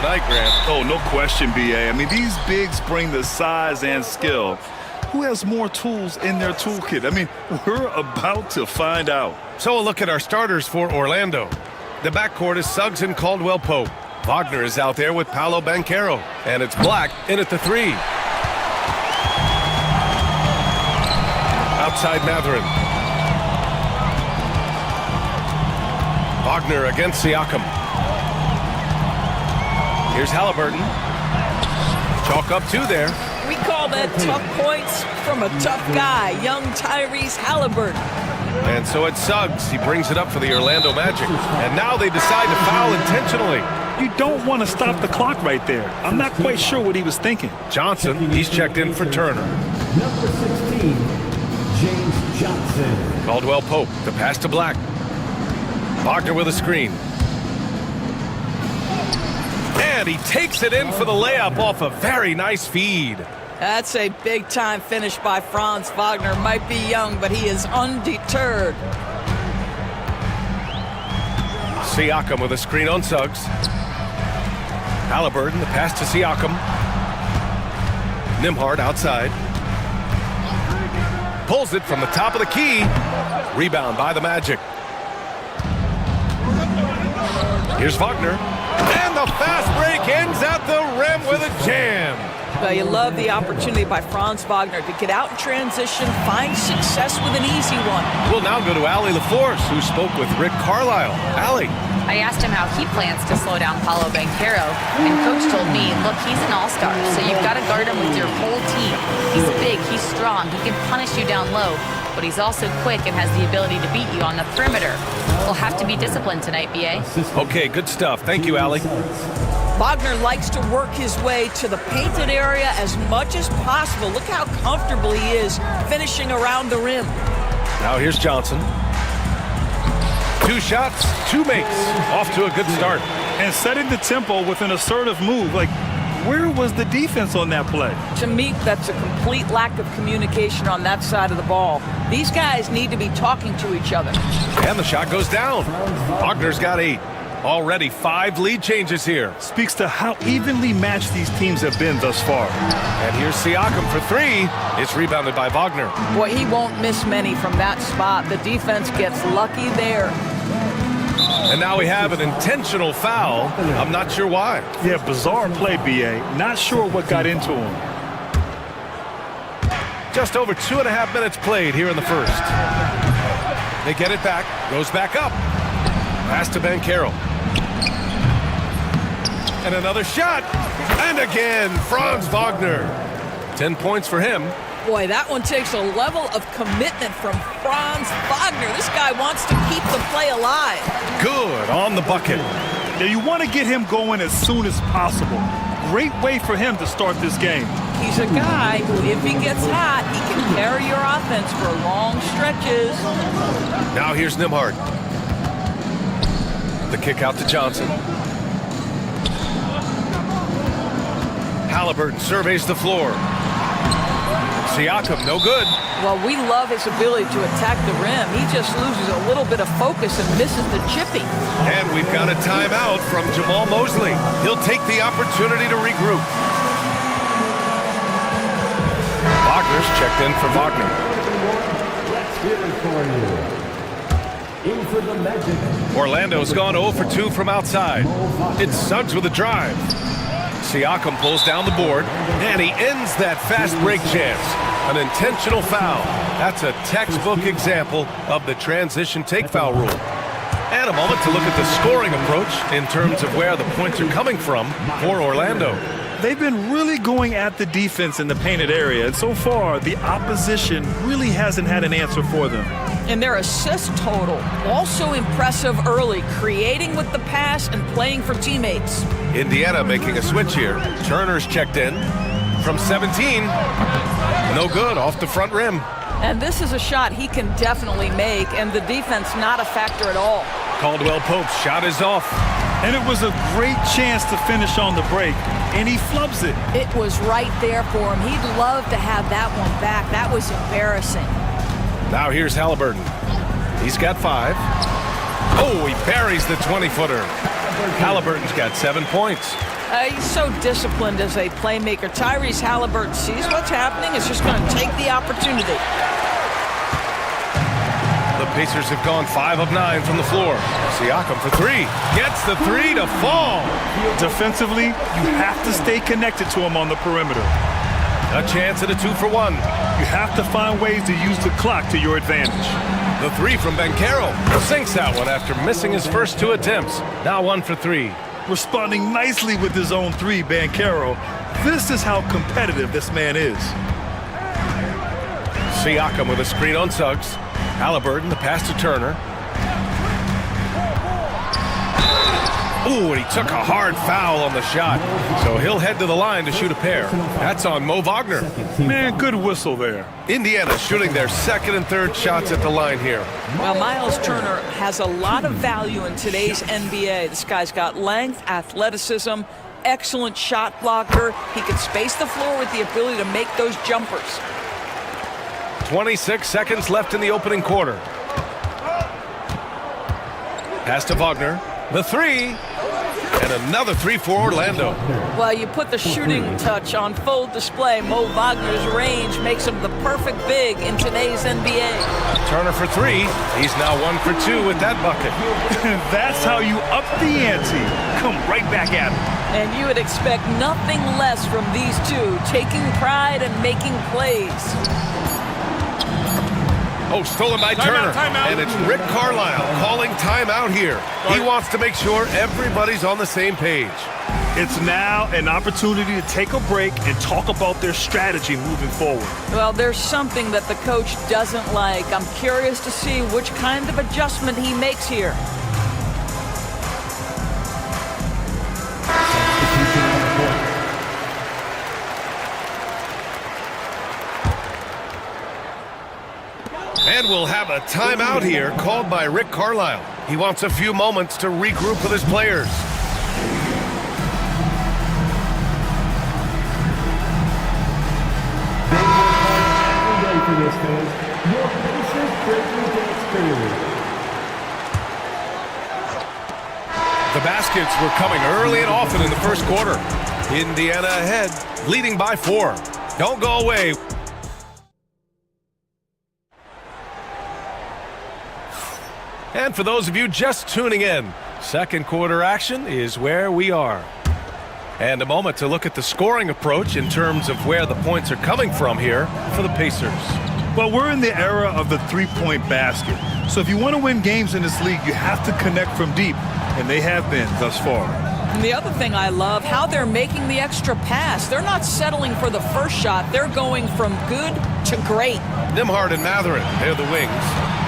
night, Grant. Oh, no question, B.A. I mean, these bigs bring the size and skill. Who has more tools in their toolkit? I memean, we're about to find out. So a look at our starters for Orlando. The backcourt is Suggs and Caldwell-Pope. Wagner is out there with Paolo Banchero. And it's Black in at the 3. Outside Matherin. Wagner against Siakam. Here's Halliburton. Chalk up 2 there. We call that tough points from a tough guy, young Tyrese Halliburton. And so it's Suggs. He brings it up for the Orlando Magic. And now they decide to foul intentionally. You don't want to stop the clock right there. I'm not quite sure what he was thinking. Johnson, he's checked in for Turner. Number 16, James Johnson. Caldwell-Pope, the pass to Black. Wagner with a screen. And he takes it in for the layup off a very nice feed. That's a big-time finish by Franz Wagner. Might be young, but he is undeterred. Siakam with a screen on Suggs. Halliburton, the pass to Siakam. Nembhard outside. Pulls it from the top of the key. Rebound by the Magic. Here's Wagner. And the fast break ends at the rim with a jam. Well, you love the opportunity by Franz Wagner to get out in transition, find success with an easy one. We'll now go to Allie LaForce, who spoke with Rick Carlisle. Allie. I asked him how he plans to slow down Paolo Banchero, and Coach told me, look, he's an all-star, so you've got to guard him with your whole team. He's big, he's strong, he can punish you down low, but he's also quick and has the ability to beat you on the perimeter. We'll have to be disciplined tonight, B.A. Okay, good stuff. Thank you, Allie. Wagner likes to work his way to the painted area as much as possible. Look how comfortable he is finishing around the rim. Now here's Johnson. 2 shots, 2 makes. Off to a good start. And setting the tempo with an assertive move. Like, where was the defense on that play? To me, that's a complete lack of communication on that side of the ball. These guys need to be talking to each other. And the shot goes down. Wagner's got 8. Already 5 lead changes here. Speaks to how evenly matched these teams have been thus far. And here's Siakam for 3. It's rebounded by Wagner. Boy, he won't miss many from that spot. The defense gets lucky there. And now we have an intentional foul. I'm not sure why. Yeah, bizarre play, B.A. Not sure what got into him. Just over 2.5 minutes played here in the first. They get it back. Goes back up. Pass to Banchero. And another shot. And again, Franz Wagner. 10 points for him. Boy, that one takes a level of commitment from Franz Wagner. This guy wants to keep the play alive. Good on the bucket. Now, you want to get him going as soon as possible. Great way for him to start this game. He's a guy who, if he gets hot, he can carry your offense for long stretches. Now here's Nembhard. The kick out to Johnson. Halliburton surveys the floor. Siakam, no good. Well, we love his ability to attack the rim. He just loses a little bit of focus and misses the chipping. And we've got a timeout from Jamal Mosley. He'll take the opportunity to regroup. Wagner's checked in for Wagner. Let's hear it for you. In for the Magic. Orlando's gone 0 for 2 from outside. It's Suggs with a drive. Siakam pulls down the board, and he ends that fast break chance. An intentional foul. That's a textbook example of the transition take foul rule. And a moment to look at the scoring approach in terms of where the points are coming from for Orlando. They've been really going at the defense in the painted area, and so far, the opposition really hasn't had an answer for them. And their assist total, also impressive early, creating with the pass and playing for teammates. Indiana making a switch here. Turner's checked in from 17. No good, off the front rim. And this is a shot he can definitely make, and the defense not a factor at all. Caldwell-Pope's shot is off. And it was a great chance to finish on the break, and he flubs it. It was right there for him. He'd love to have that one back. That was embarrassing. Now here's Halliburton. He's got 5. Oh, he buries the 20-footer. Halliburton's got 7 points. He's so disciplined as a playmaker. Tyrese Halliburton sees what's happening, is just going to take the opportunity. The Pacers have gone 5 of 9 from the floor. Siakam for three. Gets the three to fall. Defensively, you have to stay connected to him on the perimeter. A chance at a 2-for-1. You have to find ways to use the clock to your advantage. The three from Banchero. Sinks that one after missing his first 2 attempts. Now 1 for 3. Responding nicely with his own three, Banchero. This is how competitive this man is. Siakam with a screen on Suggs. Halliburton, the pass to Turner. Ooh, and he took a hard foul on the shot. So he'll head to the line to shoot a pair. That's on Mo Wagner. Man, good whistle there. Indiana shooting their second and third shots at the line here. Well, Miles Turner has a lot of value in today's NBA. This guy's got length, athleticism, excellent shot blocker. He can space the floor with the ability to make those jumpers. 26 seconds left in the opening quarter. Pass to Wagner. The three. And another three for Orlando. Well, you put the shooting touch on full display. Mo Wagner's range makes him the perfect big in today's NBA. Turner for three. He's now 1 for 2 with that bucket. That's how you up the ante. Come right back at him. And you would expect nothing less from these two, taking pride and making plays. Oh, stolen by Turner. And it's Rick Carlisle calling timeout here. He wants to make sure everybody's on the same page. It's now an opportunity to take a break and talk about their strategy moving forward. Well, there's something that the coach doesn't like. I'm curious to see which kind of adjustment he makes here. And we'll have a timeout here called by Rick Carlisle. He wants a few moments to regroup with his players. The baskets were coming early and often in the first quarter. Indiana ahead, leading by 4. Don't go away. And for those of you just tuning in, second quarter action is where we are. And a moment to look at the scoring approach in terms of where the points are coming from here for the Pacers. Well, we're in the era of the three-point basket. So if you want to win games in this league, you have to connect from deep, and they have been thus far. And the other thing I love, how they're making the extra pass. They're not settling for the first shot. They're going from good to great. Nembhard and Mathurin, they're the wings.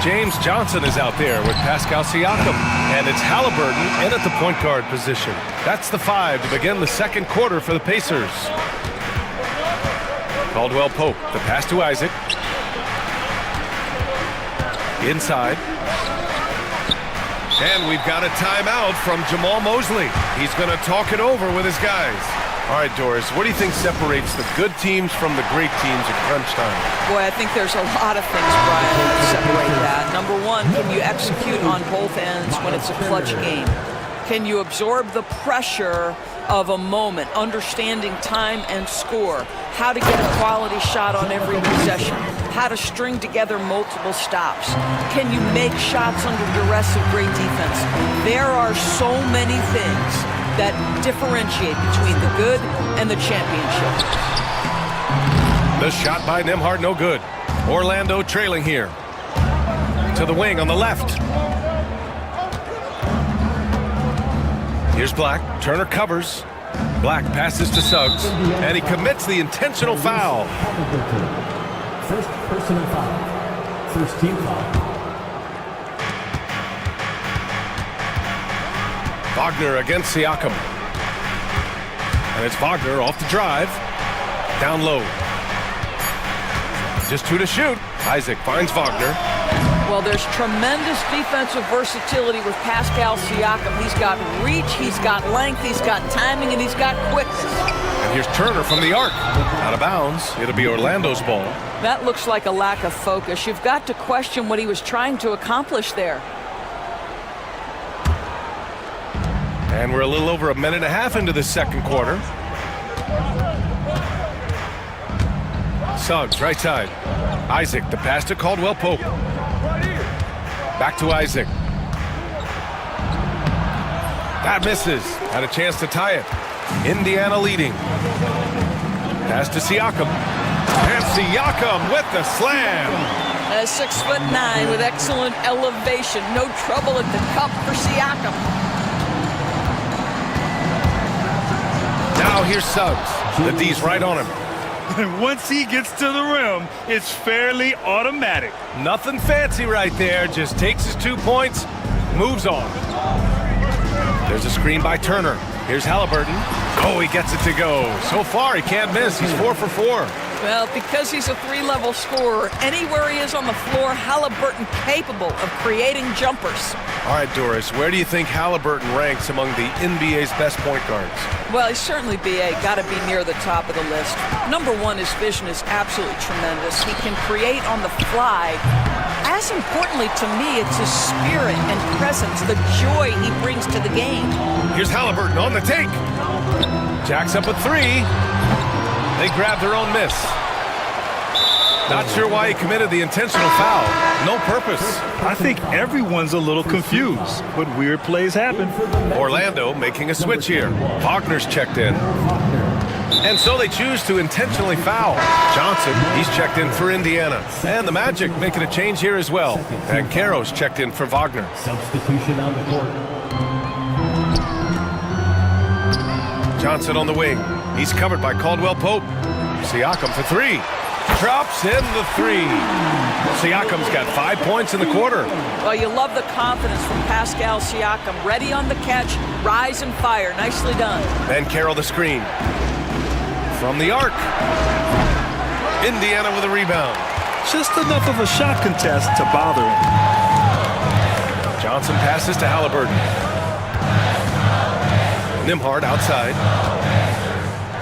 James Johnson is out there with Pascal Siakam. And it's Halliburton in at the point guard position. That's the 5 to begin the second quarter for the Pacers. Caldwell Pope, the pass to Isaac. Inside. And we've got a timeout from Jamal Mosley. He's going to talk it over with his guys. All right, Doris, what do you think separates the good teams from the great teams at crunch time? Boy, I think there's a lot of things, Brian, that separate that. Number one, can you execute on both ends when it's a clutch game? Can you absorb the pressure of a moment, understanding time and score, how to get a quality shot on every possession, how to string together multiple stops? Can you make shots under duress of great defense? There are so many things that differentiate between the good and the championship. The shot by Nembhard, no good. Orlando trailing here. To the wing on the left. Here's Black. Turner covers. Black passes to Suggs. And he commits the intentional foul. First personal foul. First team foul. Wagner against Siakam. And it's Wagner off the drive. Down low. Just 2 to shoot. Isaac finds Wagner. Well, there's tremendous defensive versatility with Pascal Siakam. He's got reach, he's got length, he's got timing, and he's got quickness. And here's Turner from the arc. Out of bounds. It'll be Orlando's ball. That looks like a lack of focus. You've got to question what he was trying to accomplish there. And we're a little over a minute and a half into the second quarter. Suggs, right side. Isaac, the pass to Caldwell Pope. Back to Isaac. That misses. Had a chance to tie it. Indiana leading. Pass to Siakam. And Siakam with the slam. 6'9" with excellent elevation. No trouble at the cup for Siakam. Now here's Suggs. The D's right on him. And once he gets to the rim, it's fairly automatic. Nothing fancy right there. Just takes his 2 points, moves on. There's a screen by Turner. Here's Halliburton. Oh, he gets it to go. So far, he can't miss. He's 4 for 4. Well, because he's a three-level scorer, anywhere he is on the floor, Halliburton capable of creating jumpers. All right, Doris, where do you think Halliburton ranks among the NBA's best point guards? Well, he's certainly, B.A., got to be near the top of the list. Number one, his vision is absolutely tremendous. He can create on the fly. As importantly to me, it's his spirit and presence, the joy he brings to the game. Here's Halliburton on the take. Jacks up a three. They grab their own miss. Not sure why he committed the intentional foul. No purpose. I think everyone's a little confused, but weird plays happen. Orlando making a switch here. Wagner's checked in. And so they choose to intentionally foul. Johnson, he's checked in for Indiana. And the Magic making a change here as well. And Caro's checked in for Wagner. Substitution on the court. Johnson on the wing. He's covered by Caldwell Pope. Siakam for three. Drops in the three. Siakam's got 5 points in the quarter. Well, you love the confidence from Pascal Siakam. Ready on the catch, rise and fire. Nicely done. Ben Carroll the screen. From the arc. Indiana with a rebound. Just enough of a shot contest to bother him. Johnson passes to Halliburton. Nimhard outside.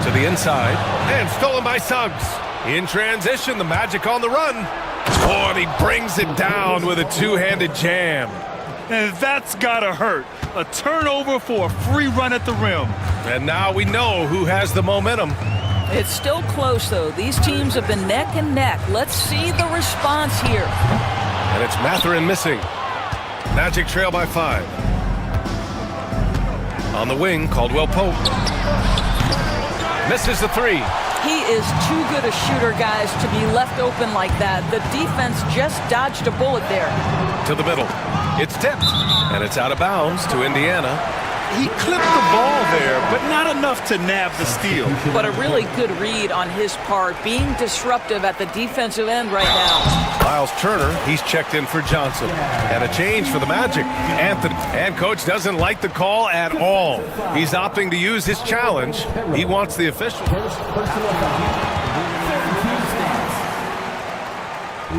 To the inside. And stolen by Suggs. In transition, the Magic on the run. Oh, and he brings it down with a two-handed jam. And that's gotta hurt. A turnover for a free run at the rim. And now we know who has the momentum. It's still close, though. These teams have been neck and neck. Let's see the response here. And it's Mathurin missing. Magic trail by 5. On the wing, Caldwell Pope. Misses the three. He is too good a shooter, guys, to be left open like that. The defense just dodged a bullet there. To the middle. It's tipped. And it's out of bounds to Indiana. He clipped the ball there, but not enough to nab the steal. But a really good read on his part, being disruptive at the defensive end right now. Miles Turner, he's checked in for Johnson. And a change for the Magic. And coach doesn't like the call at all. He's opting to use his challenge. He wants the official.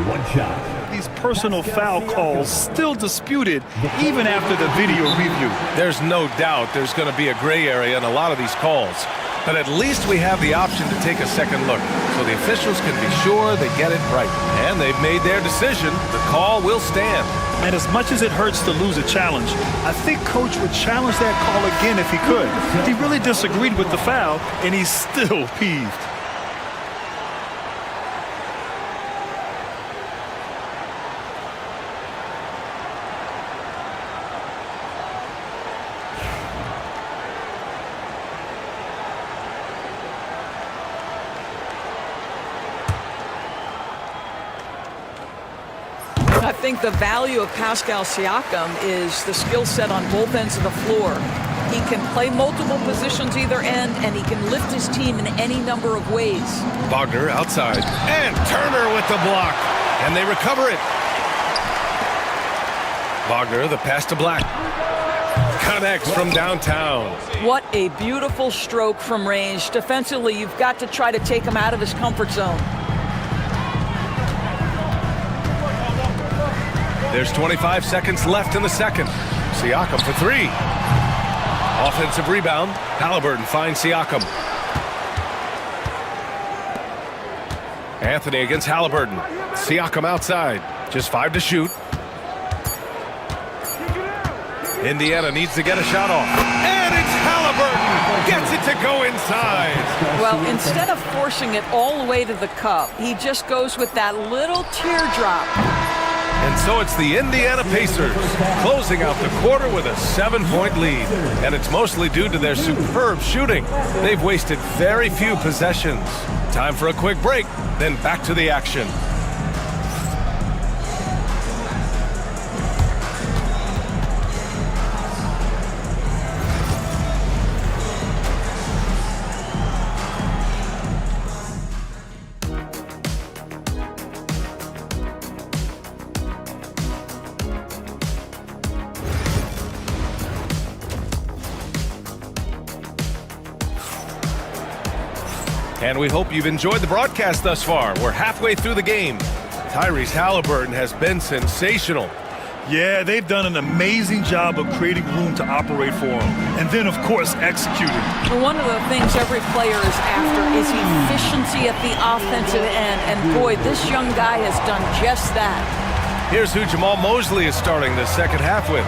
One shot. These personal foul calls still disputed even after the video review. There's no doubt there's going to be a gray area in a lot of these calls. But at least we have the option to take a second look, so the officials can be sure they get it right. And they've made their decision. The call will stand. And as much as it hurts to lose a challenge, I think Coach would challenge that call again if he could. He really disagreed with the foul, and he's still peeved. I think the value of Pascal Siakam is the skill set on both ends of the floor. He can play multiple positions either end, and he can lift his team in any number of ways. Wagner outside. And Turner with the block. And they recover it. Wagner, the pass to Black. Connects from downtown. What a beautiful stroke from range. Defensively, you've got to try to take him out of his comfort zone. There's 25 seconds left in the second. Siakam for three. Offensive rebound. Halliburton finds Siakam. Anthony against Halliburton. Siakam outside. Just 5 to shoot. Indiana needs to get a shot off. And it's Halliburton. Gets it to go inside. Well, instead of forcing it all the way to the cup, he just goes with that little teardrop. And so it's the Indiana Pacers closing out the quarter with a 7-point lead. And it's mostly due to their superb shooting. They've wasted very few possessions. Time for a quick break, then back to the action. And we hope you've enjoyed the broadcast thus far. We're halfway through the game. Tyrese Halliburton has been sensational. Yeah, they've done an amazing job of creating room to operate for him. And then, of course, executing. Well, one of the things every player is after is efficiency at the offensive end. And boy, this young guy has done just that. Here's who Jamal Mosley is starting the second half with.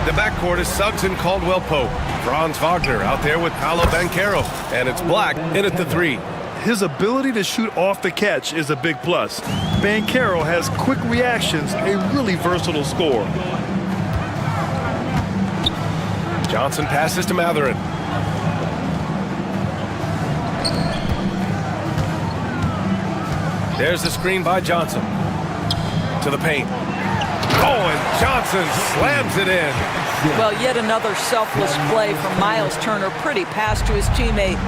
The backcourt is Suggs and Caldwell-Pope. Franz Wagner out there with Paolo Banchero. And it's Black in at the 3. His ability to shoot off the catch is a big plus. Banchero has quick reactions, a really versatile scorer. Johnson passes to Matherin. There's the screen by Johnson. To the paint. Oh, and Johnson slams it in. Well, yet another selfless play from Miles Turner. Pretty pass to his teammate.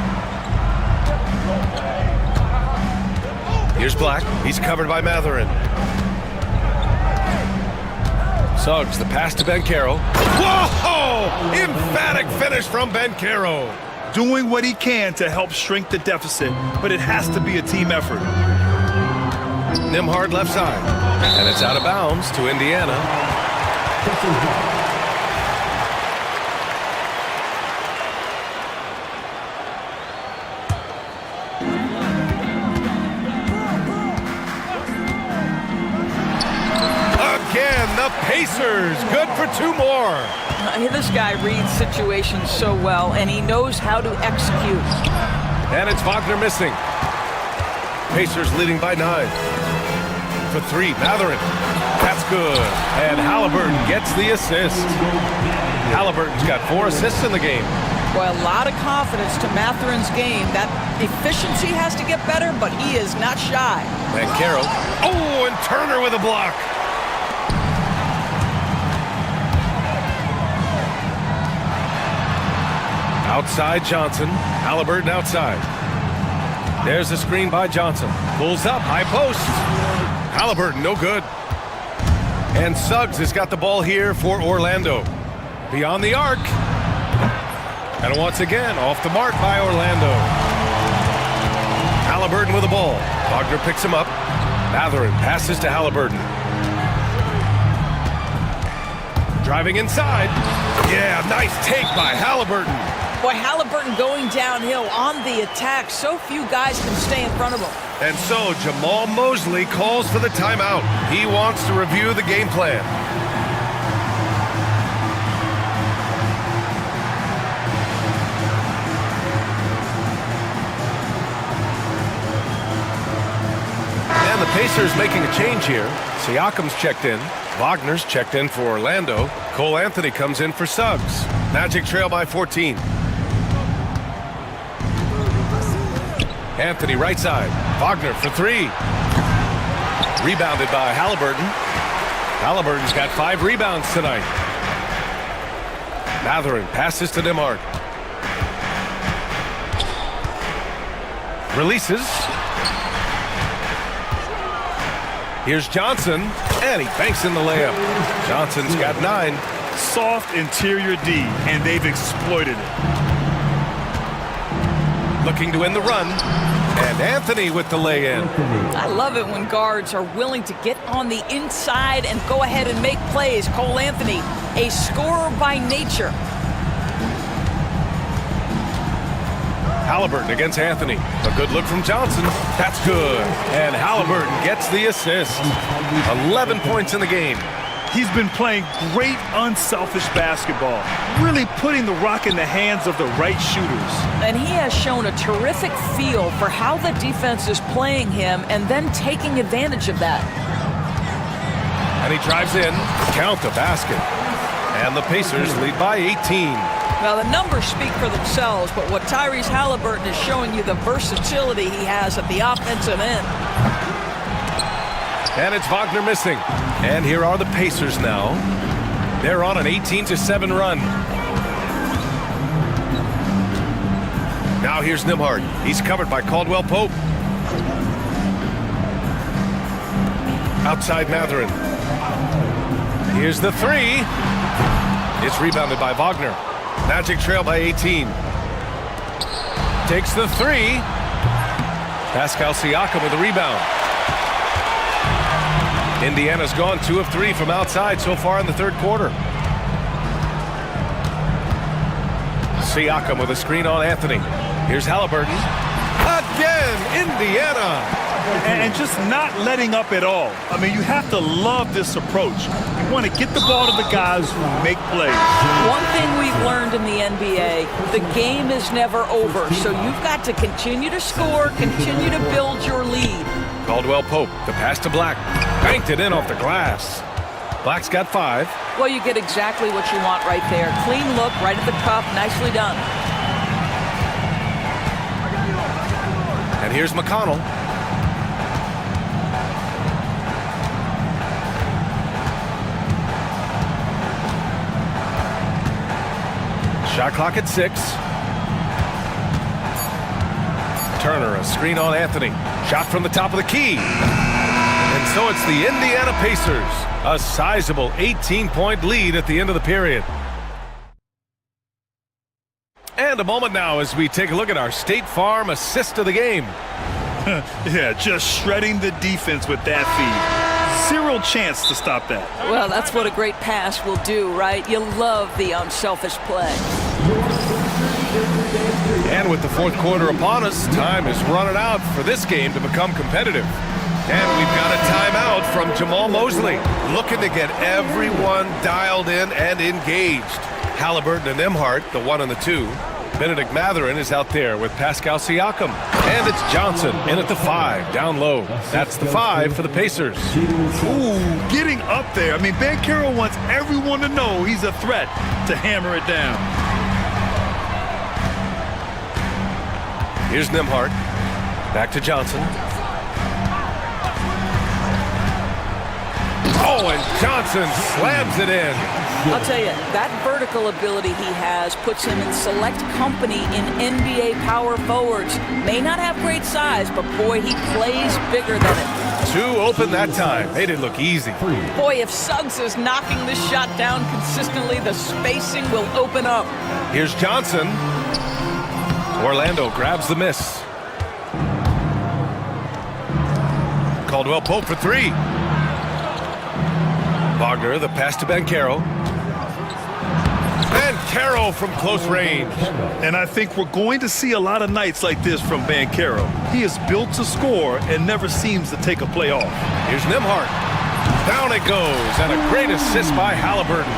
Here's Black. He's covered by Matherin. Suggs, the pass to Banchero. Whoa! Emphatic finish from Banchero. Doing what he can to help shrink the deficit, but it has to be a team effort. Nembhard left side. And it's out of bounds to Indiana. Again, the Pacers, good for 2 more. This guy reads situations so well, and he knows how to execute. And it's Wagner missing. Pacers leading by 9. For 3, Matherin. That's good. And Halliburton gets the assist. Halliburton's got 4 assists in the game. Boy, a lot of confidence to Matherin's game. That efficiency has to get better, but he is not shy. Banchero. Oh, and Turner with a block. Outside Johnson. Halliburton outside. There's the screen by Johnson. Pulls up, high post. Halliburton, no good. And Suggs has got the ball here for Orlando. Beyond the arc. And once again, off the mark by Orlando. Halliburton with the ball. Wagner picks him up. Matherin passes to Halliburton. Driving inside. Yeah, nice take by Halliburton. Boy, Halliburton going downhill on the attack. So few guys can stay in front of him. And so Jamal Mosley calls for the timeout. He wants to review the game plan. And the Pacers making a change here. Siakam's checked in. Wagner's checked in for Orlando. Cole Anthony comes in for Suggs. Magic trail by 14. Anthony right side. Wagner for 3. Rebounded by Halliburton. Halliburton's got 5 rebounds tonight. Matherin passes to Nembhard. Releases. Here's Johnson, and he banks in the layup. Johnson's got 9. Soft interior D, and they've exploited it. Looking to end the run, and Anthony with the lay-in. I love it when guards are willing to get on the inside and go ahead and make plays. Cole Anthony, a scorer by nature. Halliburton against Anthony. A good look from Johnson. That's good. And Halliburton gets the assist. 11 points in the game. He's been playing great unselfish basketball, really putting the rock in the hands of the right shooters. And he has shown a terrific feel for how the defense is playing him and then taking advantage of that. And he drives in, count the basket. And the Pacers lead by 18. Now, the numbers speak for themselves, but what Tyrese Halliburton is showing you, the versatility he has at the offensive end. And it's Wagner missing. And here are the Pacers now. They're on an 18-7 run. Now here's Nembhard. He's covered by Caldwell Pope. Outside Mathurin. Here's the three. It's rebounded by Wagner. Magic trail by 18. Takes the three. Pascal Siakam with the rebound. Indiana's gone 2 of 3 from outside so far in the third quarter. Siakam with a screen on Anthony. Here's Halliburton. Again, Indiana. And just not letting up at all. I mean, you have to love this approach. You want to get the ball to the guys who make plays. One thing we've learned in the NBA, the game is never over. So you've got to continue to score, continue to build your lead. Caldwell Pope, the pass to Black. Banked it in off the glass. Black's got 5. Well, you get exactly what you want right there. Clean look, right at the cup, nicely done. And here's McConnell. Shot clock at 6. Turner, a screen on Anthony. Shot from the top of the key. And so it's the Indiana Pacers. A sizable 18-point lead at the end of the period. And a moment now as we take a look at our State Farm assist of the game. Yeah, just shredding the defense with that feed. Zero chance to stop that. Well, that's what a great pass will do, right? You love the unselfish play. And with the fourth quarter upon us, time is running out for this game to become competitive. And we've got a timeout from Jamal Mosley, looking to get everyone dialed in and engaged. Halliburton and Nembhard, the 1 and the 2. Benedict Mathurin is out there with Pascal Siakam. And it's Johnson in at the 5, down low. That's the 5 for the Pacers. Ooh, getting up there. I mean, Banchero wants everyone to know he's a threat to hammer it down. Here's Nembhard. Back to Johnson. Oh, and Johnson slams it in. I'll tell you, that vertical ability he has puts him in select company in NBA power forwards. May not have great size, but boy, he plays bigger than it. 2 open that time. They didn't look easy. Boy, if Suggs is knocking this shot down consistently, the spacing will open up. Here's Johnson. Orlando grabs the miss. Caldwell Pope for 3. Wagner, the pass to Banchero. Banchero from close range. And I think we're going to see a lot of nights like this from Banchero. He is built to score and never seems to take a play off. Here's Nembhard. Down it goes, and a great assist by Halliburton.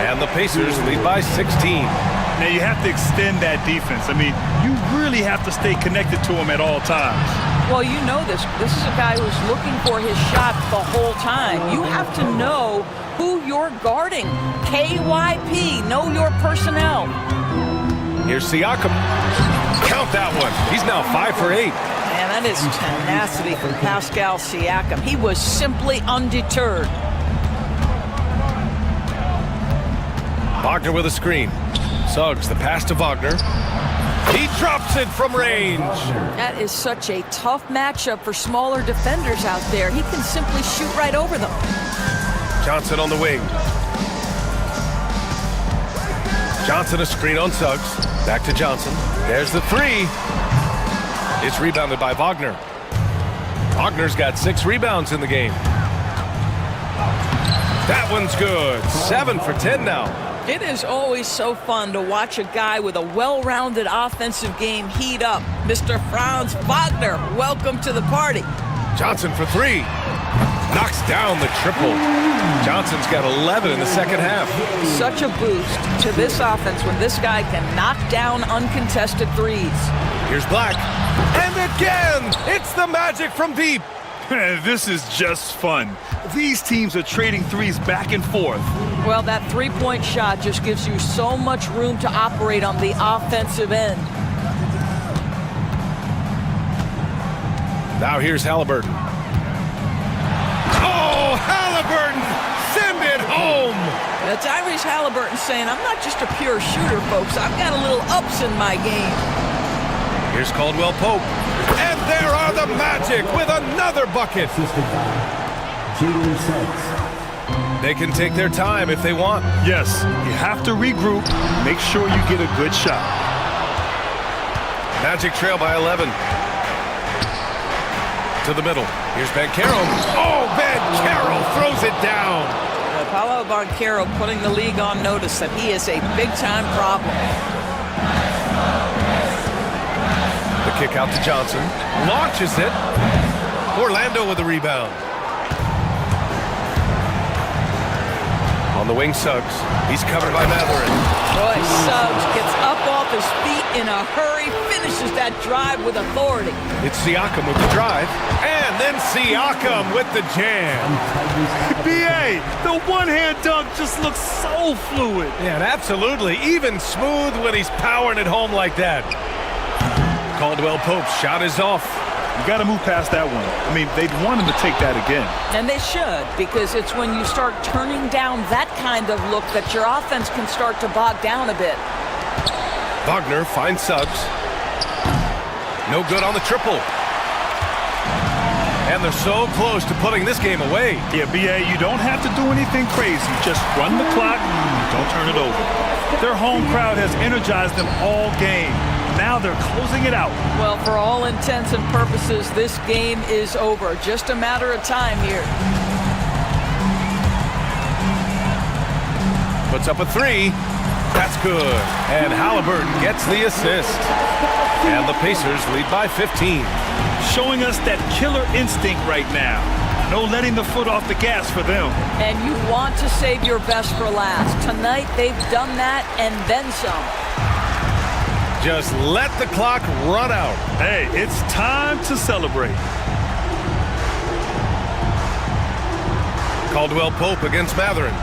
And the Pacers lead by 16. Now you have to extend that defense. I mean, you really have to stay connected to him at all times. Well, you know this. This is a guy who's looking for his shot the whole time. You have to know who you're guarding. KYP, know your personnel. Here's Siakam. Count that one. He's now 5 for 8. Man, that is tenacity from Pascal Siakam. He was simply undeterred. Wagner with a screen. Suggs, the pass to Wagner. He drops it from range. That is such a tough matchup for smaller defenders out there. He can simply shoot right over them. Johnson on the wing. Johnson a screen on Suggs. Back to Johnson. There's the 3. It's rebounded by Wagner. Wagner's got 6 rebounds in the game. That one's good. 7 for 10 now. It is always so fun to watch a guy with a well-rounded offensive game heat up. Mr. Franz Wagner, welcome to the party. Johnson for 3. knocks down the triple. Johnson's got 11 in the second half. Such a boost to this offense when this guy can knock down uncontested threes. Here's Black. And again, it's the Magic from deep. This is just fun. These teams are trading threes back and forth. Well, that three-point shot just gives you so much room to operate on the offensive end. Now here's Halliburton. Oh, Halliburton! Send it home! That's Irish Halliburton saying, I'm not just a pure shooter, folks. I've got a little ups in my game. Here's Caldwell Pope. And there are the Magic with another bucket. They can take their time if they want. Yes, you have to regroup. Make sure you get a good shot. Magic trail by 11. To the middle. Here's Banchero. Oh, Banchero throws it down. Paolo Banchero putting the league on notice that he is a big-time problem. The kick out to Johnson. Launches it. Orlando with the rebound. On the wing, Suggs. He's covered by Matherin. Boy, Suggs gets up off his feet in a hurry, finishes that drive with authority. It's Siakam with the drive. And then Siakam with the jam. BA, the one-hand dunk just looks so fluid. Yeah, and absolutely. Even smooth when he's powering it home like that. Caldwell Pope's shot is off. You got to move past that one. I mean, they'd want him to take that again. And they should, because it's when you start turning down that kind of look that your offense can start to bog down a bit. Wagner finds Suggs. No good on the triple. And they're so close to putting this game away. Yeah, BA, you don't have to do anything crazy. Just run the clock, don't turn it over. Their home crowd has energized them all game. Now they're closing it out. Well, for all intents and purposes, this game is over. Just a matter of time here. Puts up a three. That's good. And Halliburton gets the assist. And the Pacers lead by 15. Showing us that killer instinct right now. No letting the foot off the gas for them. And you want to save your best for last. Tonight, they've done that and then some. Just let the clock run out. Hey, it's time to celebrate. Caldwell Pope against Matherin.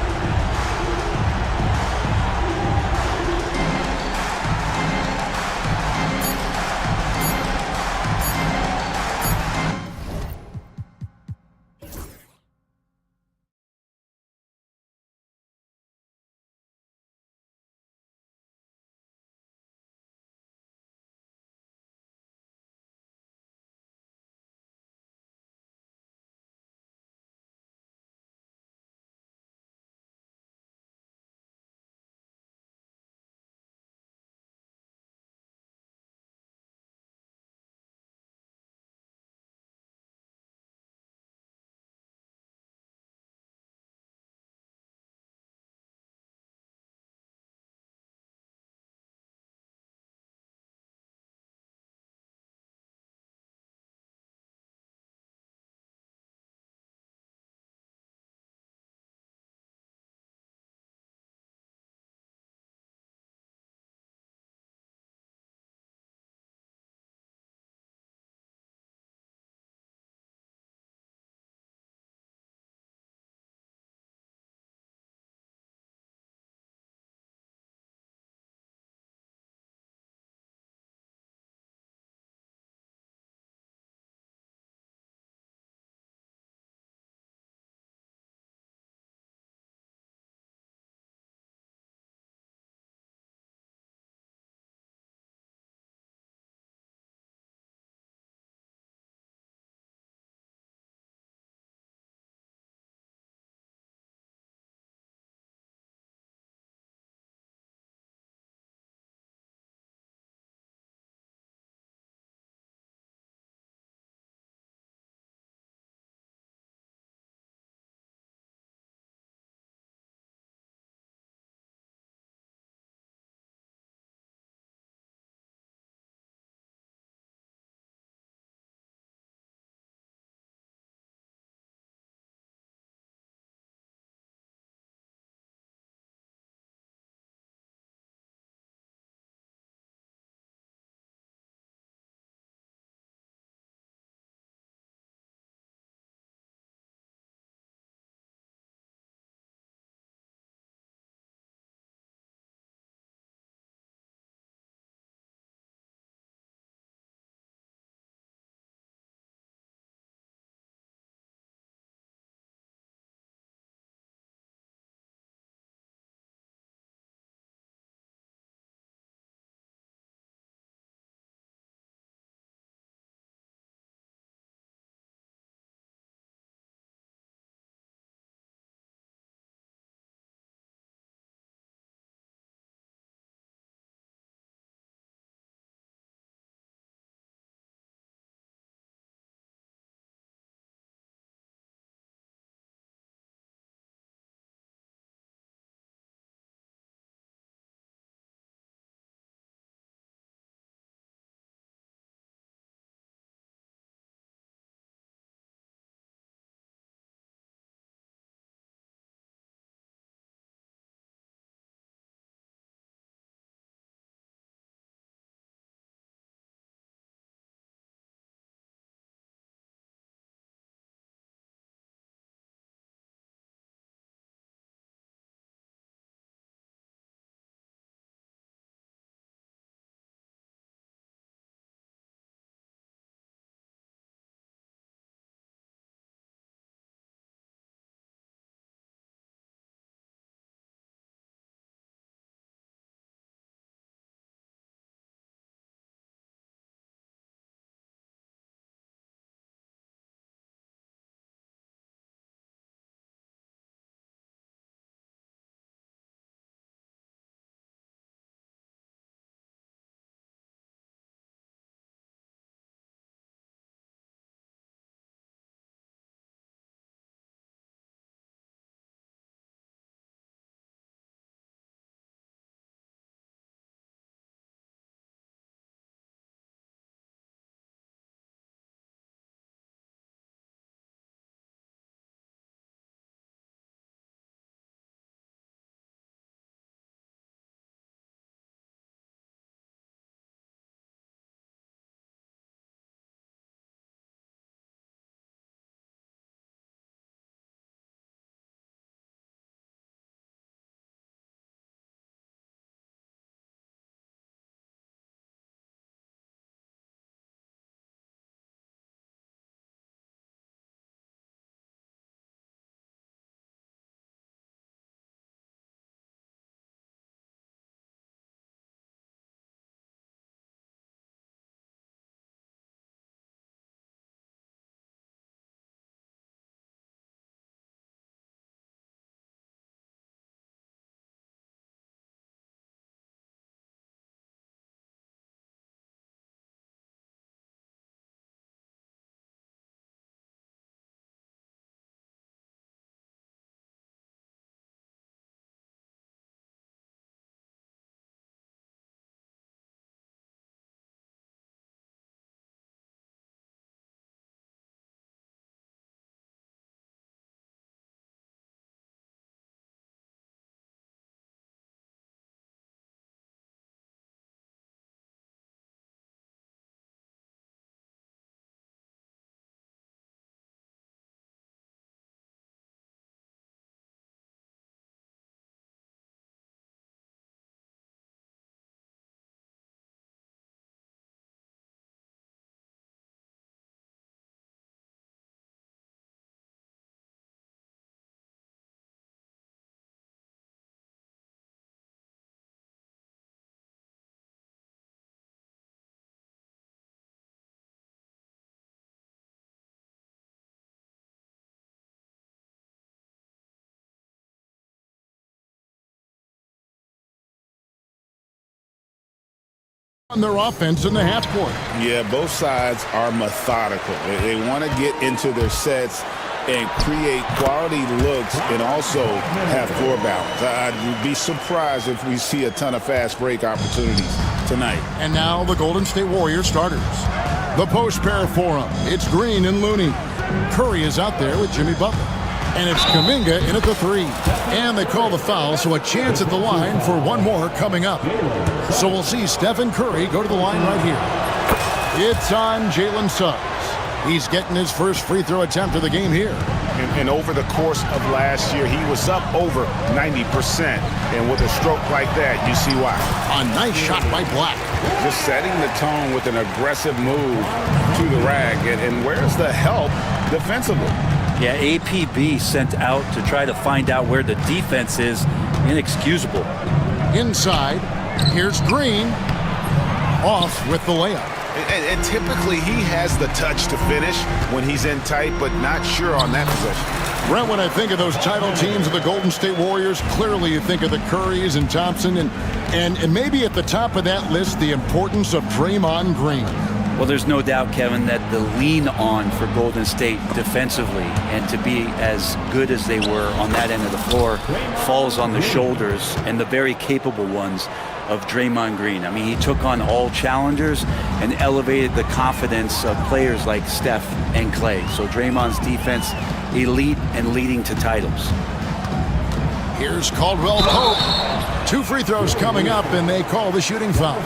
on their offense in the half court. Yeah, both sides are methodical. They want to get into their sets and create quality looks and also have floor balance. I'd be surprised if we see a ton of fast break opportunities tonight. And now the Golden State Warriors starters. The post pair for them. It's Green and Looney. Curry is out there with Jimmy Butler. And it's Kuminga in at the three. And they call the foul, so a chance at the line for one more coming up. So we'll see Stephen Curry go to the line right here. It's on Jalen Suggs. He's getting his first free throw attempt of the game here. And over the course of last year, he was up over 90%. And with a stroke like that, you see why. A nice shot by Black. Just setting the tone with an aggressive move to the rack. And where's the help defensively? Yeah, APB sent out to try to find out where the defense is. Inexcusable. Inside, here's Green. Off with the layup. And typically he has the touch to finish when he's in tight, but not sure on that possession. Brent, when I think of those title teams of the Golden State Warriors, clearly you think of the Currys and Thompson, and maybe at the top of that list, the importance of Draymond Green. Well, there's no doubt, Kevin, that the lean on for Golden State defensively and to be as good as they were on that end of the floor falls on the shoulders, and the very capable ones, of Draymond Green. I mean, he took on all challengers and elevated the confidence of players like Steph and Clay. So Draymond's defense, elite and leading to titles. Here's Caldwell Pope. 2 free throws coming up, and they call the shooting foul.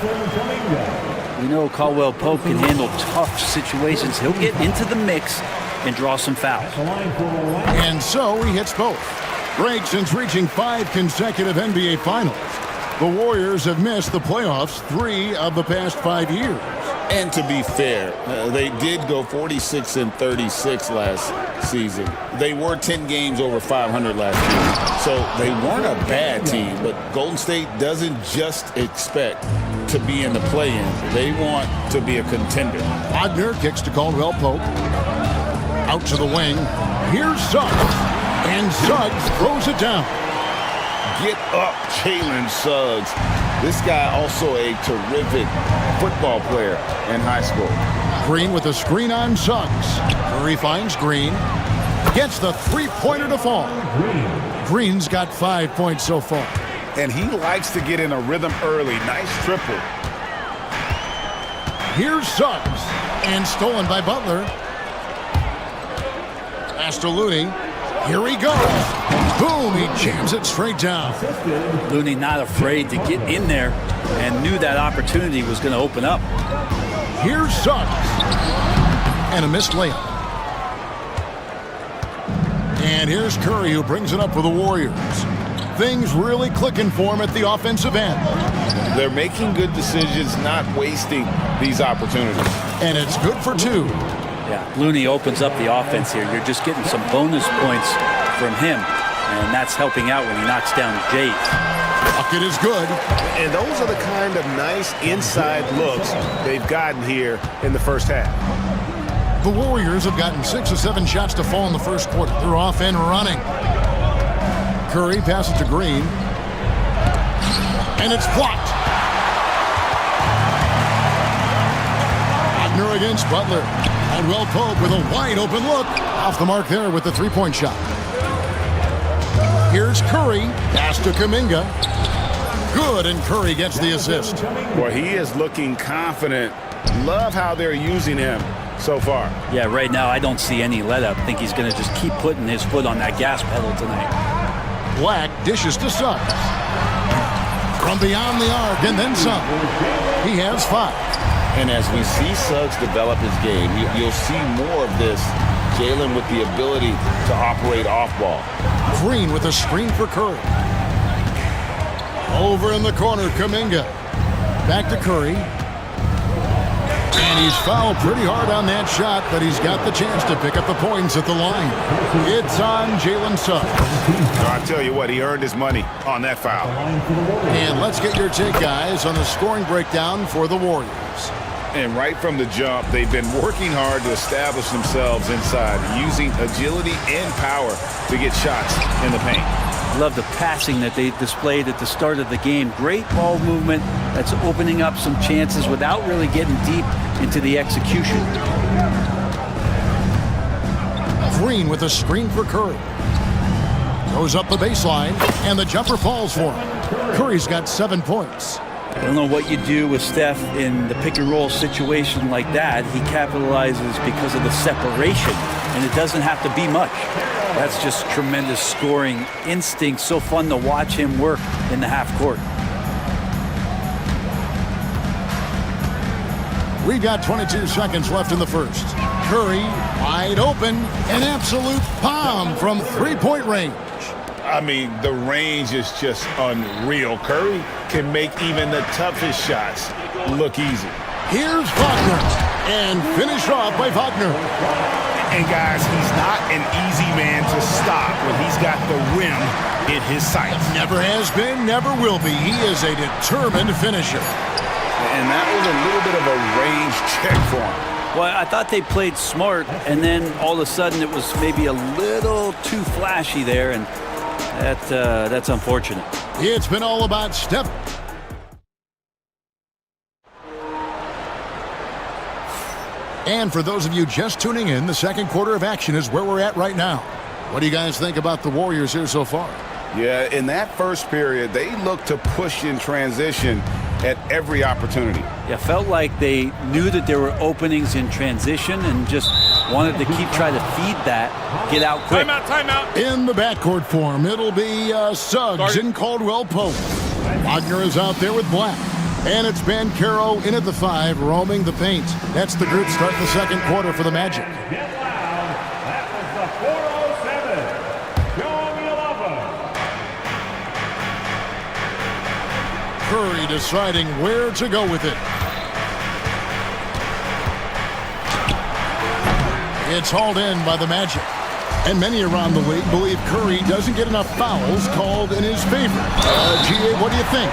You know, Caldwell Pope can handle tough situations. He'll get into the mix and draw some fouls. And so he hits both. Break since reaching 5 consecutive NBA Finals. The Warriors have missed the playoffs 3 of the past 5 years. And to be fair, they did go 46-36 last season. They were 10 games over 500 last year. So they weren't a bad team, but Golden State doesn't just expect to be in the play-in. They want to be a contender. Wagner kicks to Caldwell Pope. Out to the wing. Here's Suggs. And Suggs throws it down. Get up, Jalen Suggs. This guy also a terrific football player in high school. Green with a screen on Suggs. Curry finds Green. Gets the three-pointer to fall. Green's got 5 points so far. And he likes to get in a rhythm early. Nice triple. Here's Suggs. And stolen by Butler. Pass to Looney. Here he goes. Boom, he jams it straight down. Looney not afraid to get in there and knew that opportunity was going to open up. Here's Suggs. And a missed layup. And here's Curry, who brings it up for the Warriors. Things really clicking for him at the offensive end. They're making good decisions, not wasting these opportunities. And it's good for 2. Yeah, Looney opens up the offense here. You're just getting some bonus points from him, and that's helping out when he knocks down Jay. Bucket is good. And those are the kind of nice inside looks they've gotten here in the first half. The Warriors have gotten 6 or 7 shots to fall in the first quarter. They're off and running. Curry passes to Green. And it's blocked. Wagner against Butler. Caldwell Pope with a wide open look. Off the mark there with the 3-point shot. Here's Curry. Pass to Kuminga. Good, and Curry gets the assist. Well, he is looking confident. Love how they're using him so far. Yeah, right now I don't see any let up. I think he's going to just keep putting his foot on that gas pedal tonight. Black dishes to Suggs. From beyond the arc and then some. He has 5. And as we see Suggs develop his game, you'll see more of this. Jalen with the ability to operate off ball. Green with a screen for Curry. Over in the corner, Kuminga. Back to Curry. And he's fouled pretty hard on that shot, but he's got the chance to pick up the points at the line. It's on Jalen Suggs. I'll tell you what, he earned his money on that foul. And let's get your take, guys, on the scoring breakdown for the Warriors. And right from the jump, they've been working hard to establish themselves inside, using agility and power to get shots in the paint. Love the passing that they displayed at the start of the game. Great ball movement that's opening up some chances without really getting deep into the execution. Green with a screen for Curry. Goes up the baseline, and the jumper falls for him. Curry's got 7 points. I don't know what you do with Steph in the pick-and-roll situation like that. He capitalizes because of the separation, and it doesn't have to be much. That's just tremendous scoring instinct. So fun to watch him work in the half court. We got 22 seconds left in the first. Curry wide open, an absolute bomb from three-point range. I mean, the range is just unreal. Curry can make even the toughest shots look easy. Here's Wagner, and finished off by Wagner. And guys, he's not an easy man to stop when he's got the rim in his sights. Never has been, never will be. He is a determined finisher. And that was a little bit of a range check for him. Well, I thought they played smart, and then all of a sudden it was maybe a little too flashy there, and that's unfortunate. It's been all about Steph. And for those of you just tuning in, the second quarter of action is where we're at right now. What do you guys think about the Warriors here so far? Yeah, in that first period, they looked to push in transition at every opportunity. Yeah, felt like they knew that there were openings in transition and just wanted to keep trying to feed that, get out quick. Timeout. In the backcourt form, it'll be Suggs and Caldwell Pope. Wagner is out there with Black. And it's Banchero in at the 5, roaming the paint. That's the group starting the second quarter for the Magic. Get down. That was the 407. Show me 11. Curry deciding where to go with it. It's hauled in by the Magic. And many around the league believe Curry doesn't get enough fouls called in his favor. GA, what do you think?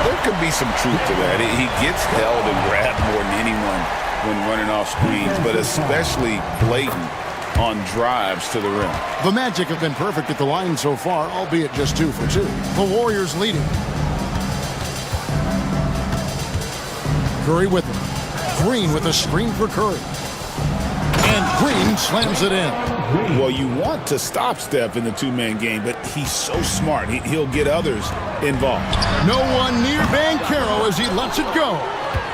There could be some truth to that. He gets held and grabbed more than anyone when running off screens, but especially blatant on drives to the rim. The Magic have been perfect at the line so far, albeit just 2 for 2. The Warriors leading. Curry with it. Green with a screen for Curry. And Green slams it in. Well, you want to stop Steph in the two-man game, but he's so smart. He'll get others involved. No one near Banchero as he lets it go.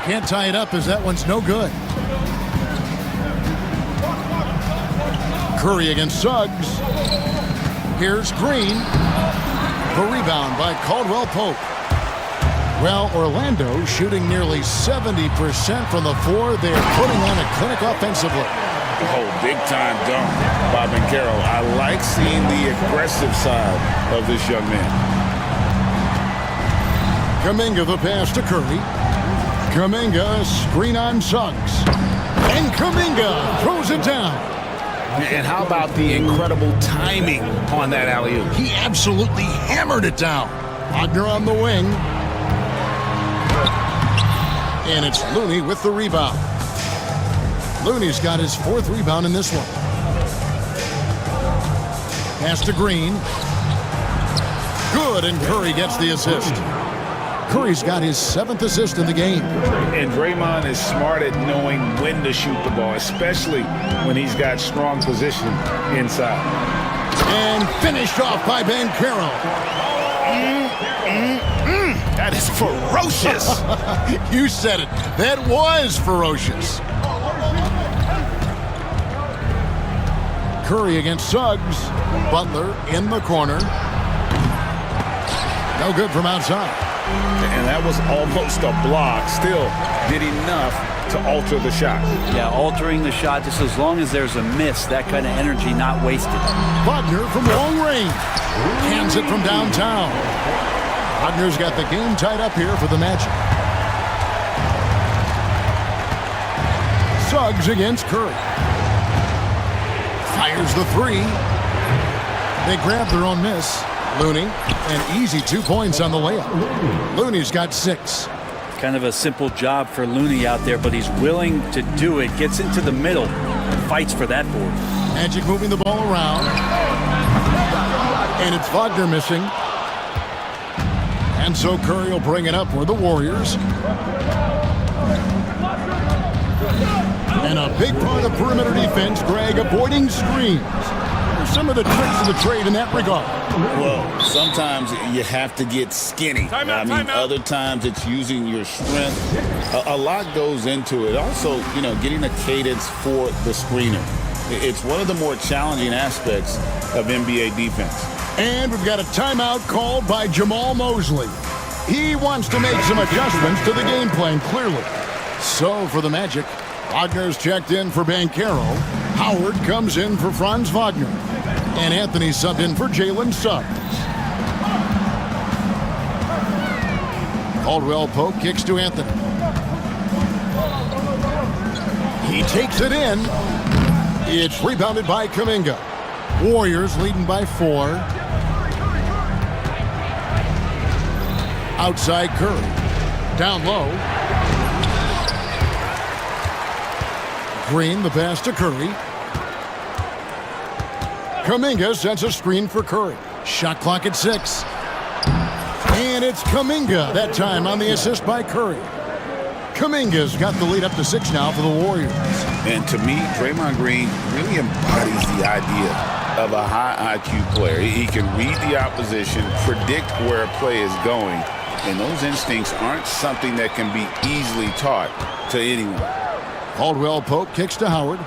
Can't tie it up as that one's no good. Curry against Suggs. Here's Green. The rebound by Caldwell Pope. Well, Orlando shooting nearly 70% from the floor. They're putting on a clinic offensively. Oh, big-time dunk by Banchero. I like seeing the aggressive side of this young man. Kuminga the pass to Curry. Kuminga screen on Suggs. And Kuminga throws it down. And how about the incredible timing on that alley-oop? He absolutely hammered it down. Wagner on the wing. And it's Looney with the rebound. Looney's got his 4th rebound in this one. Pass to Green. Good, and Curry gets the assist. Curry's got his 7th assist in the game. And Draymond is smart at knowing when to shoot the ball, especially when he's got strong position inside. And finished off by Banchero. That is ferocious. You said it. That was ferocious. Curry against Suggs. Butler in the corner. No good from outside. And that was almost a block. Still did enough to alter the shot. Yeah, altering the shot just as long as there's a miss, that kind of energy not wasted. Wagner from long range. Hands it from downtown. Wagner's got the game tied up here for the Magic. Suggs against Curry. Fires the 3. They grab their own miss. Looney, an easy 2 points on the layup. Looney's got 6. Kind of a simple job for Looney out there, but he's willing to do it. Gets into the middle and fights for that board. Magic moving the ball around. And it's Wagner missing. And so Curry will bring it up for the Warriors. And a big part of perimeter defense, Greg, avoiding screens. Some of the tricks of the trade in that regard. Well, sometimes you have to get skinny. Other times it's using your strength. A lot goes into it. Also, getting a cadence for the screener. It's one of the more challenging aspects of NBA defense. And we've got a timeout called by Jamal Mosley. He wants to make some adjustments to the game plan, clearly. So for the Magic, Wagner's checked in for Banchero. Howard comes in for Franz Wagner. And Anthony subbed in for Jalen Suggs. Caldwell Pope kicks to Anthony. He takes it in. It's rebounded by Kuminga. Warriors leading by 4. Outside Curry. Down low. Green, the pass to Curry. Kuminga sends a screen for Curry. Shot clock at 6. And it's Kuminga that time on the assist by Curry. Kuminga's got the lead up to 6 now for the Warriors. And to me, Draymond Green really embodies the idea of a high IQ player. He can read the opposition, predict where a play is going, and those instincts aren't something that can be easily taught to anyone. Caldwell Pope kicks to Howard.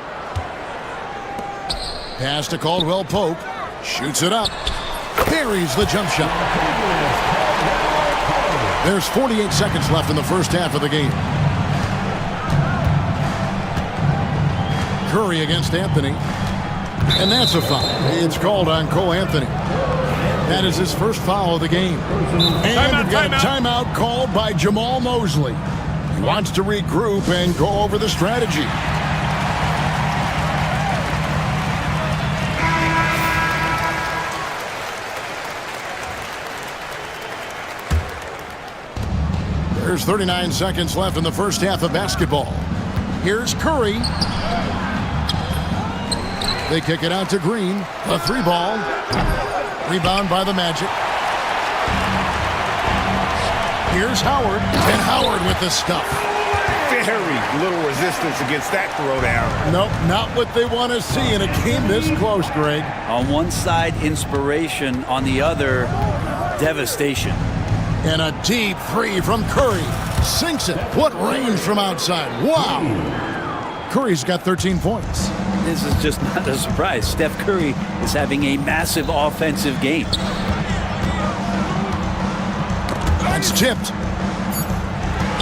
Pass to Caldwell Pope. Shoots it up. Buries the jump shot. There's 48 seconds left in the first half of the game. Curry against Anthony. And that's a foul. It's called on Cole Anthony. That is his first foul of the game. And we've got a timeout called by Jamal Mosley. He wants to regroup and go over the strategy. There's 39 seconds left in the first half of basketball. Here's Curry. They kick it out to Green. A 3-ball. Rebound by the Magic. Here's Howard. And Howard with the stuff. Very little resistance against that throwdown. Nope, not what they want to see in a game this close, Greg. On one side, inspiration. On the other, devastation. And a deep 3 from Curry. Sinks it. What range from outside. Wow. Curry's got 13 points. This is just not a surprise. Steph Curry is having a massive offensive game. That's tipped.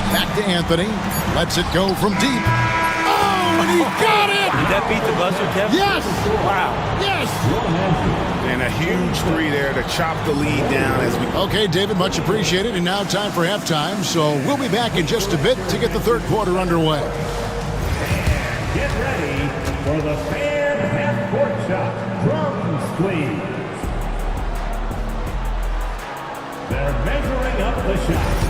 Back to Anthony. Lets it go from deep. Oh, and he got it! Did that beat the buzzer, Kevin? Yes! Wow. Yes! And a huge 3 there to chop the lead down as we... Okay, David, much appreciated. And now time for halftime. So we'll be back in just a bit to get the third quarter underway. Get ready for the fan half-court shot. Drums, please. They're measuring up the shot.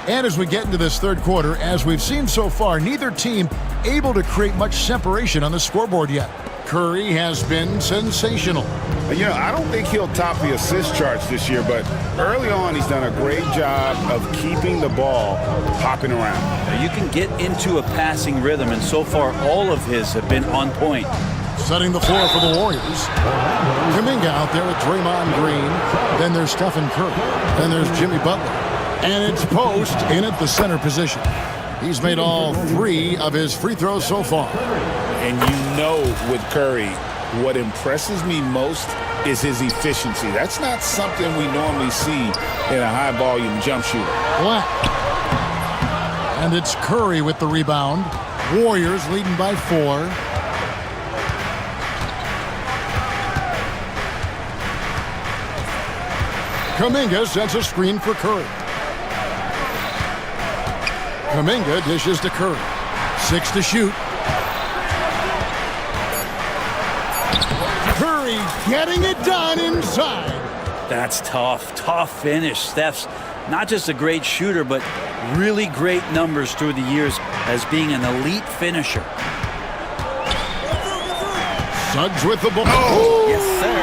And as we get into this third quarter, as we've seen so far, neither team able to create much separation on the scoreboard yet. Curry has been sensational. I don't think he'll top the assist charts this year, but early on he's done a great job of keeping the ball hopping around. Now, you can get into a passing rhythm, and so far all of his have been on point. Setting the floor for the Warriors. Kuminga out there with Draymond Green. Then there's Stephen Curry. Then there's Jimmy Butler. And it's Post in at the center position. He's made all 3 of his free throws so far. And with Curry, what impresses me most is his efficiency. That's not something we normally see in a high-volume jump shooter. Black. And it's Curry with the rebound. Warriors leading by 4. Kuminga sets a screen for Curry. Kuminga dishes to Curry. 6 to shoot. Curry getting it done inside. That's tough. Tough finish. Steph's not just a great shooter, but really great numbers through the years as being an elite finisher. Suggs with the ball. Oh, yes, sir.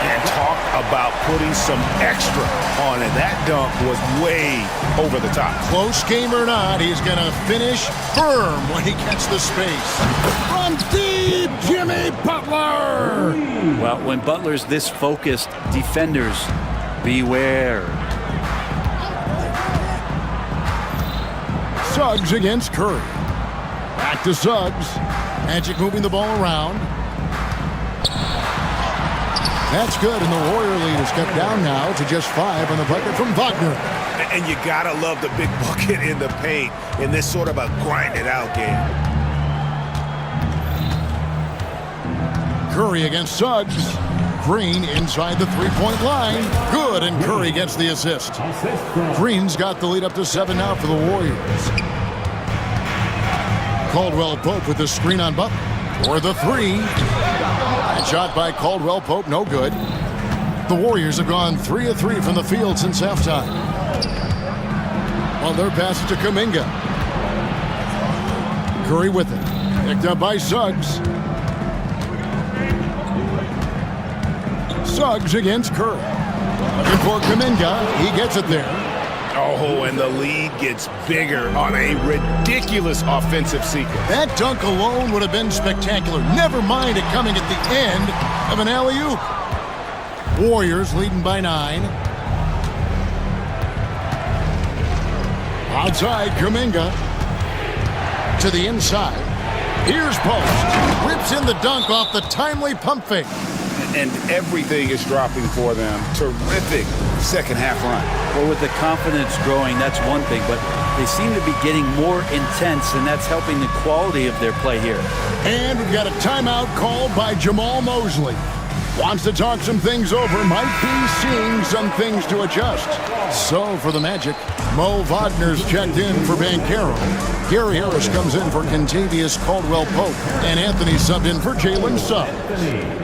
And talk about putting some extra on it. That dunk was way over the top. Close game or not, he's going to finish firm when he gets the space. From deep, Jimmy Butler! Well, when Butler's this focused, defenders, beware. Suggs against Curry. Back to Suggs. Magic moving the ball around. That's good, and the Warrior lead has cut down now to just 5 on the bucket from Wagner. And you gotta love the big bucket in the paint in this sort of a grind-it-out game. Curry against Suggs. Green inside the three-point line. Good, and Curry gets the assist. Green's got the lead up to 7 now for the Warriors. Caldwell Pope with the screen on Butler. For the three. That shot by Caldwell Pope, no good. The Warriors have gone 3 of 3 from the field since halftime. Butler passes to Kuminga. Curry with it. Picked up by Suggs. Suggs against Curry. Looking for Kuminga. He gets it there. Oh, and the lead gets bigger on a ridiculous offensive sequence. That dunk alone would have been spectacular. Never mind it coming at the end of an alley-oop. Warriors leading by 9. Outside, Kuminga. To the inside. Here's Post. Rips in the dunk off the timely pump fake. And everything is dropping for them. Terrific second half run. Well, with the confidence growing, that's one thing, but they seem to be getting more intense, and that's helping the quality of their play here. And we've got a timeout called by Jamal Mosley. Wants to talk some things over, might be seeing some things to adjust. So for the Magic, Mo Wagner's checked in for Banchero. Gary Harris comes in for Contavious Caldwell Pope, and Anthony subbed in for Jalen Suggs.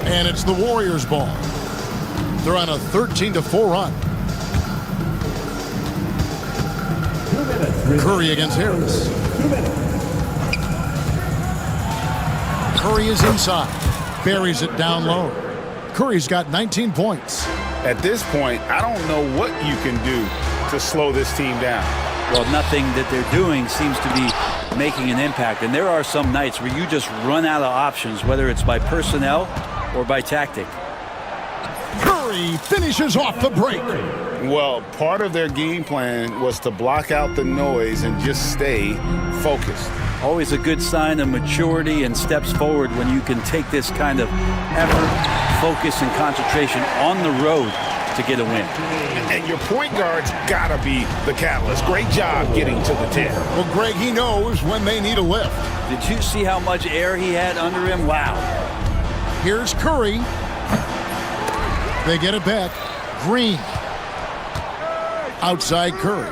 And it's the Warriors' ball. They're on a 13-4 run. Curry against Harris. Curry is inside. Buries it down low. Curry's got 19 points. At this point, I don't know what you can do to slow this team down. Well, nothing that they're doing seems to be making an impact. And there are some nights where you just run out of options, whether it's by personnel or by tactic. Curry finishes off the break. Well, part of their game plan was to block out the noise and just stay focused. Always a good sign of maturity and steps forward when you can take this kind of effort, focus, and concentration on the road to get a win. And your point guard's gotta be the catalyst. Great job getting to the 10. Well, Greg, he knows when they need a lift. Did you see how much air he had under him? Wow. Here's Curry. They get it back. Green. Outside Curry.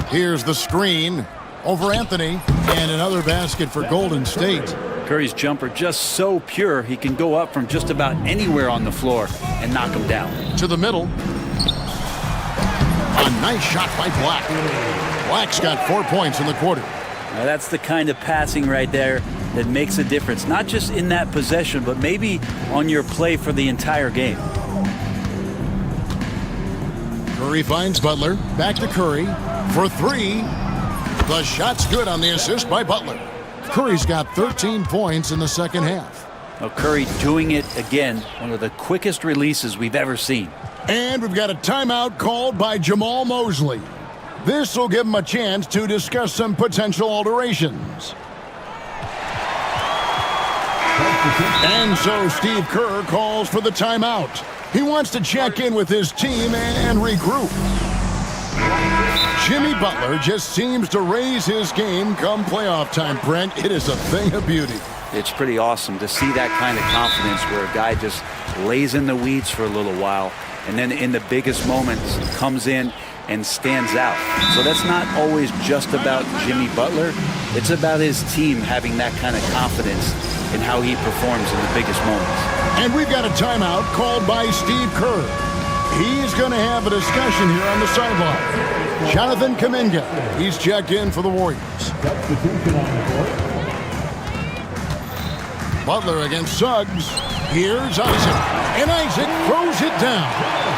Here's the screen over Anthony, and another basket for Golden State. Curry's jumper just so pure, he can go up from just about anywhere on the floor and knock him down. To the middle. A nice shot by Black. Black's got 4 points in the quarter. Now that's the kind of passing right there that makes a difference, not just in that possession, but maybe on your play for the entire game. Curry finds Butler. Back to Curry for 3. The shot's good on the assist by Butler. Curry's got 13 points in the second half. Well, Curry doing it again, one of the quickest releases we've ever seen. And we've got a timeout called by Jamal Mosley. This will give him a chance to discuss some potential alterations. And so Steve Kerr calls for the timeout. He wants to check in with his team and regroup. Jimmy Butler just seems to raise his game come playoff time, Brent. It is a thing of beauty. It's pretty awesome to see that kind of confidence where a guy just lays in the weeds for a little while and then in the biggest moments comes in and stands out. So that's not always just about Jimmy Butler. It's about his team having that kind of confidence in how he performs in the biggest moments. And we've got a timeout called by Steve Kerr. He's going to have a discussion here on the sideline. Jonathan Kuminga, he's checked in for the Warriors. Butler against Suggs. Here's Isaac. And Isaac throws it down.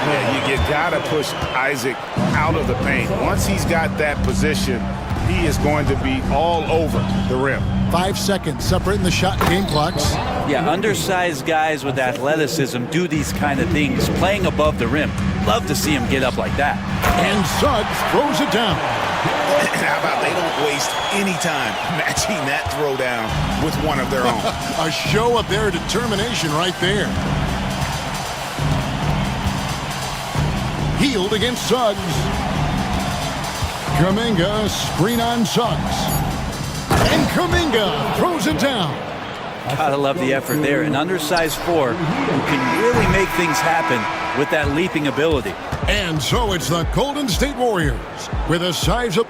Yeah, you gotta push Isaac out of the paint. Once he's got that position, he is going to be all over the rim. 5 seconds separating the shot and game clocks. Yeah, undersized guys with athleticism do these kind of things, playing above the rim. Love to see him get up like that. And Suggs throws it down. How about they don't waste any time matching that throwdown with one of their own? A show of their determination right there. Healed against Suggs. Kuminga, screen on Suggs. And Kuminga throws it down. Gotta love the effort there. An undersized four who can really make things happen with that leaping ability. And so it's the Golden State Warriors with a size up.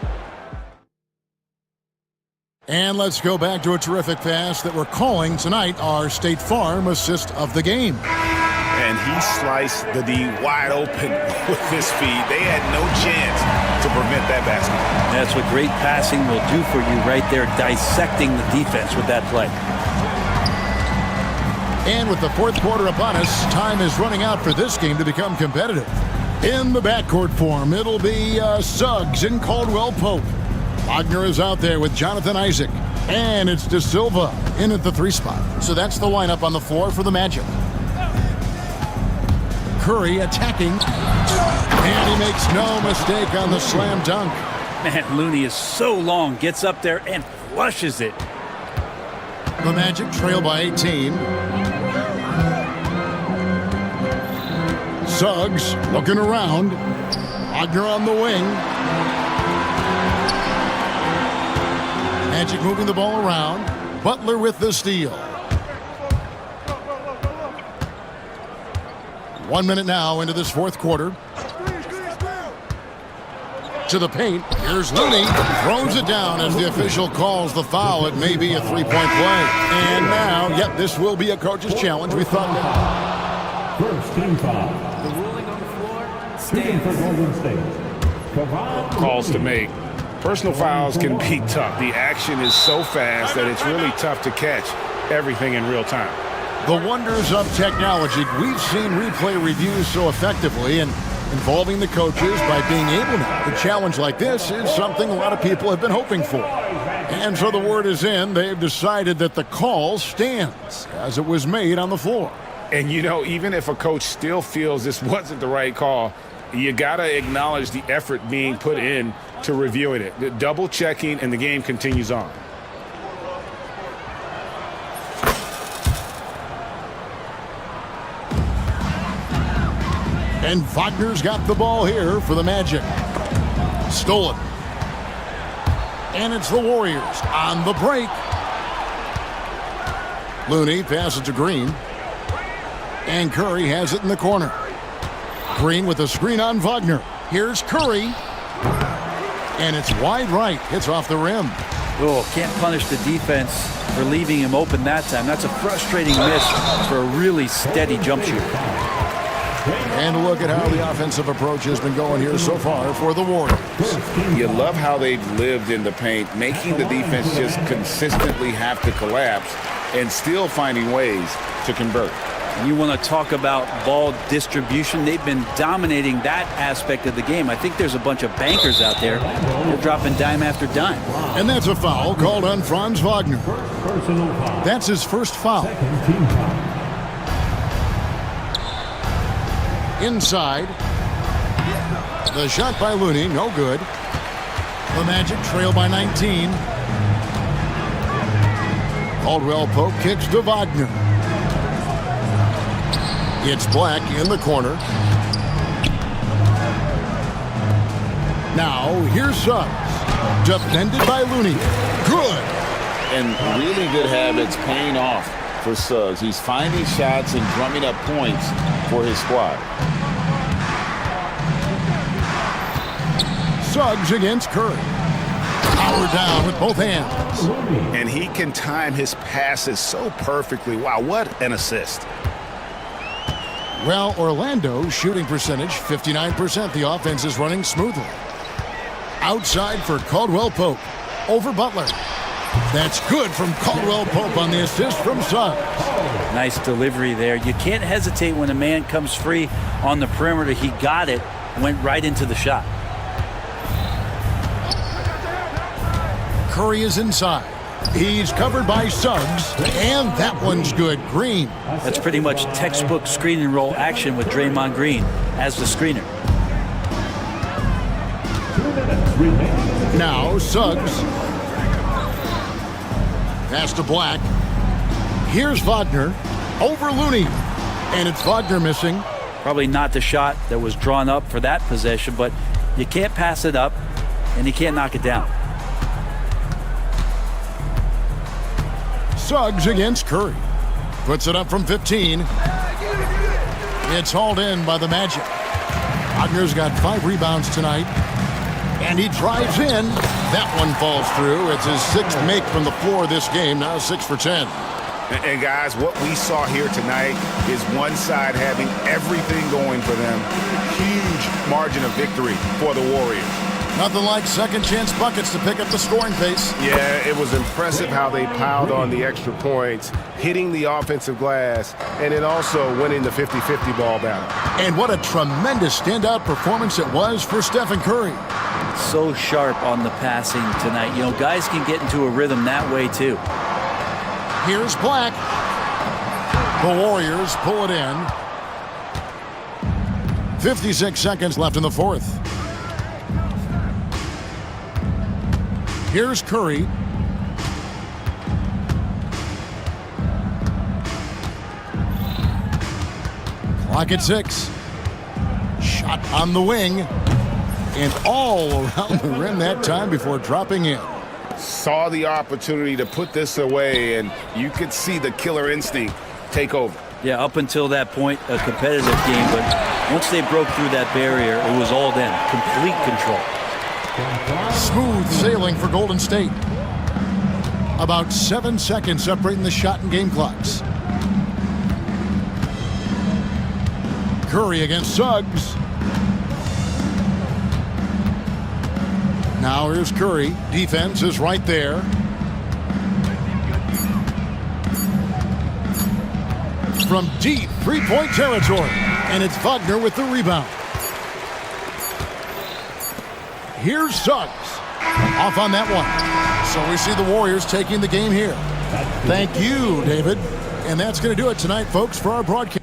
And let's go back to a terrific pass that we're calling tonight our State Farm assist of the game. And he sliced the D wide open with his feed. They had no chance to prevent that basket. That's what great passing will do for you right there, dissecting the defense with that play. And with the fourth quarter upon us, time is running out for this game to become competitive. In the backcourt form, it'll be Suggs and Caldwell Pope. Wagner is out there with Jonathan Isaac. And it's De Silva in at the 3 spot. So that's the lineup on the floor for the Magic. Curry attacking. And he makes no mistake on the slam dunk. Man, Looney is so long, gets up there and flushes it. The Magic trail by 18. Suggs looking around. Wagner on the wing. Magic moving the ball around. Butler with the steal. 1 minute now into this fourth quarter. To the paint. Here's Looney. Throws it down as the official calls the foul. It may be a three-point play. And now, yep, this will be a coach's challenge. We thought. First team foul. The ruling on the floor stands for Golden State. Calls to make. Personal fouls can be tough. The action is so fast that it's really tough to catch everything in real time. The wonders of technology. We've seen replay reviews so effectively and involving the coaches by being able to. A challenge like this is something a lot of people have been hoping for. And so the word is in. They've decided that the call stands as it was made on the floor. And, you know, even if a coach still feels this wasn't the right call, you got to acknowledge the effort being put in to reviewing it. The double checking, and the game continues on. And Wagner's got the ball here for the Magic. Stolen. And it's the Warriors on the break. Looney passes to Green. And Curry has it in the corner. Green with a screen on Wagner. Here's Curry. And it's wide right. Hits off the rim. Oh, can't punish the defense for leaving him open that time. That's a frustrating miss for a really steady jump shooter. And look at how the offensive approach has been going here so far for the Warriors. You love how they've lived in the paint, making the defense just consistently have to collapse and still finding ways to convert. You want to talk about ball distribution. They've been dominating that aspect of the game. I think there's a bunch of bankers out there. They're dropping dime after dime. And that's a foul called on Franz Wagner. That's his first foul. Inside. The shot by Looney, no good. The Magic trail by 19. Caldwell Pope kicks to Wagner. It's Black in the corner. Now, here's Suggs. Defended by Looney. Good. And really good habits paying off for Suggs. He's finding shots and drumming up points for his squad. Suggs against Curry. Power down with both hands. And he can time his passes so perfectly. Wow, what an assist. Well, Orlando's shooting percentage, 59%. The offense is running smoothly. Outside for Caldwell Pope. Over Butler. That's good from Caldwell Pope on the assist from Suggs. Nice delivery there. You can't hesitate when a man comes free on the perimeter. He got it, went right into the shot. Curry is inside. He's covered by Suggs, and that one's good. Green. That's pretty much textbook screen and roll action with Draymond Green as the screener. Now Suggs. Pass to Black. Here's Wagner. Over Looney. And it's Wagner missing. Probably not the shot that was drawn up for that possession, but you can't pass it up, and you can't knock it down. Suggs against Curry. Puts it up from 15. It's hauled in by the Magic. Wagner's got 5 rebounds tonight. And he drives in. That one falls through. It's his 6th make from the floor this game. Now 6 for 10. And guys, what we saw here tonight is one side having everything going for them. Huge margin of victory for the Warriors. Nothing like second chance buckets to pick up the scoring pace. Yeah, it was impressive how they piled on the extra points, hitting the offensive glass, and then also winning the 50-50 ball battle. And what a tremendous standout performance it was for Stephen Curry. So sharp on the passing tonight. You know, guys can get into a rhythm that way too. Here's Black. The Warriors pull it in. 56 seconds left in the fourth. Here's Curry. Clock at 6. Shot on the wing. And all around the rim that time before dropping in. Saw the opportunity to put this away, and you could see the killer instinct take over. Yeah, up until that point, a competitive game, but once they broke through that barrier, it was all them. Complete control. Smooth sailing for Golden State. About 7 seconds separating the shot and game clocks. Curry against Suggs. Now here's Curry. Defense is right there. From deep three-point territory. And it's Wagner with the rebound. Here's Suggs. Off on that one. So we see the Warriors taking the game here. Thank you, David. And that's going to do it tonight, folks, for our broadcast.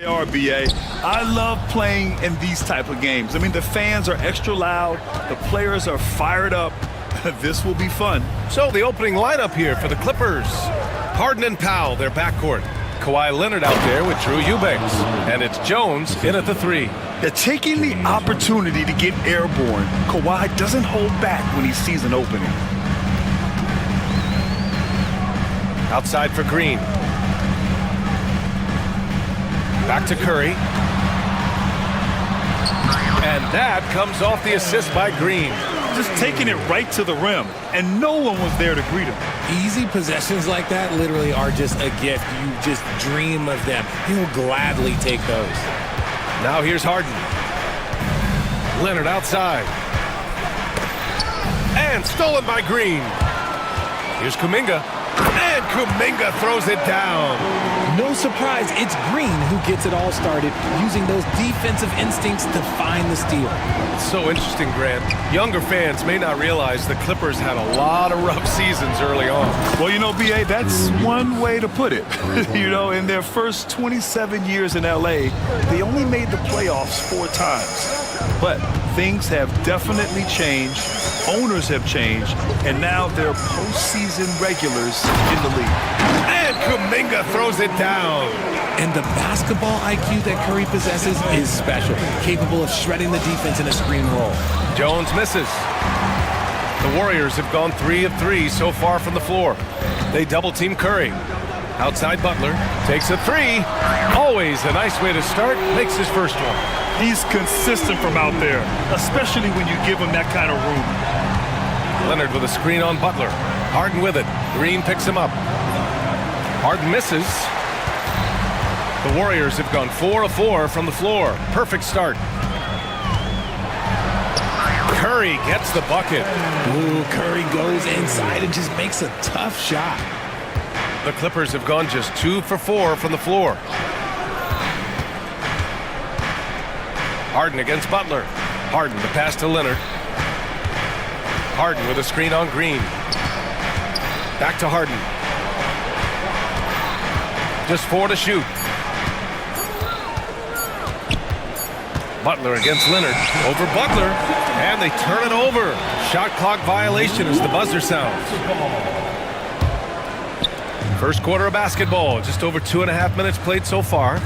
RBA. I love playing in these type of games. I mean, the fans are extra loud. The players are fired up. This will be fun. So the opening lineup here for the Clippers. Harden and Powell, their backcourt. Kawhi Leonard out there with Drew Eubanks. And it's Jones in at the 3. They're taking the opportunity to get airborne. Kawhi doesn't hold back when he sees an opening. Outside for Green. Back to Curry. And that comes off the assist by Green. Just taking it right to the rim, and no one was there to greet him. Easy possessions like that literally are just a gift. You just dream of them. He'll gladly take those. Now here's Harden. Leonard outside. And stolen by Green. Here's Kuminga. And Kuminga throws it down. No surprise, it's Green who gets it all started, using those defensive instincts to find the steal. It's so interesting, Grant. Younger fans may not realize the Clippers had a lot of rough seasons early on. Well, you know, B.A., that's one way to put it. You know, in their first 27 years in L.A., they only made the playoffs 4 times. But things have definitely changed. Owners have changed. And now they're postseason regulars in the league. And Kuminga throws it down. And the basketball IQ that Curry possesses is special, capable of shredding the defense in a screen roll. Jones misses. The Warriors have gone 3 of 3 so far from the floor. They double-team Curry. Outside Butler, takes a 3. Always a nice way to start, makes his first one. He's consistent from out there, especially when you give him that kind of room. Leonard with a screen on Butler. Harden with it. Green picks him up. Harden misses. The Warriors have gone 4 of 4 from the floor. Perfect start. Curry gets the bucket. Ooh, Curry goes inside and just makes a tough shot. The Clippers have gone just 2 for 4 from the floor. Harden against Butler. Harden, the pass to Leonard. Harden with a screen on Green. Back to Harden. Just 4 to shoot. Butler against Leonard. Over Butler. And they turn it over. Shot clock violation as the buzzer sounds. First quarter of basketball. Just over 2.5 minutes played so far.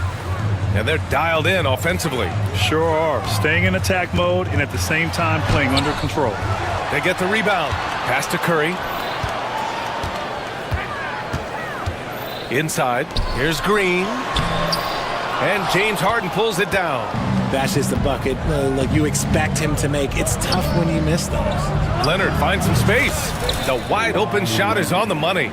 And they're dialed in offensively. Sure are. Staying in attack mode and at the same time playing under control. They get the rebound. Pass to Curry. Inside. Here's Green. And James Harden pulls it down. That's just a bucket like you expect him to make. It's tough when you miss those. Leonard finds some space. The wide open shot is on the money.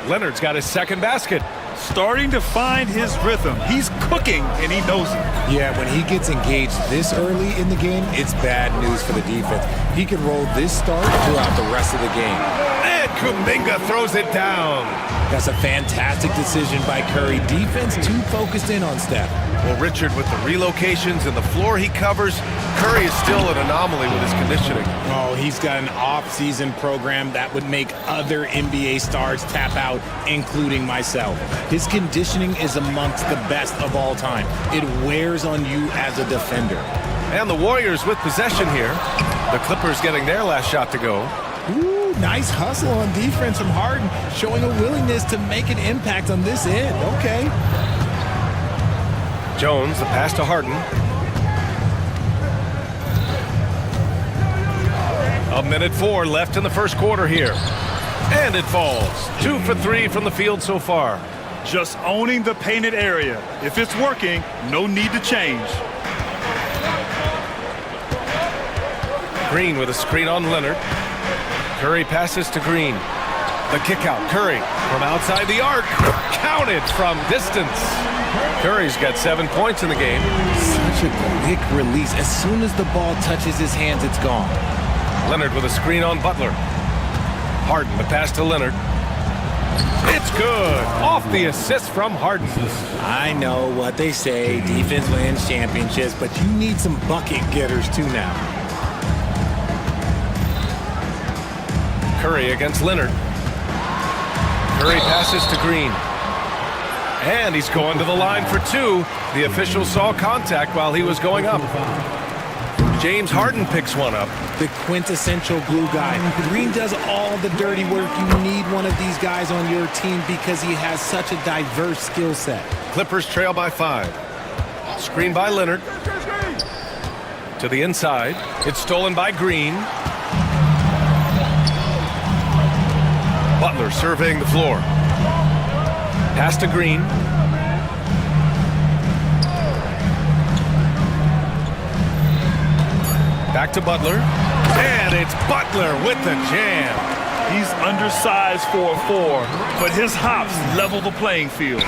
Leonard's got his second basket. Starting to find his rhythm. He's cooking, and he knows it. Yeah, when he gets engaged this early in the game, it's bad news for the defense. He can roll this start throughout the rest of the game. And Kuminga throws it down. That's a fantastic decision by Curry. Defense too focused in on Steph. Well, Richard, with the relocations and the floor he covers, Curry is still an anomaly with his conditioning. Oh, he's got an off-season program that would make other NBA stars tap out, including myself. His conditioning is amongst the best of all time. It wears on you as a defender. And the Warriors with possession here. The Clippers getting their last shot to go. Ooh, nice hustle on defense from Harden, showing a willingness to make an impact on this end. Okay. Jones, the pass to Harden. A minute 4 left in the first quarter here. And it falls. 2 for 3 from the field so far. Just owning the painted area. If it's working, no need to change. Green with a screen on Leonard. Curry passes to Green. The kick out. Curry from outside the arc. Counted from distance. Curry's got 7 points in the game. Such a quick release. As soon as the ball touches his hands, it's gone. Leonard with a screen on Butler. Harden, the pass to Leonard. It's good. Off the assist from Harden. I know what they say. Defense wins championships, but you need some bucket getters too now. Curry against Leonard. Curry passes to Green. And he's going to the line for two. The official saw contact while he was going up. James Harden picks one up. The quintessential glue guy. Green does all the dirty work. You need one of these guys on your team because he has such a diverse skill set. Clippers trail by 5. Screen by Leonard. To the inside. It's stolen by Green. Butler surveying the floor. Pass to Green. Back to Butler. And it's Butler with the jam. He's undersized for a 4, but his hops level the playing field.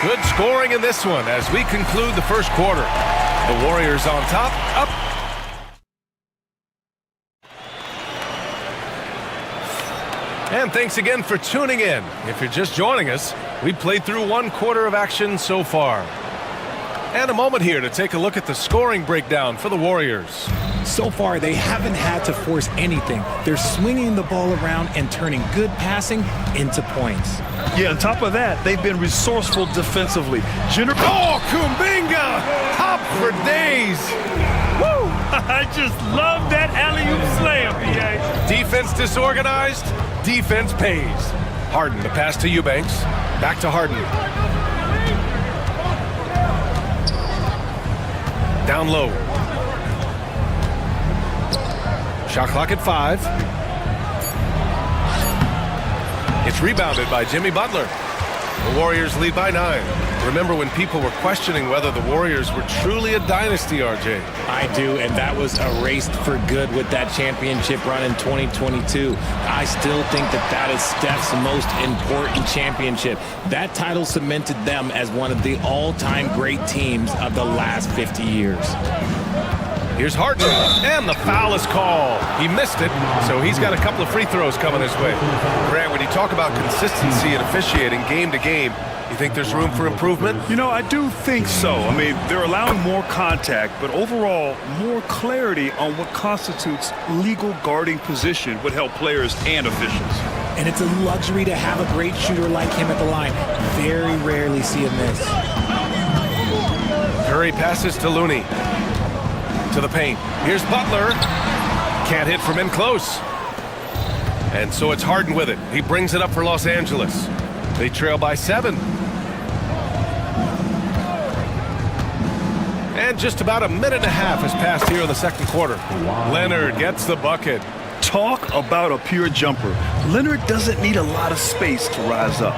Good scoring in this one as we conclude the first quarter. The Warriors on top, up. And thanks again for tuning in. If you're just joining us, we played through one quarter of action so far. And a moment here to take a look at the scoring breakdown for the Warriors. So far, they haven't had to force anything. They're swinging the ball around and turning good passing into points. Yeah, on top of that, they've been resourceful defensively. Oh, Kuminga! Hop for days! Woo! I just love that alley-oop slam, BA. Defense disorganized, defense pays. Harden, the pass to Eubanks. Back to Harden. Down low. Shot clock at 5. It's rebounded by Jimmy Butler. The Warriors lead by 9. Remember when people were questioning whether the Warriors were truly a dynasty, RJ? I do, and that was erased for good with that championship run in 2022. I still think that that is Steph's most important championship. That title cemented them as one of the all-time great teams of the last 50 years. Here's Harden, and the foul is called. He missed it, so he's got a couple of free throws coming his way. Grant, when you talk about consistency in officiating game to game, you think there's room for improvement? You know, I do think so. I mean, they're allowing more contact, but overall, more clarity on what constitutes legal guarding position would help players and officials. And it's a luxury to have a great shooter like him at the line. Very rarely see a miss. Curry passes to Looney. To the paint. Here's Butler. Can't hit from in close. And so it's Harden with it. He brings it up for Los Angeles. They trail by 7. And just about a minute and a half has passed here in the second quarter. Leonard gets the bucket. Talk about a pure jumper. Leonard doesn't need a lot of space to rise up.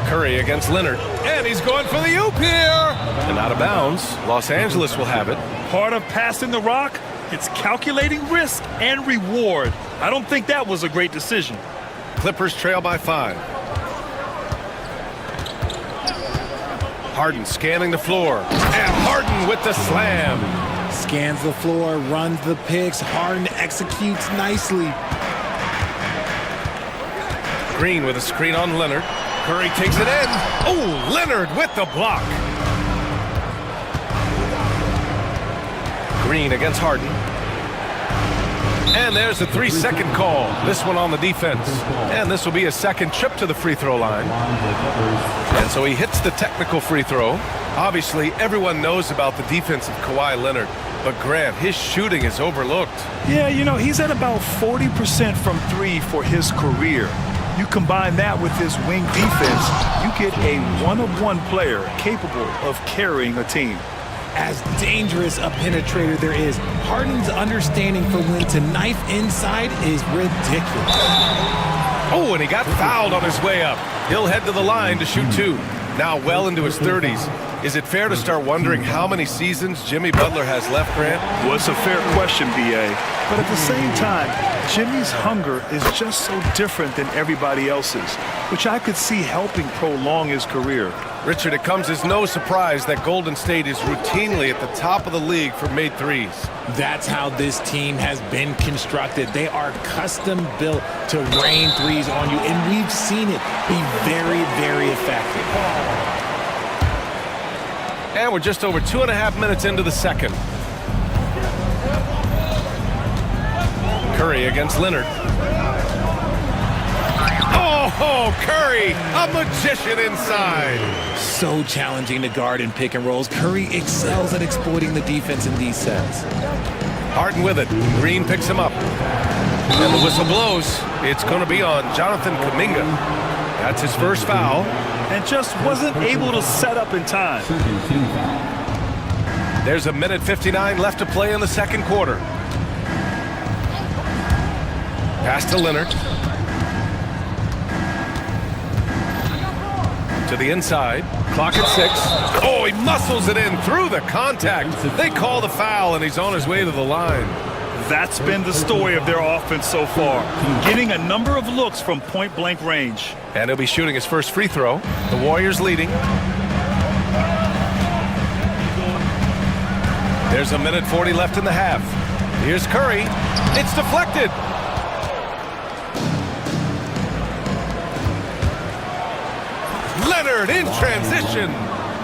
Curry against Leonard. And he's going for the oop here. And out of bounds. Los Angeles will have it. Part of passing the rock, it's calculating risk and reward. I don't think that was a great decision. Clippers trail by 5. Harden scanning the floor. And Harden with the slam. Scans the floor, runs the picks. Harden executes nicely. Green with a screen on Leonard. Curry takes it in. Oh, Leonard with the block. Green against Harden. And there's a 3-second call. This one on the defense. And this will be a second trip to the free throw line. And so he hits the technical free throw. Obviously, everyone knows about the defense of Kawhi Leonard. But Grant, his shooting is overlooked. Yeah, you know, he's at about 40% from 3 for his career. You combine that with his wing defense, you get a one-of-one player capable of carrying a team. As dangerous a penetrator there is, Harden's understanding for when to knife inside is ridiculous. Oh, and he got fouled on his way up. He'll head to the line to shoot 2. Now well into his 30s. Is it fair to start wondering how many seasons Jimmy Butler has left, Grant? Well, it's a fair question, B.A. But at the same time, Jimmy's hunger is just so different than everybody else's, which I could see helping prolong his career. Richard, it comes as no surprise that Golden State is routinely at the top of the league for made threes. That's how this team has been constructed. They are custom built to rain threes on you, and we've seen it be very, very effective. And we're just over 2.5 minutes into the second. Curry against Leonard. Oh, Curry, a magician inside. So challenging to guard in pick and rolls. Curry excels at exploiting the defense in these sets. Harden with it. Green picks him up. And the whistle blows. It's going to be on Jonathan Kuminga. That's his first foul. And just wasn't able to set up in time. There's a minute 59 left to play in the second quarter. Pass to Leonard. To the inside. Clock at 6. Oh, he muscles it in through the contact. They call the foul, and he's on his way to the line. That's been the story of their offense so far. Getting a number of looks from point-blank range. And he'll be shooting his first free throw. The Warriors leading. There's a minute 40 left in the half. Here's Curry. It's deflected. Leonard in transition.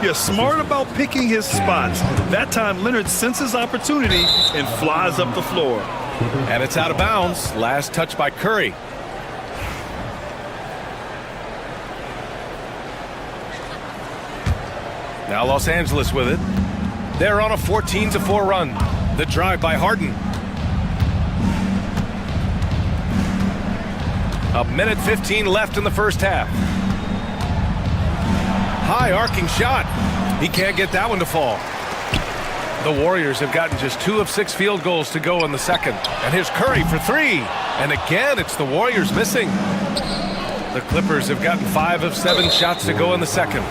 You're smart about picking his spots. That time, Leonard senses opportunity and flies up the floor. And it's out of bounds. Last touch by Curry. Now Los Angeles with it. They're on a 14-4 run. The drive by Harden. A minute 15 left in the first half. High arcing shot. He can't get that one to fall. The Warriors have gotten just 2 of 6 field goals to go in the second. And here's Curry for 3. And again, it's the Warriors missing. The Clippers have gotten 5 of 7 shots to go in the second.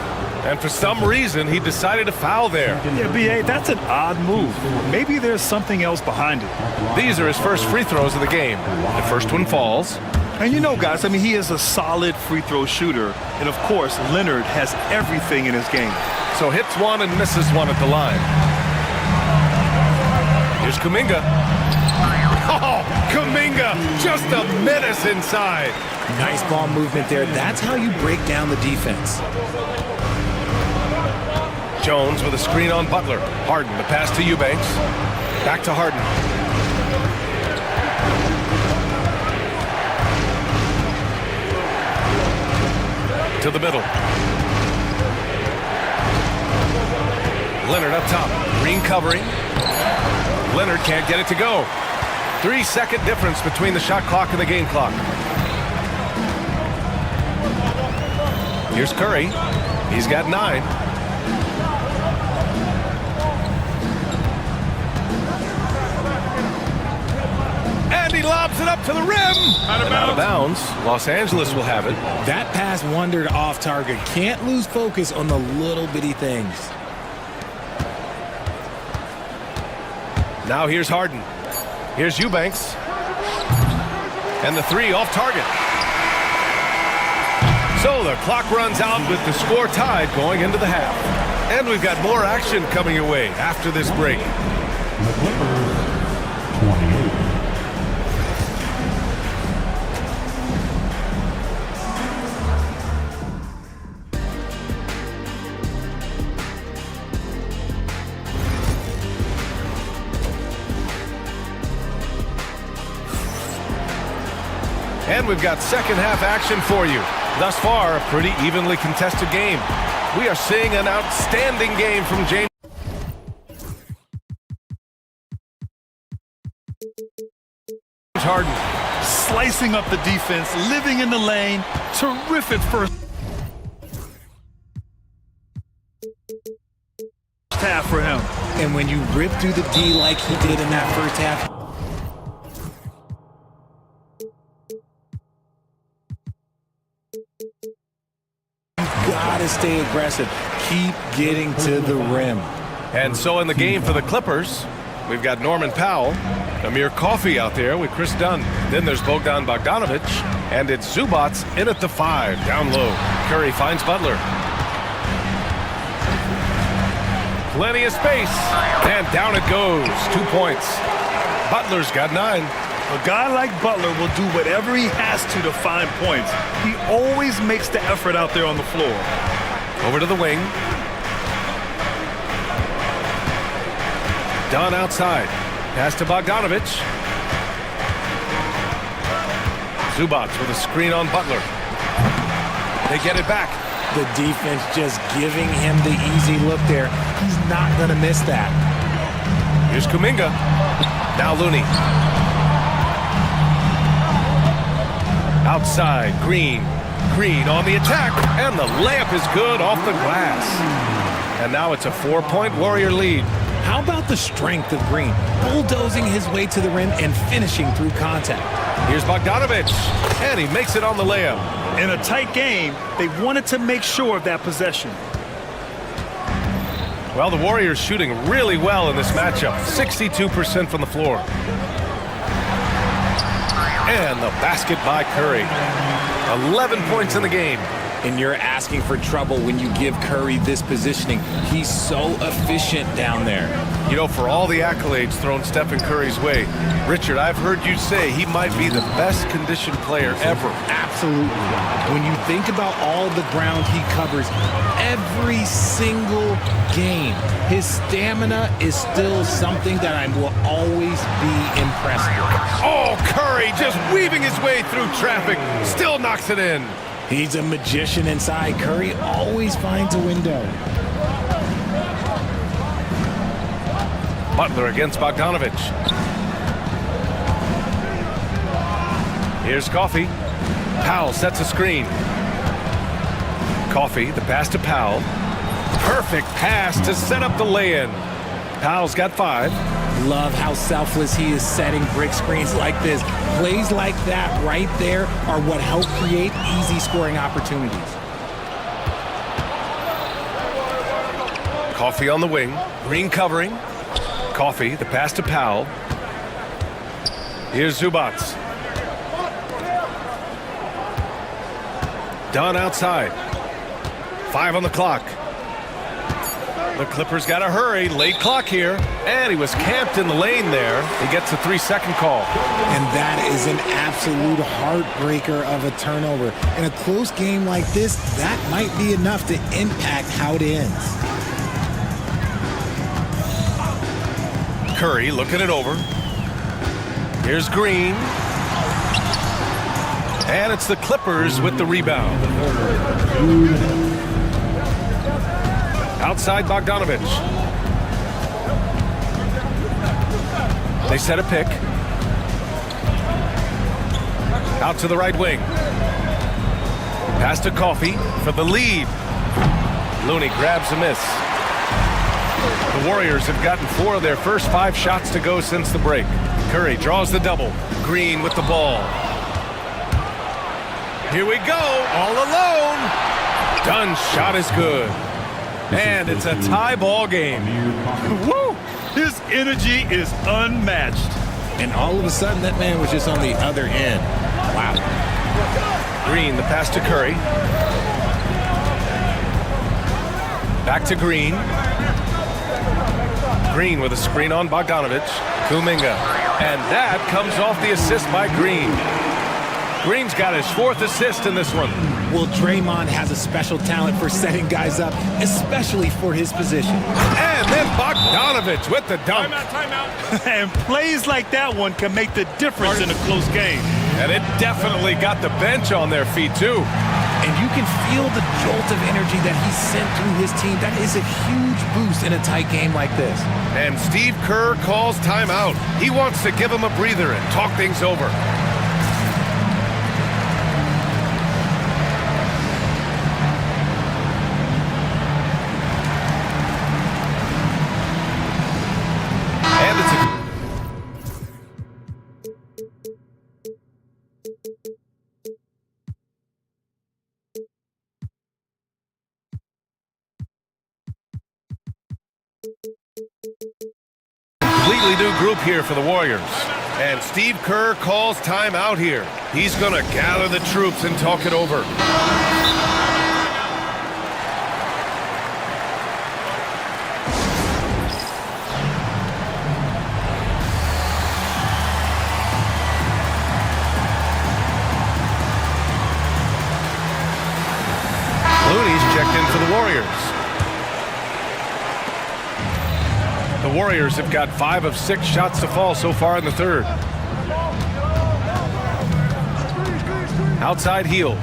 And for some reason, he decided to foul there. Yeah, B.A., that's an odd move. Maybe there's something else behind it. These are his first free throws of the game. The first one falls. And you know, guys, I mean, he is a solid free throw shooter. And, of course, Leonard has everything in his game. So hits one and misses one at the line. Here's Kuminga. Oh, Kuminga, just a menace inside. Nice ball movement there. That's how you break down the defense. Jones with a screen on Butler. Harden, the pass to Eubanks. Back to Harden. To the middle. Leonard up top. Green covering. Leonard can't get it to go. 3-second difference between the shot clock and the game clock. Here's Curry. He's got 9. And he lobs it up to the rim. Out of bounds. Los Angeles will have it. That pass wandered off target. Can't lose focus on the little bitty things. Now here's Harden. Here's Eubanks. And the 3 off target. So the clock runs out with the score tied going into the half. And we've got more action coming your way after this break. The Clippers, 28. And we've got second half action for you. Thus far, a pretty evenly contested game. We are seeing an outstanding game from James Harden. Slicing up the defense, living in the lane. Terrific first half for him. And when you rip through the D like he did in that first half, gotta stay aggressive. Keep getting to the rim. And so in the game for the Clippers, we've got Norman Powell, Amir Coffey out there with Chris Dunn. Then there's Bogdan Bogdanovic, and it's Zubats in at the 5, down low. Curry finds Butler. Plenty of space, and down it goes. 2 points. Butler's got 9. A guy like Butler will do whatever he has to find points. He always makes the effort out there on the floor. Over to the wing. Dunn outside. Pass to Bogdanovic. Zubats with a screen on Butler. They get it back. The defense just giving him the easy look there. He's not going to miss that. Here's Kuminga. Now Looney. Outside, Green. Green on the attack, and the layup is good off the glass. And now it's a 4-point Warrior lead. How about the strength of Green? Bulldozing his way to the rim and finishing through contact. Here's Bogdanovich, and he makes it on the layup. In a tight game, they wanted to make sure of that possession. Well, the Warriors shooting really well in this matchup. 62% from the floor. And the basket by Curry. 11 points in the game. And you're asking for trouble when you give Curry this positioning. He's so efficient down there. You know, for all the accolades thrown Stephen Curry's way, Richard, I've heard you say he might be the best conditioned player ever. Absolutely. When you think about all the ground he covers every single game, his stamina is still something that I will always be impressed with. Oh, Curry just weaving his way through traffic, still knocks it in. He's a magician inside. Curry always finds a window. Butler against Bogdanovich. Here's Coffey. Powell sets a screen. Coffey, the pass to Powell. Perfect pass to set up the lay-in. Powell's got 5. Love how selfless he is setting brick screens like this. Plays like that right there are what help create easy scoring opportunities. Coffey on the wing. Green covering. Coffey, the pass to Powell. Here's Zubats. Dunn outside. 5 on the clock. The Clippers got to hurry. Late clock here. And he was camped in the lane there. He gets a 3-second call. And that is an absolute heartbreaker of a turnover. In a close game like this, that might be enough to impact how it ends. Curry looking it over. Here's Green. And it's the Clippers with the rebound. Outside Bogdanovich. They set a pick. Out to the right wing. Pass to Coffey for the lead. Looney grabs a miss. The Warriors have gotten 4 of their first 5 shots to go since the break. Curry draws the double. Green with the ball. Here we go, all alone. Dunn's shot is good. And it's a tie ball game. Woo! His energy is unmatched. And all of a sudden, that man was just on the other end. Wow. Green, the pass to Curry. Back to Green. Green with a screen on Bogdanovich. Kuminga. And that comes off the assist by Green. Green's got his 4th assist in this one. Well, Draymond has a special talent for setting guys up, especially for his position. And then Bogdanovich with the dunk. Timeout. And plays like that one can make the difference in a close game. And it definitely got the bench on their feet, too. And you can feel the jolt of energy that he sent through his team. That is a huge boost in a tight game like this. And Steve Kerr calls timeout. He wants to give him a breather and talk things over. Completely new group here for the Warriors. And Steve Kerr calls timeout here. He's going to gather the troops and talk it over. Looney's checked in for the Warriors. The Warriors have got 5 of 6 shots to fall so far in the third. Outside heel.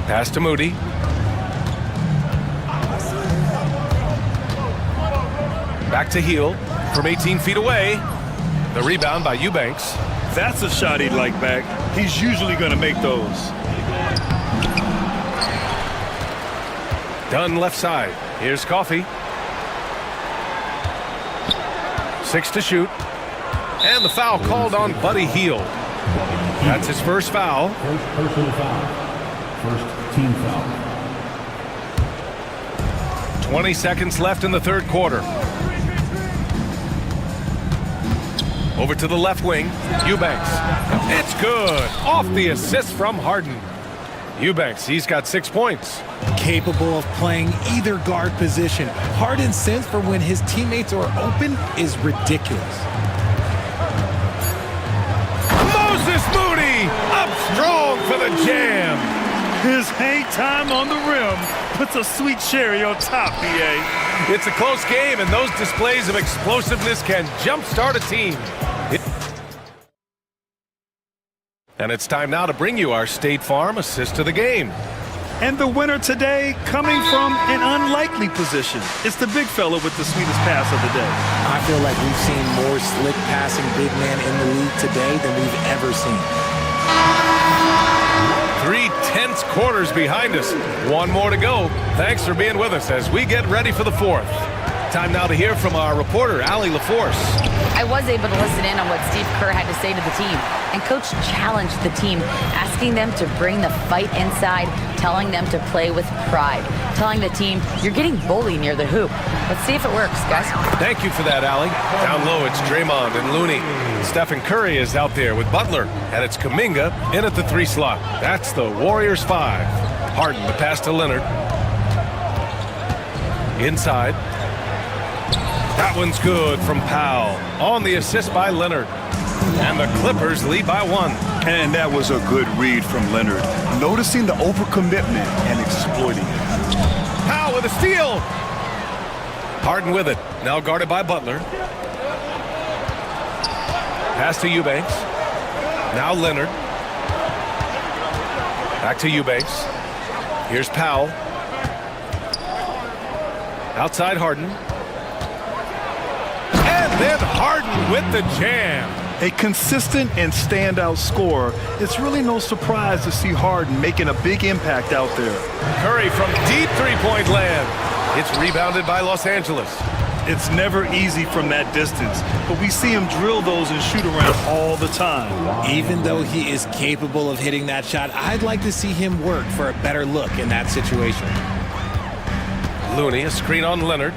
Pass to Moody. Back to Heel from 18 feet away. The rebound by Eubanks. That's a shot he'd like back. He's usually going to make those. Dunn left side. Here's Coffey. 6 to shoot. And the foul called on Buddy Hield. That's his first foul. First personal foul. First team foul. 20 seconds left in the third quarter. Over to the left wing, Eubanks. It's good. Off the assist from Harden. Eubanks, he's got 6 points. Capable of playing either guard position. Harden's sense for when his teammates are open is ridiculous. Moses Moody up strong for the jam. His hang time on the rim puts a sweet cherry on top, EA. It's a close game, and those displays of explosiveness can jumpstart a team. And it's time now to bring you our State Farm assist to the game. And the winner today coming from an unlikely position. It's the big fella with the sweetest pass of the day. I feel like we've seen more slick passing big man in the league today than we've ever seen. 3 tense quarters behind us. One more to go. Thanks for being with us as we get ready for the fourth. Time now to hear from our reporter, Allie LaForce. I was able to listen in on what Steve Kerr had to say to the team. And Coach challenged the team, asking them to bring the fight inside, telling them to play with pride, telling the team, you're getting bullied near the hoop. Let's see if it works, guys. Thank you for that, Allie. Down low, it's Draymond and Looney. Stephen Curry is out there with Butler, and it's Kuminga in at the 3 slot. That's the Warriors 5. Harden, the pass to Leonard. Inside. That one's good from Powell. On the assist by Leonard. And the Clippers lead by 1. And that was a good read from Leonard. Noticing the overcommitment and exploiting it. Powell with a steal. Harden with it. Now guarded by Butler. Pass to Eubanks. Now Leonard. Back to Eubanks. Here's Powell. Outside Harden. And then Harden with the jam. A consistent and standout scorer. It's really no surprise to see Harden making a big impact out there. Curry from deep three-point land. It's rebounded by Los Angeles. It's never easy from that distance, but we see him drill those and shoot around all the time. Even though he is capable of hitting that shot, I'd like to see him work for a better look in that situation. Looney, a screen on Leonard.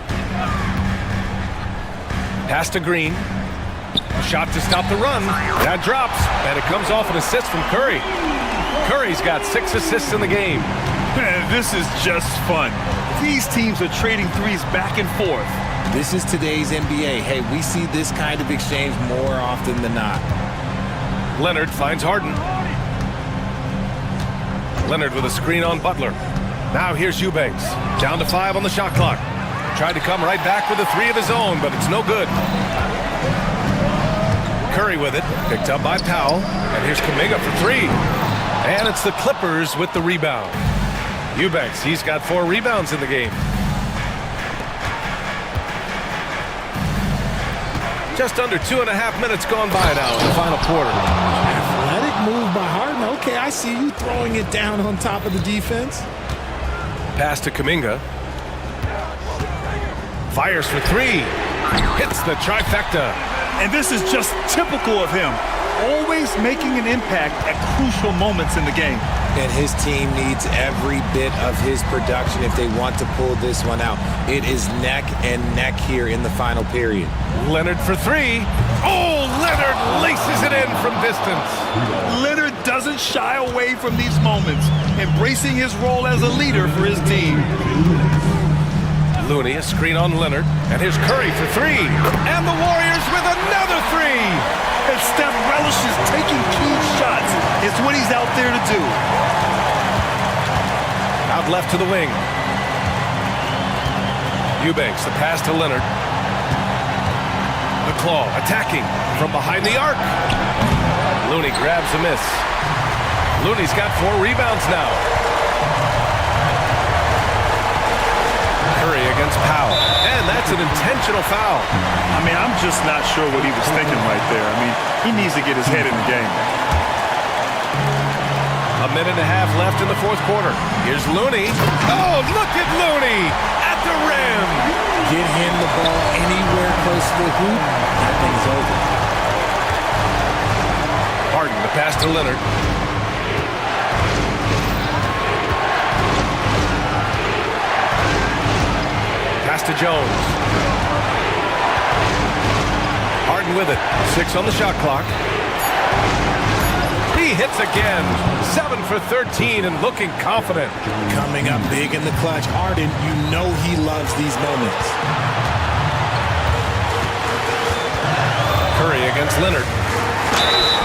Pass to Green. Shot to stop the run. That drops, and it comes off an assist from Curry. Curry's got 6 assists in the game. Man, this is just fun. These teams are trading threes back and forth. This is today's NBA. Hey, we see this kind of exchange more often than not. Leonard finds Harden. Leonard with a screen on Butler. Now here's Eubanks. Down to 5 on the shot clock. Tried to come right back with a 3 of his own, but it's no good. Curry with it. Picked up by Powell. And here's Kuminga for 3. And it's the Clippers with the rebound. Eubanks, he's got 4 rebounds in the game. Just under 2.5 minutes gone by now in the final quarter. Athletic move by Harden. Okay, I see you throwing it down on top of the defense. Pass to Kuminga. Fires for 3. Hits the trifecta. And this is just typical of him. Always making an impact at crucial moments in the game. And his team needs every bit of his production if they want to pull this one out. It is neck and neck here in the final period. Leonard for 3. Oh, Leonard laces it in from distance. Leonard doesn't shy away from these moments, embracing his role as a leader for his team. Looney, a screen on Leonard. And here's Curry for 3. And the Warriors with another 3. And Steph relishes taking key shots. It's what he's out there to do. Out left to the wing. Eubanks, the pass to Leonard. The claw, attacking from behind the arc. Looney grabs a miss. Looney's got 4 rebounds now. Curry against Powell. And that's an intentional foul. I mean, I'm just not sure what he was thinking right there. I mean, he needs to get his head in the game. A minute and a half left in the fourth quarter. Here's Looney. Oh, look at Looney at the rim. Get him the ball anywhere close to the hoop, that thing is over. Harden, the pass to Leonard. Pass to Jones. Harden with it. 6 on the shot clock. He hits again. 7 for 13 and looking confident. Coming up big in the clutch. Harden, you know he loves these moments. Curry against Leonard.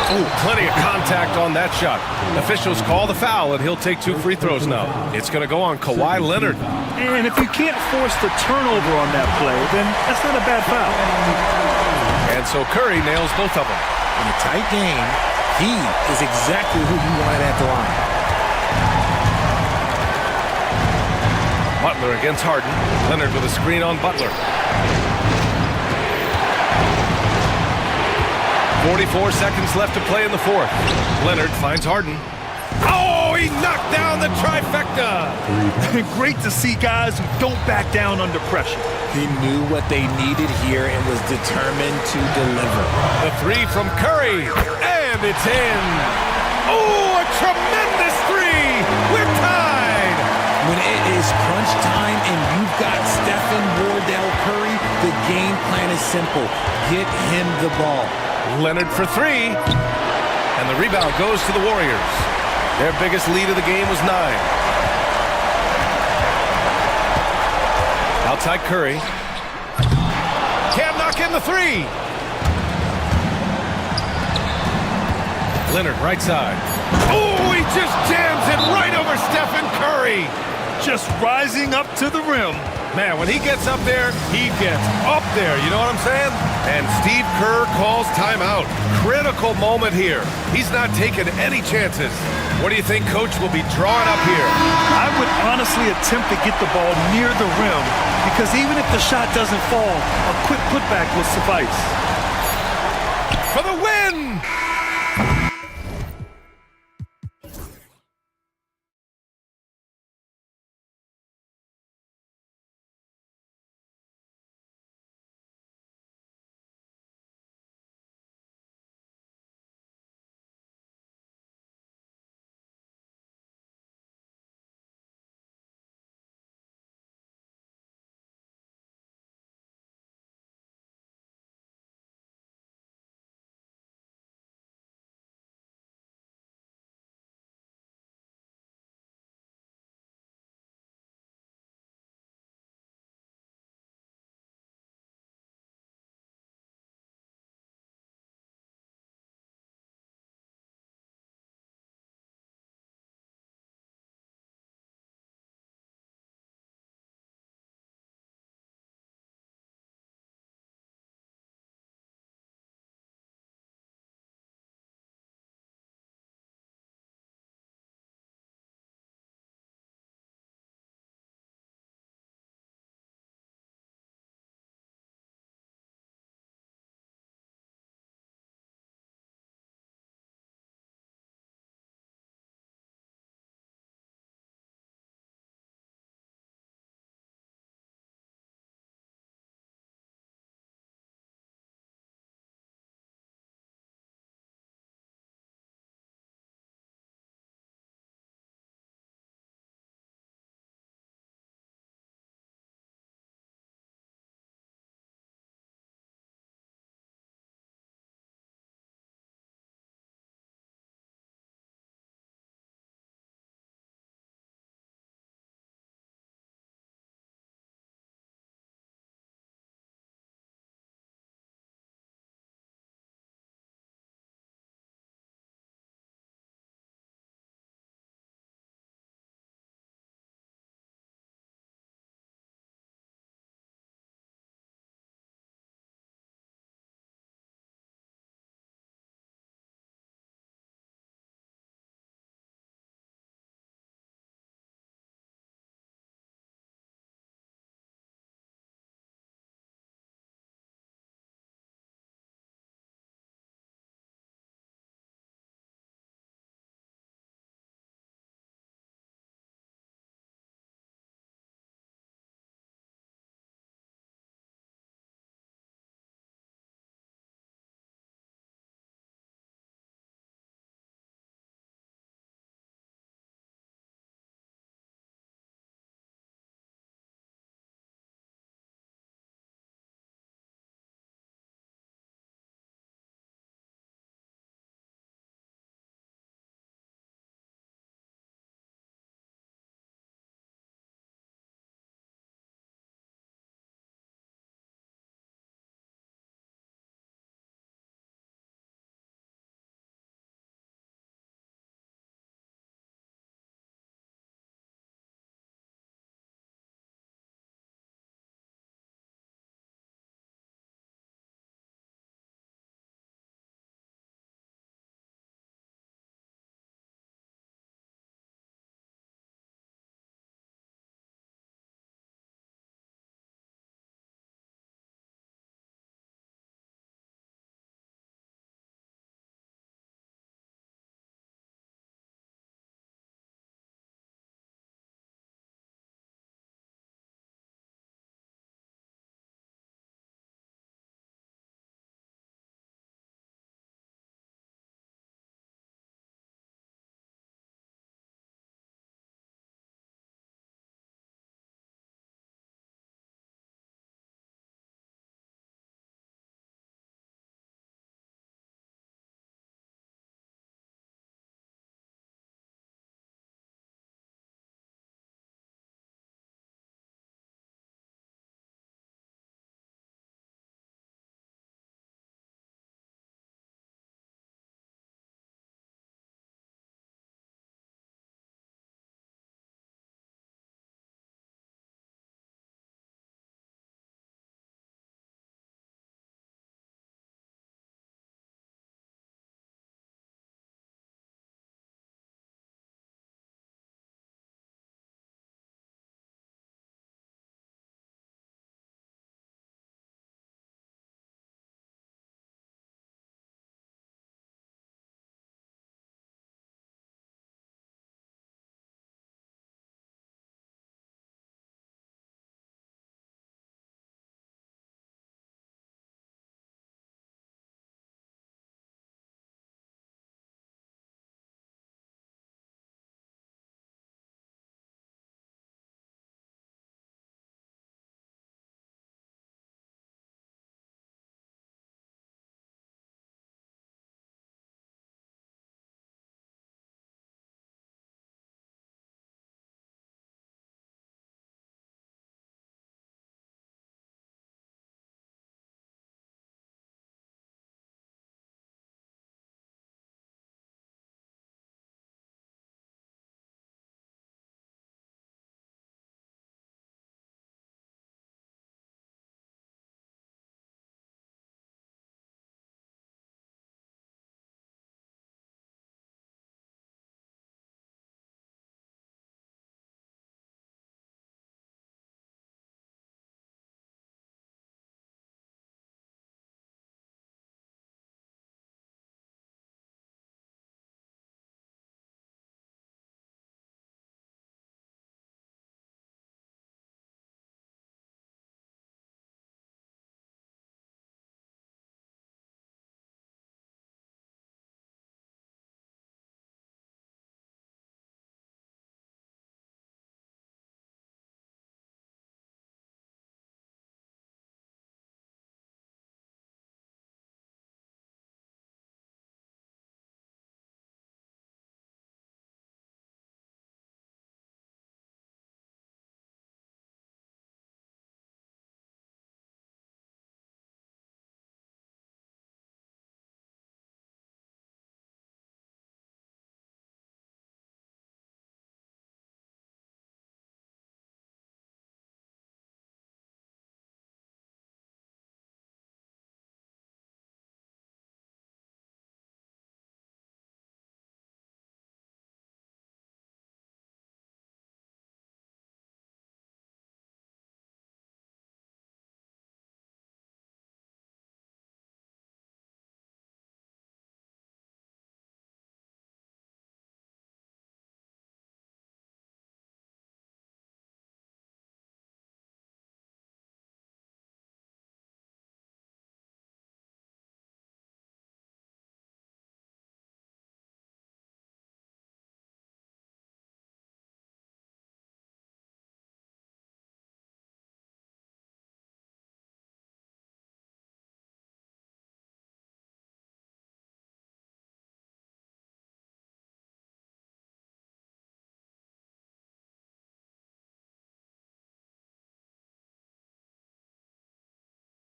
Oh, plenty of contact on that shot. Officials call the foul, and he'll take 2 free throws now. It's going to go on Kawhi Leonard. And if you can't force the turnover on that play, then that's not a bad foul. And so Curry nails both of them. In a tight game, he is exactly who you wanted at the line. Butler against Harden. Leonard with a screen on Butler. 44 seconds left to play in the fourth. Leonard finds Harden. Oh, he knocked down the trifecta. Great to see guys who don't back down under pressure. He knew what they needed here and was determined to deliver. The 3 from Curry, and it's in. Oh, a tremendous 3. We're tied. When it is crunch time and you've got Stephen Wardell Curry, the game plan is simple. Get him the ball. Leonard for 3, and the rebound goes to the Warriors. Their biggest lead of the game was 9. Outside Curry. Can't knock in the 3. Leonard right side. Oh, he just jams it right over Stephen Curry. Just rising up to the rim. Man, when he gets up there, he gets up there. You know what I'm saying? And Steve Kerr calls timeout. Critical moment here. He's not taking any chances. What do you think Coach will be drawing up here? I would honestly attempt to get the ball near the rim because even if the shot doesn't fall, a quick putback will suffice. For the win!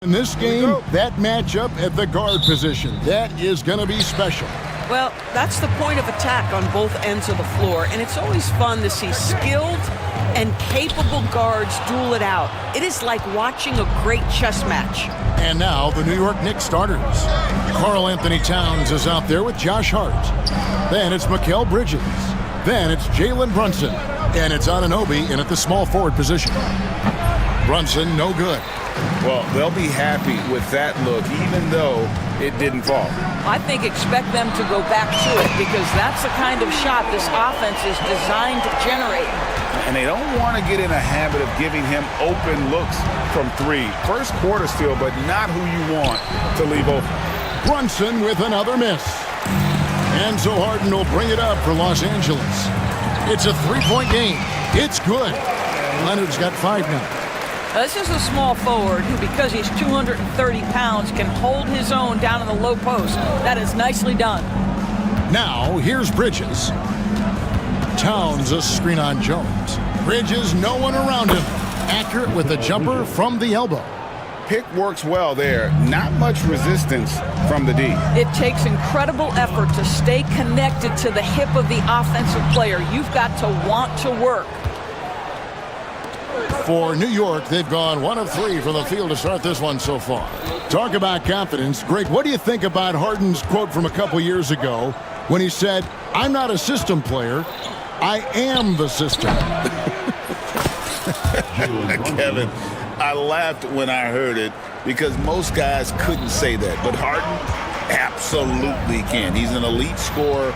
In this game, that matchup at the guard position, that is going to be special. Well, that's the point of attack on both ends of the floor, and it's always fun to see skilled and capable guards duel it out. It is like watching a great chess match. And now the New York Knicks starters. Karl Anthony Towns is out there with Josh Hart. Then it's Mikal Bridges. Then it's Jalen Brunson. And it's Anunoby in at the small forward position. Brunson, no good. Well, they'll be happy with that look, even though it didn't fall. I think expect them to go back to it because that's the kind of shot this offense is designed to generate. And they don't want to get in a habit of giving him open looks from three. First quarter still, but not who you want to leave open. Brunson with another miss. And so Harden will bring it up for Los Angeles. It's a three-point game. It's good. Leonard's got 5 now. This is a small forward who, because he's 230 pounds, can hold his own down in the low post. That is nicely done. Now, here's Bridges. Towns a screen on Jones. Bridges, no one around him. Accurate with the jumper from the elbow. Pick works well there. Not much resistance from the D. It takes incredible effort to stay connected to the hip of the offensive player. You've got to want to work. For New York, they've gone 1 of 3 from the field to start this one so far. Talk about confidence. Greg, what do you think about Harden's quote from a couple years ago when he said, "I'm not a system player, I am the system"? Kevin, I laughed when I heard it because most guys couldn't say that, but Harden absolutely can. He's an elite scorer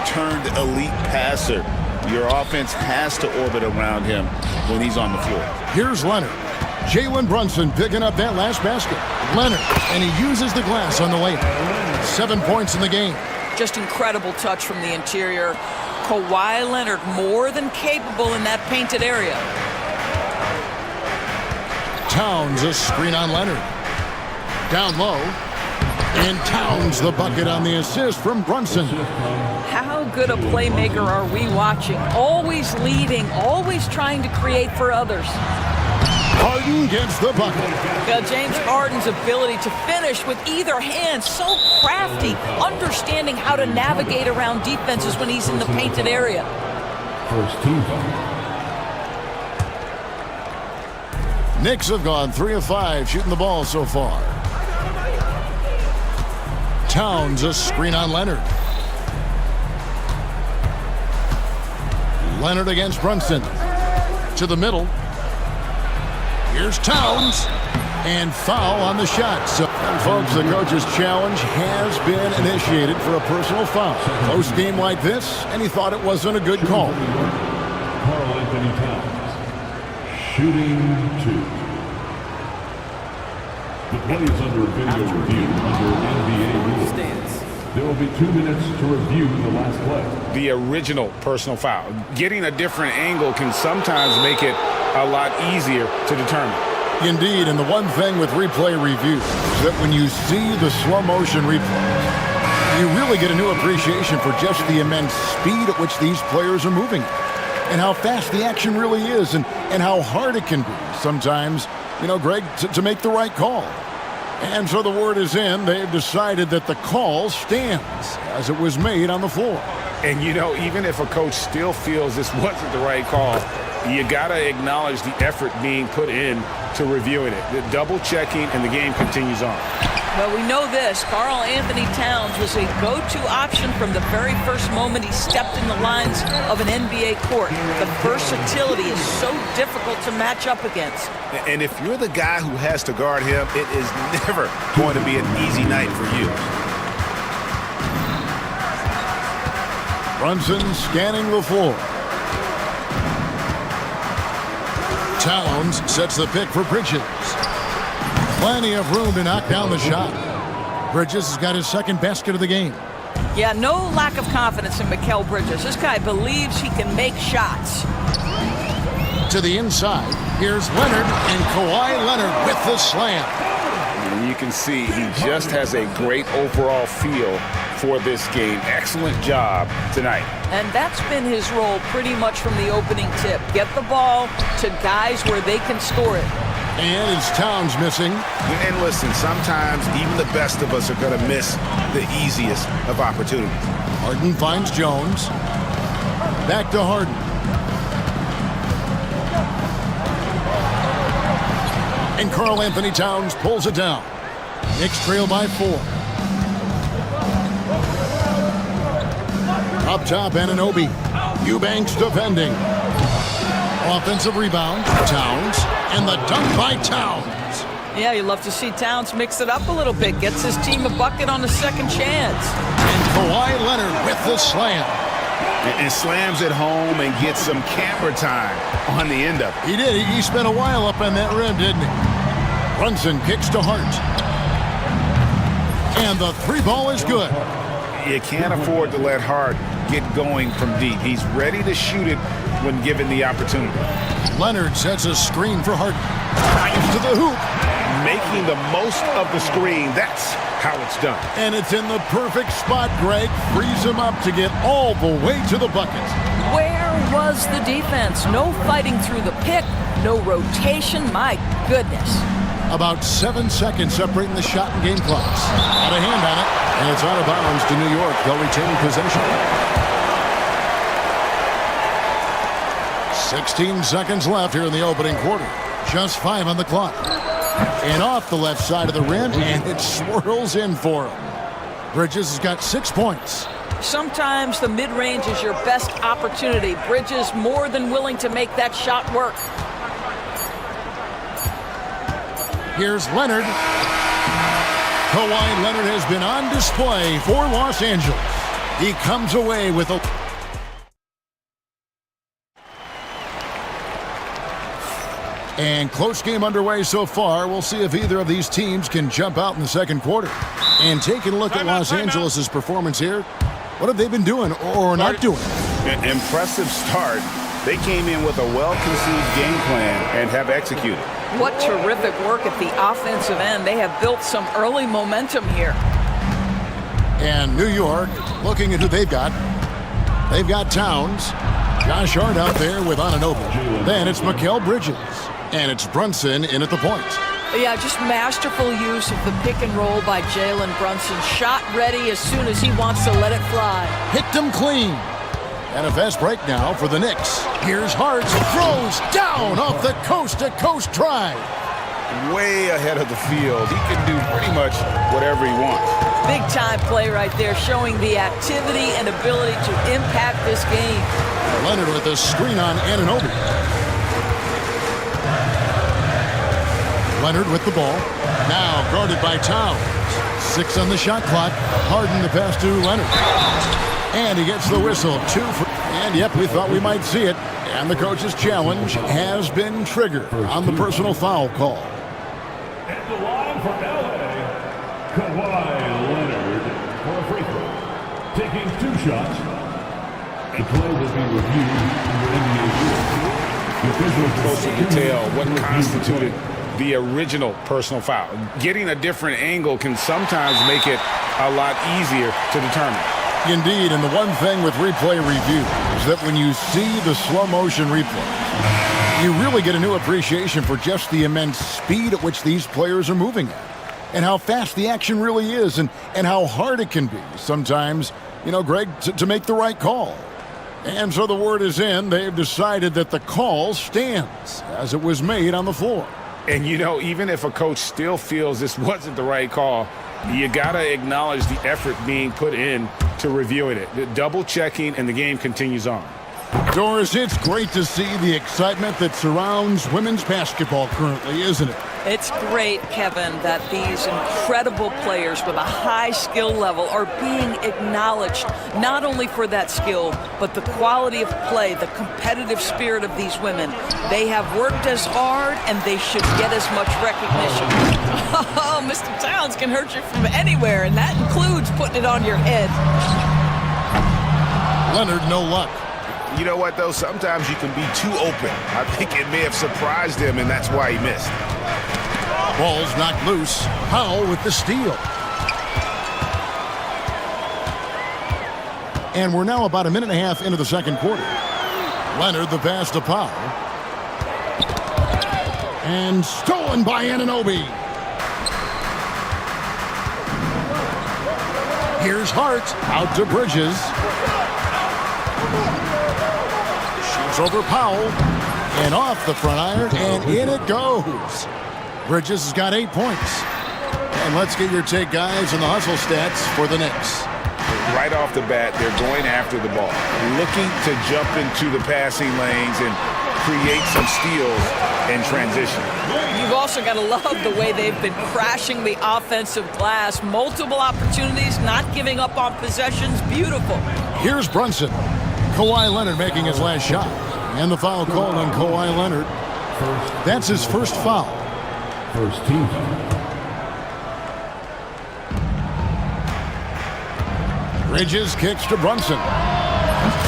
turned elite passer. Your offense has to orbit around him when he's on the floor. Here's Leonard. Jalen Brunson picking up that last basket. Leonard, and he uses the glass on the layup. 7 points in the game. Just incredible touch from the interior. Kawhi Leonard more than capable in that painted area. Towns a screen on Leonard. Down low. And Towns the bucket on the assist from Brunson. How good a playmaker are we watching? Always leading, always trying to create for others. Harden gets the bucket. James Harden's ability to finish with either hand, so crafty, understanding how to navigate around defenses when he's in the painted area. First team foul. Knicks have gone 3 of 5 shooting the ball so far. Towns a screen on Leonard. Leonard against Brunson. To the middle. Here's Towns. And foul on the shot. So, folks, the coach's challenge has been initiated for a personal foul. Close game like this, and he thought it wasn't a good call. Karl Anthony Towns, shooting 2. The play is under video review under NBA rules. There will be 2 minutes to review the last play. The original personal foul. Getting a different angle can sometimes make it a lot easier to determine. Indeed, and the one thing with replay review is that when you see the slow motion replay, you really get a new appreciation for just the immense speed at which these players are moving and how fast the action really is and how hard it can be sometimes, you know, Greg, to make the right call. And so the word is in. They've decided that the call stands as it was made on the floor. And, you know, even if a coach still feels this wasn't the right call, you got to acknowledge the effort being put in to reviewing it. The double checking, and the game continues on. Well, we know this. Karl Anthony Towns was a go-to option from the very first moment he stepped in the lines of an NBA court. The versatility is so difficult to match up against. And if you're the guy who has to guard him, it is never going to be an easy night for you. Brunson scanning the floor. Towns sets the pick for Bridges. Plenty of room to knock down the shot. Bridges has got his second basket of the game. Yeah, no lack of confidence in Mikal Bridges. This guy believes he can make shots. To the inside, here's Leonard, and Kawhi Leonard with the slam. And you can see he just has a great overall feel for this game. Excellent job tonight. And that's been his role pretty much from the opening tip. Get the ball to guys where they can score it. And it's Towns missing. And listen, sometimes even the best of us are going to miss the easiest of opportunities. Harden finds Jones. Back to Harden. And Karl Anthony Towns pulls it down. Knicks trail by 4. Up top, Anunoby. Eubanks defending. Offensive rebound, Towns. And the dunk by Towns. Yeah, you love to see Towns mix it up a little bit. Gets his team a bucket on a second chance. And Kawhi Leonard with the slam. And slams it home and gets some camera time on the end of it. He did. He spent a while up on that rim, didn't he? Brunson kicks to Hart. And the three ball is good. You can't afford to let Hart get going from deep. He's ready to shoot it when given the opportunity. Leonard sets a screen for Hart. Drives to the hoop. Making the most of the screen. That's how it's done. And it's in the perfect spot, Greg. Frees him up to get all the way to the bucket. Where was the defense? No fighting through the pick, no rotation. My goodness. About 7 seconds separating the shot and game clocks. Out of hand on it, and it's out of bounds to New York. They'll retain possession. 16 seconds left here in the opening quarter. Just 5 on the clock. And off the left side of the rim, and it swirls in for him. Bridges has got 6 points. Sometimes the mid-range is your best opportunity. Bridges more than willing to make that shot work. Here's Leonard. Kawhi Leonard has been on display for Los Angeles. He comes away with a... And close game underway so far. We'll see if either of these teams can jump out in the second quarter. And taking a look at Los Angeles' performance here, what have they been doing or not doing? An impressive start. They came in with a well-conceived game plan and have executed. What terrific work at the offensive end. They have built some early momentum here. And New York, looking at who they've got. They've got Towns. Josh Hart out there with Anunoby. Then it's Mikal Bridges. And it's Brunson in at the point. Yeah, just masterful use of the pick and roll by Jalen Brunson. Shot ready as soon as he wants to let it fly. Picked him clean. And a fast break now for the Knicks. Here's Hart. Throws down off the coast-to-coast drive. Way ahead of the field. He can do pretty much whatever he wants. Big time play right there, showing the activity and ability to impact this game. Leonard with a screen on Anunoby. Leonard with the ball. Now guarded by Towns. 6 on the shot clock. Harden the pass to Leonard. And he gets the whistle. 2 for... And yep, we thought we might see it. And the coach's challenge has been triggered on the personal foul call. At the line for LA, Kawhi Leonard for a free throw. Taking 2 shots. The play will be reviewed under NBA rules. The official Folks can tell what constituted the original personal foul. Getting a different angle can sometimes make it a lot easier to determine. Indeed, and the one thing with replay review is that when you see the slow motion replay, you really get a new appreciation for just the immense speed at which these players are moving at, and how fast the action really is, and how hard it can be sometimes, you know, Greg, to make the right call. And so the word is in. They've decided that the call stands as it was made on the floor. And, you know, even if a coach still feels this wasn't the right call, you got to acknowledge the effort being put in to reviewing it. The double checking, and the game continues on. Doris, it's great to see the excitement that surrounds women's basketball currently, isn't it? It's great, Kevin, that these incredible players with a high skill level are being acknowledged, not only for that skill, but the quality of play, the competitive spirit of these women. They have worked as hard, and they should get as much recognition. Oh, Mr. Towns can hurt you from anywhere, and that includes putting it on your head. Leonard, no luck. You know what, though? Sometimes you can be too open. I think it may have surprised him, and that's why he missed. Ball's knocked loose. Powell with the steal. And we're now about a minute and a half into the second quarter. Leonard the pass to Powell. And stolen by Anunoby. Here's Hart out to Bridges. Shoots over Powell. And off the front iron, and in it goes. Bridges has got 8 points. And let's get your take, guys, on the hustle stats for the Knicks. Right off the bat, they're going after the ball, looking to jump into the passing lanes and create some steals in transition. You've also got to love the way they've been crashing the offensive glass. Multiple opportunities, not giving up on possessions. Beautiful. Here's Brunson. Kawhi Leonard making his last shot. And the foul called on Kawhi Leonard. That's his first foul. First team foul. Bridges kicks to Brunson.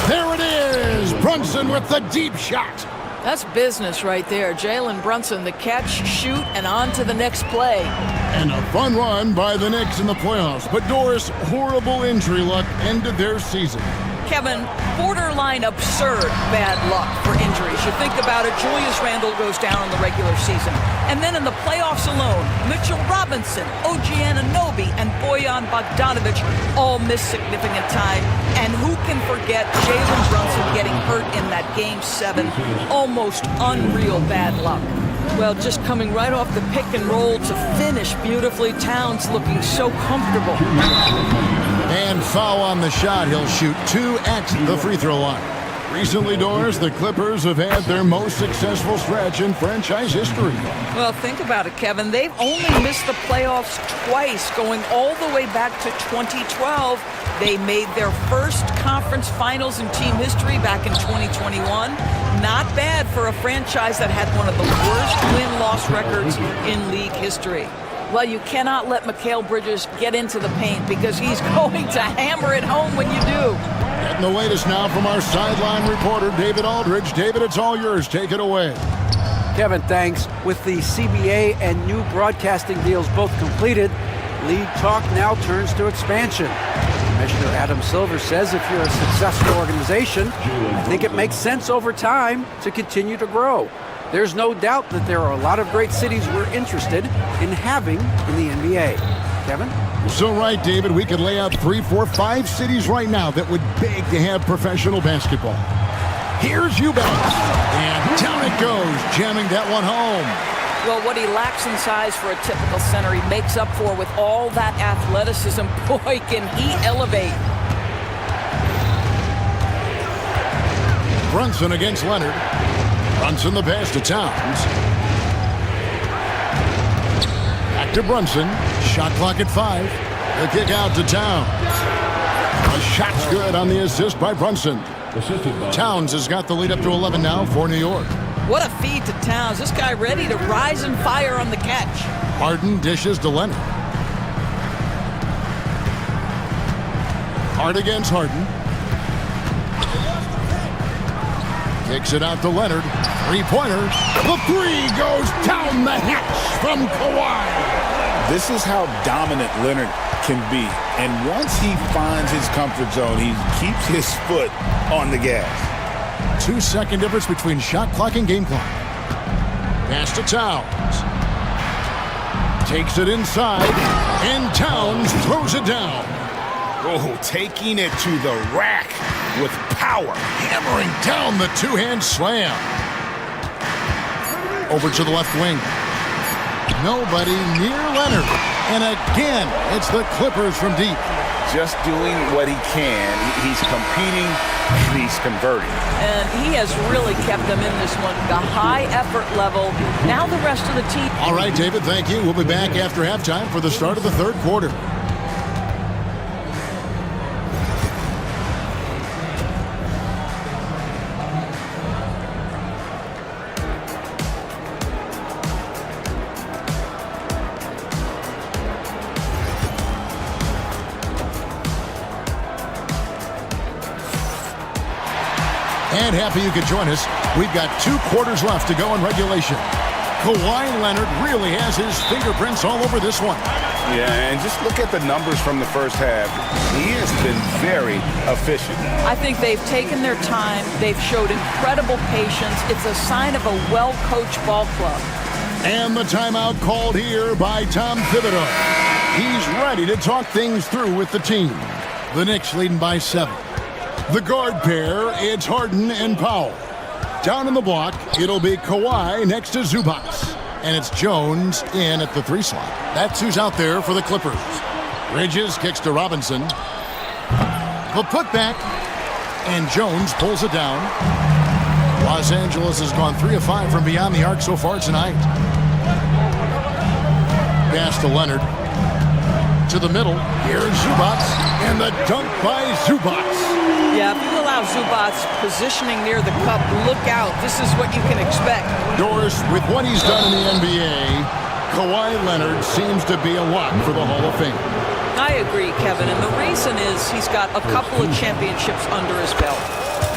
There it is! Brunson with the deep shot. That's business right there. Jalen Brunson, the catch, shoot, and on to the next play. And a fun run by the Knicks in the playoffs. But Doris, horrible injury luck ended their season. Kevin, borderline absurd bad luck for injuries. You think about it, Julius Randle goes down in the regular season. And then in the playoffs alone, Mitchell Robinson, OG Anunoby, and Bojan Bogdanovic all miss significant time. And who can forget Jalen Brunson getting hurt in that Game 7? Almost unreal bad luck. Well, just coming right off the pick and roll to finish beautifully. Towns looking so comfortable. And foul on the shot. He'll shoot 2 at the free throw line. Recently, Doris, the Clippers have had their most successful stretch in franchise history. Well, think about it, Kevin. They've only missed the playoffs twice, going all the way back to 2012. They made their first conference finals in team history back in 2021. Not bad for a franchise that had one of the worst win-loss records in league history. Well, you cannot let Mikal Bridges get into the paint because he's going to hammer it home when you do. Getting the latest now from our sideline reporter, David Aldridge. David, it's all yours. Take it away. Kevin, thanks. With the CBA and new broadcasting deals both completed, league talk now turns to expansion. Commissioner Adam Silver says if you're a successful organization, I think it makes sense over time to continue to grow. There's no doubt that there are a lot of great cities we're interested in having in the NBA. Kevin? So right, David, we could lay out 3, 4, 5 cities right now that would beg to have professional basketball. Here's Eubanks. And down it goes, jamming that one home. Well, what he lacks in size for a typical center, he makes up for with all that athleticism. Boy, can he elevate. Brunson against Leonard. Brunson the pass to Towns. Back to Brunson. Shot clock at 5. The kick out to Towns. The shot's good on the assist by Brunson. Towns has got the lead up to 11 now for New York. What a feed to Towns. This guy ready to rise and fire on the catch. Harden dishes to Leonard. Hart against Harden. Kicks it out to Leonard. Three-pointer. The 3 goes down the hatch from Kawhi. This is how dominant Leonard can be. And once he finds his comfort zone, he keeps his foot on the gas. 2-second difference between shot clock and game clock. Pass to Towns. Takes it inside, and Towns throws it down. Oh, taking it to the rack with power. Hammering down the two-hand slam. Over to the left wing. Nobody near Leonard. And again, it's the Clippers from deep. Just doing what he can. He's competing. He's converting. And he has really kept them in this one. The high effort level. Now the rest of the team. All right, David, thank you. We'll be back after halftime for the start of the third quarter. And happy you could join us. We've got 2 quarters left to go in regulation. Kawhi Leonard really has his fingerprints all over this one. Yeah, and just look at the numbers from the first half. He has been very efficient. I think they've taken their time. They've showed incredible patience. It's a sign of a well-coached ball club. And the timeout called here by Tom Thibodeau. He's ready to talk things through with the team. The Knicks leading by 7. The guard pair, it's Harden and Powell. Down in the block, it'll be Kawhi next to Zubac. And it's Jones in at the 3 slot. That's who's out there for the Clippers. Bridges kicks to Robinson. The putback. And Jones pulls it down. Los Angeles has gone 3 of 5 from beyond the arc so far tonight. Pass to Leonard. To the middle. Here's Zubac. And the dunk by Zubac. Yeah, if you allow Zubac positioning near the cup, look out. This is what you can expect. Doris, with what he's done in the NBA, Kawhi Leonard seems to be a lock for the Hall of Fame. I agree, Kevin, and the reason is he's got a couple of championships under his belt.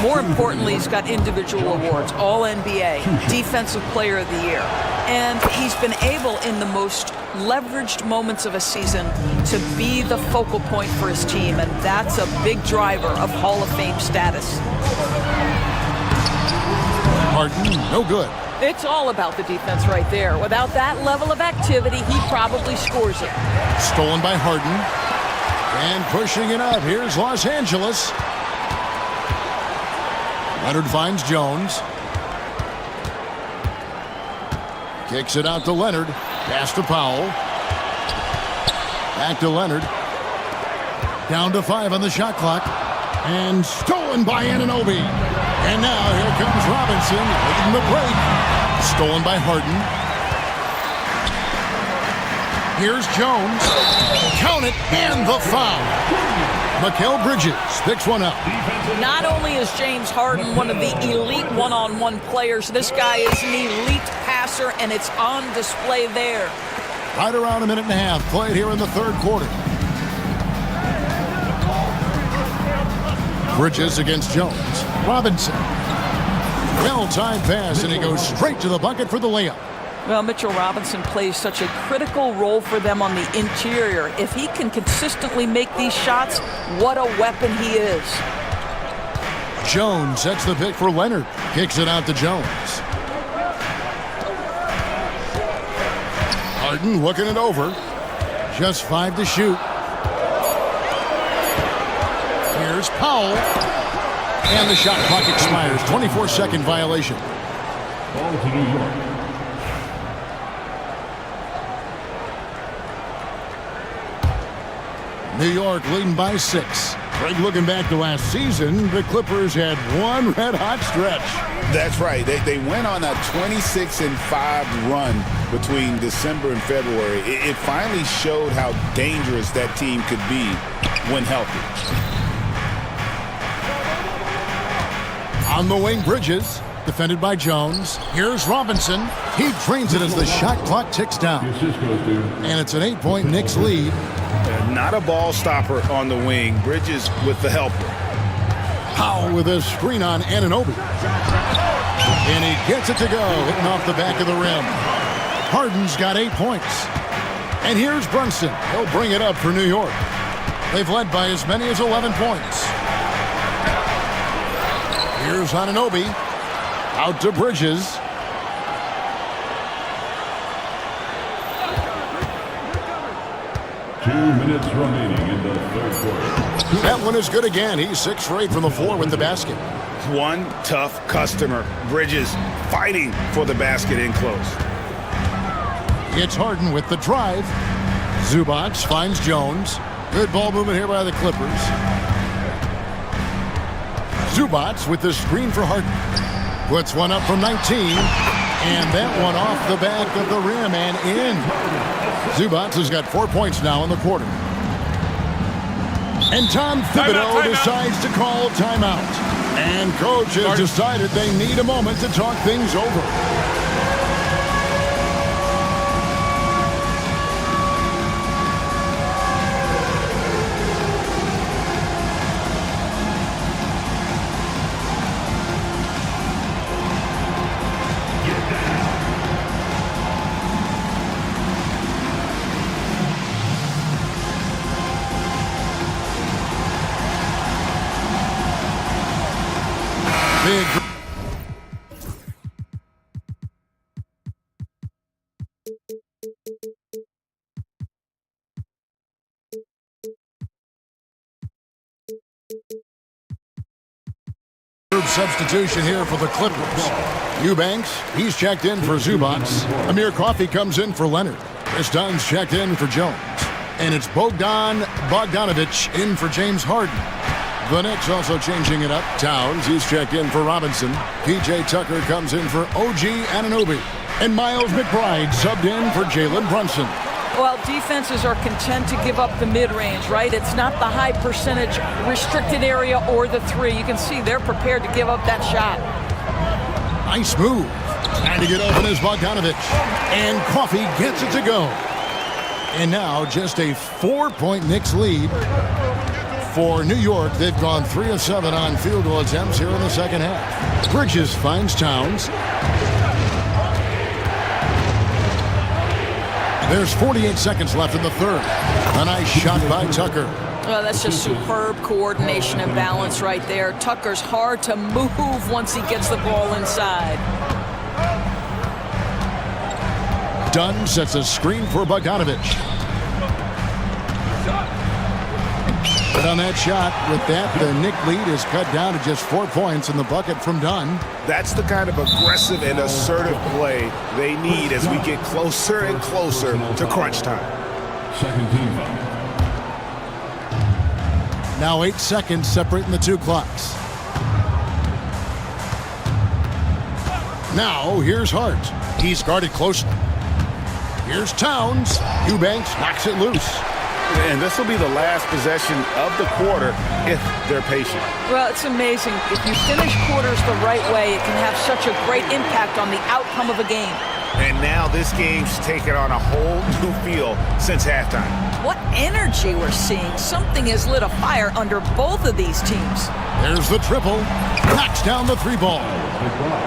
More importantly, he's got individual awards, All-NBA, Defensive Player of the Year. And he's been able, in the most leveraged moments of a season, to be the focal point for his team, and that's a big driver of Hall of Fame status. Harden, no good. It's all about the defense right there. Without that level of activity, he probably scores it. Stolen by Harden. And pushing it up. Here's Los Angeles. Leonard finds Jones. Kicks it out to Leonard. Pass to Powell. Back to Leonard. Down to 5 on the shot clock. And stolen by Anunoby. And now here comes Robinson leading the break. Stolen by Harden. Here's Jones. Count it, and the foul. Mikal Bridges picks one up. Not only is James Harden one of the elite one-on-one players, this guy is an elite passer, and it's on display there. Right around a minute and a half played here in the third quarter. Bridges against Jones. Robinson. Well-timed pass, and he goes straight to the bucket for the layup. Well, Mitchell Robinson plays such a critical role for them on the interior. If he can consistently make these shots, what a weapon he is. Jones sets the pick for Leonard. Kicks it out to Jones. Harden looking it over. Just 5 to shoot. Here's Powell. And the shot clock expires. 24-second violation. Ball to New York. New York leading by 6. Greg, looking back to last season, the Clippers had one red-hot stretch. That's right. They went on a 26-5 run between December and February. It finally showed how dangerous that team could be when healthy. On the wing, Bridges, defended by Jones. Here's Robinson. He drains it as the shot clock ticks down. And it's an 8-point Knicks lead. Not a ball stopper on the wing. Bridges with the helper. Powell with a screen on Anunoby. And he gets it to go, hitting off the back of the rim. Harden's got 8 points. And here's Brunson. He'll bring it up for New York. They've led by as many as 11 points. Here's Anunoby. Out to Bridges. Two minutes remaining in the third quarter. That one is good again. He's 6 for 8 from the floor with the basket. One tough customer. Bridges fighting for the basket in close. It's Harden with the drive. Zubac finds Jones. Good ball movement here by the Clippers. Zubac with the screen for Harden. Puts one up from 19. And that one off the back of the rim and in. Zubac has got 4 points now in the quarter. And Tom Thibodeau decides to call timeout. And coach has decided they need a moment to talk things over. Big substitution here for the Clippers. Eubanks, he's checked in for Zubac. Amir Coffey comes in for Leonard. Chris Dunn's checked in for Jones. And it's Bogdanovich in for James Harden. The Knicks also changing it up. Towns, he's checked in for Robinson. P.J. Tucker comes in for O.G. Anunoby. And Miles McBride subbed in for Jalen Brunson. Well, defenses are content to give up the mid-range, right? It's not the high percentage restricted area or the three. You can see they're prepared to give up that shot. Nice move. Trying to get open is Bogdanovich. And Coffey gets it to go. And now just a 4-point Knicks lead. For New York, they've gone 3 of 7 on field goal attempts here in the second half. Bridges finds Towns. There's 48 seconds left in the third. A nice shot by Tucker. Well, that's just superb coordination and balance right there. Tucker's hard to move once he gets the ball inside. Dunn sets a screen for Bogdanovich. But on that shot, with that, the Knick lead is cut down to just 4 points in the bucket from Dunn. That's the kind of aggressive and assertive play they need as we get closer and closer to crunch time. Second team foul. Now 8 seconds separating the two clocks. Now here's Hart. He's guarded closely. Here's Towns. Eubanks knocks it loose. And this will be the last possession of the quarter if they're patient. Well, it's amazing. If you finish quarters the right way, it can have such a great impact on the outcome of a game. And now this game's taken on a whole new feel since halftime. What energy we're seeing. Something has lit a fire under both of these teams. There's the triple. Knocks down the three ball.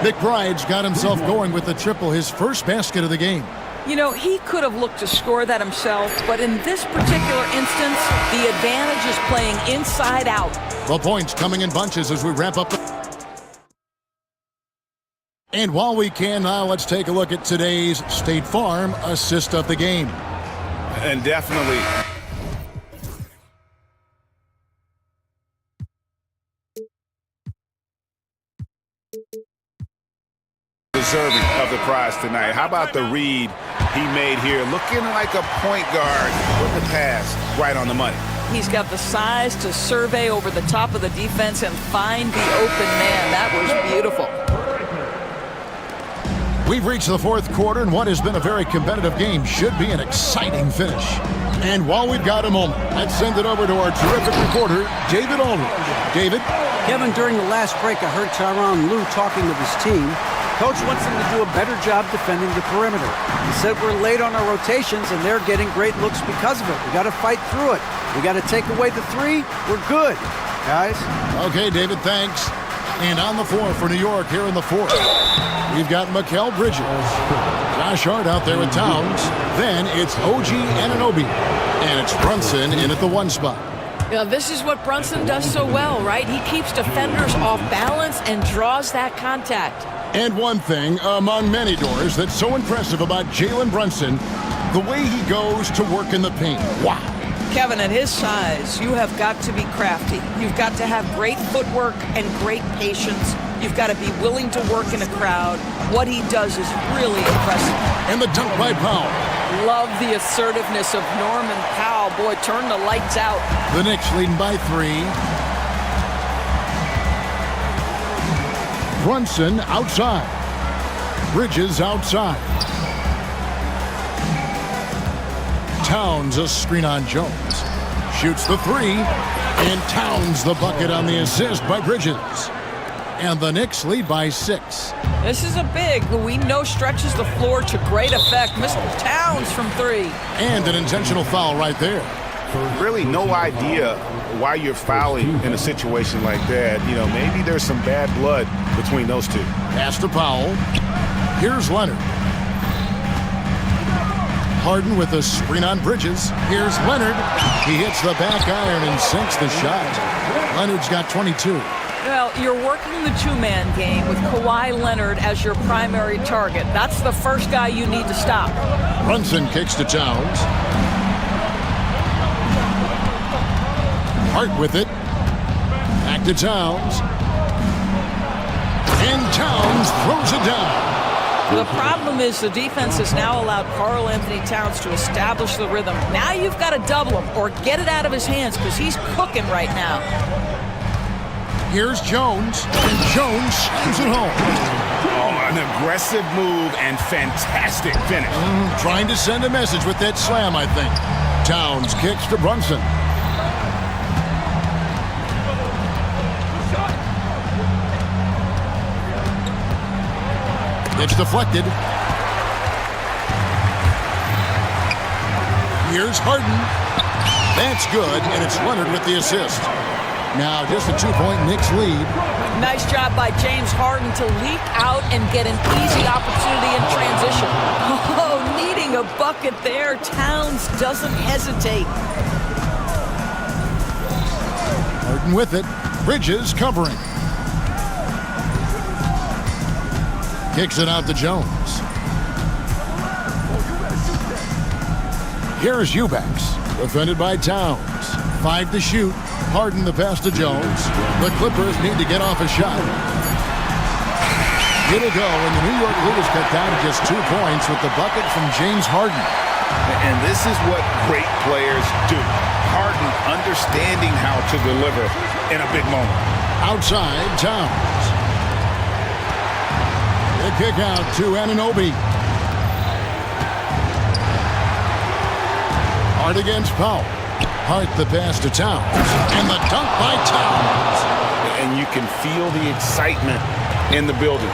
McBride's got himself going with the triple, his first basket of the game. You know, he could have looked to score that himself, but in this particular instance, the advantage is playing inside out. The points coming in bunches as we wrap up. And while we can, now let's take a look at today's State Farm assist of the game. And definitely deserving of the prize tonight. How about the read he made here? Looking like a point guard with the pass right on the money. He's got the size to survey over the top of the defense and find the open man. That was beautiful. We've reached the fourth quarter, and what has been a very competitive game should be an exciting finish. And while we've got a moment, let's send it over to our terrific reporter, David Aldridge. David? Kevin, during the last break, I heard Tyronn Lue talking with his team. Coach wants them to do a better job defending the perimeter. He said we're late on our rotations, and they're getting great looks because of it. We got to fight through it. We got to take away the three. We're good, guys. Okay, David, thanks. And on the floor for New York here in the fourth, we've got Mikal Bridges. Josh Hart out there with Towns. Then it's O.G. Anunoby. And it's Brunson in at the 1 spot. You know, this is what Brunson does so well, right? He keeps defenders off balance and draws that contact. And one thing among many doors that's so impressive about Jalen Brunson, the way he goes to work in the paint. Wow. Kevin, at his size, you have got to be crafty. You've got to have great footwork and great patience. You've got to be willing to work in a crowd. What he does is really impressive. And the dunk by Powell. Love the assertiveness of Norman Powell. Boy, turn the lights out. The Knicks leading by 3. Brunson outside. Bridges outside. Towns a screen on Jones. Shoots the 3. And Towns the bucket on the assist by Bridges. And the Knicks lead by 6. This is a big who we know stretches the floor to great effect. Mr. Towns from 3. And an intentional foul right there. Really no idea why you're fouling in a situation like that. You know, maybe there's some bad blood between those two. Pass to Powell. Here's Leonard. Harden with a screen on Bridges. Here's Leonard. He hits the back iron and sinks the shot. Leonard's got 22. Well, you're working the two-man game with Kawhi Leonard as your primary target. That's the first guy you need to stop. Brunson kicks to Towns. Hart with it. Back to Towns. And Towns throws it down. The problem is the defense has now allowed Karl Anthony Towns to establish the rhythm. Now you've got to double him or get it out of his hands because he's cooking right now. Here's Jones, and Jones slams it home. Oh, an aggressive move and fantastic finish. Trying to send a message with that slam, I think. Towns kicks to Brunson. It's deflected. Here's Harden. That's good, and it's Leonard with the assist. Now just a 2-point Knicks lead. Nice job by James Harden to leap out and get an easy opportunity in transition. Oh, needing a bucket there. Towns doesn't hesitate. Harden with it. Bridges covering. Kicks it out to Jones. Here's Eubanks. Defended by Towns. 5 to shoot. Harden the pass to Jones. The Clippers need to get off a shot. It'll go, and the New York lead is cut down to just 2 points with the bucket from James Harden. And this is what great players do. Harden understanding how to deliver in a big moment. Outside, Towns. The kick out to Anunoby. Hart against Powell. Hart the pass to Towns. And the dunk by Towns. And you can feel the excitement in the building.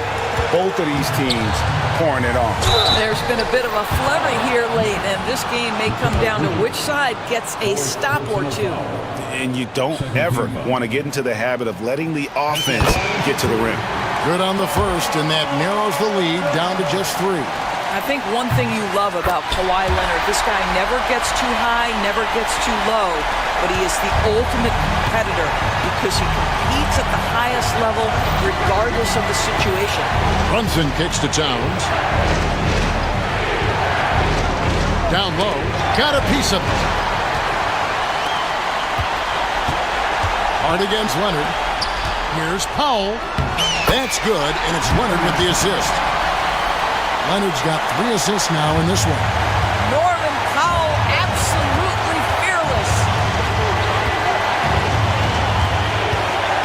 Both of these teams pouring it on. There's been a bit of a flurry here late, and this game may come down to which side gets a stop or two. And you don't ever want to get into the habit of letting the offense get to the rim. Good on the first, and that narrows the lead down to just 3. I think one thing you love about Kawhi Leonard, this guy never gets too high, never gets too low, but he is the ultimate competitor because he competes at the highest level regardless of the situation. Brunson kicks to Towns. Down low, got a piece of it. Hard against Leonard. Here's Powell. That's good, and it's Leonard with the assist. Leonard's got 3 assists now in this one. Norman Powell, absolutely fearless.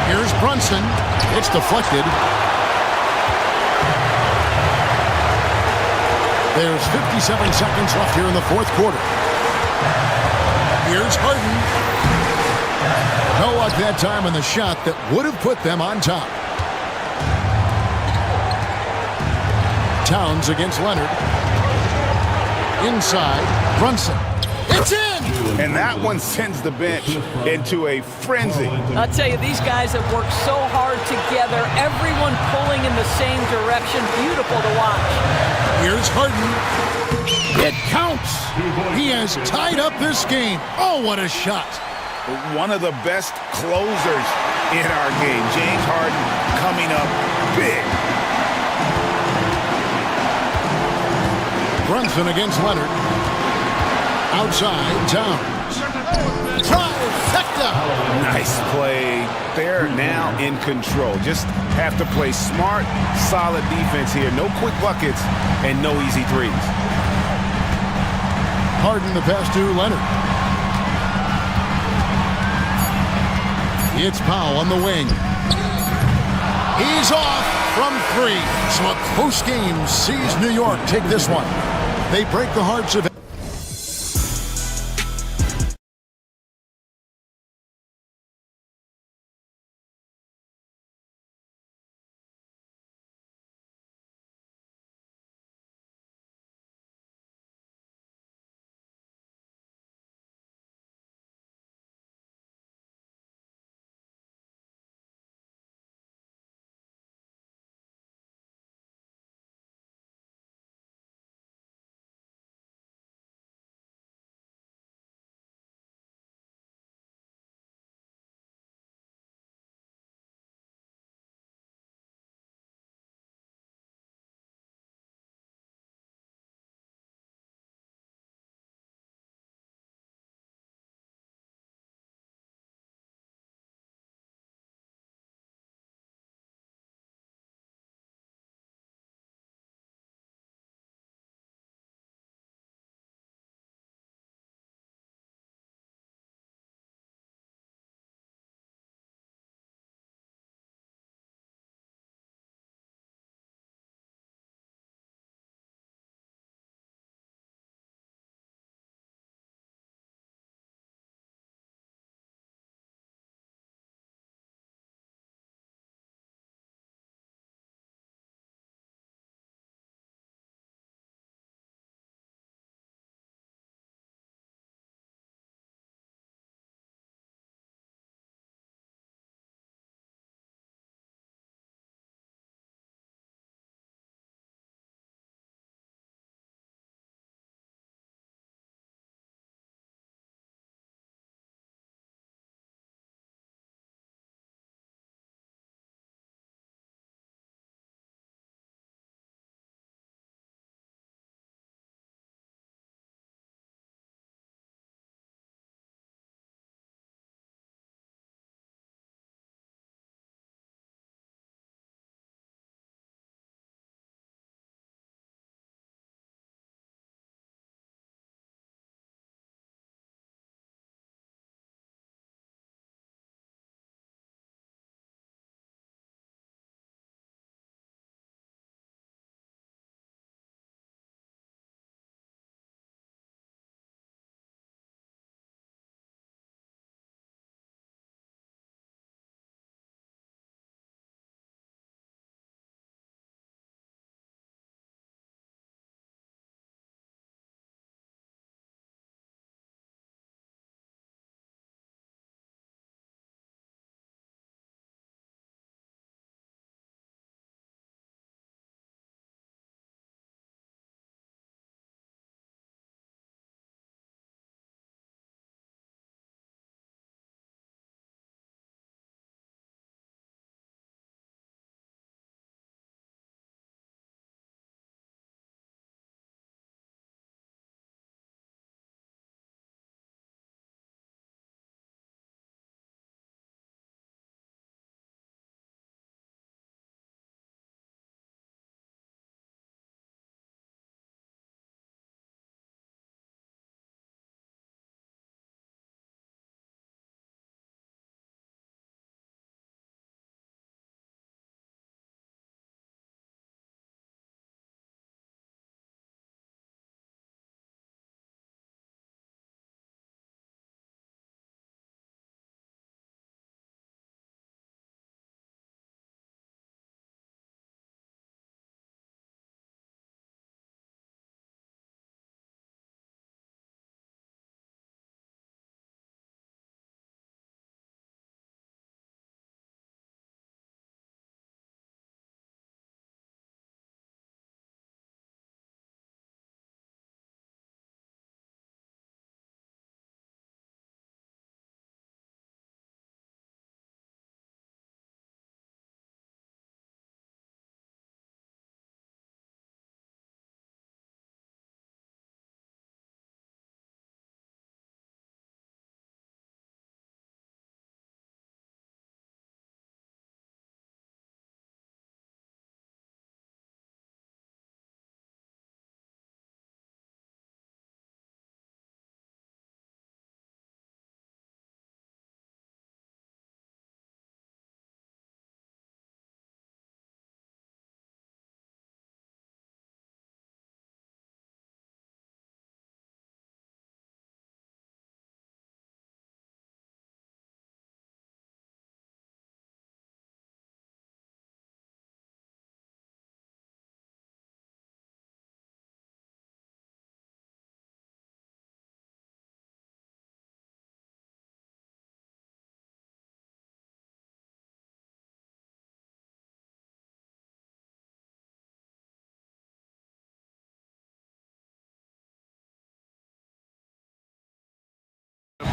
Here's Brunson. It's deflected. There's 57 seconds left here in the 4th quarter. Here's Harden. No luck that time on the shot that would have put them on top. Towns against Leonard. Inside, Brunson. It's in! And that one sends the bench into a frenzy. I'll tell you, these guys have worked so hard together, everyone pulling in the same direction. Beautiful to watch. Here's Harden. It counts. He has tied up this game. Oh, what a shot. One of the best closers in our game. James Harden coming up big. Brunson against Leonard. Outside, Towns. Trifecta! Nice play. They're now in control. Just have to play smart, solid defense here. No quick buckets and no easy threes. Harden the pass to Leonard. It's Powell on the wing. He's off from 3. So a close game sees New York take this one. They break the hearts of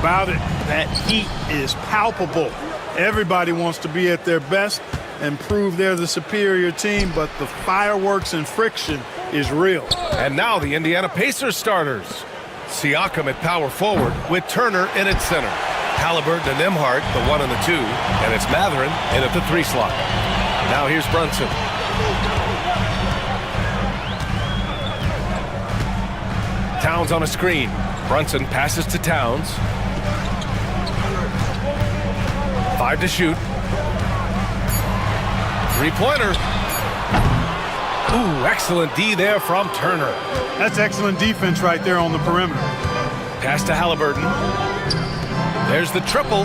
about it. That heat is palpable. Everybody wants to be at their best and prove they're the superior team, but the fireworks and friction is real. And now the Indiana Pacers starters. Siakam at power forward with Turner in at center. Halliburton and Nembhard, the 1 and the 2, and it's Mathurin in at the 3 slot. Now here's Brunson. Towns on a screen. Brunson passes to Towns. 5 to shoot. 3-pointer. Ooh, excellent D there from Turner. That's excellent defense right there on the perimeter. Pass to Halliburton. There's the triple.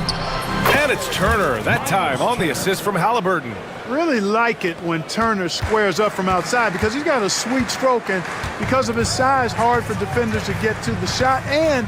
And it's Turner, that time on the assist from Halliburton. Really like it when Turner squares up from outside because he's got a sweet stroke, and because of his size, hard for defenders to get to the shot, and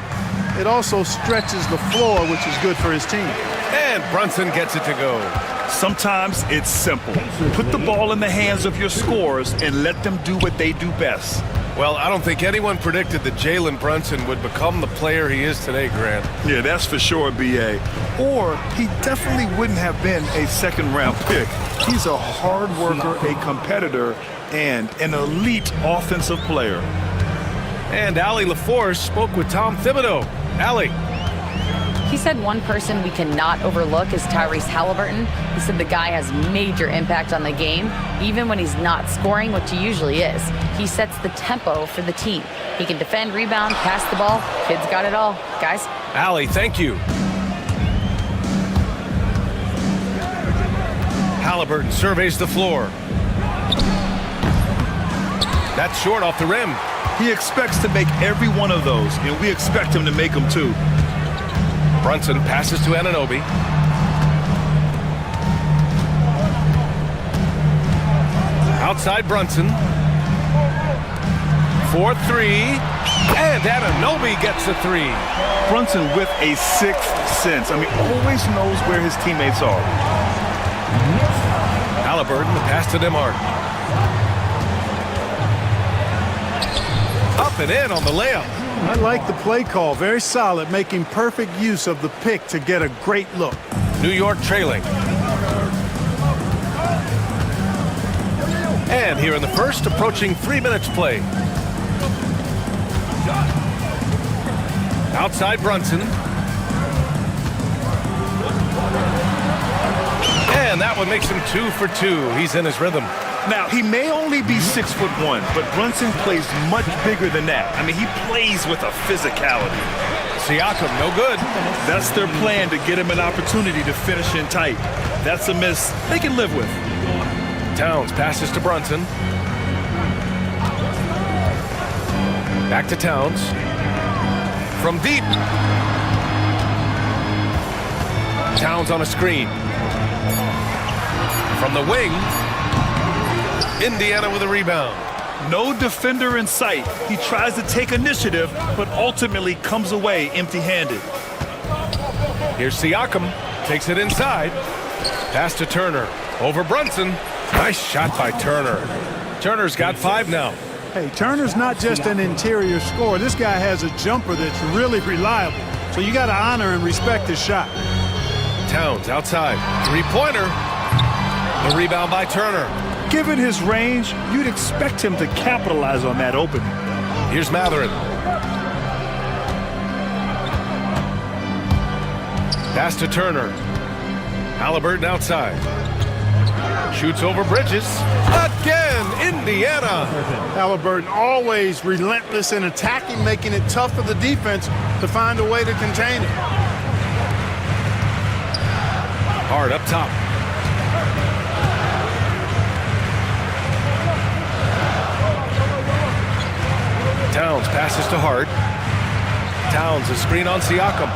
it also stretches the floor, which is good for his team. And Brunson gets it to go. Sometimes it's simple. Put the ball in the hands of your scorers and let them do what they do best. Well, I don't think anyone predicted that Jalen Brunson would become the player he is today, Grant. Yeah, that's for sure, B.A. Or he definitely wouldn't have been a second-round pick. He's a hard worker, a competitor, and an elite offensive player. And Allie LaForce spoke with Tom Thibodeau. Allie. He said one person we cannot overlook is Tyrese Halliburton. He said the guy has major impact on the game, even when he's not scoring, which he usually is. He sets the tempo for the team. He can defend, rebound, pass the ball. Kid's got it all. Guys? Allie, thank you. Halliburton surveys the floor. That's short off the rim. He expects to make every one of those, and we expect him to make them too. Brunson passes to Anunoby. Outside Brunson. 4-3. And Anunoby gets the 3. Brunson with a sixth sense. I mean, always knows where his teammates are. Halliburton, the pass to Nembhard. Up and in on the layup. I like the play call. Very solid, making perfect use of the pick to get a great look. New York trailing. And here in the first, approaching 3 minutes play. Outside Brunson. And that one makes him 2 for 2. He's in his rhythm. Now, he may only be 6'1", but Brunson plays much bigger than that. I mean, he plays with a physicality. Siakam, no good. That's their plan, to get him an opportunity to finish in tight. That's a miss they can live with. Towns passes to Brunson. Back to Towns. From deep. Towns on a screen. From the wing. Indiana with a rebound. No defender in sight. He tries to take initiative, but ultimately comes away empty-handed. Here's Siakam. Takes it inside. Pass to Turner. Over Brunson. Nice shot by Turner. Turner's got 5 now. Hey, Turner's not just an interior scorer. This guy has a jumper that's really reliable. So you got to honor and respect his shot. Towns outside. 3-pointer. The rebound by Turner. Given his range, you'd expect him to capitalize on that opening. Here's Mathurin. Pass to Turner. Halliburton outside. Shoots over Bridges. Again, Indiana. Halliburton always relentless in attacking, making it tough for the defense to find a way to contain it. Hard up top. Towns passes to Hart. Towns, a screen on Siakam.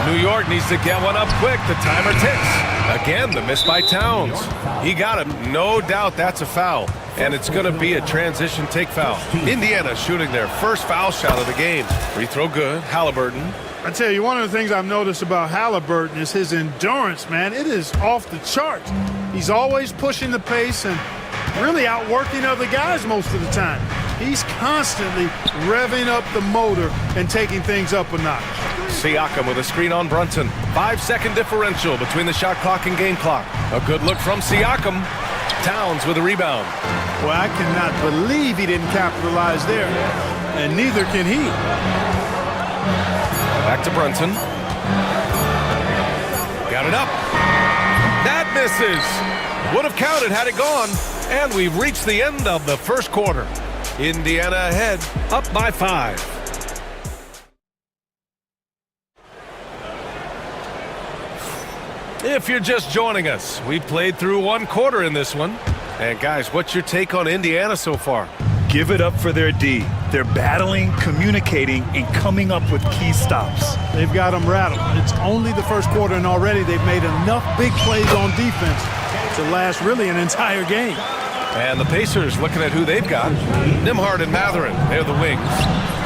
New York needs to get one up quick. The timer ticks. Again, the miss by Towns. He got him. No doubt that's a foul. And it's going to be a transition take foul. Indiana shooting their first foul shot of the game. Free throw good. Halliburton. I tell you, one of the things I've noticed about Halliburton is his endurance, man. It is off the charts. He's always pushing the pace and really outworking other guys most of the time. He's constantly revving up the motor and taking things up a notch. Siakam with a screen on Brunson. 5-second differential between the shot clock and game clock. A good look from Siakam. Towns with a rebound. Well, I cannot believe he didn't capitalize there, and neither can he. Back to Brunson. Got it up. That misses. Would have counted had it gone. And we've reached the end of the first quarter. Indiana ahead, up by 5. If you're just joining us, we played through one quarter in this one. And guys, what's your take on Indiana so far? Give it up for their D. They're battling, communicating, and coming up with key stops. They've got them rattled. It's only the first quarter, and already they've made enough big plays on defense to last really an entire game. And the Pacers looking at who they've got. Nimhard and Matherin, they're the wings.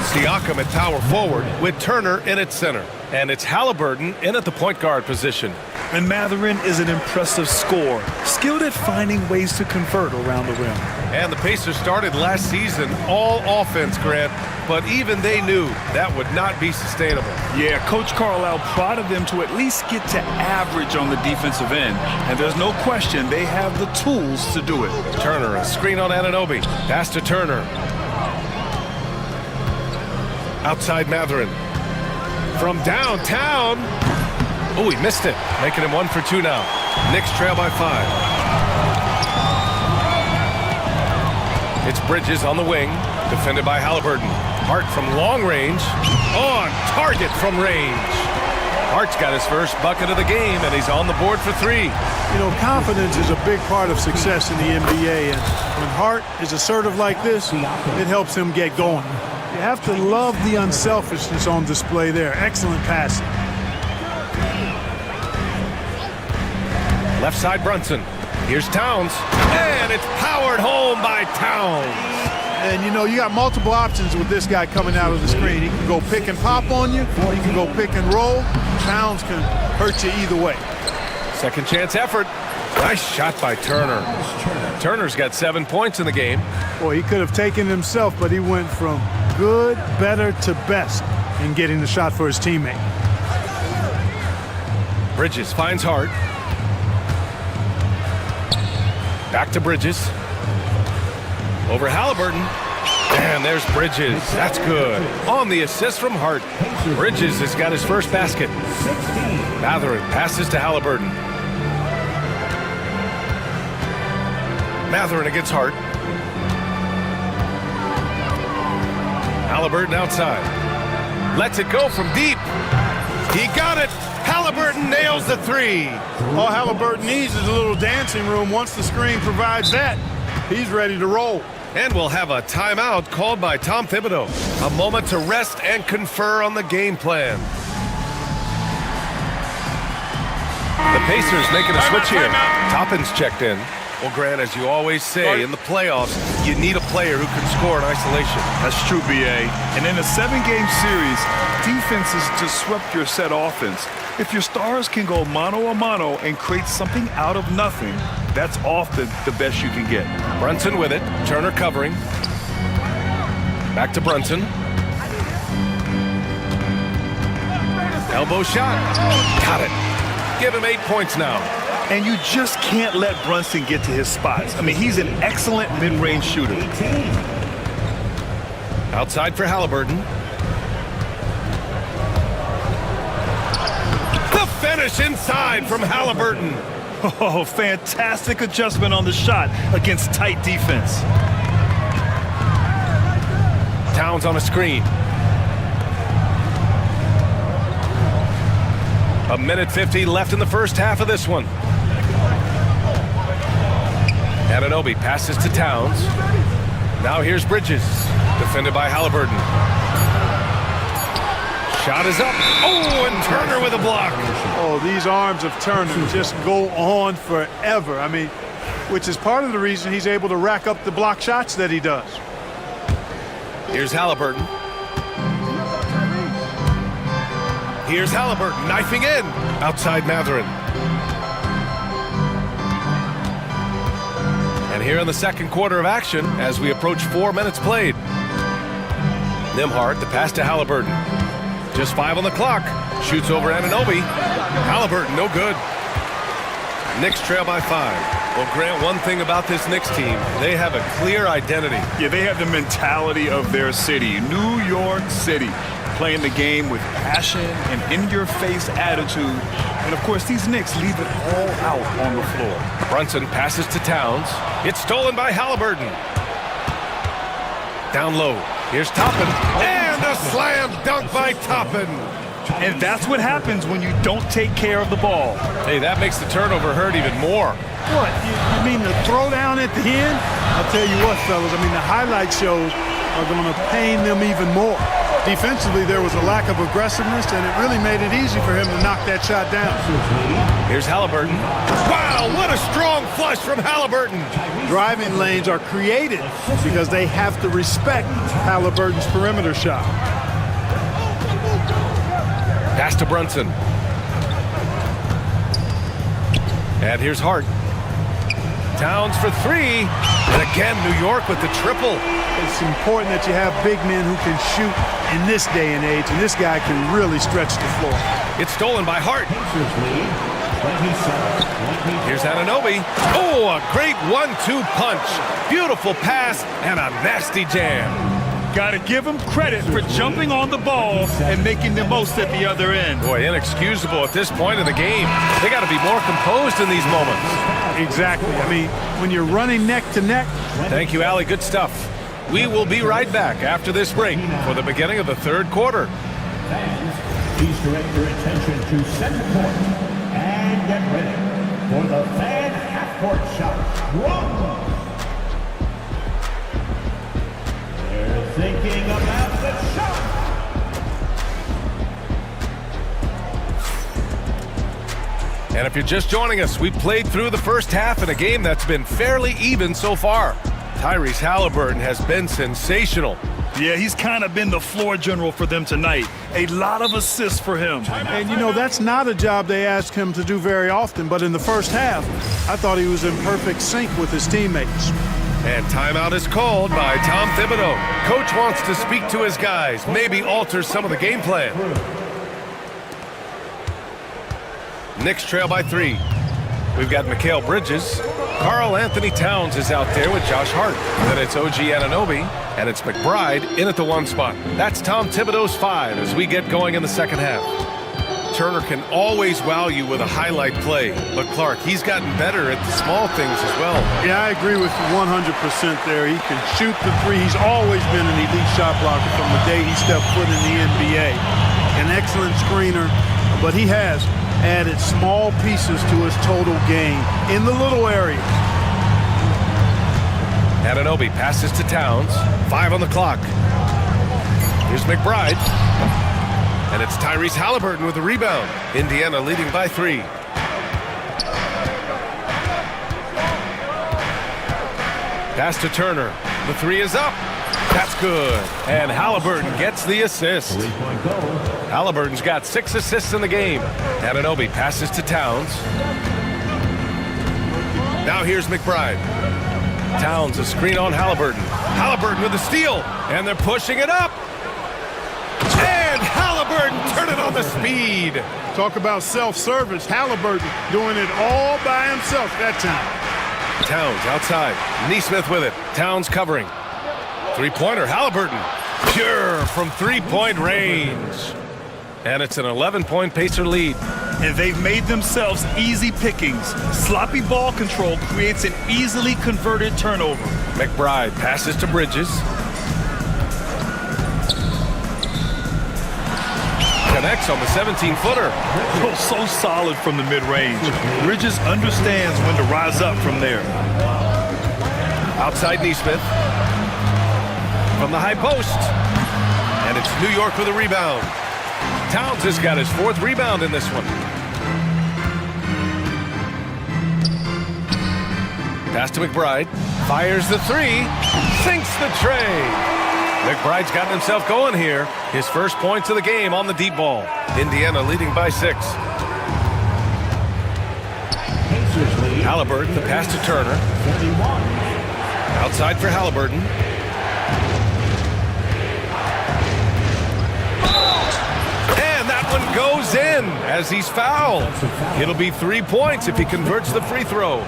Siakam at power forward with Turner in at center. And it's Halliburton in at the point guard position. And Matherin is an impressive scorer, skilled at finding ways to convert around the rim. And the Pacers started last season all offense, Grant, but even they knew that would not be sustainable. Yeah, Coach Carlisle prodded them to at least get to average on the defensive end. And there's no question they have the tools to do it. Turner, a screen on Anunoby. Pass to Turner. Outside Matherin. From downtown. Oh, he missed it. Making him 1 for 2 now. Knicks trail by 5. It's Bridges on the wing. Defended by Halliburton. Hart from long range. On target from range. Hart's got his first bucket of the game, and he's on the board for 3. You know, confidence is a big part of success in the NBA, and when Hart is assertive like this, it helps him get going. You have to love the unselfishness on display there. Excellent passing. Left side Brunson. Here's Towns. And it's powered home by Towns. And, you know, you got multiple options with this guy coming out of the screen. He can go pick and pop on you, or he can go pick and roll. Towns can hurt you either way. Second chance effort. Nice shot by Turner. Turner's got 7 points in the game. Boy, he could have taken it himself, but he went from good, better to best in getting the shot for his teammate. Bridges finds Hart. Back to Bridges. Over Halliburton. And there's Bridges. That's good. On the assist from Hart. Bridges has got his first basket. Matherin passes to Halliburton. Matherin against Hart. Halliburton outside. Lets it go from deep. He got it. Halliburton nails the 3. All Halliburton needs is a little dancing room. Once the screen provides that, he's ready to roll. And we'll have a timeout called by Tom Thibodeau. A moment to rest and confer on the game plan. The Pacers making a switch here. Toppin's checked in. Well, Grant, as you always say, in the playoffs, you need a player who can score in isolation. That's true, B.A. And in a 7-game series, defenses just swept your set offense. If your stars can go mano-a-mano and create something out of nothing, that's often the best you can get. Brunson with it. Turner covering. Back to Brunson. Elbow shot. Got it. Give him 8 points now. And you just can't let Brunson get to his spots. I mean, he's an excellent mid-range shooter. Outside for Halliburton. The finish inside from Halliburton. Oh, fantastic adjustment on the shot against tight defense. Towns on a screen. A minute 50 left in the first half of this one. Anunoby passes to Towns. Now here's Bridges. Defended by Halliburton. Shot is up. Oh, and Turner with a block. Oh, these arms of Turner just go on forever. I mean, which is part of the reason he's able to rack up the block shots that he does. Here's Halliburton. Here's Halliburton knifing in. Outside Matherin. And here in the second quarter of action, as we approach 4 minutes played. Nimhart, the pass to Halliburton. Just 5 on the clock. Shoots over Anunoby. Halliburton, no good. Knicks trail by 5. Well, Grant, one thing about this Knicks team, they have a clear identity. Yeah, they have the mentality of their city, New York City, playing the game with passion and in-your-face attitude. And, of course, these Knicks leave it all out on the floor. Brunson passes to Towns. It's stolen by Halliburton. Down low. Here's Toppin. And a slam dunk by Toppin. And that's what happens when you don't take care of the ball. Hey, that makes the turnover hurt even more. What? You mean the throwdown at the end? I'll tell you what, fellas. I mean, the highlight shows are going to pain them even more. Defensively, there was a lack of aggressiveness, and it really made it easy for him to knock that shot down. Here's Halliburton. Wow, what a strong flush from Halliburton. Driving lanes are created because they have to respect Halliburton's perimeter shot. Pass to Brunson. And here's Hart. Towns for 3. And again, New York with the triple. It's important that you have big men who can shoot in this day and age, and this guy can really stretch the floor. It's stolen by Hart. Here's Anunoby. Oh, a great 1-2 punch. Beautiful pass and a nasty jam. Got to give him credit for jumping on the ball and making the most at the other end. Boy, inexcusable at this point of the game. They got to be more composed in these moments. Exactly. I mean, when you're running neck to neck. Thank you, Allie. Good stuff. We will be right back after this break for the beginning of the third quarter. Fans, please direct your attention to center court and get ready for the fan half-court shot. One. They're thinking about the shot. And if you're just joining us, we played through the first half in a game that's been fairly even so far. Tyrese Halliburton has been sensational. Yeah, he's kind of been the floor general for them tonight. A lot of assists for him. And, you know, that's not a job they ask him to do very often, but in the first half, I thought he was in perfect sync with his teammates. And timeout is called by Tom Thibodeau. Coach wants to speak to his guys, maybe alter some of the game plan. Knicks trail by 3. We've got Mikal Bridges. Karl Anthony Towns is out there with Josh Hart. Then it's OG Anunoby, and it's McBride in at the 1 spot. That's Tom Thibodeau's 5 as we get going in the second half. Turner can always wow you with a highlight play, but Clark, he's gotten better at the small things as well. Yeah, I agree with you 100% there. He can shoot the 3. He's always been an elite shot blocker from the day he stepped foot in the NBA. An excellent screener, but he has added small pieces to his total game in the little area. Anunoby passes to Towns. 5 on the clock. Here's McBride. And it's Tyrese Halliburton with the rebound. Indiana leading by 3. Pass to Turner. The 3 is up. That's good. And Halliburton gets the assist. Halliburton's got 6 assists in the game. Anunoby passes to Towns. Now here's McBride. Towns a screen on Halliburton. Halliburton with the steal. And they're pushing it up. And Halliburton turn it on the speed. Talk about self-service. Halliburton doing it all by himself that time. Towns outside. Neesmith with it. Towns covering. Three-pointer, Halliburton. Pure from three-point range. And it's an 11-point Pacer lead. And they've made themselves easy pickings. Sloppy ball control creates an easily converted turnover. McBride passes to Bridges. Connects on the 17-footer. Oh, so solid from the mid-range. Bridges understands when to rise up from there. Outside Neesmith. From the high post. And it's New York with a rebound. Towns has got his 4th rebound in this one. Pass to McBride. Fires the 3. Sinks the tray. McBride's gotten himself going here. His first points of the game on the deep ball. Indiana leading by 6. Halliburton, the pass to Turner. Outside for Halliburton. And that one goes in as he's fouled. It'll be 3 points if he converts the free throw.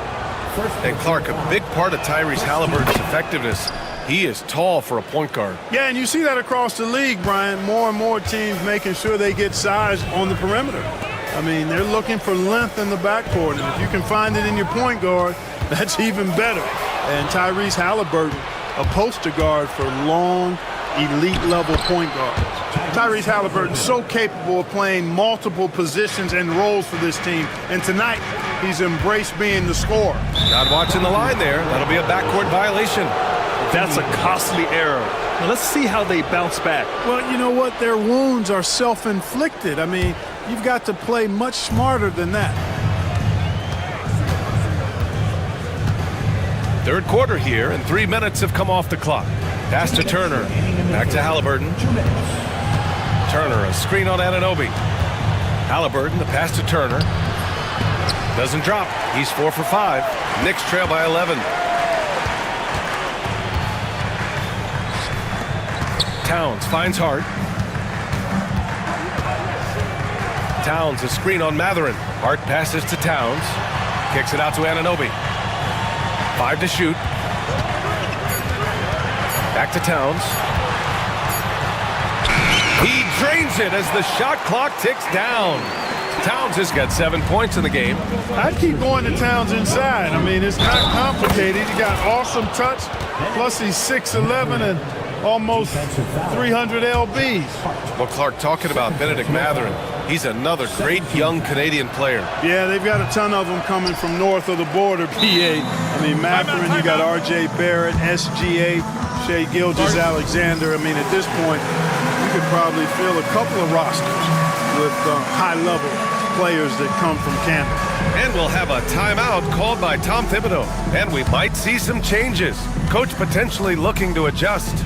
And Clark, a big part of Tyrese Halliburton's effectiveness, he is tall for a point guard. Yeah, and you see that across the league, Brian. More and more teams making sure they get size on the perimeter. I mean, they're looking for length in the backcourt, and if you can find it in your point guard, that's even better. And Tyrese Halliburton, a poster guard for long, elite-level point guards. Tyrese Halliburton so capable of playing multiple positions and roles for this team, and tonight he's embraced being the scorer. Not watching the line there. That'll be a backcourt violation. That's a costly error. Now let's see how they bounce back. Well, you know what? Their wounds are self-inflicted. I mean, you've got to play much smarter than that. Third quarter here, and 3 minutes have come off the clock. Pass to Turner. Back to Halliburton. Turner, a screen on Anunoby. Halliburton, the pass to Turner. Doesn't drop. He's 4 for 5. Knicks trail by 11. Towns finds Hart. Towns, a screen on Mathurin. Hart passes to Towns. Kicks it out to Anunoby. 5 to shoot. Back to Towns. He drains it as the shot clock ticks down. Towns has got 7 points in the game. I'd keep going to Towns inside. I mean, it's not complicated. He got awesome touch, plus he's 6'11" and almost 300 LBs. Well, Clark, talking about Benedict Mathurin, he's another great young Canadian player. Yeah, they've got a ton of them coming from north of the border, PA. I mean, Mathurin, you got R.J. Barrett, SGA, Shai Gilgeous-Alexander. I mean, at this point, you could probably fill a couple of rosters with high-level players that come from Canada. And we'll have a timeout called by Tom Thibodeau. And we might see some changes. Coach potentially looking to adjust.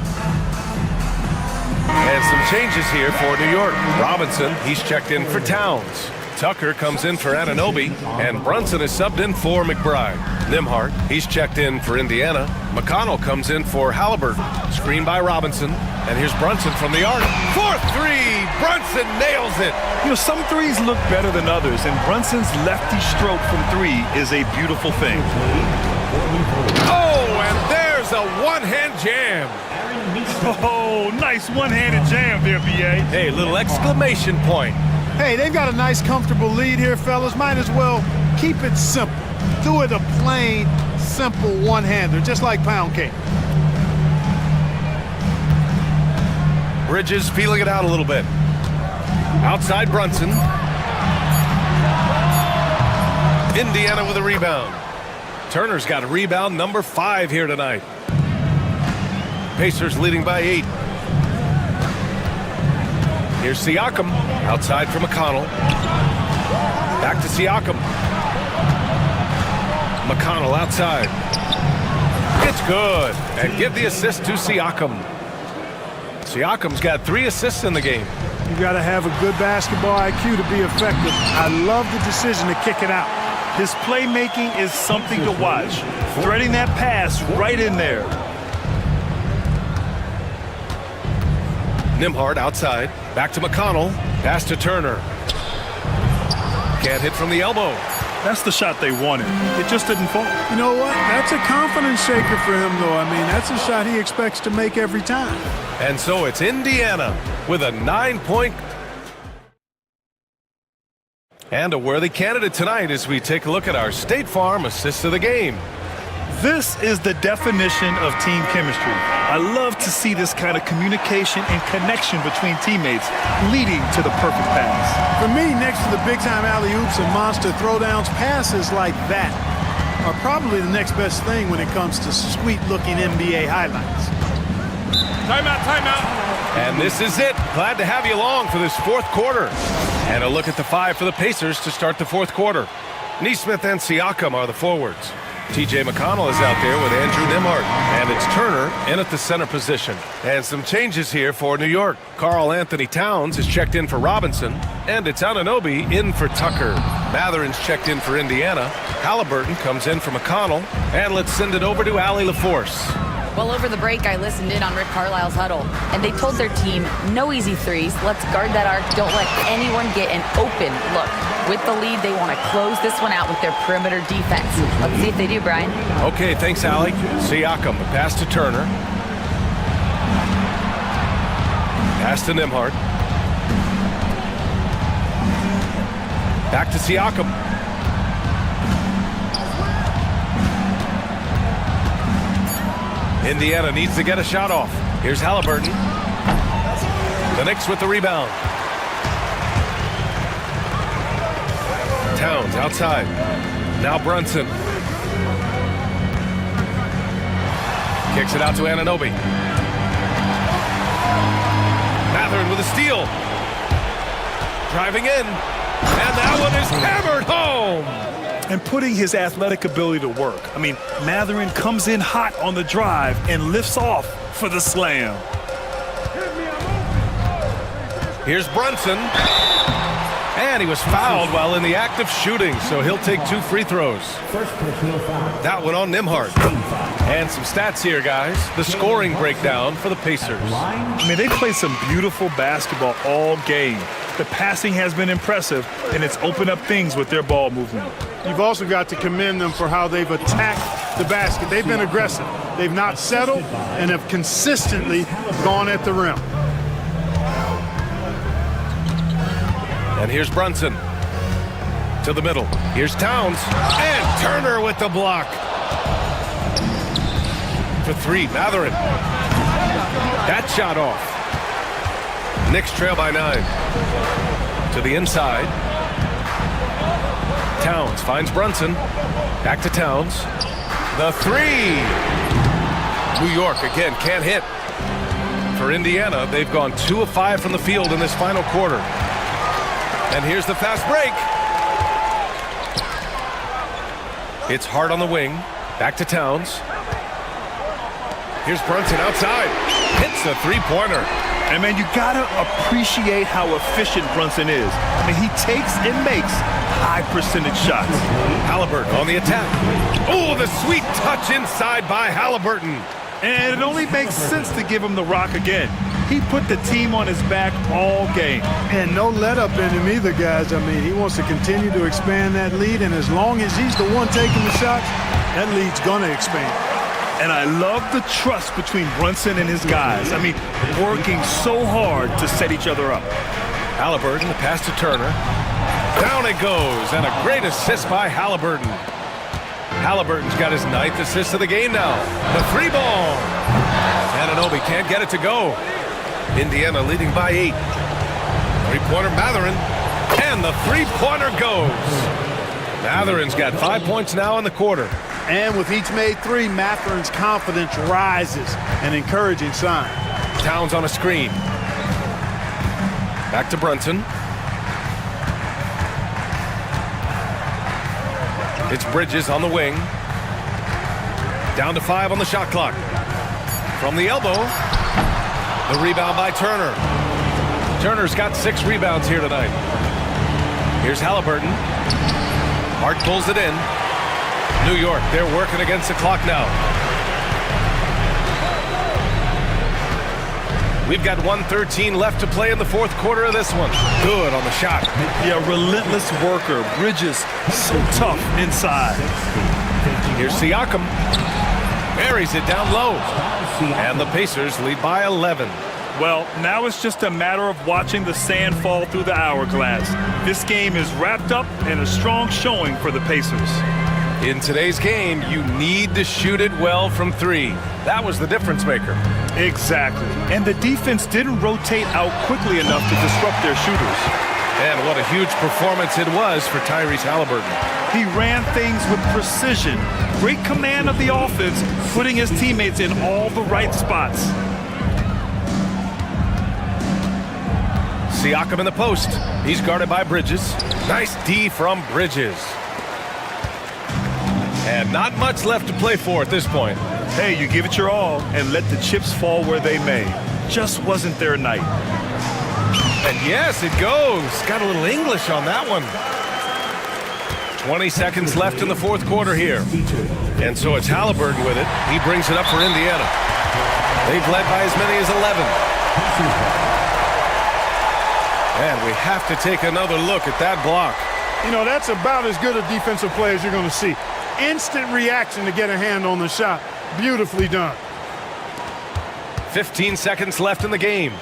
And some changes here for New York. Robinson, he's checked in for Towns. Tucker comes in for Anunoby, and Brunson is subbed in for McBride. Nembhard, he's checked in for Indiana. McConnell comes in for Halliburton. Screen by Robinson, and here's Brunson from the arc. 4-3, Brunson nails it. You know, some threes look better than others, and Brunson's lefty stroke from 3 is a beautiful thing. Oh, and there's a one-hand jam. Oh, nice one-handed jam there, B.A. Hey, little exclamation point. Hey, they've got a nice, comfortable lead here, fellas. Might as well keep it simple. Do it a plain, simple one-hander, just like pound cake. Bridges feeling it out a little bit. Outside Brunson. Indiana with a rebound. Turner's got a rebound number 5 here tonight. Pacers leading by 8. Here's Siakam. Outside for McConnell. Back to Siakam. McConnell outside. It's good. And give the assist to Siakam. Siakam's got 3 assists in the game. You got to have a good basketball IQ to be effective. I love the decision to kick it out. His playmaking is something to watch. Threading that pass right in there. Nembhard outside. Back to McConnell. Pass to Turner. Can't hit from the elbow. That's the shot they wanted. It just didn't fall. You know what? That's a confidence shaker for him, though. I mean, that's a shot he expects to make every time. And so it's Indiana with a 9-point and a worthy candidate tonight as we take a look at our State Farm assists of the game. This is the definition of team chemistry. I love to see this kind of communication and connection between teammates leading to the perfect pass. For me, next to the big-time alley-oops and monster throwdowns, passes like that are probably the next best thing when it comes to sweet-looking NBA highlights. Timeout, timeout. And this is it. Glad to have you along for this 4th quarter. And a look at the 5 for the Pacers to start the 4th quarter. Nesmith and Siakam are the forwards. T.J. McConnell is out there with Andrew Nembhard. And it's Turner in at the center position. And some changes here for New York. Karl Anthony Towns is checked in for Robinson. And it's Anunoby in for Tucker. Matherin's checked in for Indiana. Halliburton comes in from McConnell, and let's send it over to Allie LaForce. Well, over the break, I listened in on Rick Carlisle's huddle, and they told their team, no easy threes, let's guard that arc, don't let anyone get an open look. With the lead, they want to close this one out with their perimeter defense. Let's see if they do, Brian. Okay, thanks, Allie. Siakam, the pass to Turner. Pass to Nembhard. Back to Siakam. Indiana needs to get a shot off. Here's Halliburton. The Knicks with the rebound. Towns outside. Now Brunson. Kicks it out to Anunoby. Mathurin with a steal. Driving in. And that one is hammered home. And putting his athletic ability to work. I mean, Mathurin comes in hot on the drive and lifts off for the slam. Here's Brunson. And he was fouled while in the act of shooting, so he'll take 2 free throws. That one on Nembhard. And some stats here, guys. The scoring breakdown for the Pacers. I mean, they played some beautiful basketball all game. The passing has been impressive, and it's opened up things with their ball movement. You've also got to commend them for how they've attacked the basket. They've been aggressive. They've not settled and have consistently gone at the rim. And here's Brunson to the middle. Here's Towns. And Turner with the block. For 3, Mathurin. That shot off. Knicks trail by 9. To the inside. Towns finds Brunson. Back to Towns. The 3. New York again can't hit. For Indiana, they've gone 2 of 5 from the field in this final quarter. And here's the fast break. It's hard on the wing. Back to Towns. Here's Brunson outside. Hits the 3-pointer. And, man, you got to appreciate how efficient Brunson is. I mean, he takes and makes high-percentage shots. Halliburton on the attack. Oh, the sweet touch inside by Halliburton. And it only makes sense to give him the rock again. He put the team on his back all game. And no let-up in him either, guys. I mean, he wants to continue to expand that lead, and as long as he's the one taking the shots, that lead's going to expand. And I love the trust between Brunson and his guys. I mean, working so hard to set each other up. Halliburton, the pass to Turner. Down it goes, and a great assist by Halliburton. Halliburton's got his 9th assist of the game now. The 3-ball. Anunoby can't get it to go. Indiana leading by 8. 3-pointer Mathurin. And the 3-pointer goes. Mathurin's got 5 points now in the quarter. And with each made 3, Mathurin's confidence rises, an encouraging sign. Towns on a screen. Back to Brunson. It's Bridges on the wing. Down to 5 on the shot clock. From the elbow. The rebound by Turner. Turner's got 6 rebounds here tonight. Here's Halliburton. Hart pulls it in. New York, they're working against the clock now. We've got 1:13 left to play in the 4th quarter of this one. Good on the shot. Yeah, relentless worker. Bridges, so tough inside. Here's Siakam. Buries it down low. And the Pacers lead by 11. Well, now it's just a matter of watching the sand fall through the hourglass. This game is wrapped up in a strong showing for the Pacers. In today's game, you need to shoot it well from 3. That was the difference maker. Exactly. And the defense didn't rotate out quickly enough to disrupt their shooters. And what a huge performance it was for Tyrese Halliburton. He ran things with precision. Great command of the offense, putting his teammates in all the right spots. Siakam in the post. He's guarded by Bridges. Nice D from Bridges. And not much left to play for at this point. Hey, you give it your all and let the chips fall where they may. Just wasn't their night. And yes, it goes. Got a little English on that one. 20 seconds left in the fourth quarter here. And so it's Halliburton with it. He brings it up for Indiana. They've led by as many as 11. And we have to take another look at that block. You know, that's about as good a defensive play as you're going to see. Instant reaction to get a hand on the shot. Beautifully done. 15 seconds left in the game.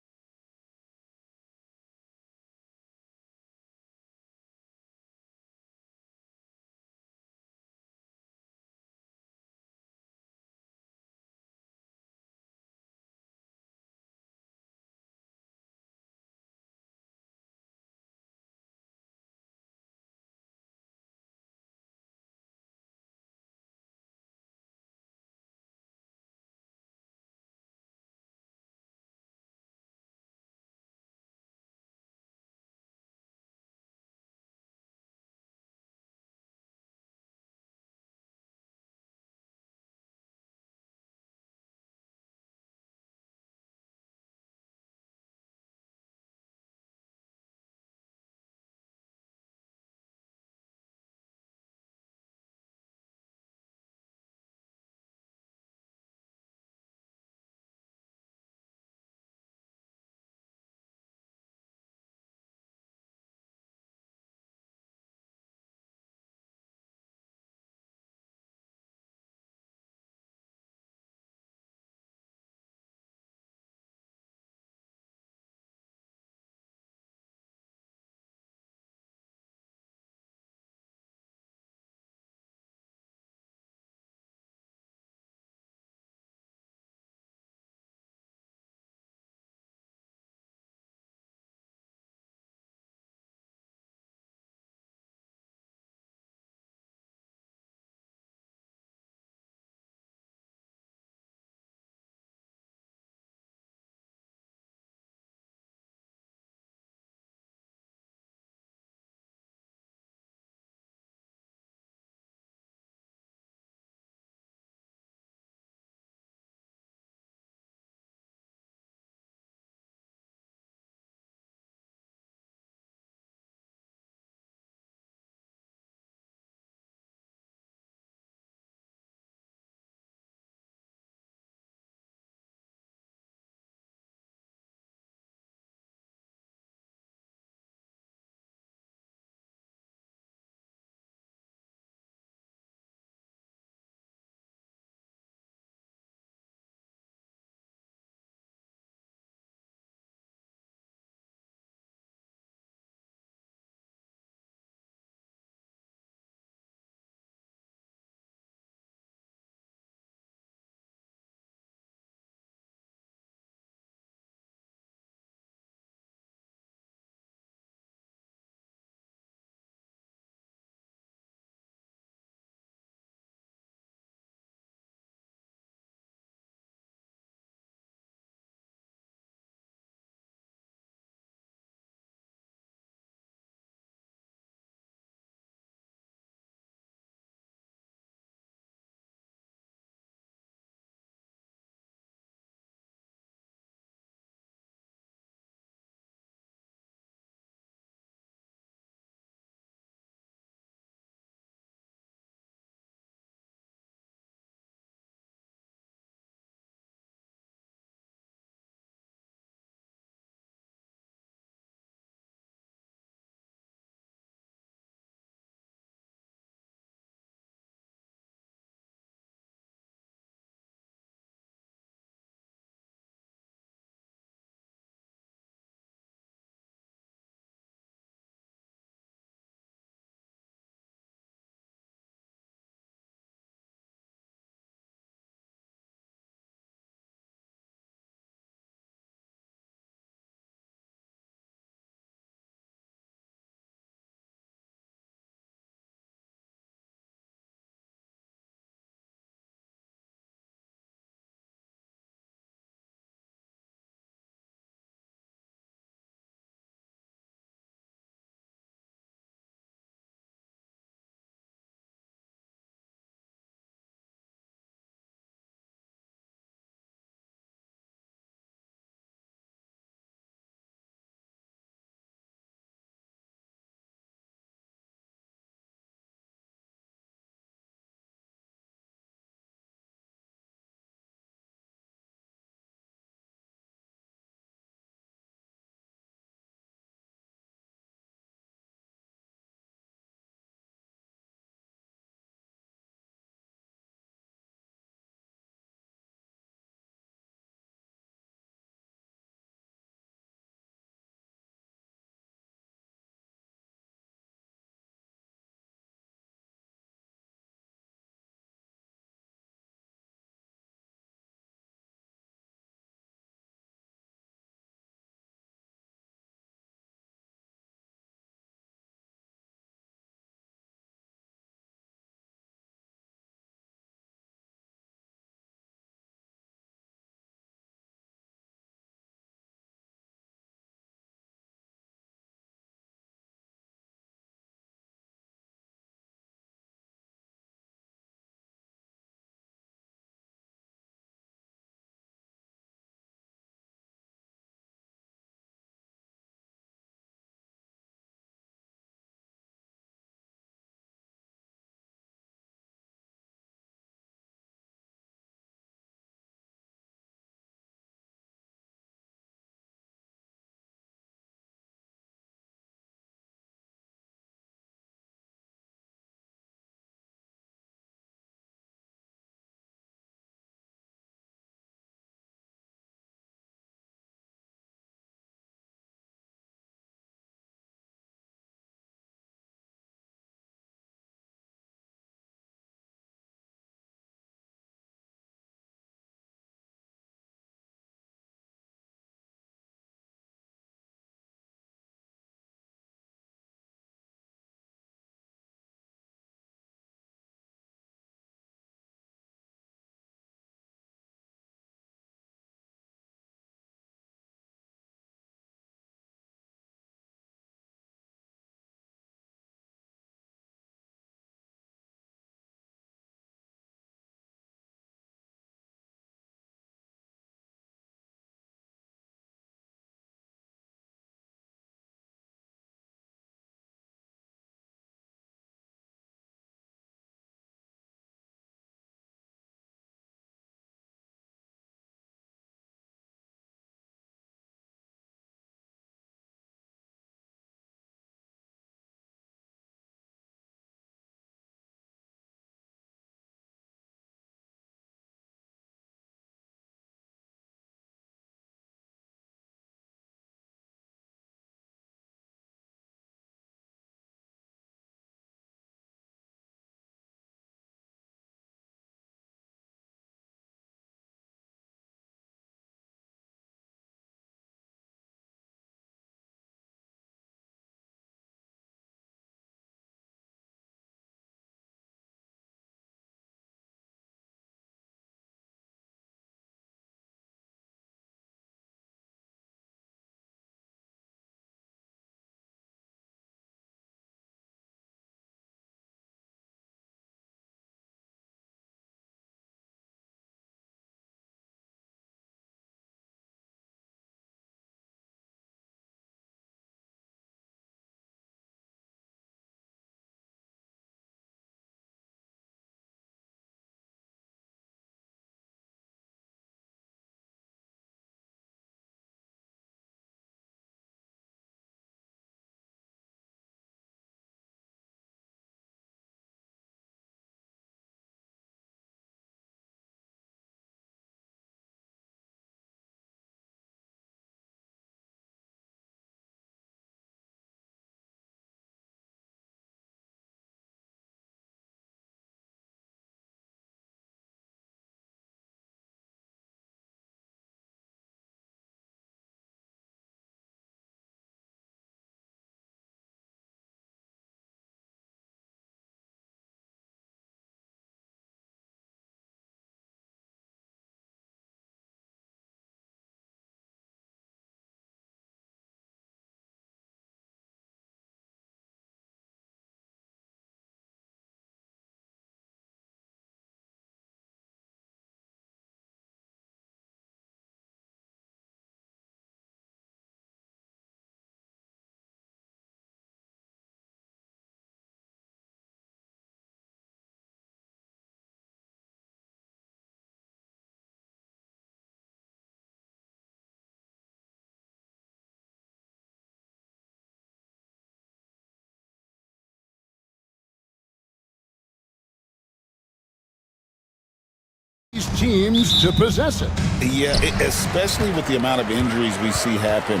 his teams to possess it. Yeah, especially with the amount of injuries we see happen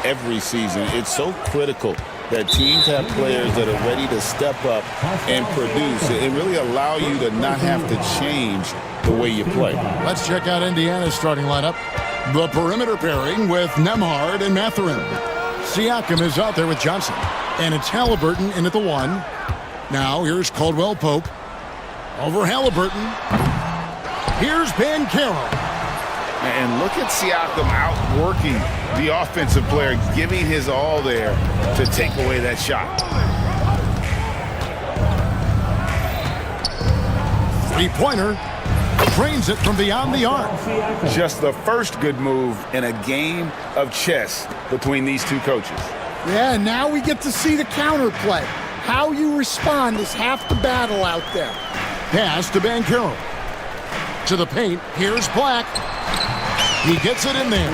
every season. It's so critical that teams have players that are ready to step up and produce and really allow you to not have to change the way you play. Let's check out Indiana's starting lineup. The perimeter pairing with Nemhard and Mathurin. Siakam is out there with Johnson. And it's Halliburton in at the 1. Now here's Caldwell Pope. Over Halliburton. Here's Banchero. And look at Siakam outworking the offensive player, giving his all there to take away that shot. Three-pointer. Drains it from beyond the arc. Just the first good move in a game of chess between these two coaches. Yeah, now we get to see the counterplay. How you respond is half the battle out there. Pass to Banchero. To the paint. Here's Black. He gets it in there.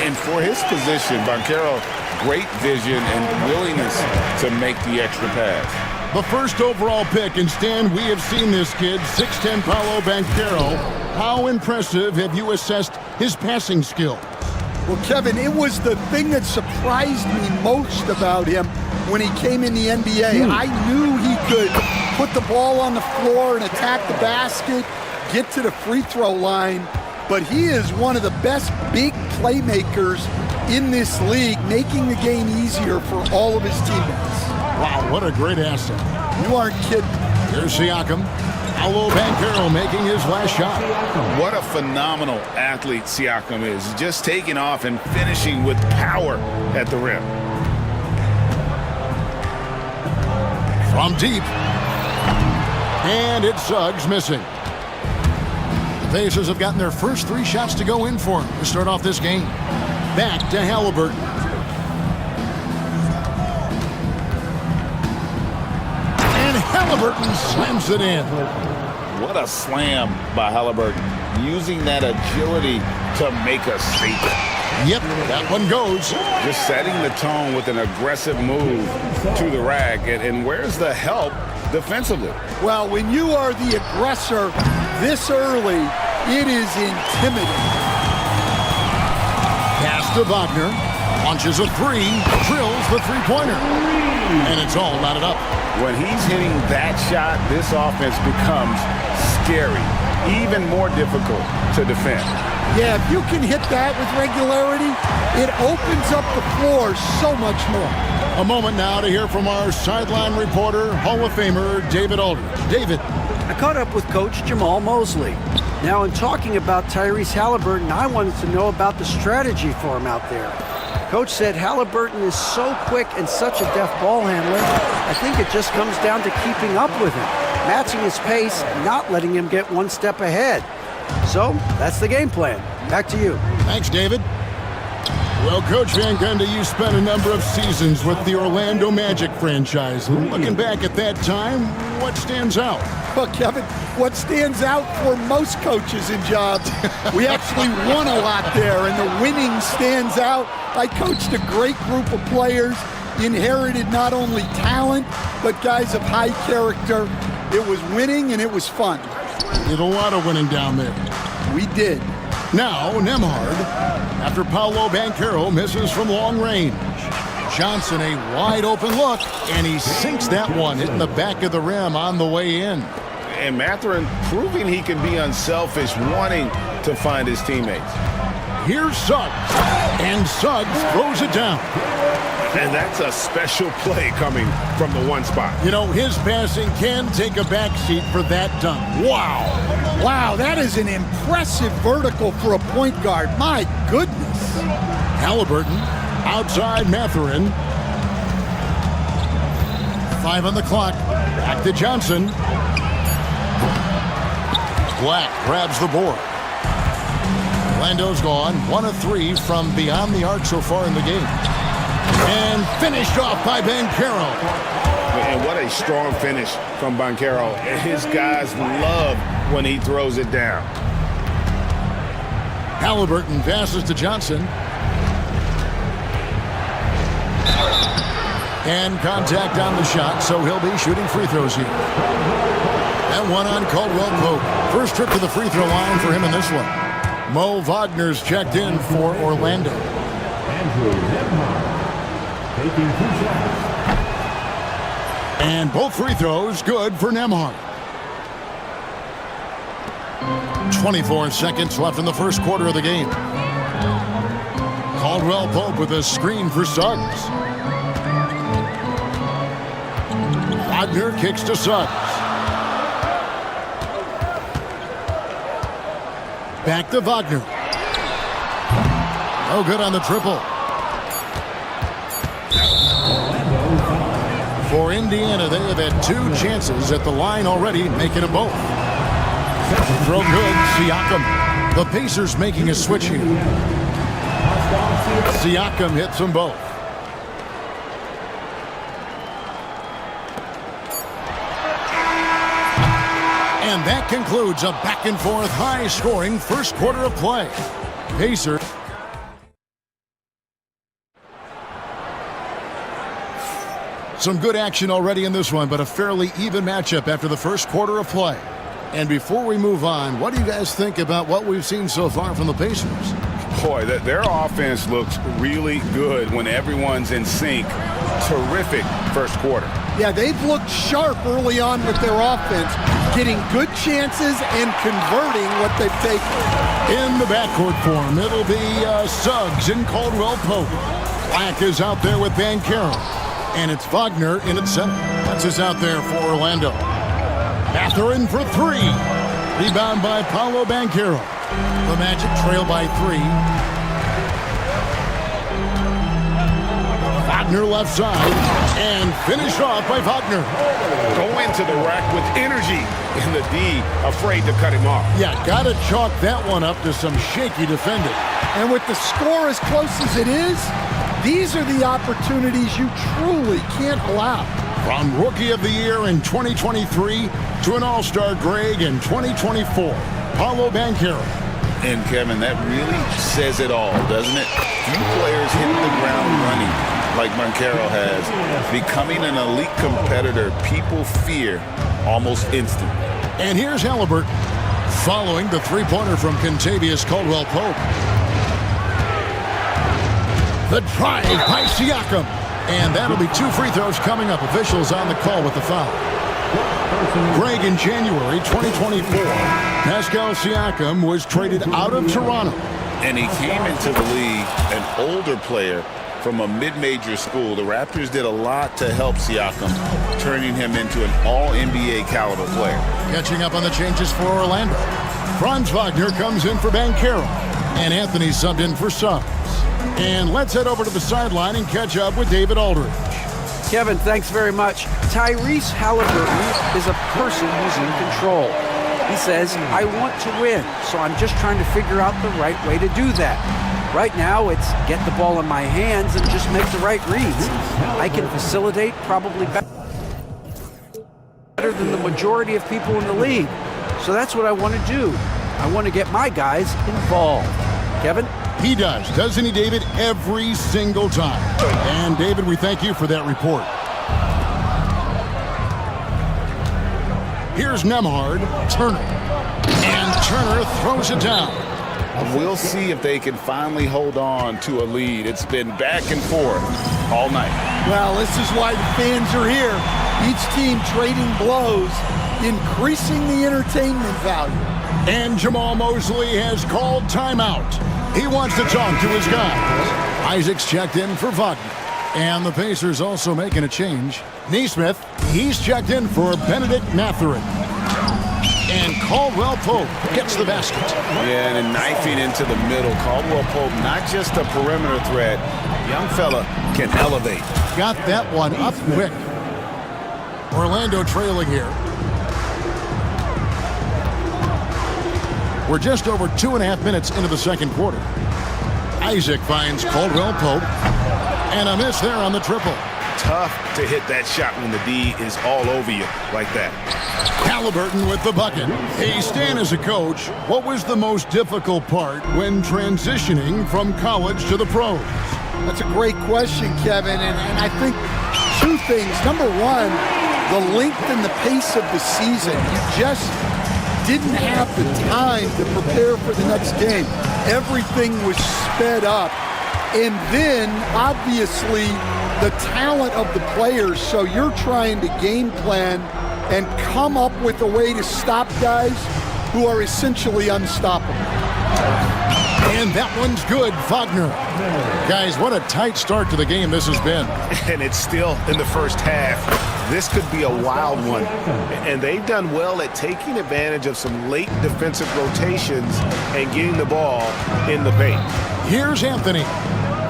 And for his position, Banchero, great vision and willingness to make the extra pass. The first overall pick, and Stan, we have seen this kid, 6'10" Paolo Banchero. How impressive have you assessed his passing skill? Well, Kevin, it was the thing that surprised me most about him when he came in the NBA. I knew he could put the ball on the floor and attack the basket, get to the free throw line, but he is one of the best big playmakers in this league, making the game easier for all of his teammates. Wow, what a great asset. You aren't kidding. Here's Siakam. Paolo Banchero making his last shot. What a phenomenal athlete Siakam is. Just taking off and finishing with power at the rim. From deep. And it's Suggs missing. The Pacers have gotten their first 3 shots to go in for him to start off this game. Back to Halliburton. And Halliburton slams it in. What a slam by Halliburton, using that agility to make a statement. Yep, that one goes. Just setting the tone with an aggressive move to the rack. And where's the help defensively? Well, when you are the aggressor this early, it is intimidating. Pass to Wagner. Launches a 3. Drills the three-pointer. And it's all knotted up. When he's hitting that shot, this offense becomes scary, even more difficult to defend. Yeah, if you can hit that with regularity, it opens up the floor so much more. A moment now to hear from our sideline reporter, Hall of Famer David Aldridge. David. I caught up with Coach Jamal Mosley. Now, in talking about Tyrese Halliburton, I wanted to know about the strategy for him out there. Coach said Halliburton is so quick and such a deft ball handler, I think it just comes down to keeping up with him, matching his pace, not letting him get one step ahead. So, that's the game plan. Back to you. Thanks, David. Well, Coach Van Gundy, you spent a number of seasons with the Orlando Magic franchise. Looking back at that time, what stands out? Well, Kevin, what stands out for most coaches in jobs, we actually won a lot there, and the winning stands out. I coached a great group of players, inherited not only talent, but guys of high character. It was winning, and it was fun. Did a lot of winning down there. We did. Now, Nemhard, after Paolo Banchero misses from long range. Johnson, a wide open look, and he sinks that one, hitting the back of the rim on the way in. And Mathurin proving he can be unselfish, wanting to find his teammates. Here's Suggs, and Suggs throws it down. And that's a special play coming from the one spot. You know, his passing can take a backseat for that dunk. Wow. Wow, that is an impressive vertical for a point guard. My goodness. Halliburton, outside Mathurin. 5 on the clock. Back to Johnson. Black grabs the board. Orlando's gone. 1 of 3 from beyond the arc so far in the game. And finished off by Banchero. And what a strong finish from Banchero. His guys love when he throws it down. Halliburton passes to Johnson. And contact on the shot, so he'll be shooting free throws here. And one on Caldwell Pope. First trip to the free throw line for him in this one. Mo Wagner's checked in for Orlando. And both free throws good for Nembhard. 24 seconds left in the first quarter of the game. Caldwell Pope with a screen for Suggs. Wagner kicks to Suggs. Back to Wagner. No good on the triple. For Indiana, they have had 2 chances at the line already, making it both. Throw good, Siakam. The Pacers making a switch here. Siakam hits them both. And that concludes a back-and-forth, high-scoring first quarter of play. Pacers. Some good action already in this one, but a fairly even matchup after the first quarter of play. And before we move on, what do you guys think about what we've seen so far from the Pacers? Boy, their offense looks really good when everyone's in sync. Terrific first quarter. Yeah, they've looked sharp early on with their offense, getting good chances and converting what they've taken. In the backcourt form, it'll be Suggs and Caldwell Pope. Black is out there with Banchero. And it's Wagner in at center. That's us out there for Orlando. Mathurin for 3. Rebound by Paolo Banchero. The Magic trail by 3. Wagner left side. And finished off by Wagner. Go into the rack with energy. And the D afraid to cut him off. Yeah, gotta chalk that one up to some shaky defending. And with the score as close as it is, these are the opportunities you truly can't allow. From Rookie of the Year in 2023 to an All-Star Greg in 2024, Paolo Banchero. And Kevin, that really says it all, doesn't it? Few players hitting the ground running like Banchero has, becoming an elite competitor people fear almost instantly. And here's Halliburton following the three-pointer from Kentavious Caldwell-Pope. The drive by Siakam. And that'll be 2 free throws coming up. Officials on the call with the foul. Greg, in January 2024, Pascal Siakam was traded out of Toronto. And he came into the league an older player from a mid-major school. The Raptors did a lot to help Siakam, turning him into an all-NBA caliber player. Catching up on the changes for Orlando. Franz Wagner comes in for Banchero. And Anthony subbed in for Suggs. And let's head over to the sideline and catch up with David Aldridge. Kevin, thanks very much. Tyrese Halliburton is a person who's in control. He says, I want to win, so I'm just trying to figure out the right way to do that. Right now, it's get the ball in my hands and just make the right reads. I can facilitate probably better than the majority of people in the league. So that's what I want to do. I want to get my guys involved. Kevin? He does, doesn't he, David? Every single time. And, David, we thank you for that report. Here's Nembhard, Turner. And Turner throws it down. We'll see if they can finally hold on to a lead. It's been back and forth all night. Well, this is why the fans are here. Each team trading blows, increasing the entertainment value. And Jamal Mosley has called timeout. He wants to talk to his guys. Isaac's checked in for Wagner. And the Pacers also making a change. Nesmith, he's checked in for Benedict Mathurin. And Caldwell Pope gets the basket. Yeah, and knifing into the middle. Caldwell Pope, not just a perimeter threat. Young fella can elevate. Got that one up quick. Orlando trailing here. We're just over 2.5 minutes into the second quarter. Isaac finds Caldwell Pope. And a miss there on the triple. Tough to hit that shot when the D is all over you like that. Halliburton with the bucket. Hey, Stan, as a coach, what was the most difficult part when transitioning from college to the pros? That's a great question, Kevin. And I think 2 things. Number one, the length and the pace of the season. You just didn't have the time to prepare for the next game. Everything was sped up. And then, obviously, the talent of the players. So you're trying to game plan and come up with a way to stop guys who are essentially unstoppable. And that one's good, Wagner. Guys, what a tight start to the game this has been. And it's still in the first half. This could be a wild one. And they've done well at taking advantage of some late defensive rotations and getting the ball in the paint. Here's Anthony.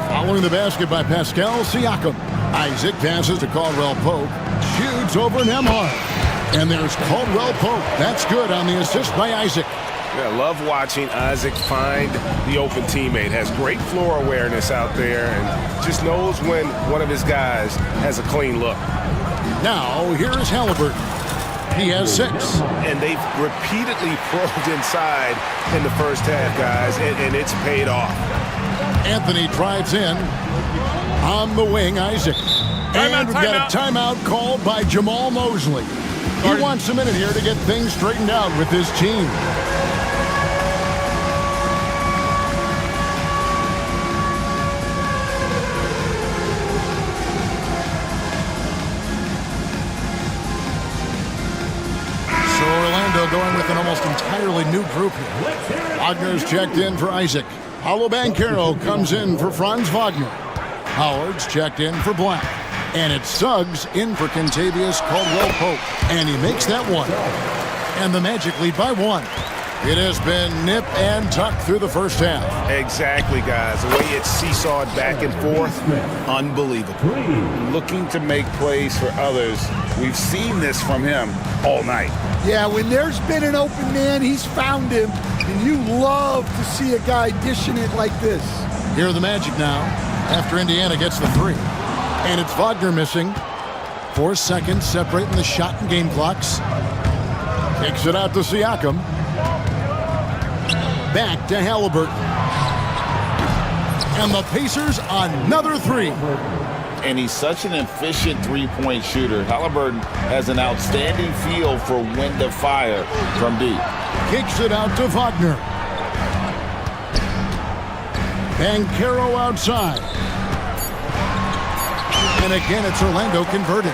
Following the basket by Pascal Siakam. Isaac passes to Caldwell Pope. Shoots over Nembhard. And there's Caldwell Pope. That's good on the assist by Isaac. Yeah, I love watching Isaac find the open teammate. Has great floor awareness out there and just knows when one of his guys has a clean look. Now, here's Halliburton. He has 6. And they've repeatedly probed inside in the first half, guys, and it's paid off. Anthony drives in. On the wing, Isaac. And we've got a timeout called by Jamal Mosley. He wants a minute here to get things straightened out with his team. Going with an almost entirely new group here. Wagner's checked in for Isaac. Paulo Banchero comes in for Franz Wagner. Howard's checked in for Black. And it's Suggs in for Kentavious Caldwell-Pope. And he makes that one. And the Magic lead by 1. It has been nip and tuck through the first half. Exactly, guys. The way it's seesawed back and forth, unbelievable. Looking to make plays for others. We've seen this from him all night. Yeah, when there's been an open man, he's found him. And you love to see a guy dishing it like this. Here are the Magic now, after Indiana gets the 3. And it's Wagner missing. 4 seconds separating the shot and game clocks. Kicks it out to Siakam. Back to Halliburton. And the Pacers another 3. And he's such an efficient three-point shooter. Halliburton has an outstanding feel for when to fire from deep. Kicks it out to Wagner. Banchero outside. And again, it's Orlando converting.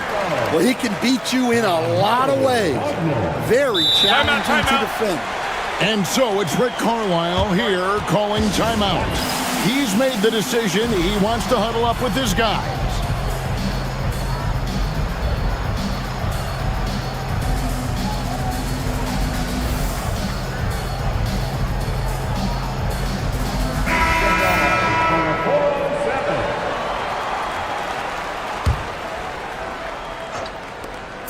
Well, he can beat you in a lot of ways. Very challenging to defend. And so it's Rick Carlisle here calling timeout. He's made the decision. He wants to huddle up with his guys.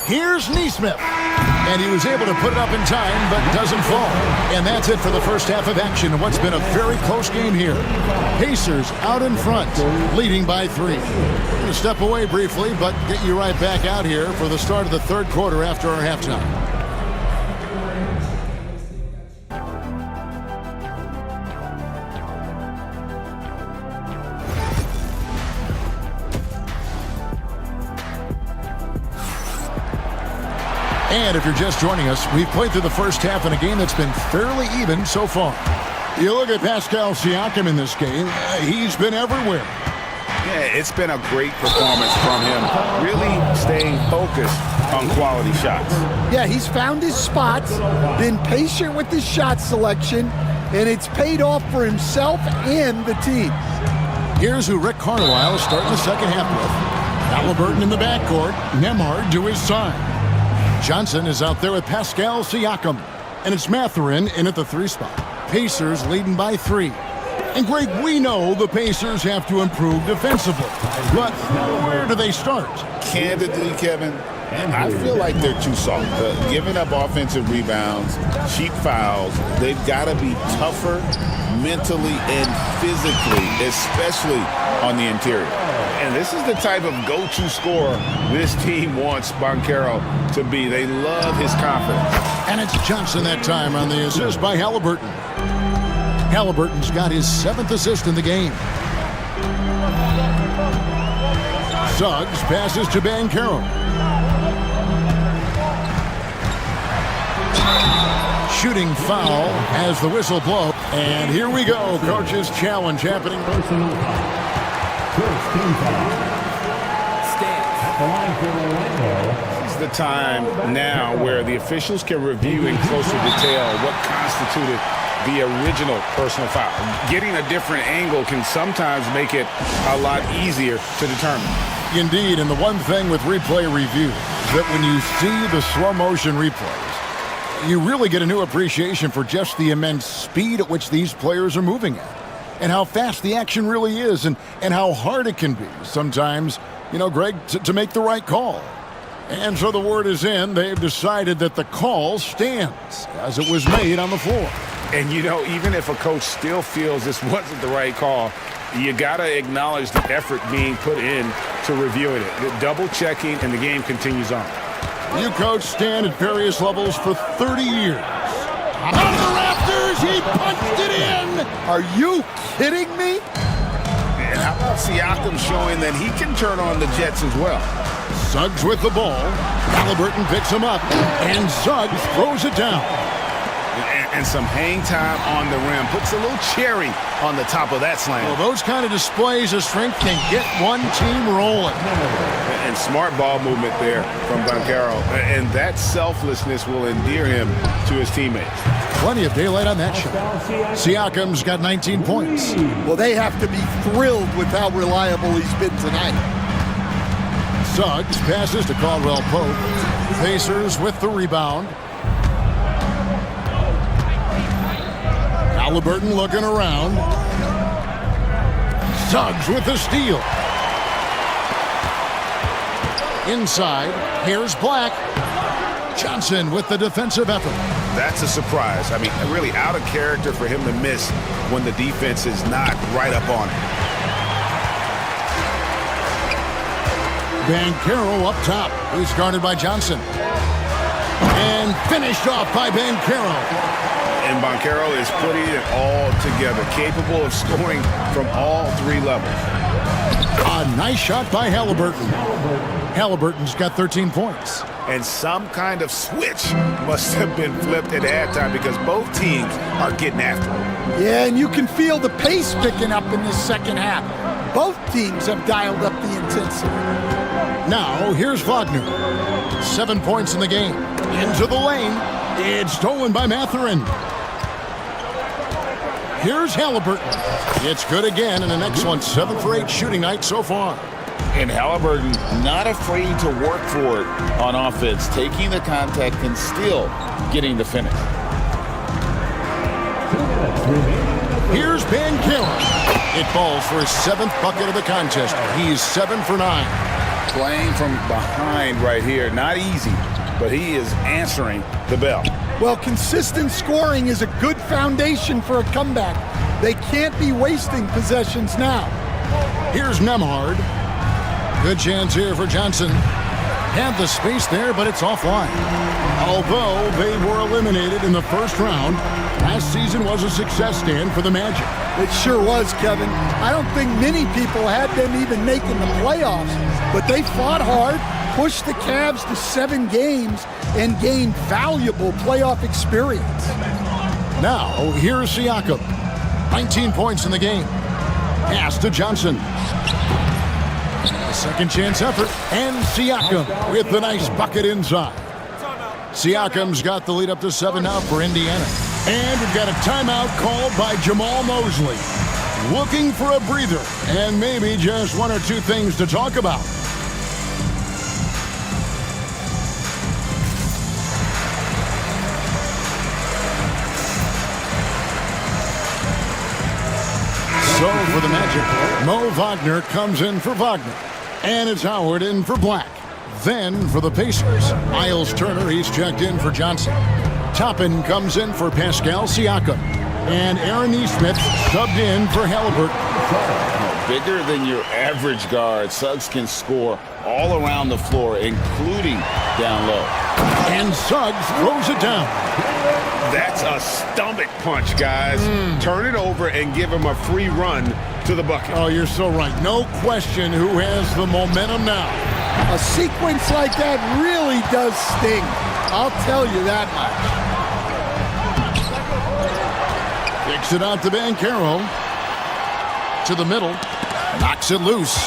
Here's Neesmith. And he was able to put it up in time, but doesn't fall. And that's it for the first half of action in what's been a very close game here. Pacers out in front, leading by 3. We're going to step away briefly, but get you right back out here for the start of the third quarter after our halftime. And if you're just joining us, we've played through the first half in a game that's been fairly even so far. You look at Pascal Siakam in this game, he's been everywhere. Yeah, it's been a great performance from him. Really staying focused on quality shots. Yeah, he's found his spots, been patient with his shot selection, and it's paid off for himself and the team. Here's who Rick Carlisle is starting the second half with. Halliburton in the backcourt, Nembhard to his side. Johnson is out there with Pascal Siakam. And it's Mathurin in at the 3 spot. Pacers leading by 3. And Greg, we know the Pacers have to improve defensively. But where do they start? Candidly, Kevin, I feel like they're too soft. Giving up offensive rebounds, cheap fouls, they've got to be tougher mentally and physically, especially on the interior. And this is the type of go-to scorer this team wants Banchero to be. They love his confidence. And it's Johnson that time on the assist by Halliburton. Halliburton's got his 7th assist in the game. Suggs passes to Banchero. Shooting foul as the whistle blows. And here we go. Coach's challenge happening. Personal foul. First team foul. At the line for Orlando. This is the time now where the officials can review in closer detail what constituted the original personal foul. Getting a different angle can sometimes make it a lot easier to determine. Indeed, and the one thing with replay review is that when you see the slow motion replays, you really get a new appreciation for just the immense speed at which these players are moving at, and how fast the action really is, and how hard it can be sometimes, you know, Greg, to make the right call. And so the word is in. They've decided that the call stands as it was made on the floor. And, you know, even if a coach still feels this wasn't the right call, you got to acknowledge the effort being put in to reviewing it. The double checking, and the game continues on. You coach Stan at various levels for 30 years. Out of the rafters, he punched it in. Are you kidding me? And how about Siakam showing that he can turn on the Jets as well? Suggs with the ball. Halliburton picks him up, and Suggs throws it down. And some hang time on the rim. Puts a little cherry on the top of that slam. Well, those kind of displays of strength can get one team rolling. And smart ball movement there from Banchero. And that selflessness will endear him to his teammates. Plenty of daylight on that shot. Siakam's got 19 points. Well, they have to be thrilled with how reliable he's been tonight. Suggs passes to Caldwell Pope. Pacers with the rebound. Halliburton looking around. Suggs with the steal. Inside, here's Black. Johnson with the defensive effort. That's a surprise. I mean, really out of character for him to miss when the defense is not right up on him. Banchero up top. He's guarded by Johnson. And finished off by Banchero. And Banchero is putting it all together, capable of scoring from all three levels. A nice shot by Halliburton. Halliburton's got 13 points. And some kind of switch must have been flipped at halftime because both teams are getting after it. Yeah, and you can feel the pace picking up in this second half. Both teams have dialed up the intensity. Now, here's Wagner. 7 points in the game. Into the lane. It's stolen by Mathurin. Here's Halliburton. It's good again, and an excellent 7 for 8 shooting night so far. And Halliburton not afraid to work for it on offense, taking the contact and still getting the finish. Here's Banchero. It falls for his 7th bucket of the contest. He's 7 for 9. Playing from behind right here. Not easy, but he is answering the bell. Well, consistent scoring is a good foundation for a comeback. They can't be wasting possessions now. Here's Nemhard. Good chance here for Johnson. Had the space there, but it's offline. Although they were eliminated in the first round, last season was a success stand for the Magic. It sure was, Kevin. I don't think many people had them even making the playoffs, but they fought hard, pushed the Cavs to 7 games, and gained valuable playoff experience. Now, here's Siakam. 19 points in the game. Pass to Johnson. A second chance effort, and Siakam with the nice bucket inside. Siakam's got the lead up to 7 now for Indiana. And we've got a timeout called by Jamal Mosley. Looking for a breather, and maybe just 1 or 2 things to talk about. So for the Magic, Mo Wagner comes in for Wagner. And it's Howard in for Black. Then for the Pacers, Miles Turner, he's checked in for Johnson. Toppin comes in for Pascal Siakam. And Aaron Nesmith subbed in for Halliburton. Bigger than your average guard, Suggs can score all around the floor, including down low. And Suggs throws it down. That's a stomach punch, guys. Turn it over and give him a free run to the bucket. Oh, you're so right. No question who has the momentum now. A sequence like that really does sting. I'll tell you that much. Kicks it out to Bancaro. To the middle. Knocks it loose.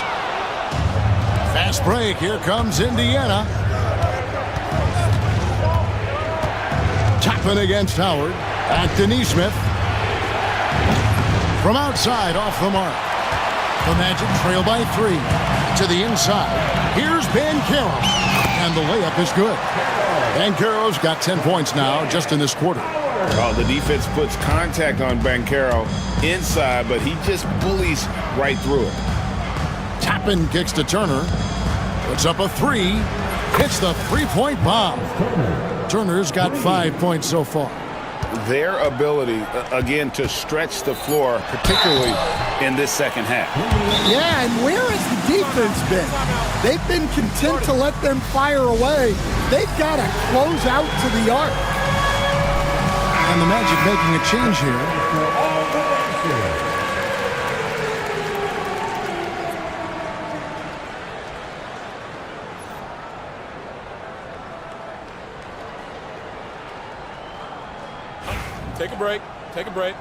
Fast break. Here comes Indiana. Tapping against Howard. Back to Neesmith. From outside, off the mark. The Magic trail by 3. To the inside. Here's Bancaro. And the layup is good. Bancaro's got 10 points now just in this quarter. Oh, the defense puts contact on Bancaro inside, but he just bullies right through it. Tappan kicks to Turner. Puts up a 3. Hits the three-point bomb. Turner's got 5 points so far. Their ability, again, to stretch the floor, particularly in this second half. Yeah, and where has the defense been? They've been content to let them fire away. They've got to close out to the arc. And the Magic making a change here. Take a break. Take a break.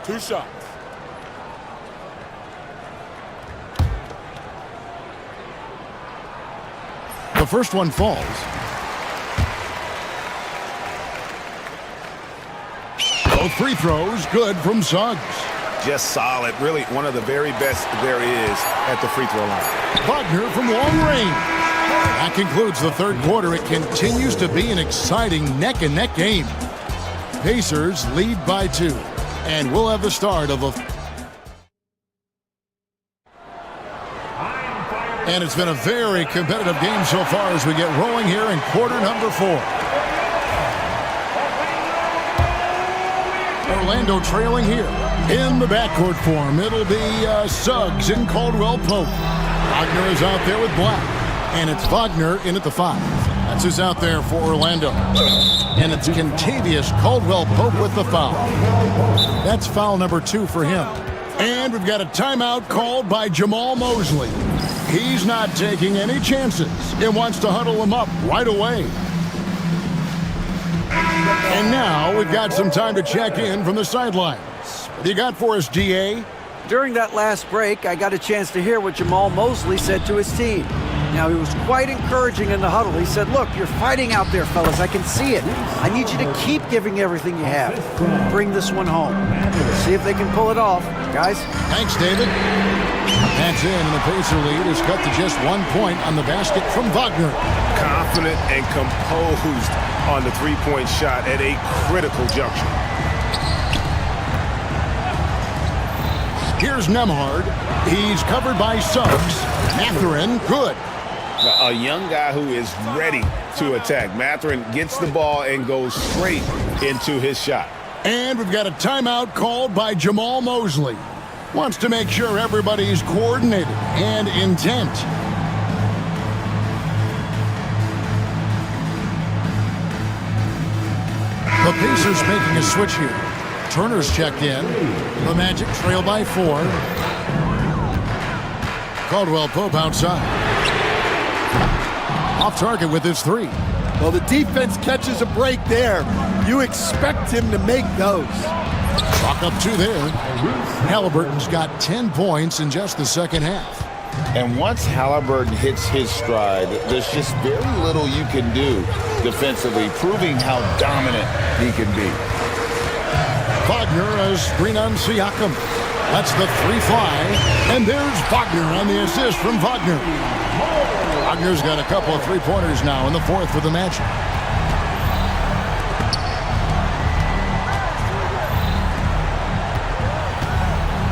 2 shots. The first one falls. Both free throws good from Suggs. Just solid. Really one of the very best there is at the free throw line. Wagner from long range. That concludes the third quarter. It continues to be an exciting neck-and-neck game. Pacers lead by 2. And we'll have the start of a... And it's been a very competitive game so far as we get rolling here in quarter number 4. Orlando trailing here. In the backcourt form, it'll be Suggs and Caldwell Pope. Wagner is out there with Black. And it's Wagner in at the 5. That's who's out there for Orlando. And it's Kentavious Caldwell-Pope with the foul. That's foul number 2 for him. And we've got a timeout called by Jamal Mosley. He's not taking any chances. He wants to huddle him up right away. And now we've got some time to check in from the sidelines. What do you got for us, DA? During that last break, I got a chance to hear what Jamal Mosley said to his team. Now, he was quite encouraging in the huddle. He said, look, you're fighting out there, fellas. I can see it. I need you to keep giving everything you have. Bring this one home. See if they can pull it off. Guys? Thanks, David. That's in, and the Pacer lead is cut to just 1 point on the basket from Wagner. Confident and composed on the three-point shot at a critical juncture. Here's Nemhard. He's covered by Suggs. Mathurin, good. A young guy who is ready to attack. Mathurin gets the ball and goes straight into his shot. And we've got a timeout called by Jamal Mosley. Wants to make sure everybody's coordinated and intent. The Pacers making a switch here. Turner's checked in. The Magic trail by 4. Caldwell-Pope outside. Off target with his 3. Well, the defense catches a break there. You expect him to make those. Chalk up 2 there. Halliburton's got 10 points in just the second half. And once Halliburton hits his stride, there's just very little you can do defensively, proving how dominant he can be. Wagner as screen on Siakam. Lets the 3 fly. And there's Wagner on the assist from Wagner. Wagner's got a couple of 3-pointers now in the 4th for the Magic.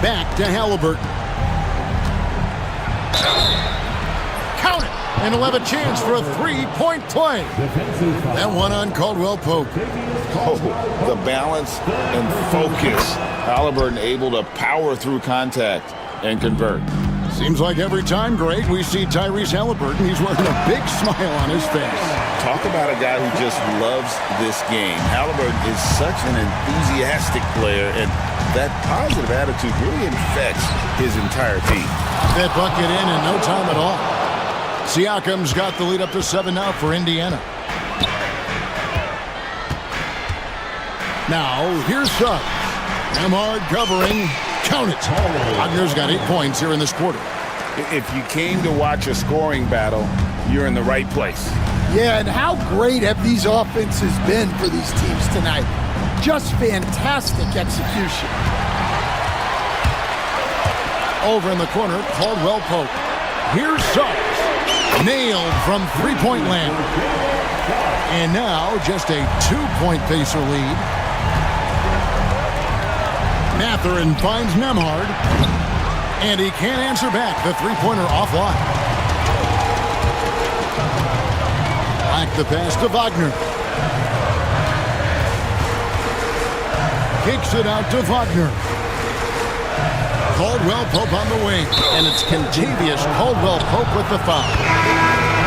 Back to Halliburton. Count it! And he'll have a chance for a 3-point play. That one on Caldwell-Pope. Oh, the balance and focus. Halliburton able to power through contact and convert. Seems like every time, Greg, we see Tyrese Halliburton, he's wearing a big smile on his face. Talk about a guy who just loves this game. Halliburton is such an enthusiastic player, and that positive attitude really infects his entire team. That bucket in no time at all. Siakam's got the lead up to 7 now for Indiana. Now, here's Suggs. Nemhard covering. Count it. Wagner's got 8 points here in this quarter. If you came to watch a scoring battle, you're in the right place. Yeah, and how great have these offenses been for these teams tonight? Just fantastic execution. Over in the corner, Caldwell Pope. Here's Suggs. Nailed from three-point land. And now just a 2-point Pacer lead. Matherin finds Nemhard. And he can't answer back. The three-pointer offline. Back the pass to Wagner. Kicks it out to Wagner. Caldwell Pope on the wing. And it's Contavious Caldwell Pope with the foul.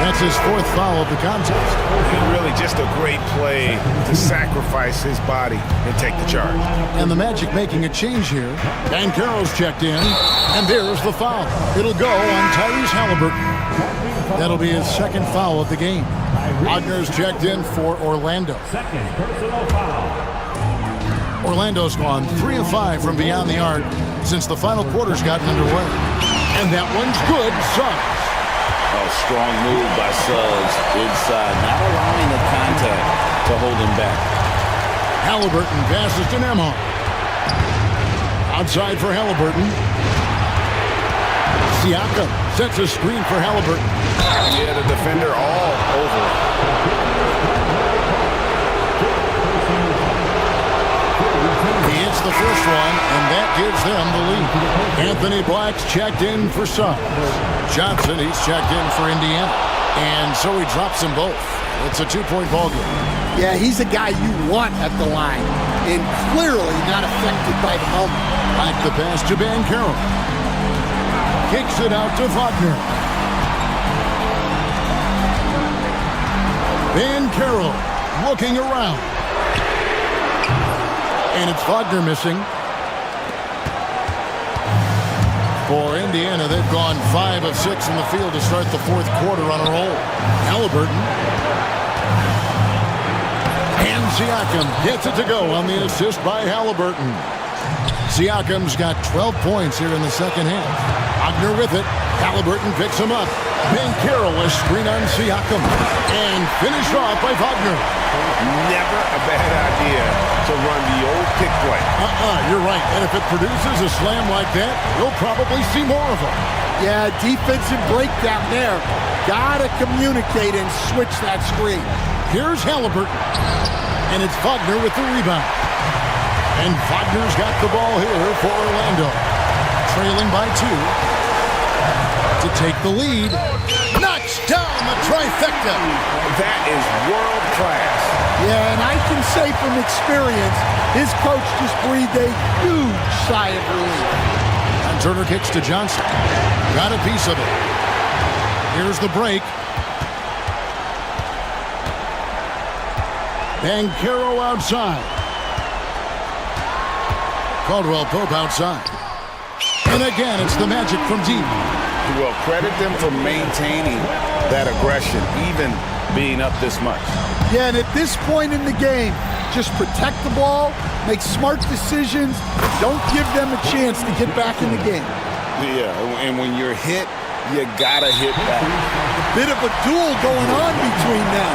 That's his 4th foul of the contest. And really just a great play to sacrifice his body and take the charge. And the Magic making a change here. Banchero's checked in. And there's the foul. It'll go on Tyrese Halliburton. That'll be his 2nd foul of the game. Wagner's checked in for Orlando. 2nd personal foul. Orlando's gone 3 of 5 from beyond the arc since the final quarter's gotten underway. And that one's good. Suggs. A strong move by Suggs inside, not allowing the contact to hold him back. Halliburton passes to Nemhard. Outside for Halliburton. Siakam sets a screen for Halliburton. Yeah, the defender all over. He hits the first one, and that gives them the lead. Anthony Black's checked in for Suggs. Johnson, he's checked in for Indiana. And so he drops them both. It's a 2-point ball game. Yeah, he's a guy you want at the line, and clearly not affected by the moment. Like the pass to Banchero. Kicks it out to Wagner. Banchero looking around. And it's Wagner missing. For Indiana, they've gone 5 of 6 in the field to start the 4th quarter on a roll. Halliburton. And Siakam gets it to go on the assist by Halliburton. Siakam's got 12 points here in the 2nd half. Wagner with it. Halliburton picks him up. Banchero a screen on Siakam. And finished off by Wagner. Never a bad idea to run the old pick play. You're right. And if it produces a slam like that, we'll probably see more of them. Yeah, defensive breakdown there. Gotta communicate and switch that screen. Here's Halliburton. And it's Wagner with the rebound. And Wagner's got the ball here for Orlando. Trailing by 2. To take the lead. Knocks down the trifecta. That is world class. Yeah, and I can say from experience, his coach just breathed a huge sigh of relief. And Turner kicks to Johnson. Got a piece of it. Here's the break. Banchero outside. Caldwell Pope outside. And again, it's the Magic from deep. Well, credit them for maintaining that aggression, even being up this much. Yeah, and at this point in the game, just protect the ball, make smart decisions, don't give them a chance to get back in the game. Yeah, and when you're hit, you gotta hit back. Bit of a duel going on between them.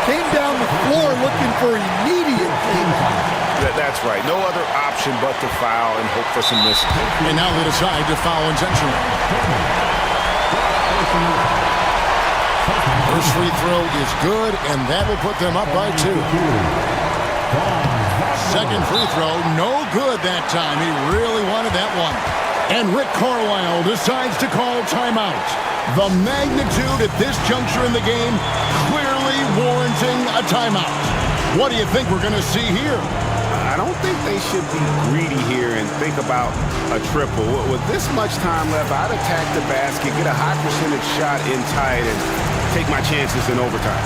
Came down the floor looking for immediate payback. That's right. No other option but to foul and hope for some misses. And now they decide to foul intentionally. First free throw is good, and that will put them up by 2. Second free throw, no good that time. He really wanted that one. And Rick Carlisle decides to call timeout. The magnitude at this juncture in the game clearly warranting a timeout. What do you think we're going to see here? I don't think they should be greedy here and think about a triple. With this much time left, I'd attack the basket, get a high percentage shot in tight, and take my chances in overtime.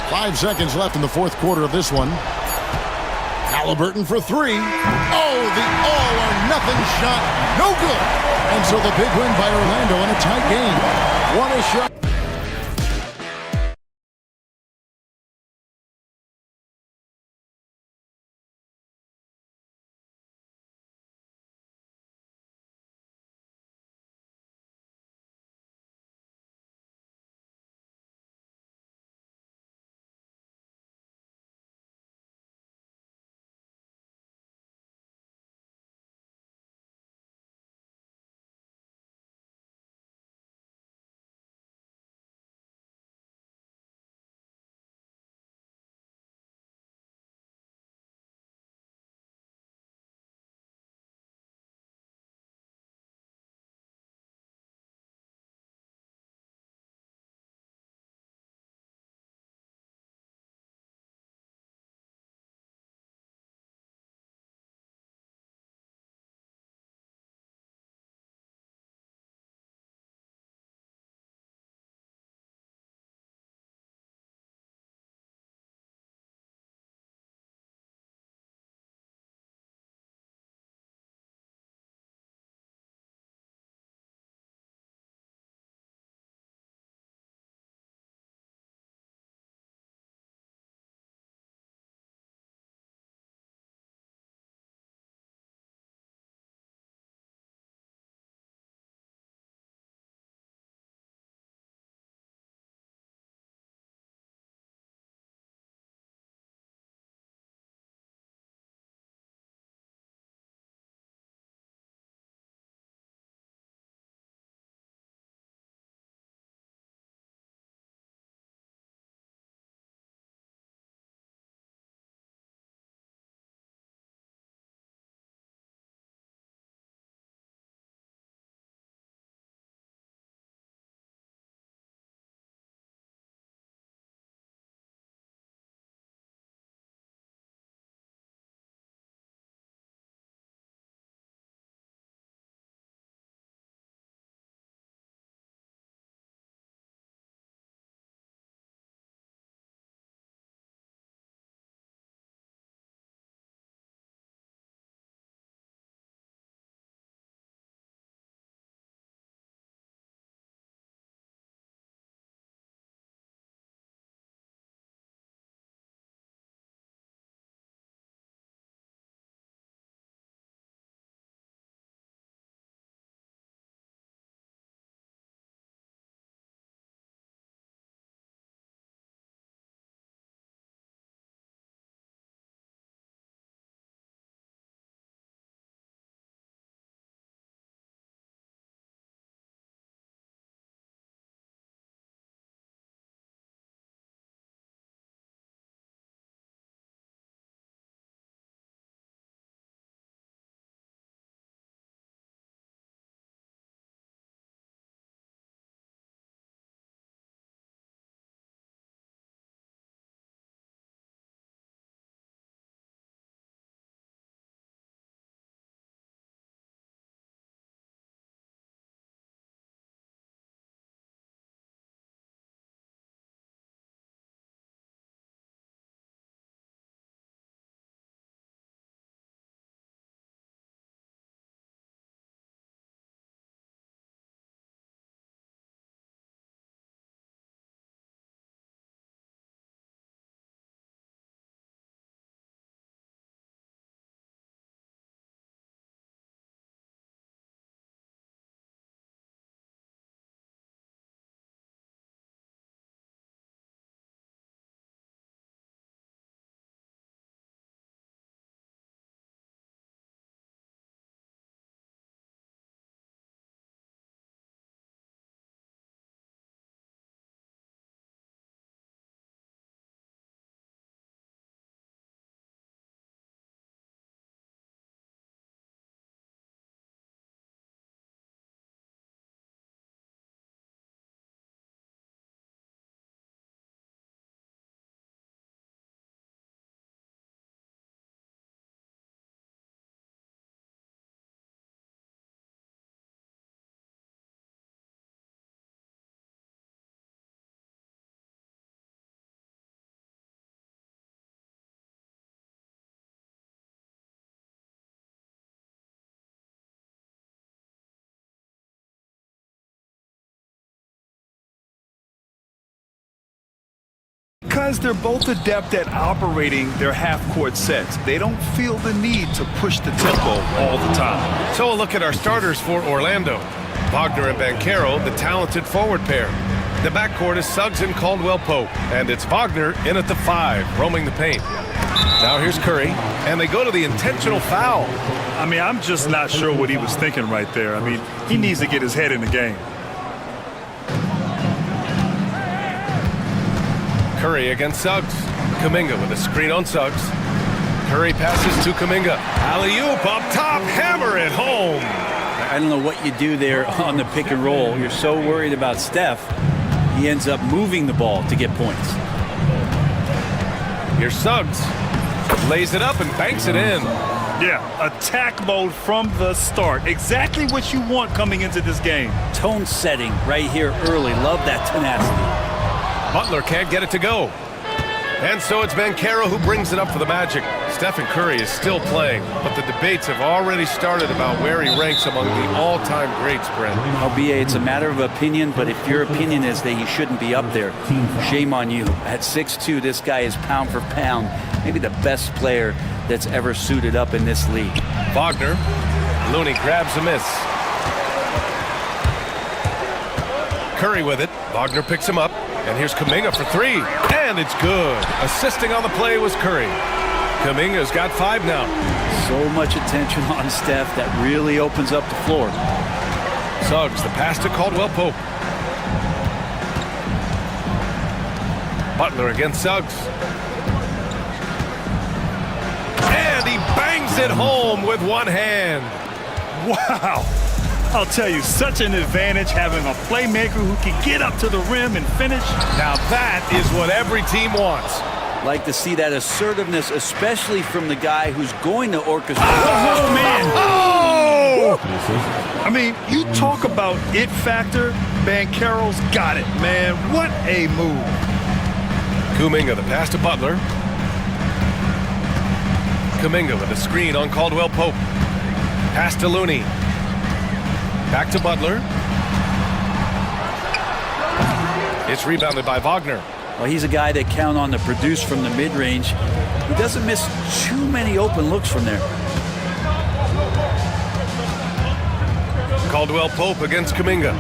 Five seconds left in the 4th quarter of this one. Halliburton for three. Oh, the all-or-nothing shot. No good. And so the big win by Orlando in a tight game. What a shot. Because they're both adept at operating their half-court sets. They don't feel the need to push the tempo all the time. So a look at our starters for Orlando. Wagner and Banchero, the talented forward pair. The backcourt is Suggs and Caldwell-Pope, and it's Wagner in at the 5, roaming the paint. Now here's Curry, and they go to the intentional foul. I mean, I'm just not sure what he was thinking right there. I mean, he needs to get his head in the game. Curry against Suggs. Kuminga with a screen on Suggs. Curry passes to Kuminga. Alley-oop up top, hammer it home. I don't know what you do there on the pick and roll. You're so worried about Steph, he ends up moving the ball to get points. Here's Suggs. Lays it up and banks it in. Yeah, attack mode from the start. Exactly what you want coming into this game. Tone setting right here early. Love that tenacity. Butler can't get it to go. And so it's Banchero who brings it up for the Magic. Stephen Curry is still playing, but the debates have already started about where he ranks among the all-time greats, Brent. LBA, it's a matter of opinion, but if your opinion is that he shouldn't be up there, shame on you. At 6'2", this guy is pound for pound, maybe the best player that's ever suited up in this league. Wagner. Looney grabs a miss. Curry with it. Wagner picks him up. And here's Kuminga for 3. And it's good. Assisting on the play was Curry. Kuminga's got 5 now. So much attention on Steph. That really opens up the floor. Suggs, the pass to Caldwell-Pope. Butler against Suggs. And he bangs it home with one hand. Wow. I'll tell you, such an advantage having a playmaker who can get up to the rim and finish. Now that is what every team wants. Like to see that assertiveness, especially from the guy who's going to orchestrate. Oh, man. Oh! I mean, you talk about it factor, Banchero's got it, man. What a move. Kuminga, the pass to Butler. Kuminga with a screen on Caldwell-Pope. Pass to Looney. Back to Butler. It's rebounded by Wagner. Well, he's a guy that count on to produce from the mid-range. He doesn't miss too many open looks from there. Caldwell-Pope against Kuminga.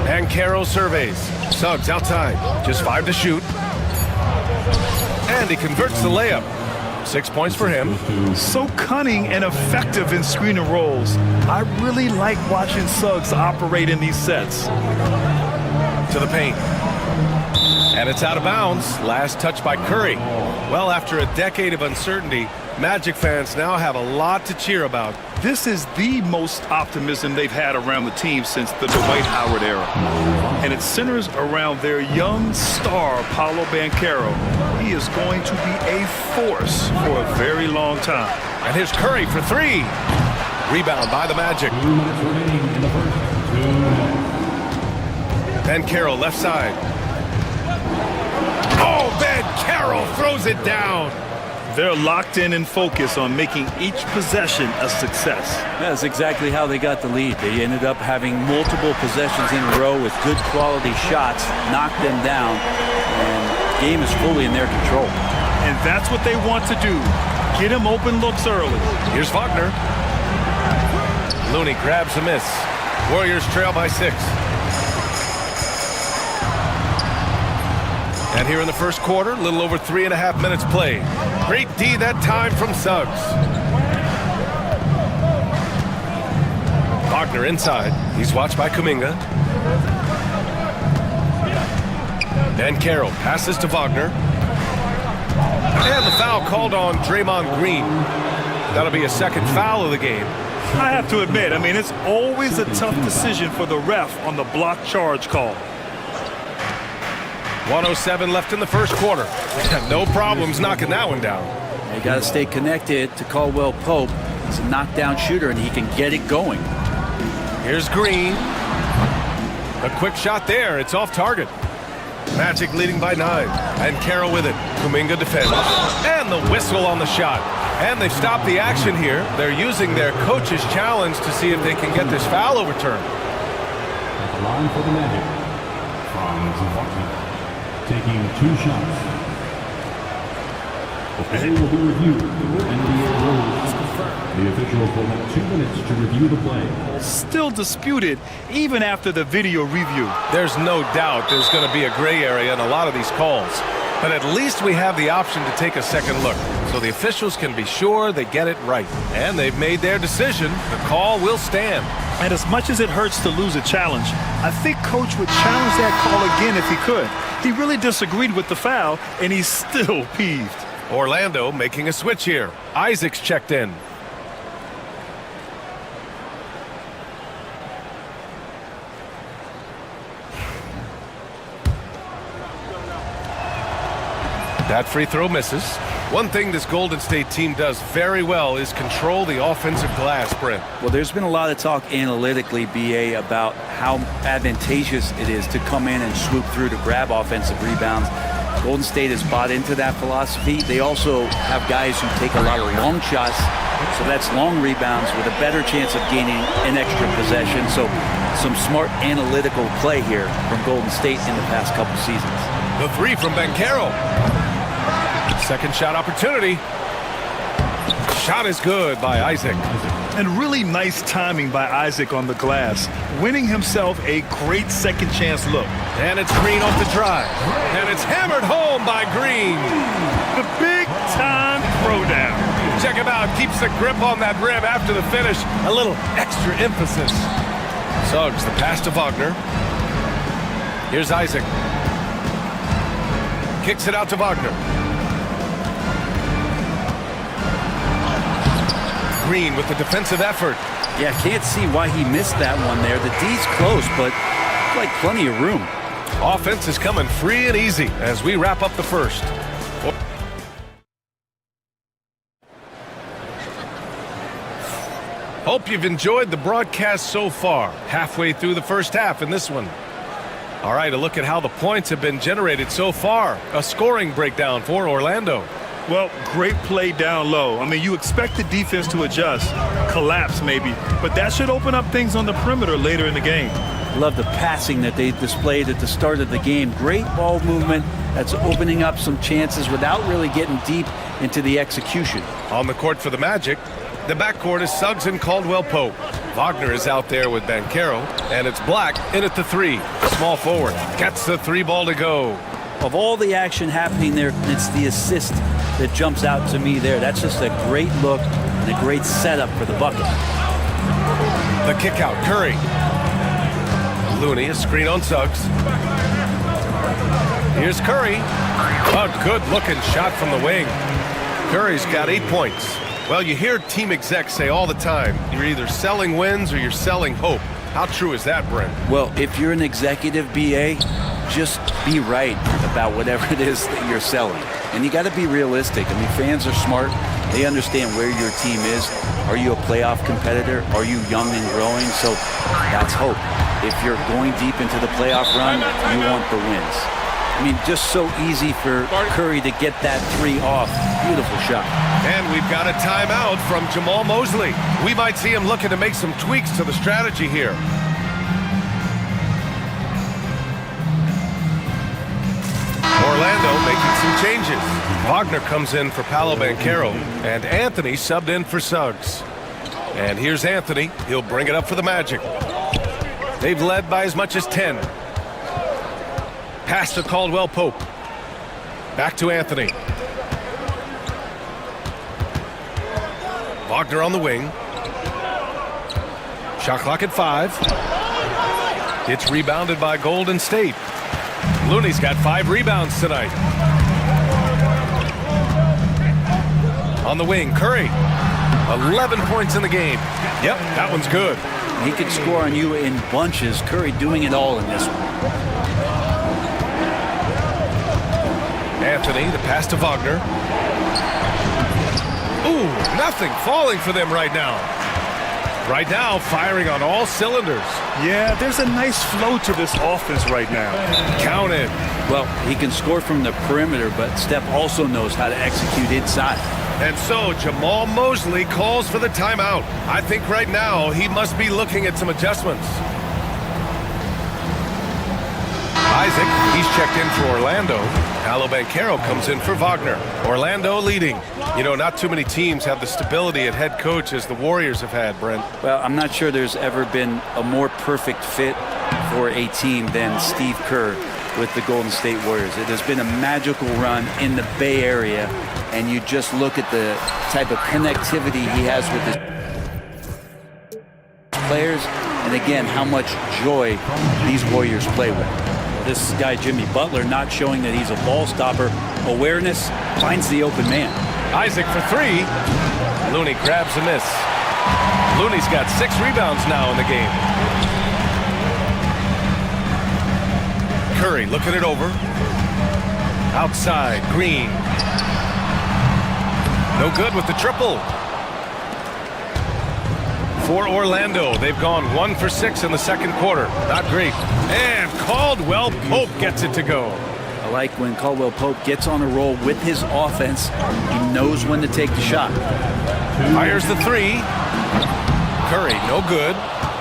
Banchero surveys. Suggs outside. Just 5 to shoot. And he converts the layup. 6 points for him. So cunning and effective in screen and rolls. I really like watching Suggs operate in these sets. To the paint. And it's out of bounds. Last touch by Curry. Well, after a decade of uncertainty, Magic fans now have a lot to cheer about. This is the most optimism they've had around the team since the Dwight Howard era. And it centers around their young star, Paolo Banchero. He is going to be a force for a very long time. And here's Curry for 3. Rebound by the Magic. Banchero left side. Oh, Banchero throws it down. They're locked in and focused on making each possession a success. That's exactly how they got the lead. They ended up having multiple possessions in a row with good quality shots, knocked them down, and the game is fully in their control. And that's what they want to do. Get him open looks early. Here's Wagner. Looney grabs a miss. Warriors trail by 6. And here in the first quarter, a little over 3.5 minutes played. Great D that time from Suggs. Wagner inside. He's watched by Kuminga. Banchero passes to Wagner. And the foul called on Draymond Green. That'll be a second foul of the game. I have to admit, I mean, it's always a tough decision for the ref on the block charge call. 1:07 left in the first quarter. No problems knocking that one down. You got to stay connected to Caldwell-Pope. He's a knockdown shooter, and he can get it going. Here's Green. A quick shot there. It's off target. Magic leading by 9. And Carroll with it. Kuminga defends. And the whistle on the shot. And they've stopped the action here. They're using their coach's challenge to see if they can get this foul overturned. At the line for the Magic, from ehockey, taking 2 shots. The play will be reviewed for NBA rules. The officials will have 2 minutes to review the play. Still disputed even after the video review. There's no doubt there's going to be a gray area in a lot of these calls. But at least we have the option to take a second look, so the officials can be sure they get it right. And they've made their decision. The call will stand. And as much as it hurts to lose a challenge, I think Coach would challenge that call again if he could. He really disagreed with the foul, and he's still peeved. Orlando making a switch here. Isaac's checked in. That free throw misses. One thing this Golden State team does very well is control the offensive glass, Brent. Well, there's been a lot of talk analytically, BA, about how advantageous it is to come in and swoop through to grab offensive rebounds. Golden State has bought into that philosophy. They also have guys who take a lot of long shots, so that's long rebounds with a better chance of gaining an extra possession. So some smart analytical play here from Golden State in the past couple seasons. The three from Banchero. Second shot opportunity. Shot is good by Isaac. And really nice timing by Isaac on the glass, winning himself a great second chance look. And it's Green off the drive. And it's hammered home by Green. The big time throwdown. Check him out. Keeps the grip on that rim after the finish. A little extra emphasis. Suggs, the pass to Wagner. Here's Isaac. Kicks it out to Wagner. Green with the defensive effort. Yeah, can't see why he missed that one there. The D's close, but like plenty of room. Offense is coming free and easy as we wrap up the first. Hope you've enjoyed the broadcast so far. Halfway through the first half in this one. All right, a look at how the points have been generated so far. A scoring breakdown for Orlando. Well, great play down low. I mean, you expect the defense to adjust, collapse maybe, but that should open up things on the perimeter later in the game. Love the passing that they displayed at the start of the game. Great ball movement that's opening up some chances without really getting deep into the execution. On the court for the Magic, the backcourt is Suggs and Caldwell-Pope. Wagner is out there with Banchero, and it's Black in at the three. Small forward gets the three ball to go. Of all the action happening there, it's the assist that jumps out to me there. That's just a great look and a great setup for the bucket. The kick out, Curry. Looney, a screen on Suggs. Here's Curry. A good-looking shot from the wing. Curry's got 8 points. Well, you hear team execs say all the time, you're either selling wins or you're selling hope. How true is that, Brent? Well, if you're an executive BA, just be right about whatever it is that you're selling. And you got to be realistic. I mean, fans are smart. They understand where your team is. Are you a playoff competitor? Are you young and growing? So that's hope. If you're going deep into the playoff run, you want the wins. I mean, just so easy for Curry to get that three off. Beautiful shot. And we've got a timeout from Jamal Mosley. We might see him looking to make some tweaks to the strategy here. Orlando making some changes. Wagner comes in for Paolo Banchero, and Anthony subbed in for Suggs. And here's Anthony. He'll bring it up for the Magic. They've led by as much as 10. Pass to Caldwell-Pope. Back to Anthony. Wagner on the wing. Shot clock at 5. It's rebounded by Golden State. Looney's got 5 rebounds tonight. On the wing, Curry. 11 points in the game. Yep, that one's good. He could score on you in bunches. Curry doing it all in this one. Anthony, the pass to Wagner. Ooh, nothing falling for them right now. Right now, firing on all cylinders. Yeah, there's a nice flow to this offense right now. Counted. Well, he can score from the perimeter, but Steph also knows how to execute inside. And so Jamal Mosley calls for the timeout. I think right now he must be looking at some adjustments. Isaac, he's checked in for Orlando. Paolo Banchero comes in for Wagner. Orlando leading. You know, not too many teams have the stability at head coach as the Warriors have had, Brent. Well, I'm not sure there's ever been a more perfect fit for a team than Steve Kerr with the Golden State Warriors. It has been a magical run in the Bay Area, and you just look at the type of connectivity he has with his players, and again, how much joy these Warriors play with. This guy, Jimmy Butler, not showing that he's a ball stopper. Awareness, finds the open man. Isaac for three. Looney grabs a miss. Looney's got 6 rebounds now in the game. Curry looking it over. Outside, Green. No good with the triple. For Orlando, they've gone 1 for 6 in the second quarter. Not great. And Caldwell Pope gets it to go. I like when Caldwell Pope gets on a roll with his offense. He knows when to take the shot. Fires the 3. Curry, no good.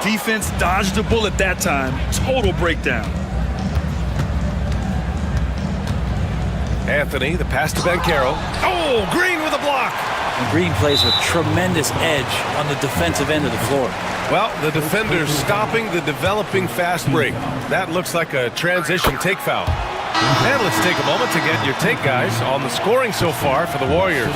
Defense dodged the bullet that time. Total breakdown. Anthony, the pass to Banchero. Oh, Green with a block. And Green plays with tremendous edge on the defensive end of the floor. Well, the defender's stopping the developing fast break. That looks like a transition take foul. And let's take a moment to get your take, guys, on the scoring so far for the Warriors.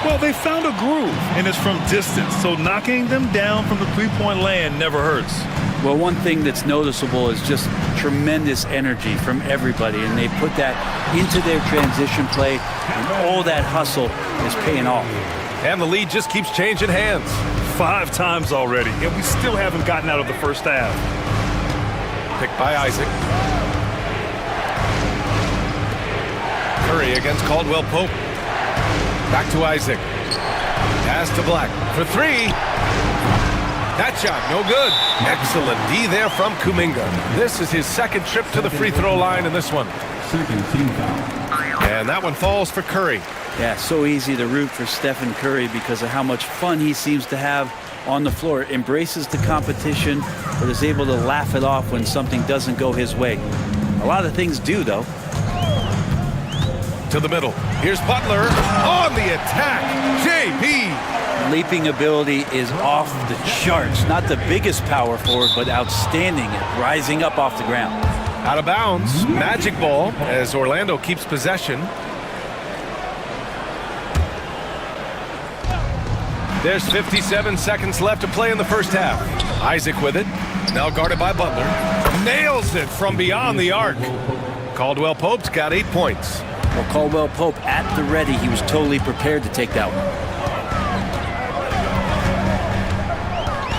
Well, they found a groove, and it's from distance, so knocking them down from the three-point land never hurts. Well, one thing that's noticeable is just tremendous energy from everybody, and they put that into their transition play, and all that hustle is paying off. And the lead just keeps changing hands. 5 times already, and we still haven't gotten out of the first half. Picked by Isaac. Curry against Caldwell Pope. Back to Isaac. Pass to Black for 3. That shot, no good. Excellent D there from Kuminga. This is his second trip to the free throw line in this one. And that one falls for Curry. Yeah, so easy to root for Stephen Curry because of how much fun he seems to have on the floor. Embraces the competition, but is able to laugh it off when something doesn't go his way. A lot of things do, though. To the middle. Here's Butler on the attack. JP. Leaping ability is off the charts. Not the biggest power forward, but outstanding at rising up off the ground. Out of bounds. Magic ball as Orlando keeps possession. There's 57 seconds left to play in the first half. Isaac with it. Now guarded by Butler. Nails it from beyond the arc. Caldwell Pope's got 8 points. Well, Caldwell Pope at the ready. He was totally prepared to take that one.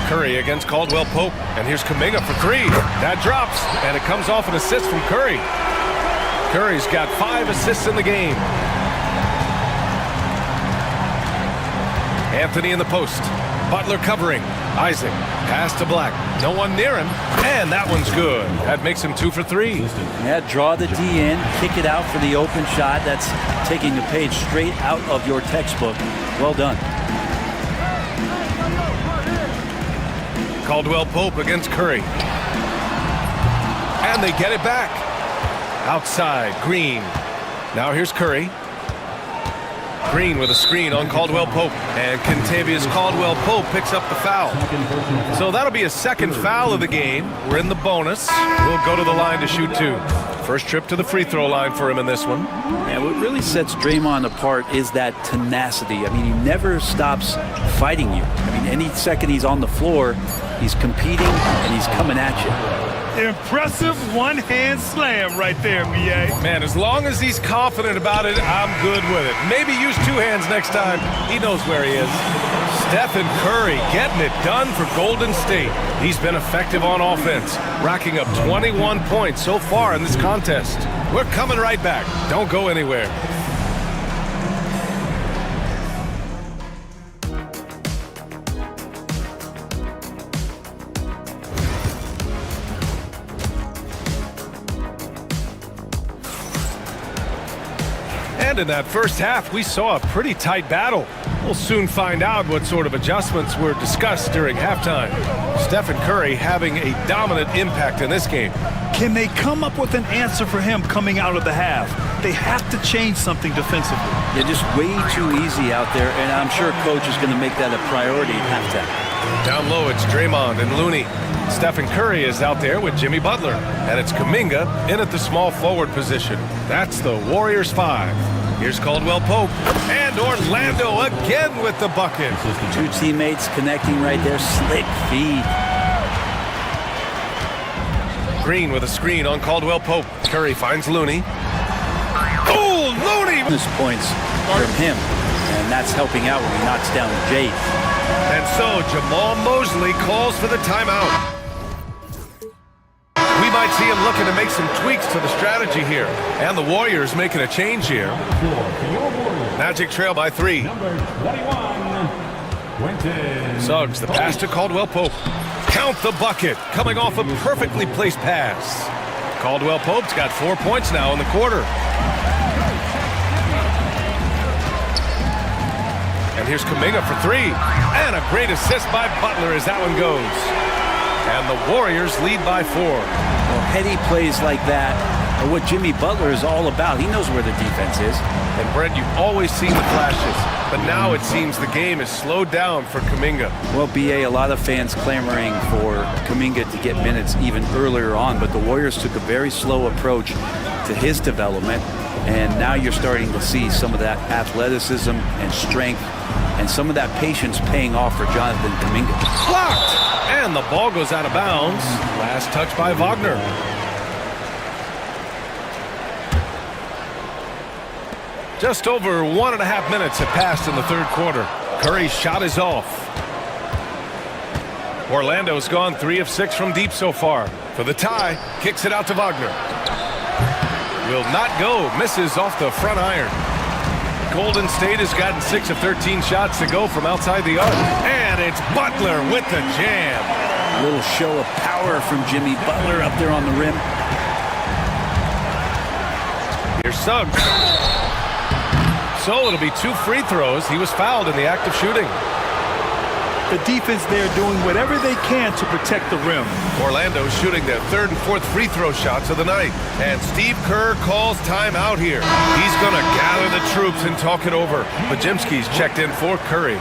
Curry against Caldwell Pope. And here's Kuminga for 3. That drops. And it comes off an assist from Curry. Curry's got 5 assists in the game. Anthony in the post. Butler covering. Isaac. Pass to Black. No one near him. And that one's good. That makes him 2 for 3. Yeah, draw the D in. Kick it out for the open shot. That's taking the page straight out of your textbook. Well done. Caldwell Pope against Curry. And they get it back. Outside, Green. Now here's Curry. Green with a screen on Caldwell Pope. And Kentavious Caldwell Pope picks up the foul. So that'll be a second foul of the game. We're in the bonus. We'll go to the line to shoot 2. First trip to the free throw line for him in this one. And what really sets Draymond apart is that tenacity. I mean, he never stops fighting you. I mean, any second he's on the floor, he's competing and he's coming at you. Impressive one-hand slam right there, B.A. Man, as long as he's confident about it, I'm good with it. Maybe use 2 hands next time. He knows where he is. Stephen Curry getting it done for Golden State. He's been effective on offense, racking up 21 points so far in this contest. We're coming right back. Don't go anywhere. And in that first half, we saw a pretty tight battle. We'll soon find out what sort of adjustments were discussed during halftime. Stephen Curry having a dominant impact in this game. Can they come up with an answer for him coming out of the half? They have to change something defensively. They're just way too easy out there, and I'm sure coach is going to make that a priority at halftime. Down low, it's Draymond and Looney. Stephen Curry is out there with Jimmy Butler. And it's Kuminga in at the small forward position. That's the Warriors 5. Here's Caldwell Pope. And Orlando again with the bucket. Two teammates connecting right there. Slick feed. Green with a screen on Caldwell Pope. Curry finds Looney. Oh, Looney! Bonus points from him. And that's helping out when he knocks down Jade. And so Jamal Mosley calls for the timeout. We might see him looking to make some tweaks to the strategy here. And the Warriors making a change here. Magic trail by 3. Suggs, the pass to Caldwell Pope. Count the bucket, coming off a perfectly placed pass. Caldwell Pope's got 4 points now in the quarter. And here's Kuminga for 3. And a great assist by Butler as that one goes. And the Warriors lead by 4. Well, heady plays like that are what Jimmy Butler is all about. He knows where the defense is. And Brett, you've always seen the flashes, but now it seems the game is slowed down for Kuminga. Well, BA, a lot of fans clamoring for Kuminga to get minutes even earlier on, but the Warriors took a very slow approach to his development, and now you're starting to see some of that athleticism and strength and some of that patience paying off for Jonathan Kuminga. Blocked! And the ball goes out of bounds. Last touch by Wagner. Just over 1.5 minutes have passed in the third quarter. Curry's shot is off. Orlando's gone 3 of 6 from deep so far. For the tie, kicks it out to Wagner. Will not go, misses off the front iron. Golden State has gotten 6 of 13 shots to go from outside the arc. And it's Butler with the jam. A little show of power from Jimmy Butler up there on the rim. Here's Suggs. So it'll be 2 free throws. He was fouled in the act of shooting. The defense there doing whatever they can to protect the rim. Orlando shooting their 3rd and 4th free throw shots of the night. And Steve Kerr calls timeout here. He's going to gather the troops and talk it over. Pajimski's checked in for Curry.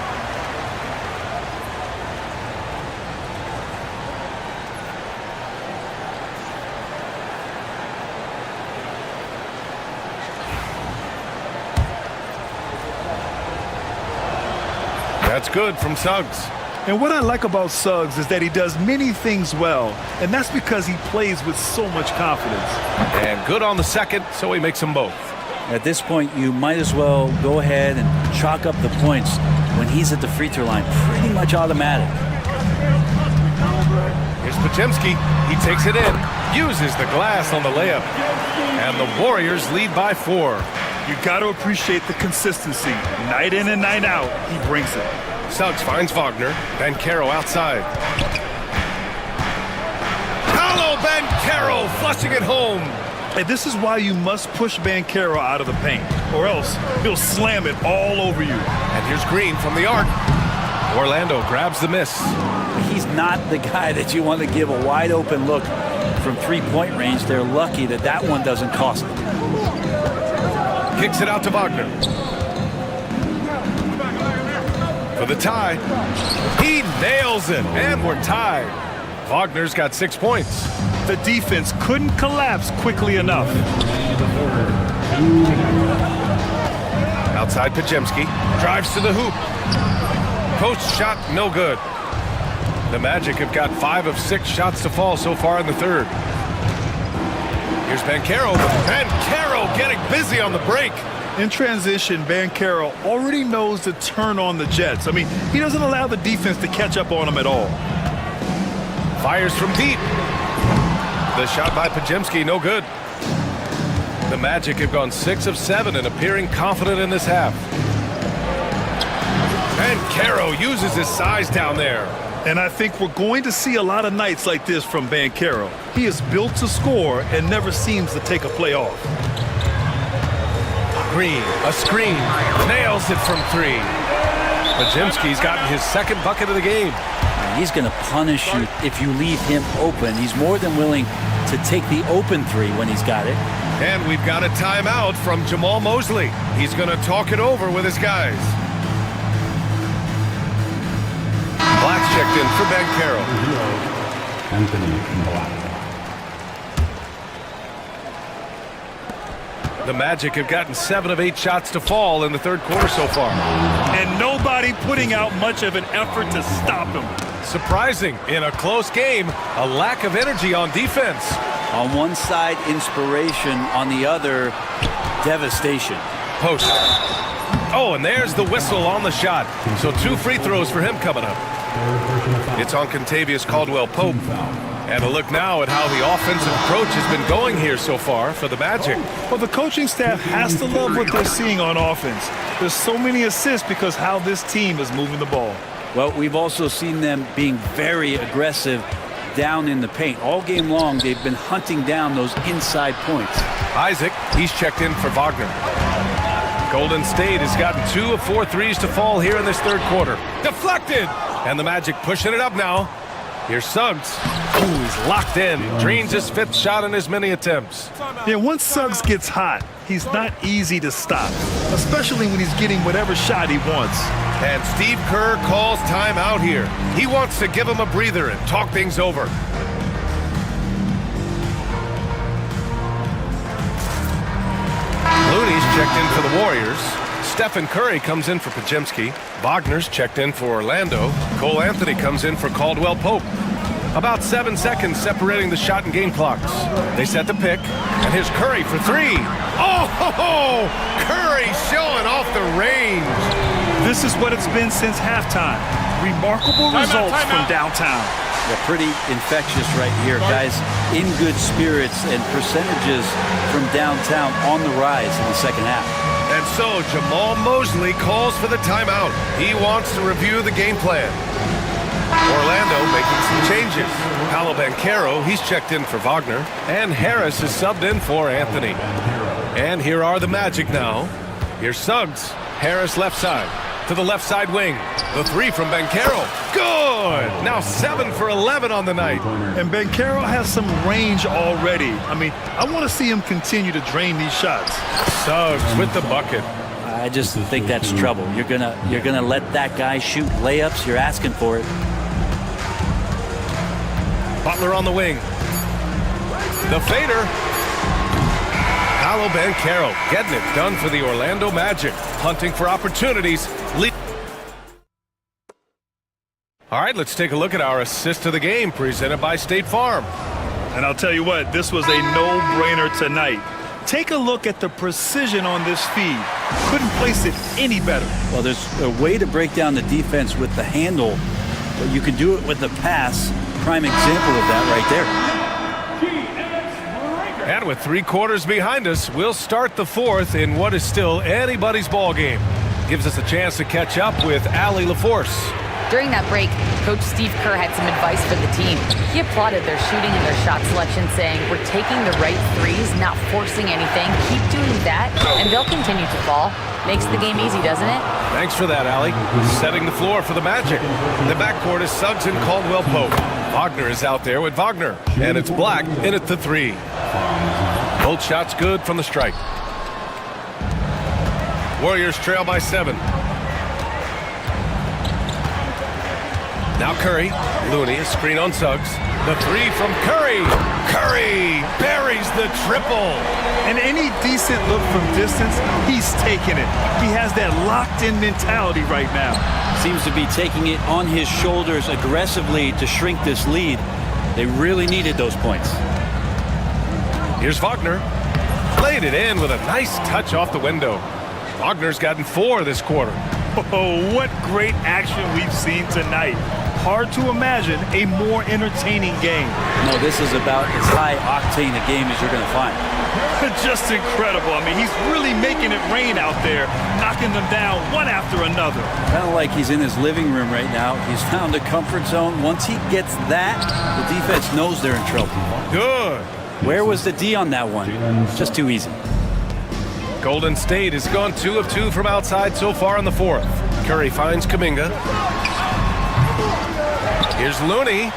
That's good from Suggs. And what I like about Suggs is that he does many things well, and that's because he plays with so much confidence. And good on the second, so he makes them both. At this point, you might as well go ahead and chalk up the points when he's at the free throw line. Pretty much automatic. Here's Pajimski. He takes it in, uses the glass on the layup. And the Warriors lead by 4. You got to appreciate the consistency. Night in and night out, he brings it. Suggs finds Wagner. Banchero outside. Paolo Banchero flushing it home. And this is why you must push Banchero out of the paint, or else he'll slam it all over you. And here's Green from the arc. Orlando grabs the miss. He's not the guy that you want to give a wide open look from 3-point range. They're lucky that that one doesn't cost them. Kicks it out to Wagner. For the tie. He nails it, and we're tied. Wagner's got 6 points. The defense couldn't collapse quickly enough. Outside Pajimski. Drives to the hoop. Post shot, no good. The Magic have got 5 of 6 shots to fall so far in the third. Here's Banchero. Banchero getting busy on the break. In transition, Banchero already knows to turn on the Jets. I mean, he doesn't allow the defense to catch up on him at all. Fires from deep. The shot by Pajimski, no good. The Magic have gone 6 of 7 and appearing confident in this half. Banchero uses his size down there. And I think we're going to see a lot of nights like this from Banchero. He is built to score and never seems to take a play off. Green, a screen, nails it from 3. Pajimski's gotten his 2nd bucket of the game. He's going to punish you if you leave him open. He's more than willing to take the open three when he's got it. And we've got a timeout from Jamal Mosley. He's going to talk it over with his guys. Black's checked in for Bankero. The Magic have gotten 7 of 8 shots to fall in the third quarter so far. And nobody putting out much of an effort to stop him. Surprising, in a close game, a lack of energy on defense. On one side, inspiration. On the other, devastation. Post. Oh, and there's the whistle on the shot. So 2 free throws for him coming up. It's on Contavious Caldwell-Pope. And a look now at how the offensive approach has been going here so far for the Magic. Well, the coaching staff has to love what they're seeing on offense. There's so many assists because how this team is moving the ball. Well, we've also seen them being very aggressive down in the paint. All game long, they've been hunting down those inside points. Isaac, he's checked in for Wagner. Golden State has gotten 2 of 4 threes to fall here in this third quarter. Deflected! And the Magic pushing it up now. Here's Suggs. Ooh, he's locked in. Drains his 5th shot in as many attempts. Yeah, once Suggs gets hot, he's not easy to stop, especially when he's getting whatever shot he wants. And Steve Kerr calls timeout here. He wants to give him a breather and talk things over. Looney's checked in for the Warriors. Stephen Curry comes in for Podziemski. Wagner's checked in for Orlando. Cole Anthony comes in for Caldwell-Pope. About 7 seconds separating the shot and game clocks. They set the pick, and here's Curry for 3. Oh, Curry showing off the range. This is what it's been since halftime. Remarkable results from downtown. They're pretty infectious right here, guys. In good spirits and percentages from downtown on the rise in the second half. And so Jamal Mosley calls for the timeout. He wants to review the game plan. Orlando making some changes. Paolo Banchero, he's checked in for Wagner. And Harris is subbed in for Anthony. And here are the Magic now. Here's Suggs. Harris left side. To the left side wing. The 3 from Banchero. Good! Now 7 for 11 on the night. And Banchero has some range already. I mean, I want to see him continue to drain these shots. Suggs with the bucket. I just think that's trouble. You're gonna let that guy shoot layups. You're asking for it. Butler on the wing. The fader. Paolo Banchero getting it done for the Orlando Magic. Hunting for opportunities. All right, let's take a look at our assist of the game presented by State Farm. And I'll tell you what, this was a no-brainer tonight. Take a look at the precision on this feed. Couldn't place it any better. Well, there's a way to break down the defense with the handle, but you can do it with the pass. Prime example of that right there. And with 3 quarters behind us, we'll start the 4th in what is still anybody's ball game. Gives us a chance to catch up with Allie LaForce. During that break, Coach Steve Kerr had some advice for the team. He applauded their shooting and their shot selection, saying, "We're taking the right threes, not forcing anything. Keep doing that, and they'll continue to fall." Makes the game easy, doesn't it? Thanks for that, Allie. Setting the floor for the Magic. The backcourt is Suggs and Caldwell-Pope. Wagner is out there with Wagner. And it's Black in at the 3. Both shots good from the stripe. Warriors trail by 7. Now Curry. Looney, a screen on Suggs. The 3 from Curry. Curry buries the triple. And any decent look from distance, he's taking it. He has that locked-in mentality right now. Seems to be taking it on his shoulders aggressively to shrink this lead. They really needed those points. Here's Wagner. Laid it in with a nice touch off the window. Wagner's gotten 4 this quarter. Oh, what great action we've seen tonight. Hard to imagine a more entertaining game. No, this is about as high-octane a game as you're going to find. Just incredible. I mean, he's really making it rain out there, knocking them down one after another. Kind of like he's in his living room right now. He's found a comfort zone. Once he gets that, the defense knows they're in trouble. Good. Where was the D on that one? Just too easy. Golden State has gone 2 of 2 from outside so far in the 4th. Curry finds Kuminga. Here's Looney.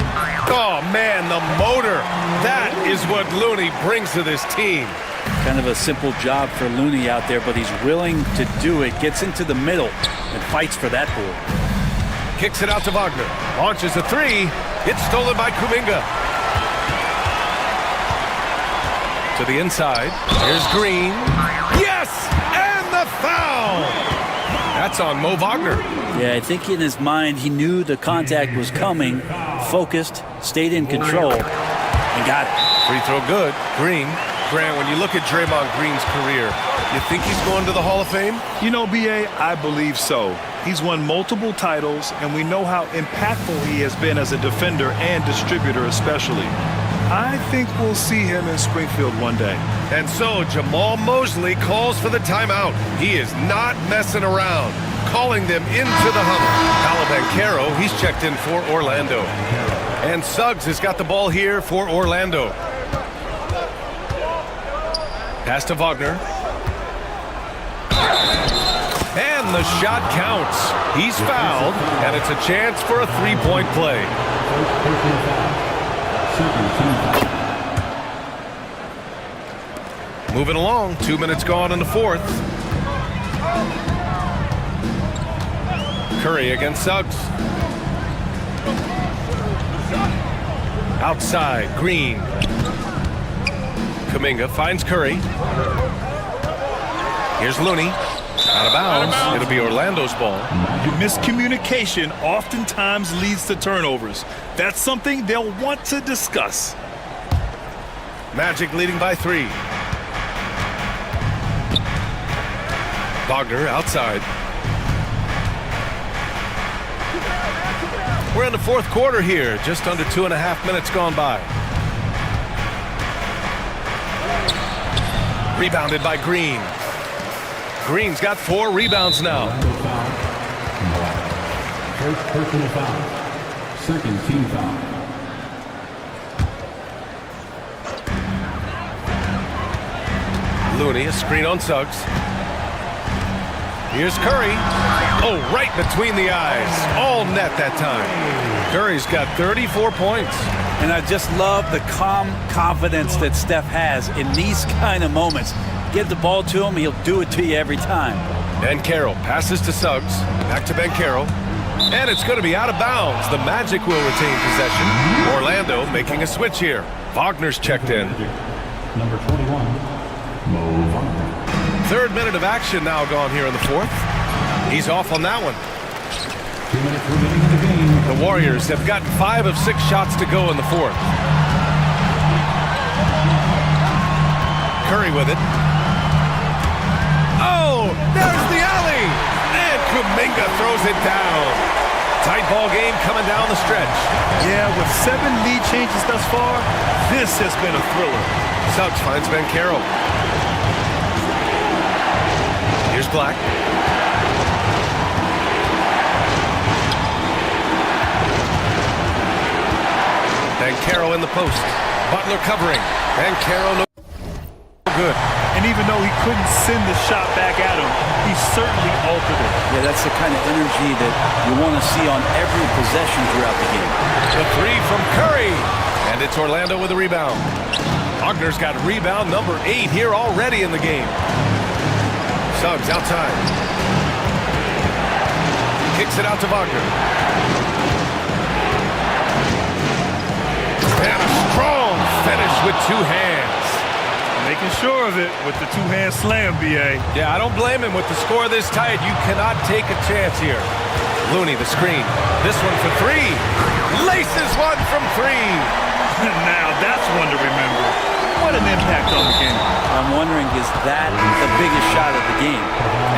Oh, man, the motor. That is what Looney brings to this team. Kind of a simple job for Looney out there, but he's willing to do it. Gets into the middle and fights for that ball. Kicks it out to Wagner. Launches a three. It's stolen by Kuminga. To the inside. Here's Green. Yes! And the foul! That's on Mo Wagner. Yeah, I think in his mind he knew the contact was coming, focused, stayed in control, and got it. Free throw good. Green. Grant, when you look at Draymond Green's career, you think he's going to the Hall of Fame? You know, B.A., I believe so. He's won multiple titles, and we know how impactful he has been as a defender and distributor especially. I think we'll see him in Springfield one day. And so Jamal Mosley calls for the timeout. He is not messing around, calling them into the huddle. Calabancaro, he's checked in for Orlando. And Suggs has got the ball here for Orlando. Pass to Wagner. And the shot counts. He's fouled, and it's a chance for a three-point play. Moving along, 2 minutes gone in the fourth. Curry against Suggs. Outside, Green. Kuminga finds Curry. Here's Looney. Out of bounds. It'll be Orlando's ball. Miscommunication oftentimes leads to turnovers. That's something they'll want to discuss. Magic leading by 3. Wagner outside. We're in the fourth quarter here. Just under 2.5 minutes gone by. Rebounded by Green. Green's got 4 rebounds now. First personal foul. Second team foul. Looney, a screen on Suggs. Here's Curry. Oh, right between the eyes. All net that time. Curry's got 34 points. And I just love the calm confidence that Steph has in these kind of moments. Give the ball to him, he'll do it to you every time. Bancaro passes to Suggs. Back to Bancaro. And it's going to be out of bounds. The Magic will retain possession. Orlando making a switch here. Wagner's checked in. Number 21, Mo Wagner. Third minute of action now gone here in the fourth. He's off on that one. 2 minutes remaining in the game. The Warriors have gotten 5 of 6 shots to go in the fourth. Curry with it. Oh, there's the alley! And Kuminga throws it down. Tight ball game coming down the stretch. Yeah, with 7 lead changes thus far, this has been a thriller. Suggs finds Bancaro. Here's Black. Bancaro in the post. Butler covering. Bancaro no good. And even though he couldn't send the shot back at him, he certainly altered it. Yeah, that's the kind of energy that you want to see on every possession throughout the game. The 3 from Curry. And it's Orlando with a rebound. Wagner's got rebound number 8 here already in the game. Suggs outside. Kicks it out to Wagner. And a strong finish with 2 hands. Making sure of it with the 2-hand slam, B.A. Yeah, I don't blame him with the score this tight. You cannot take a chance here. Looney, the screen. This one for 3. Laces one from 3. Now that's one to remember. What an impact on the game. I'm wondering, is that the biggest shot of the game?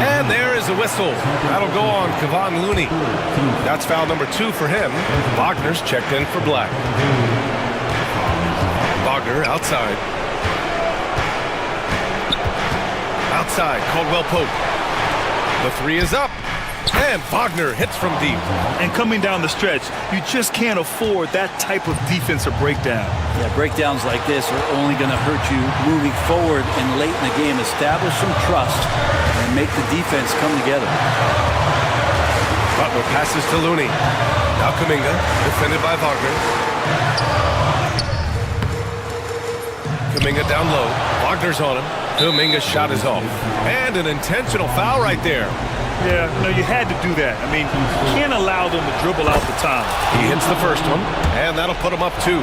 And there is a whistle. That'll go on Kevon Looney. That's foul number 2 for him. Wagner's checked in for Black. Wagner outside. Outside, Caldwell Pope. The 3 is up. And Wagner hits from deep. And coming down the stretch, you just can't afford that type of defensive breakdown. Yeah, breakdowns like this are only going to hurt you moving forward and late in the game. Establish some trust and make the defense come together. Butler passes to Looney. Now Kuminga, defended by Wagner. Kuminga down low. Wagner's on him. Kuminga's shot is off. And an intentional foul right there. Yeah, no, you had to do that. I mean, you can't allow them to dribble out the time. He hits the first one, and that'll put him up 2.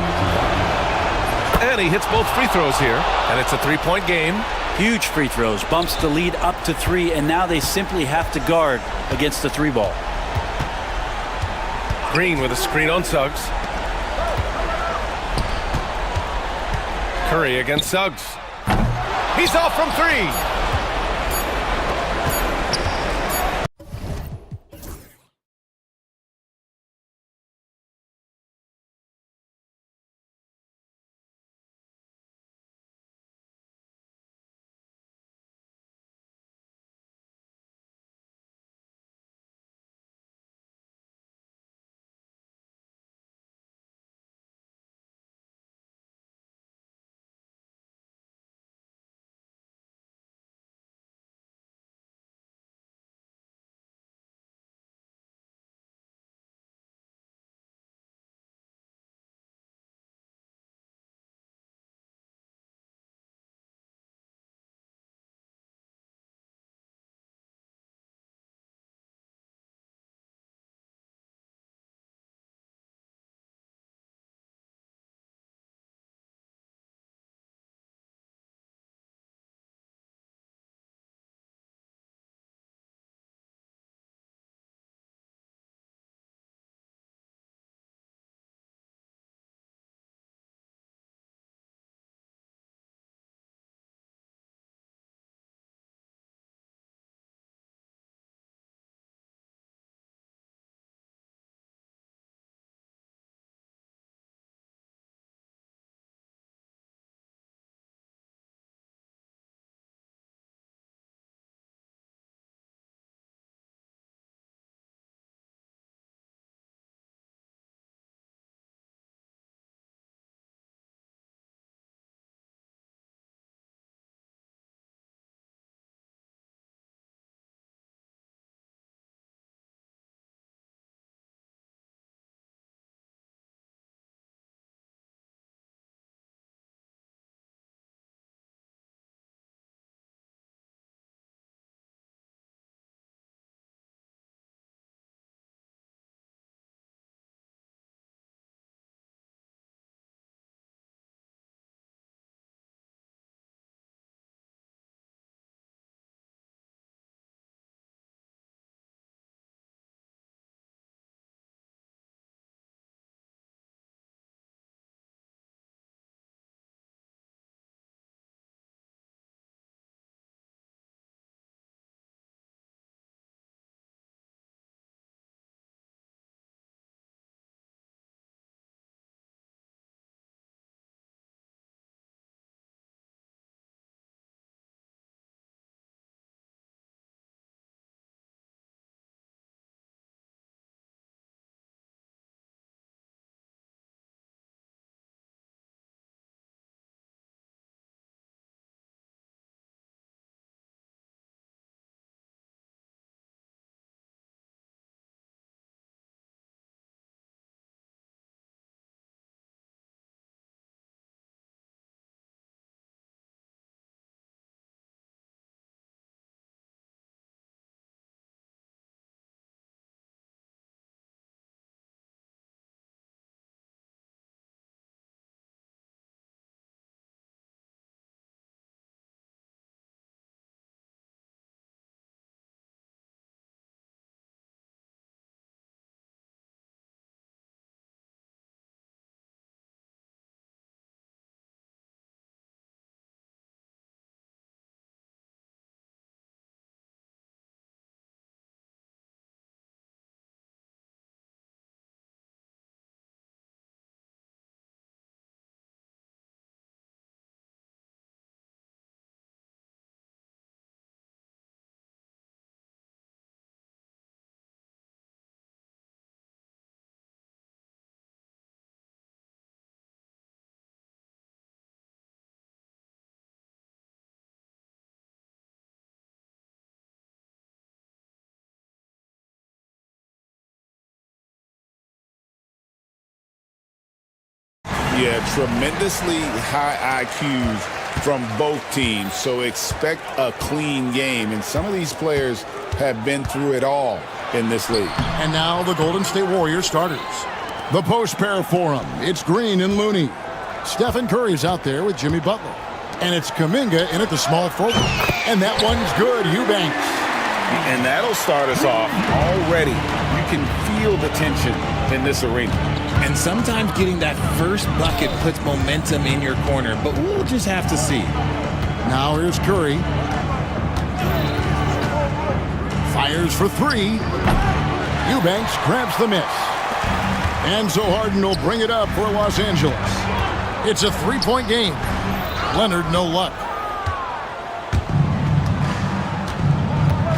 And he hits both free throws here, and it's a 3-point game. Huge free throws, bumps the lead up to 3, and now they simply have to guard against the 3 ball. Green with a screen on Suggs. Curry against Suggs. He's off from 3. Yeah, tremendously high IQs from both teams, so expect a clean game. And some of these players have been through it all in this league. And now the Golden State Warriors starters. The post pair for them. It's Green and Looney. Stephen Curry's out there with Jimmy Butler. And it's Kuminga in at the small forward. And that one's good, Eubanks. And that'll start us off already. You can feel the tension in this arena. And sometimes getting that first bucket puts momentum in your corner, but we'll just have to see. Now here's Curry. Fires for three. Eubanks grabs the miss. And so Harden will bring it up for Los Angeles. It's a three-point game. Leonard, no luck.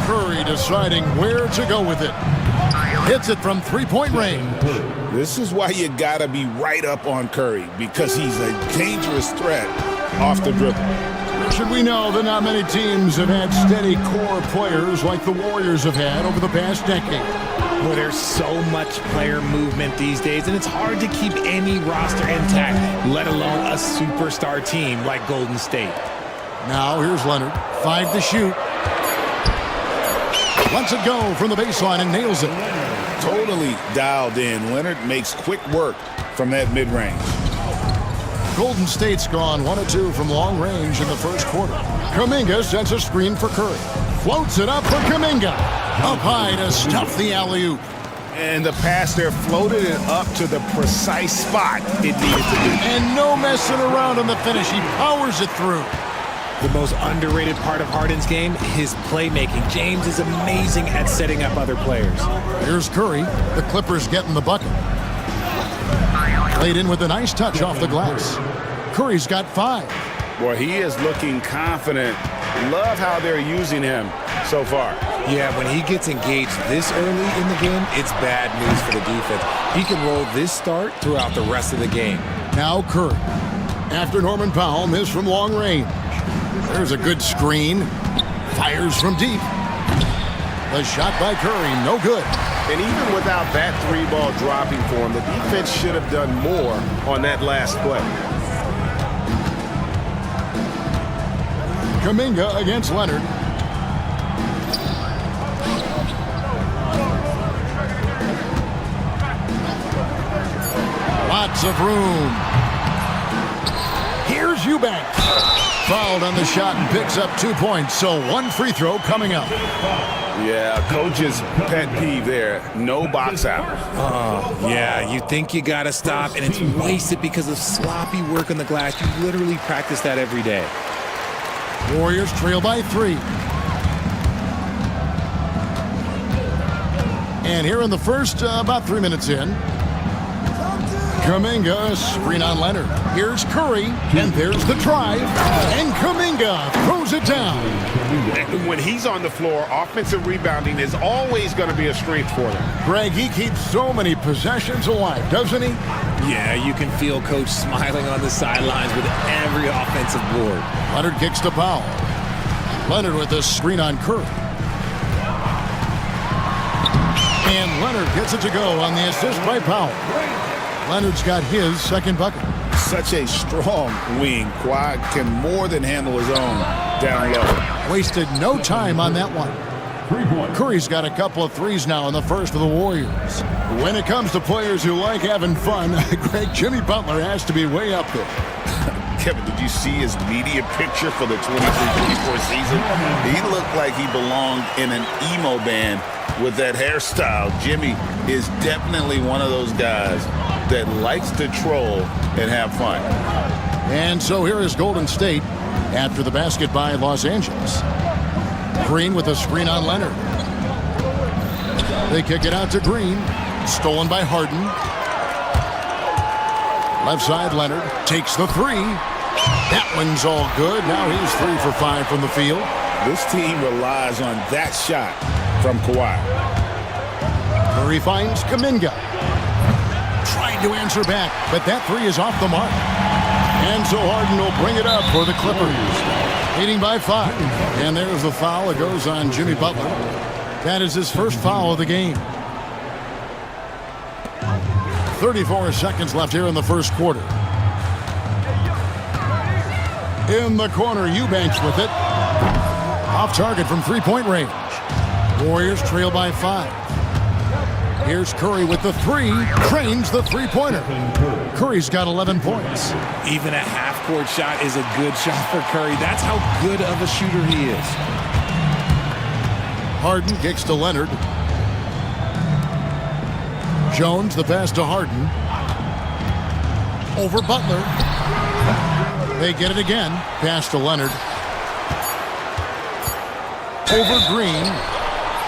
Curry deciding where to go with it. Hits it from three-point range. This is why you gotta be right up on Curry, because he's a dangerous threat off the dribble. Should we know that not many teams have had steady core players like the Warriors have had over the past decade? Well, there's so much player movement these days, and it's hard to keep any roster intact, let alone a superstar team like Golden State. Now here's Leonard, 5 to shoot. Lets it go from the baseline and nails it. Totally dialed in. Leonard makes quick work from that mid-range. Golden State's gone 1 of 2 from long range in the first quarter. Kuminga sends a screen for Curry. Floats it up for Kuminga. Up high to stuff the alley-oop. And the pass there floated it up to the precise spot it needed to be. And no messing around on the finish. He powers it through. The most underrated part of Harden's game, his playmaking. James is amazing at setting up other players. Here's Curry. The Clippers getting the bucket. Played in with a nice touch off the glass. Curry's got 5. Boy, he is looking confident. Love how they're using him so far. Yeah, when he gets engaged this early in the game, it's bad news for the defense. He can roll this start throughout the rest of the game. Now Curry. After Norman Powell missed from long range. There's a good screen. Fires from deep. The shot by Curry, no good. And even without that 3-ball dropping for him, the defense should have done more on that last play. Kuminga against Leonard. Lots of room. Here's Eubanks. Fouled on the shot and picks up 2 points, so 1 free throw coming up. Yeah, coach's pet peeve there. No box out. Yeah, you think you got to stop, and it's wasted because of sloppy work on the glass. You literally practice that every day. Warriors trail by 3. And here in the first, about 3 minutes in, Kuminga, screen on Leonard. Here's Curry, and there's the drive. And Kuminga throws it down. When he's on the floor, offensive rebounding is always going to be a strength for them. Greg, he keeps so many possessions alive, doesn't he? Yeah, you can feel Coach smiling on the sidelines with every offensive board. Leonard kicks to Powell. Leonard with a screen on Curry. And Leonard gets it to go on the assist by Powell. Leonard's got his second bucket. Such a strong wing. Kawhi can more than handle his own down low. Wasted no time on that one. Curry's got a couple of threes now in the first for the Warriors. When it comes to players who like having fun, Greg, Jimmy Butler has to be way up there. Kevin, did you see his media picture for the 23-24 season? He looked like he belonged in an emo band with that hairstyle. Jimmy is definitely one of those guys that likes to troll and have fun. And so here is Golden State after the basket by Los Angeles. Green with a screen on Leonard. They kick it out to Green. Stolen by Harden. Left side, Leonard takes the 3. That one's all good. Now he's 3 for 5 from the field. This team relies on that shot from Kawhi. Curry finds Kuminga. Trying to answer back, but that 3 is off the mark. And so Harden will bring it up for the Clippers. Leading by 5. And there's the foul. It goes on Jimmy Butler. That is his first foul of the game. 34 seconds left here in the first quarter. In the corner, Eubanks with it. Off target from three-point range. Warriors trail by 5. Here's Curry with the 3. Trains the three-pointer. Curry's got 11 points. Even a half-court shot is a good shot for Curry. That's how good of a shooter he is. Harden kicks to Leonard. Jones, the pass to Harden. Over Butler. They get it again. Pass to Leonard. Over Green.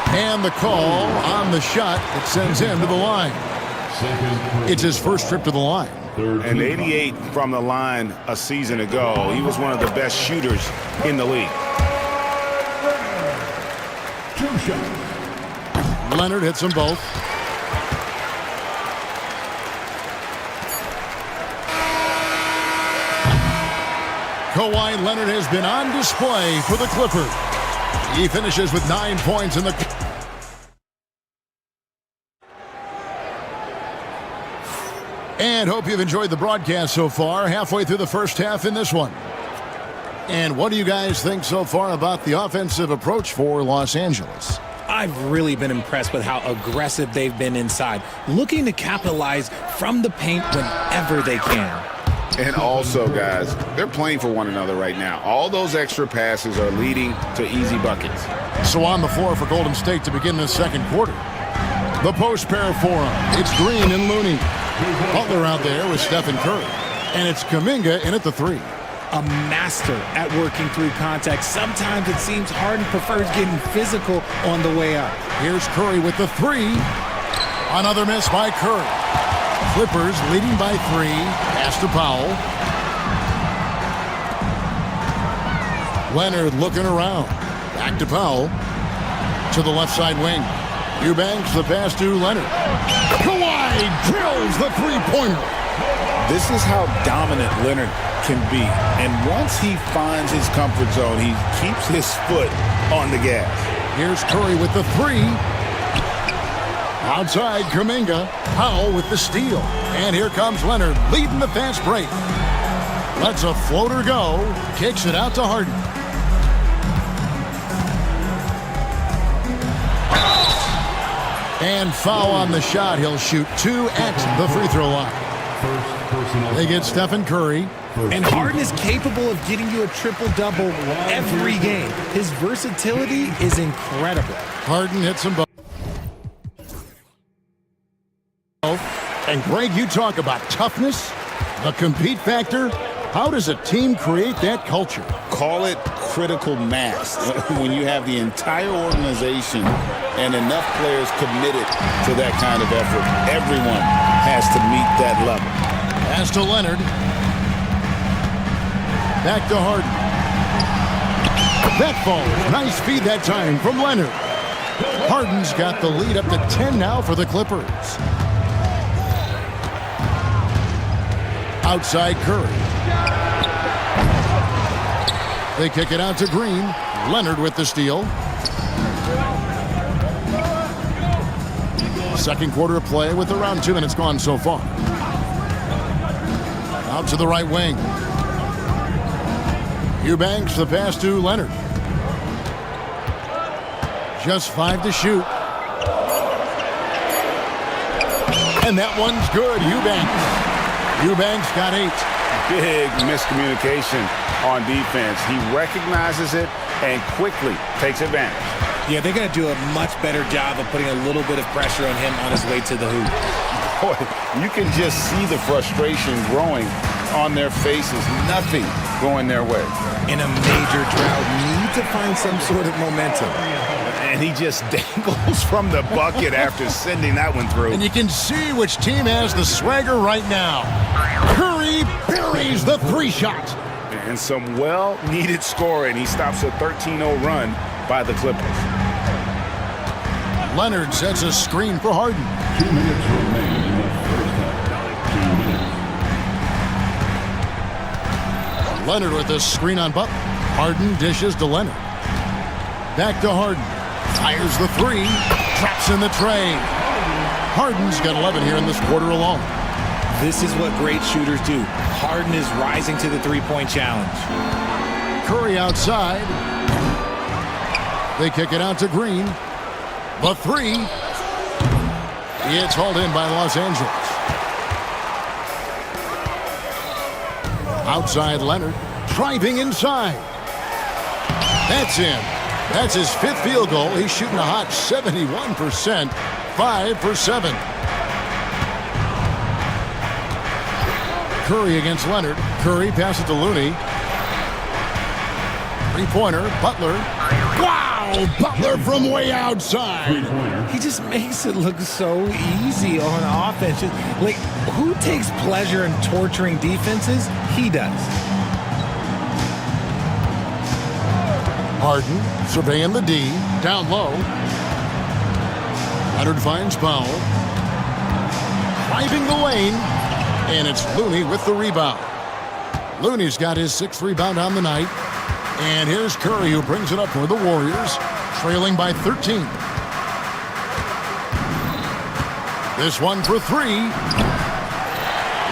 And the call on the shot that sends him to the line. It's his first trip to the line. And 88 from the line a season ago. He was one of the best shooters in the league. Leonard hits them both. Kawhi Leonard has been on display for the Clippers. He finishes with 9 points in the... And hope you've enjoyed the broadcast so far. Halfway through the first half in this one. And what do you guys think so far about the offensive approach for Los Angeles? I've really been impressed with how aggressive they've been inside, looking to capitalize from the paint whenever they can. And also, guys, they're playing for one another right now. All those extra passes are leading to easy buckets. So on the floor for Golden State to begin this second quarter. The post pair for them. It's Green and Looney. Butler out there with Stephen Curry. And it's Kuminga in at the 3. A master at working through contact. Sometimes it seems Harden prefers getting physical on the way up. Here's Curry with the 3. Another miss by Curry. Clippers leading by 3. Pass to Powell. Leonard looking around. Back to Powell. To the left side wing. Eubanks the pass to Leonard. Kawhi drills the three-pointer. This is how dominant Leonard can be. And once he finds his comfort zone, he keeps his foot on the gas. Here's Curry with the 3. Outside, Kuminga. Powell with the steal. And here comes Leonard leading the fast break. Lets a floater go. Kicks it out to Harden. And foul on the shot. He'll shoot 2 at the free throw line. They get Stephen Curry. And Harden is capable of getting you a triple-double every game. His versatility is incredible. Harden hits them both. And Greg, you talk about toughness, the compete factor. How does a team create that culture? Call it critical mass. When you have the entire organization and enough players committed to that kind of effort, everyone has to meet that level. Pass to Leonard. Back to Harden. That falls. Nice feed that time from Leonard. Harden's got the lead up to 10 now for the Clippers. Outside Curry. They kick it out to Green. Leonard with the steal. Second quarter of play with around 2 minutes gone so far. Out to the right wing. Eubanks the pass to Leonard. Just 5 to shoot. And that one's good. Eubanks got 8. Big miscommunication on defense. He recognizes it and quickly takes advantage. Yeah, they got to do a much better job of putting a little bit of pressure on him on his way to the hoop. Boy, you can just see the frustration growing on their faces. Nothing going their way. In a major drought, need to find some sort of momentum. And he just dangles from the bucket after sending that one through. And you can see which team has the swagger right now. Curry buries the 3 shot. And some well-needed scoring. He stops a 13-0 run by the Clippers. Leonard sets a screen for Harden. 2 minutes remain in the first half. 2 minutes. Leonard with a screen on Butler. Harden dishes to Leonard. Back to Harden. Fires the 3. Traps in the tray. Harden's got 11 here in this quarter alone. This is what great shooters do. Harden is rising to the three-point challenge. Curry outside. They kick it out to Green. The three. It's hauled in by Los Angeles. Outside Leonard. Driving inside. That's in. That's his 5th field goal. He's shooting a hot 71%. 5 for 7. Curry against Leonard. Curry passes to Looney. Three-pointer. Butler. Wow! Butler from way outside. He just makes it look so easy on offense. Like, who takes pleasure in torturing defenses? He does. Harden surveying the D. Down low. Leonard finds Powell. Driving the lane. And it's Looney with the rebound. Looney's got his 6th rebound on the night. And here's Curry, who brings it up for the Warriors, trailing by 13. This one for 3.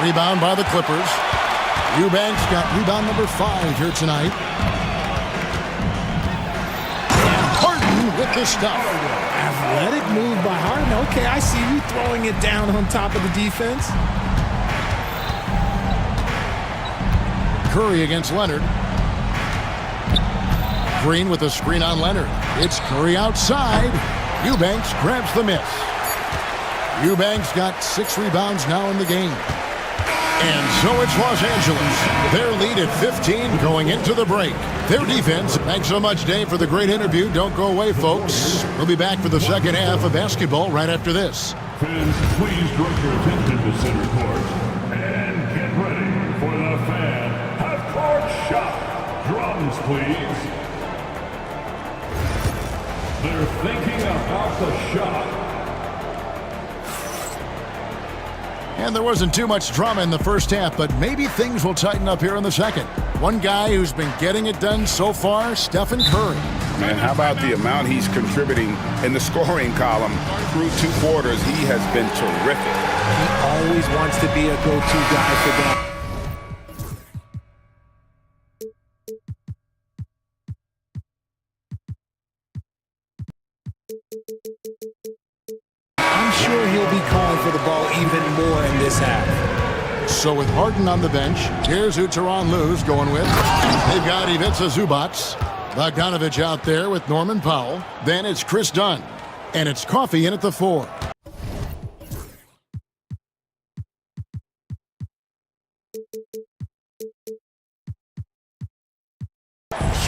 Rebound by the Clippers. Eubanks got rebound number 5 here tonight. And Harden with the stuff. Athletic move by Harden. Okay, I see you throwing it down on top of the defense. Curry against Leonard. Green with a screen on Leonard. It's Curry outside. Eubanks grabs the miss. Eubanks got 6 rebounds now in the game. And so it's Los Angeles. Their lead at 15 going into the break. Their defense. Thanks so much, Dave, for the great interview. Don't go away, folks. We'll be back for the second half of basketball right after this. Fans, please direct your attention to center court. And get ready for the fan half-court shot. Drums, please. They're thinking about the shot. And there wasn't too much drama in the first half, but maybe things will tighten up here in the second. One guy who's been getting it done so far, Stephen Curry. Man, how about the amount he's contributing in the scoring column through 2 quarters? He has been terrific. He always wants to be a go-to guy for them. I'm sure he'll be calling for the ball even more in this half. So with Harden on the bench, here's who Tyronn Lue's going with. They've got Ivica Zubac. Bogdanovich out there with Norman Powell. Then it's Chris Dunn. And it's Coffey in at the 4.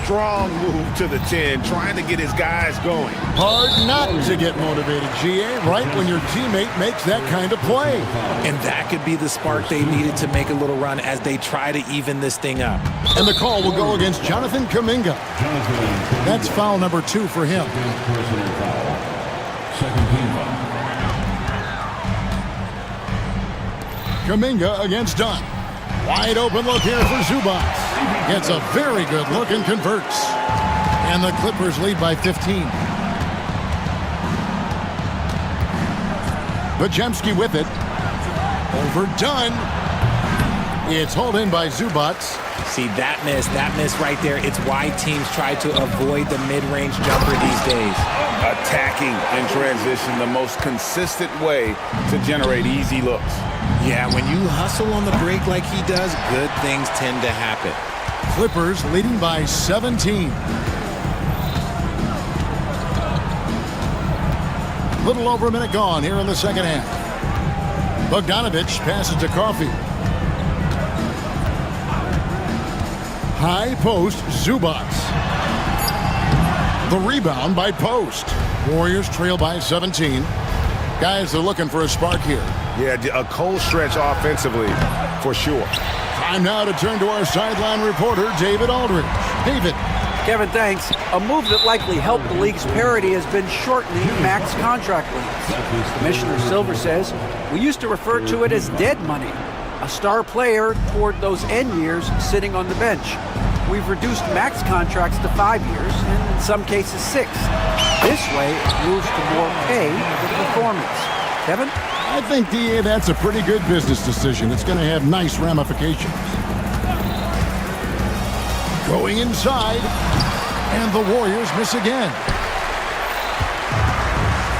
Strong move to the 10, trying to get his guys going. Hard not to get motivated, GA, right when your teammate makes that kind of play. And that could be the spark they needed to make a little run as they try to even this thing up. And the call will go against Jonathan Kuminga. That's foul number 2 for him. Second team foul. Kuminga against Dunn. Wide open look here for Zubac. Gets a very good look and converts. And the Clippers lead by 15. Bajemski with it. Over Dunn. It's hauled in by Zubac. See, that miss right there. It's why teams try to avoid the mid-range jumper these days. Attacking in transition, the most consistent way to generate easy looks. Yeah, when you hustle on the break like he does, good things tend to happen. Clippers leading by 17. Little over a minute gone here in the second half. Bogdanovich passes to Coffey. High post, Zubac. The rebound by Post. Warriors trail by 17. Guys are looking for a spark here. Yeah, a cold stretch offensively, for sure. Time now to turn to our sideline reporter, David Aldridge. David. Kevin, thanks. A move that likely helped the league's parity has been shortening max contract lengths. Commissioner Silver says, we used to refer to it as dead money, a star player toward those end years sitting on the bench. We've reduced max contracts to 5 years, and in some cases 6. This way, it moves to more pay for performance. Kevin? I think, DA, that's a pretty good business decision. It's going to have nice ramifications. Going inside. And the Warriors miss again.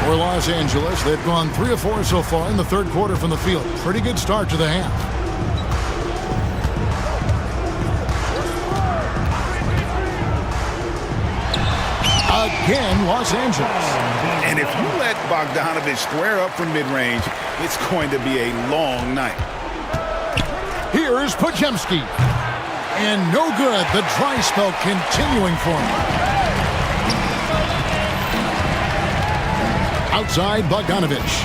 For Los Angeles, they've gone 3 of 4 so far in the third quarter from the field. Pretty good start to the half. Again, Los Angeles. And if you let Bogdanovich square up from mid-range, it's going to be a long night. Here's Podziemski. And no good. The dry spell continuing for him. Outside, Bogdanovich.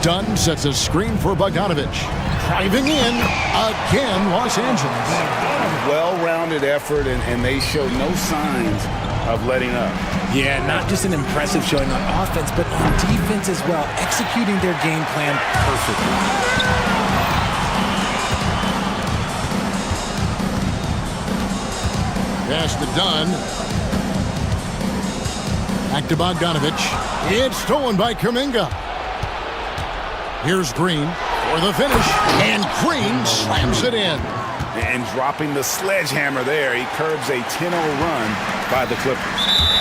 Dunn sets a screen for Bogdanovich. Driving in, again, Los Angeles. Well-rounded effort, and they show no signs of letting up. Yeah, not just an impressive showing on offense, but on defense as well, executing their game plan perfectly. Pass to Dunn. Back to Bogdanovich. It's stolen by Kuminga. Here's Green for the finish. And Green slams it in. And dropping the sledgehammer there, he curbs a 10-0 run by the Clippers.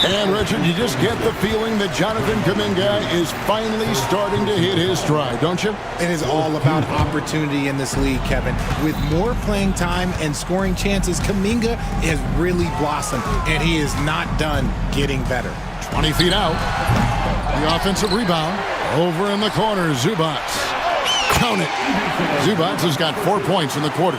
And, Richard, you just get the feeling that Jonathan Kuminga is finally starting to hit his stride, don't you? It is all about opportunity in this league, Kevin. With more playing time and scoring chances, Kuminga has really blossomed, and he is not done getting better. 20 feet out. The offensive rebound. Over in the corner, Zubats. Count it. Zubats has got 4 points in the quarter.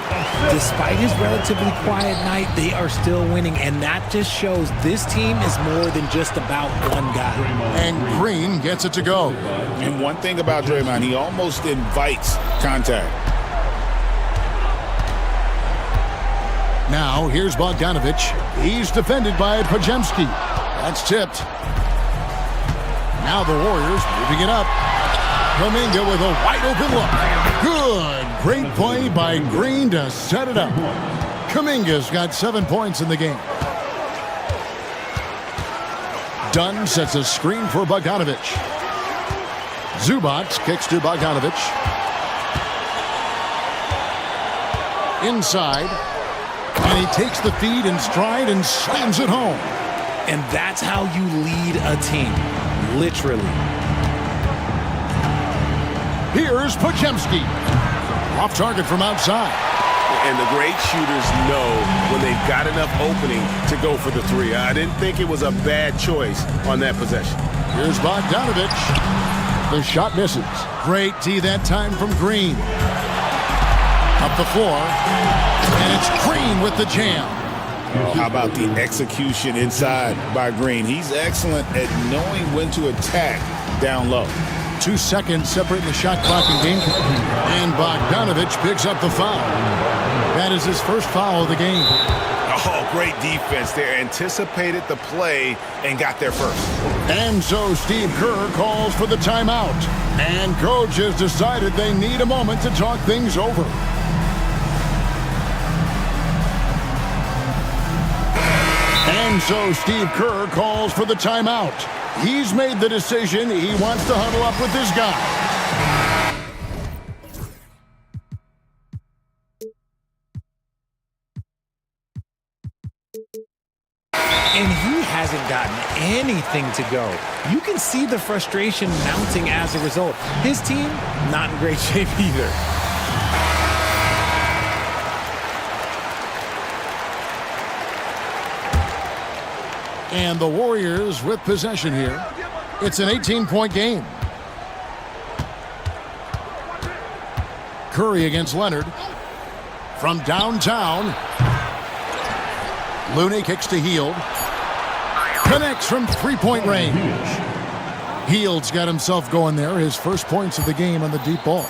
Despite his relatively quiet night, they are still winning, and that just shows this team is more than just about one guy. And Green gets it to go. And one thing about Draymond, he almost invites contact. Now, here's Bogdanovich. He's defended by Podziemski. That's tipped. Now the Warriors moving it up. Kuminga with a wide open look. Good. Great play by Green to set it up. Kuminga's got 7 points in the game. Dunn sets a screen for Bogdanovich. Zubats kicks to Bogdanovich. Inside. And he takes the feed in stride and slams it home. And that's how you lead a team. Literally. Here's Podziemski. Off target from outside. And the great shooters know when they've got enough opening to go for the three. I didn't think it was a bad choice on that possession. Here's Bogdanovich. The shot misses. Great D that time from Green. Up the floor. And it's Green with the jam. How about the execution inside by Green? He's excellent at knowing when to attack down low. 2 seconds separating the shot clock and game clock. And Bogdanovich picks up the foul. That is his first foul of the game. Oh, great defense there. Anticipated the play and got there first. And so Steve Kerr calls for the timeout. And coach has decided they need a moment to talk things over. And so Steve Kerr calls for the timeout. He's made the decision. He wants to huddle up with this guy. And he hasn't gotten anything to go. You can see the frustration mounting as a result. His team, not in great shape either. And the Warriors with possession here. It's an 18-point game. Curry against Leonard. From downtown. Looney kicks to Hield. Connects from three-point range. Hield's got himself going there. His first points of the game on the deep ball.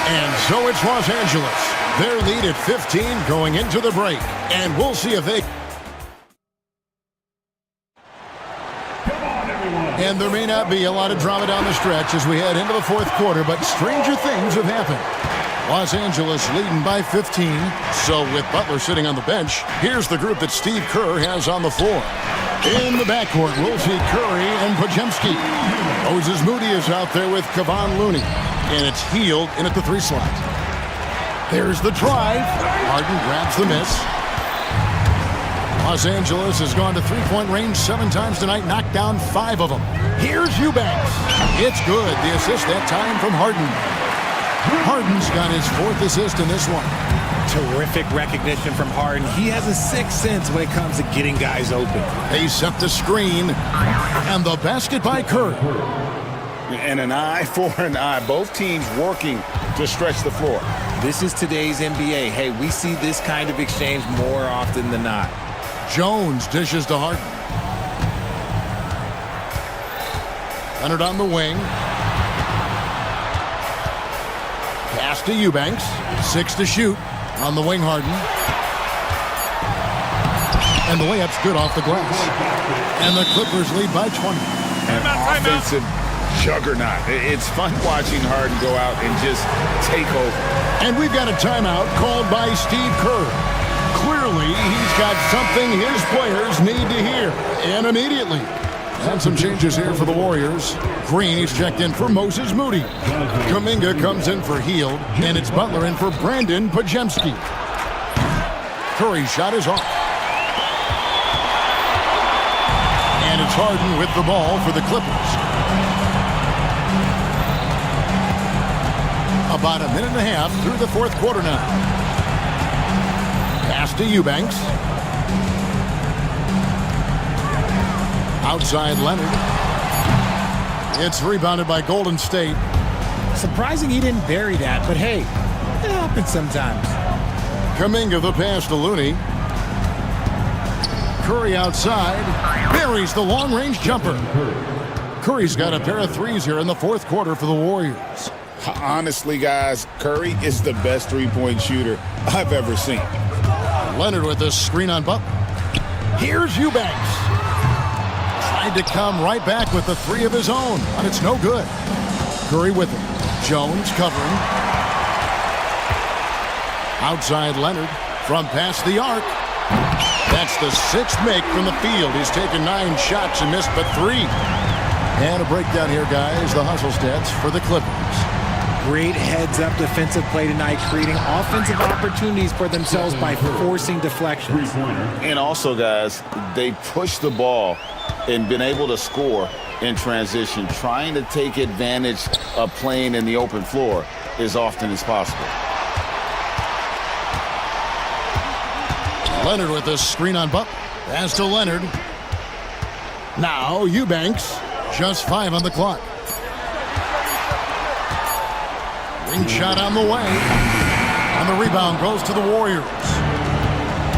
And so it's Los Angeles. Their lead at 15 going into the break. And we'll see if they... And there may not be a lot of drama down the stretch as we head into the fourth quarter, but stranger things have happened. Los Angeles leading by 15. So with Butler sitting on the bench, here's the group that Steve Kerr has on the floor. In the backcourt, we'll see Curry and Podziemski. Moses Moody is out there with Kevon Looney. And it's Hield in at the 3 slot. There's the drive. Harden grabs the miss. Los Angeles has gone to three-point range 7 times tonight, knocked down 5 of them. Here's Eubanks. It's good. The assist that time from Harden. Harden's got his 4th assist in this one. Terrific recognition from Harden. He has a sixth sense when it comes to getting guys open. They set the screen, and the basket by Curry. And an eye for an eye. Both teams working to stretch the floor. This is today's NBA. Hey, we see this kind of exchange more often than not. Jones dishes to Harden. Leonard on the wing. Pass to Eubanks. 6 to shoot. On the wing, Harden. And the layup's good off the glass. And the Clippers lead by 20. An offensive juggernaut. It's fun watching Harden go out and just take over. And we've got a timeout called by Steve Kerr. Clearly, he's got something his players need to hear. And immediately. And some changes here for the Warriors. Green is checked in for Moses Moody. Kuminga comes in for Hield. And it's Butler in for Brandon Pajemski. Curry's shot is off. And it's Harden with the ball for the Clippers. About a minute and a half through the 4th quarter now. Pass to Eubanks. Outside Leonard. It's rebounded by Golden State. Surprising he didn't bury that, but hey, it happens sometimes. Kuminga the pass to Looney. Curry outside. Buries the long-range jumper. Curry's got a pair of threes here in the 4th quarter for the Warriors. Honestly, guys, Curry is the best three-point shooter I've ever seen. Leonard with a screen on Butler. Here's Eubanks. Tried to come right back with the 3 of his own, but it's no good. Curry with him. Jones covering. Outside Leonard from past the arc. That's the 6th make from the field. He's taken 9 shots and missed but 3. And a breakdown here, guys. The hustle stats for the Clippers. Great heads-up defensive play tonight, creating offensive opportunities for themselves by forcing deflections. And also, guys, they pushed the ball and been able to score in transition, trying to take advantage of playing in the open floor as often as possible. Leonard with a screen on Butler. Pass to Leonard. Now Eubanks. Just 5 on the clock. Ring shot on the way. And the rebound goes to the Warriors.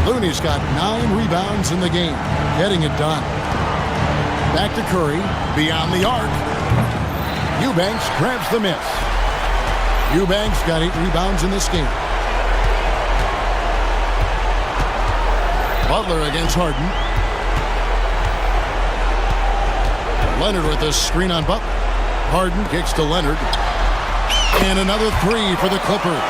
Looney's got 9 rebounds in the game. Getting it done. Back to Curry. Beyond the arc. Eubanks grabs the miss. Eubanks got 8 rebounds in this game. Butler against Harden. Leonard with a screen on Butler. Harden kicks to Leonard. And another 3 for the Clippers.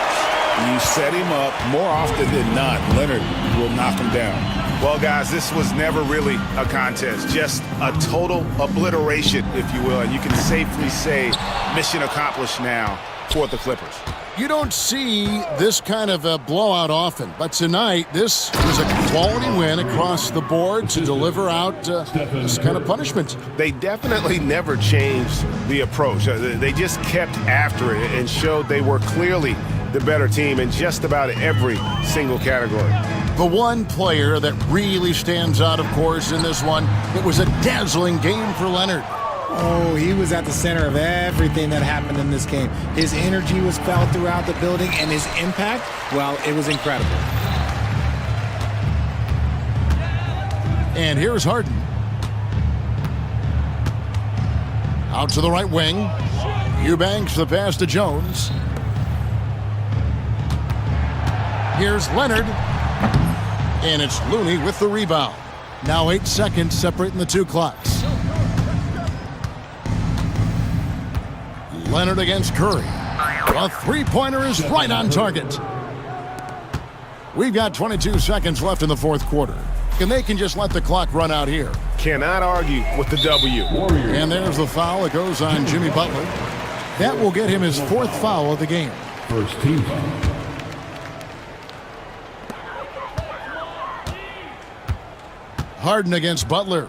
You set him up more often than not. Leonard will knock him down. Well, guys, this was never really a contest. Just a total obliteration, if you will. And you can safely say mission accomplished now for the Clippers. You don't see this kind of a blowout often, but tonight this was a quality win across the board to deliver out this kind of punishment. They definitely never changed the approach. They just kept after it and showed they were clearly the better team in just about every single category. The one player that really stands out, of course, in this one, it was a dazzling game for Leonard. Oh, he was at the center of everything that happened in this game. His energy was felt throughout the building, and his impact, well, it was incredible. And here's Harden. Out to the right wing. Eubanks the pass to Jones. Here's Leonard. And it's Looney with the rebound. Now 8 seconds separating the 2 clocks. Leonard against Curry. A 3-pointer is right on target. We've got 22 seconds left in the 4th quarter. And they can just let the clock run out here. Cannot argue with the W. And there's the foul. It goes on Jimmy Butler. That will get him his 4th foul of the game. First team foul. Harden against Butler.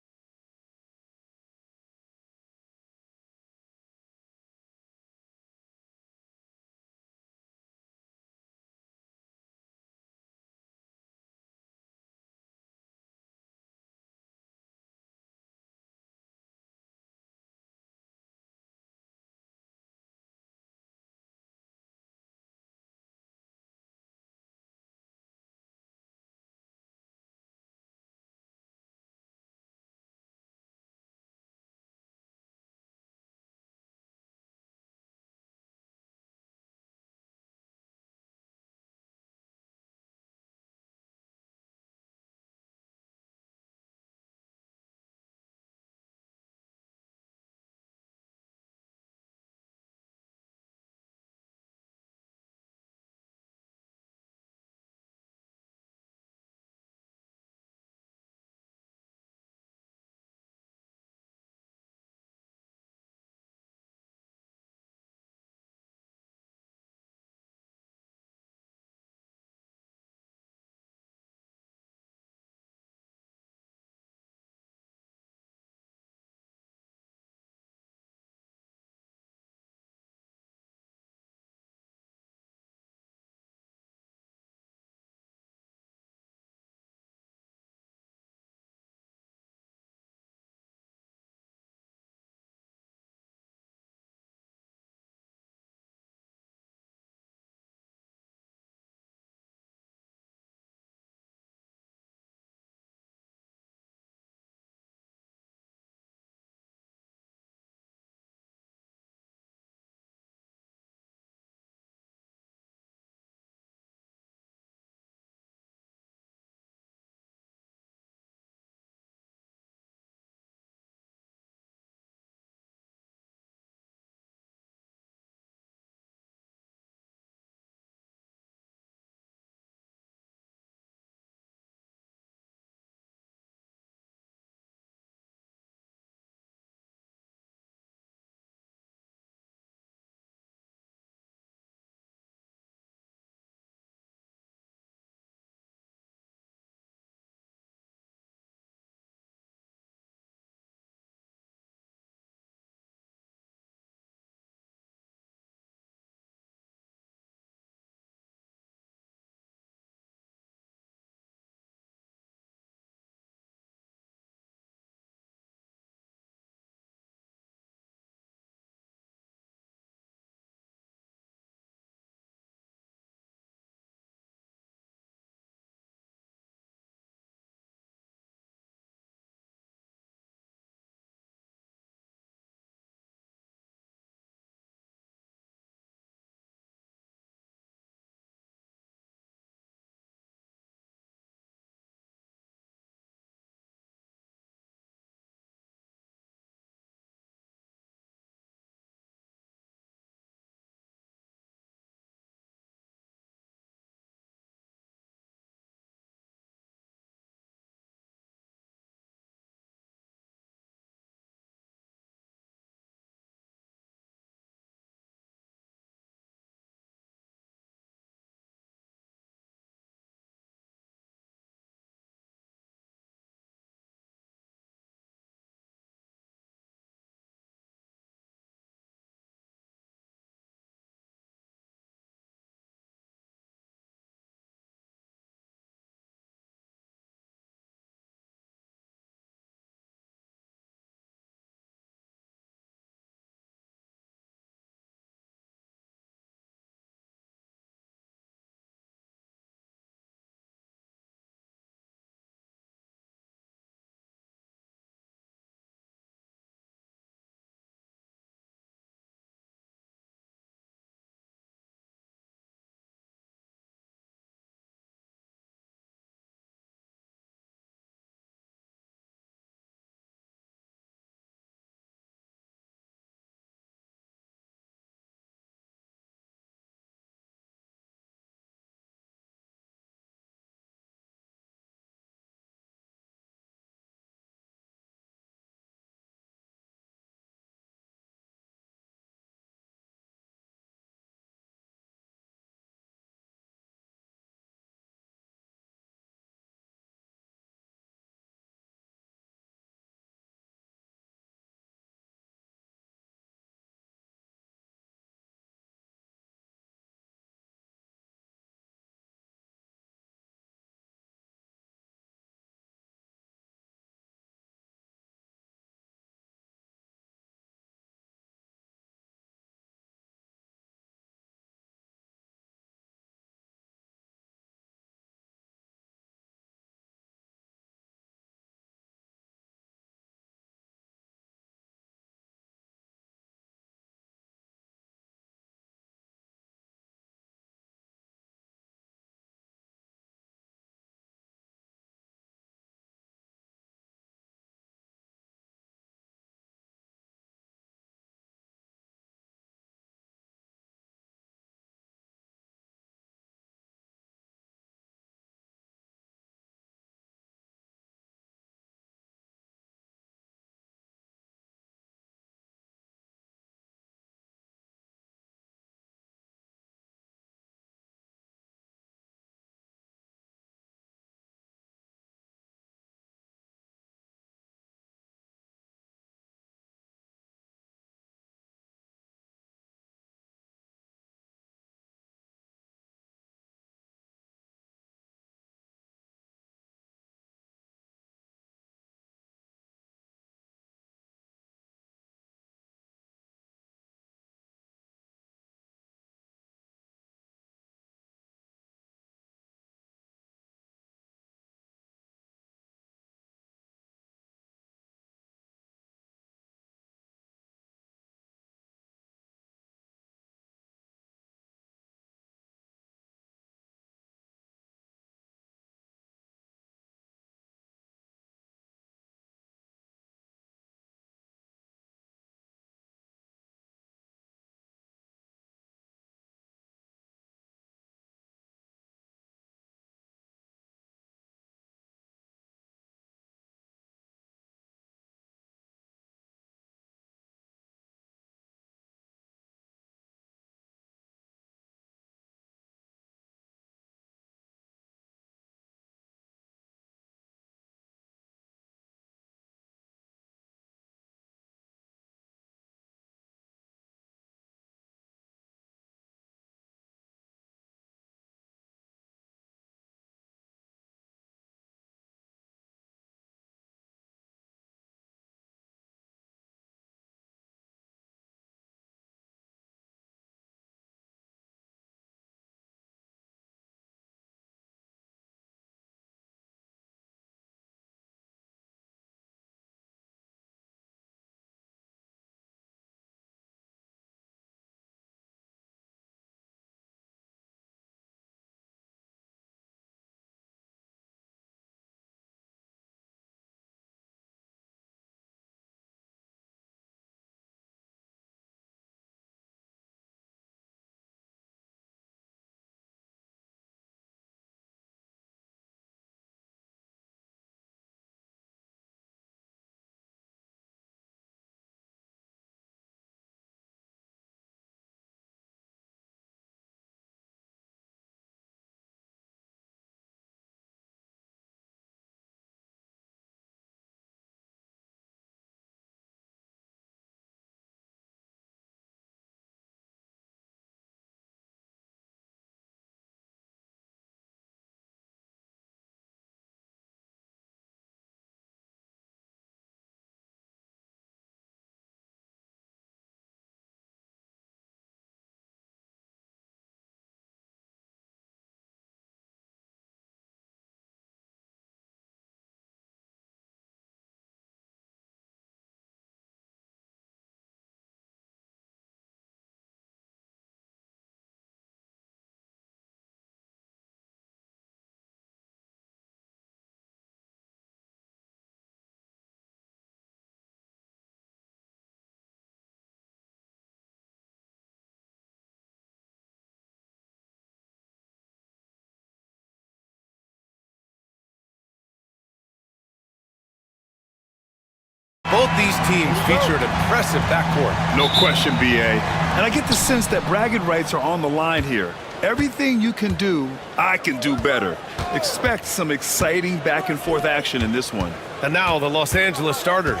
Both these teams feature an impressive backcourt. No question, B.A. And I get the sense that bragging rights are on the line here. Everything you can do, I can do better. Expect some exciting back-and-forth action in this one. And now the Los Angeles starters.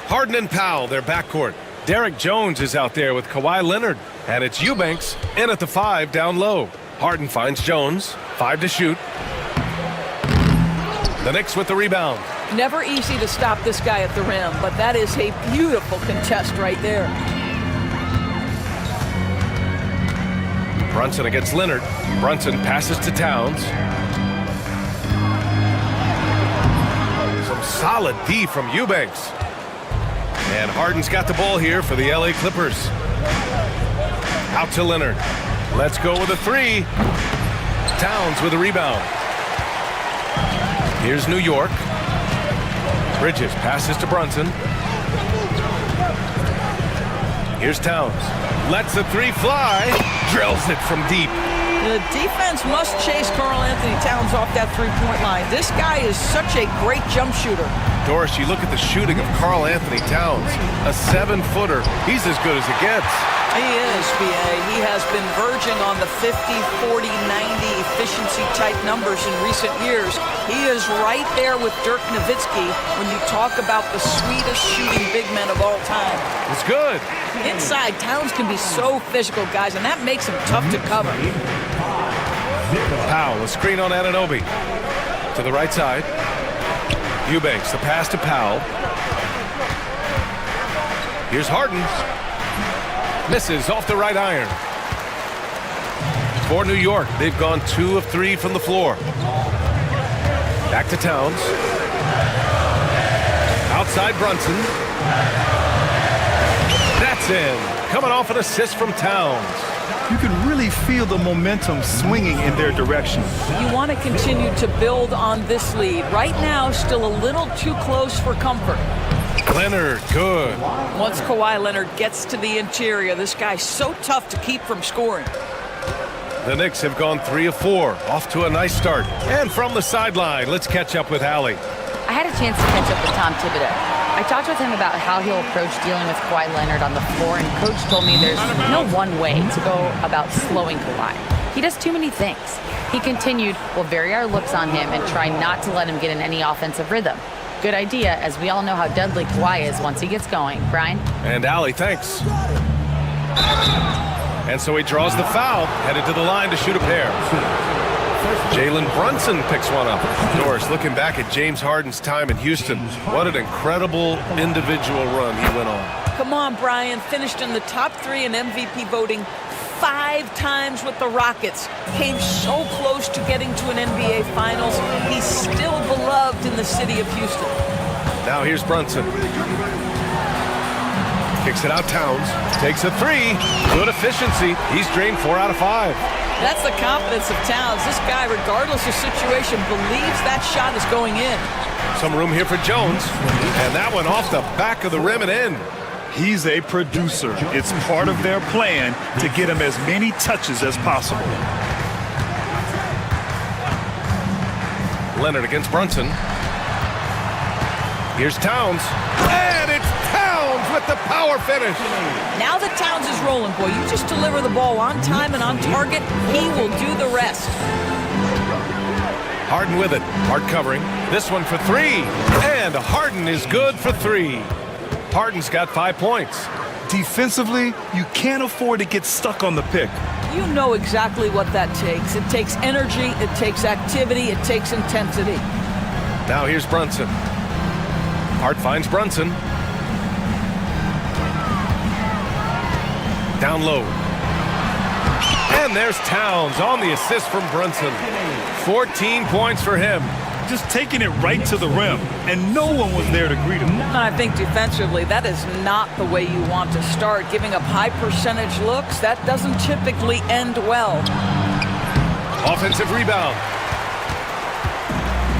Harden and Powell, their backcourt. Derek Jones is out there with Kawhi Leonard. And it's Eubanks in at the 5 down low. Harden finds Jones, 5 to shoot. The Knicks with the rebound. Never easy to stop this guy at the rim, but that is a beautiful contest right there. Brunson against Leonard. Brunson passes to Towns. Some solid D from Eubanks. And Harden's got the ball here for the LA Clippers. Out to Leonard. Let's go with a 3. Towns with a rebound. Here's New York. Bridges passes to Brunson. Here's Towns. Lets the 3 fly. Drills it from deep. The defense must chase Karl Anthony Towns off that three-point line. This guy is such a great jump shooter. Doris, you look at the shooting of Karl Anthony Towns. A 7-footer. He's as good as it gets. He is, B.A. He has been verging on the 50, 40, 90 efficiency type numbers in recent years. He is right there with Dirk Nowitzki when you talk about the sweetest shooting big men of all time. It's good. Inside, Towns can be so physical, guys, and that makes him tough to cover. Powell, a screen on Anunoby. To the right side. Eubanks, the pass to Powell. Here's Harden. Misses off the right iron. For New York, they've gone 2 of 3 from the floor. Back to Towns. Outside Brunson. That's in. Coming off an assist from Towns. You can really feel the momentum swinging in their direction. You want to continue to build on this lead. Right now, still a little too close for comfort. Leonard, good. Once Kawhi Leonard gets to the interior, this guy's so tough to keep from scoring. The Knicks have gone 3 of 4. Off to a nice start. And from the sideline, let's catch up with Allie. I had a chance to catch up with Tom Thibodeau. I talked with him about how he'll approach dealing with Kawhi Leonard on the floor, and Coach told me there's no one way to go about slowing Kawhi. He does too many things. He continued, we'll vary our looks on him and try not to let him get in any offensive rhythm. Good idea, as we all know how deadly Kawhi is once he gets going. Brian? And Allie, thanks. And so he draws the foul, headed to the line to shoot a pair. Jalen Brunson picks one up. Doris, looking back at James Harden's time in Houston, what an incredible individual run he went on. Come on, Brian. Finished in the top 3 in MVP voting 5 times with the Rockets. Came so close to getting to an NBA Finals. He's still beloved in the city of Houston. Now here's Brunson. Kicks it out Towns. Takes a 3. Good efficiency. He's drained 4 out of 5. That's the confidence of Towns. This guy, regardless of situation, believes that shot is going in. Some room here for Jones. And that one off the back of the rim and in. He's a producer. It's part of their plan to get him as many touches as possible. Leonard against Brunson. Here's Towns. And it's Towns with the power finish. Now that Towns is rolling, boy, you just deliver the ball on time and on target, he will do the rest. Harden with it. Hard covering. This one for 3. And Harden is good for 3. Harden's got 5 points. Defensively, you can't afford to get stuck on the pick. You know exactly what that takes. It takes energy, it takes activity, it takes intensity. Now here's Brunson. Hart finds Brunson. Down low. And there's Towns on the assist from Brunson. 14 points for him. Just taking it right to the rim, and no one was there to greet him. I think defensively, that is not the way you want to start. Giving up high percentage looks, that doesn't typically end well. Offensive rebound.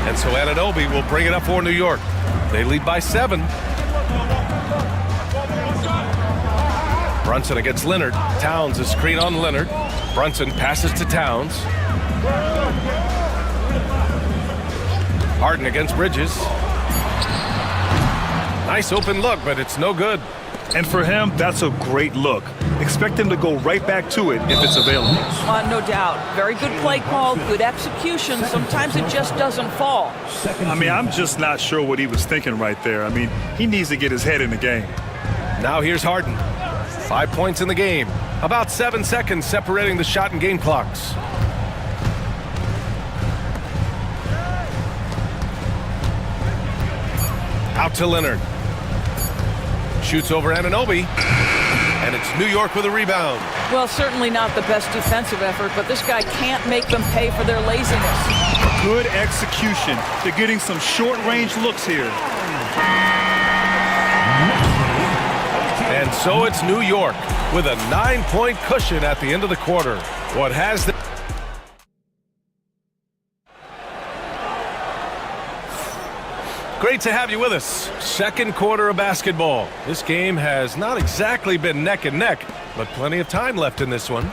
And so Anunoby will bring it up for New York. They lead by 7. Brunson against Leonard. Towns a screen on Leonard. Brunson passes to Towns. Harden against Bridges. Nice open look, but it's no good. And for him, that's a great look. Expect him to go right back to it if it's available. No doubt. Very good play call, good execution. Sometimes it just doesn't fall. I mean, I'm just not sure what he was thinking right there. I mean, he needs to get his head in the game. Now here's Harden. 5 points in the game. About 7 seconds separating the shot and game clocks. Out to Leonard. Shoots over Anunoby. And it's New York with a rebound. Well, certainly not the best defensive effort, but this guy can't make them pay for their laziness. Good execution. They're getting some short-range looks here. And so it's New York with a 9-point cushion at the end of the quarter. What has the... Great to have you with us. Second quarter of basketball. This game has not exactly been neck and neck, but plenty of time left in this one.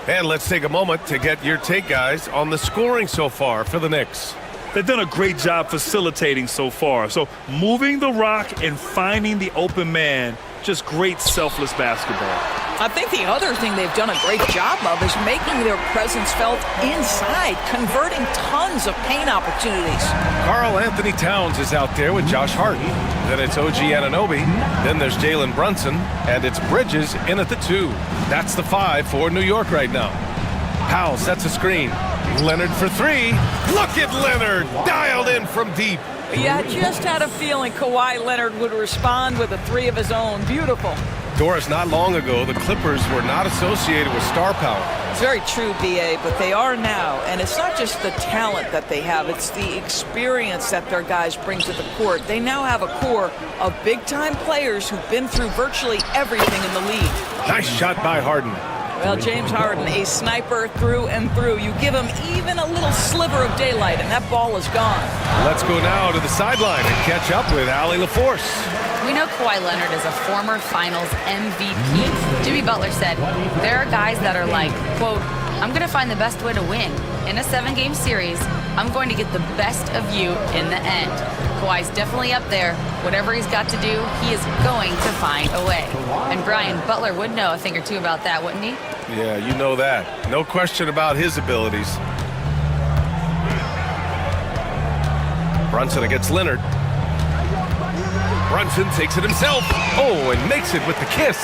And let's take a moment to get your take, guys, on the scoring so far for the Knicks. They've done a great job facilitating so far. So moving the rock and finding the open man, just great selfless basketball. I think the other thing they've done a great job of is making their presence felt inside, converting tons of paint opportunities. Karl Anthony Towns is out there with Josh Hart. Then it's OG Anunoby. Then there's Jalen Brunson. And it's Bridges in at the 2. That's the 5 for New York right now. Powell sets a screen. Leonard for 3. Look at Leonard, dialed in from deep. Yeah, I just had a feeling Kawhi Leonard would respond with a 3 of his own. Beautiful. Doris, not long ago, the Clippers were not associated with star power. It's very true, B.A., but they are now. And it's not just the talent that they have, it's the experience that their guys bring to the court. They now have a core of big-time players who've been through virtually everything in the league. Nice shot by Harden. Well, James Harden, a sniper through and through. You give him even a little sliver of daylight, and that ball is gone. Let's go now to the sideline and catch up with Allie LaForce. We know Kawhi Leonard is a former finals MVP. Jimmy Butler said, there are guys that are like, quote, I'm going to find the best way to win. In a 7-game series, I'm going to get the best of you in the end. Kawhi's definitely up there. Whatever he's got to do, he is going to find a way. And Brian, Butler would know a thing or two about that, wouldn't he? Yeah, you know that. No question about his abilities. Brunson against Leonard. Brunson takes it himself. Oh, and makes it with the kiss.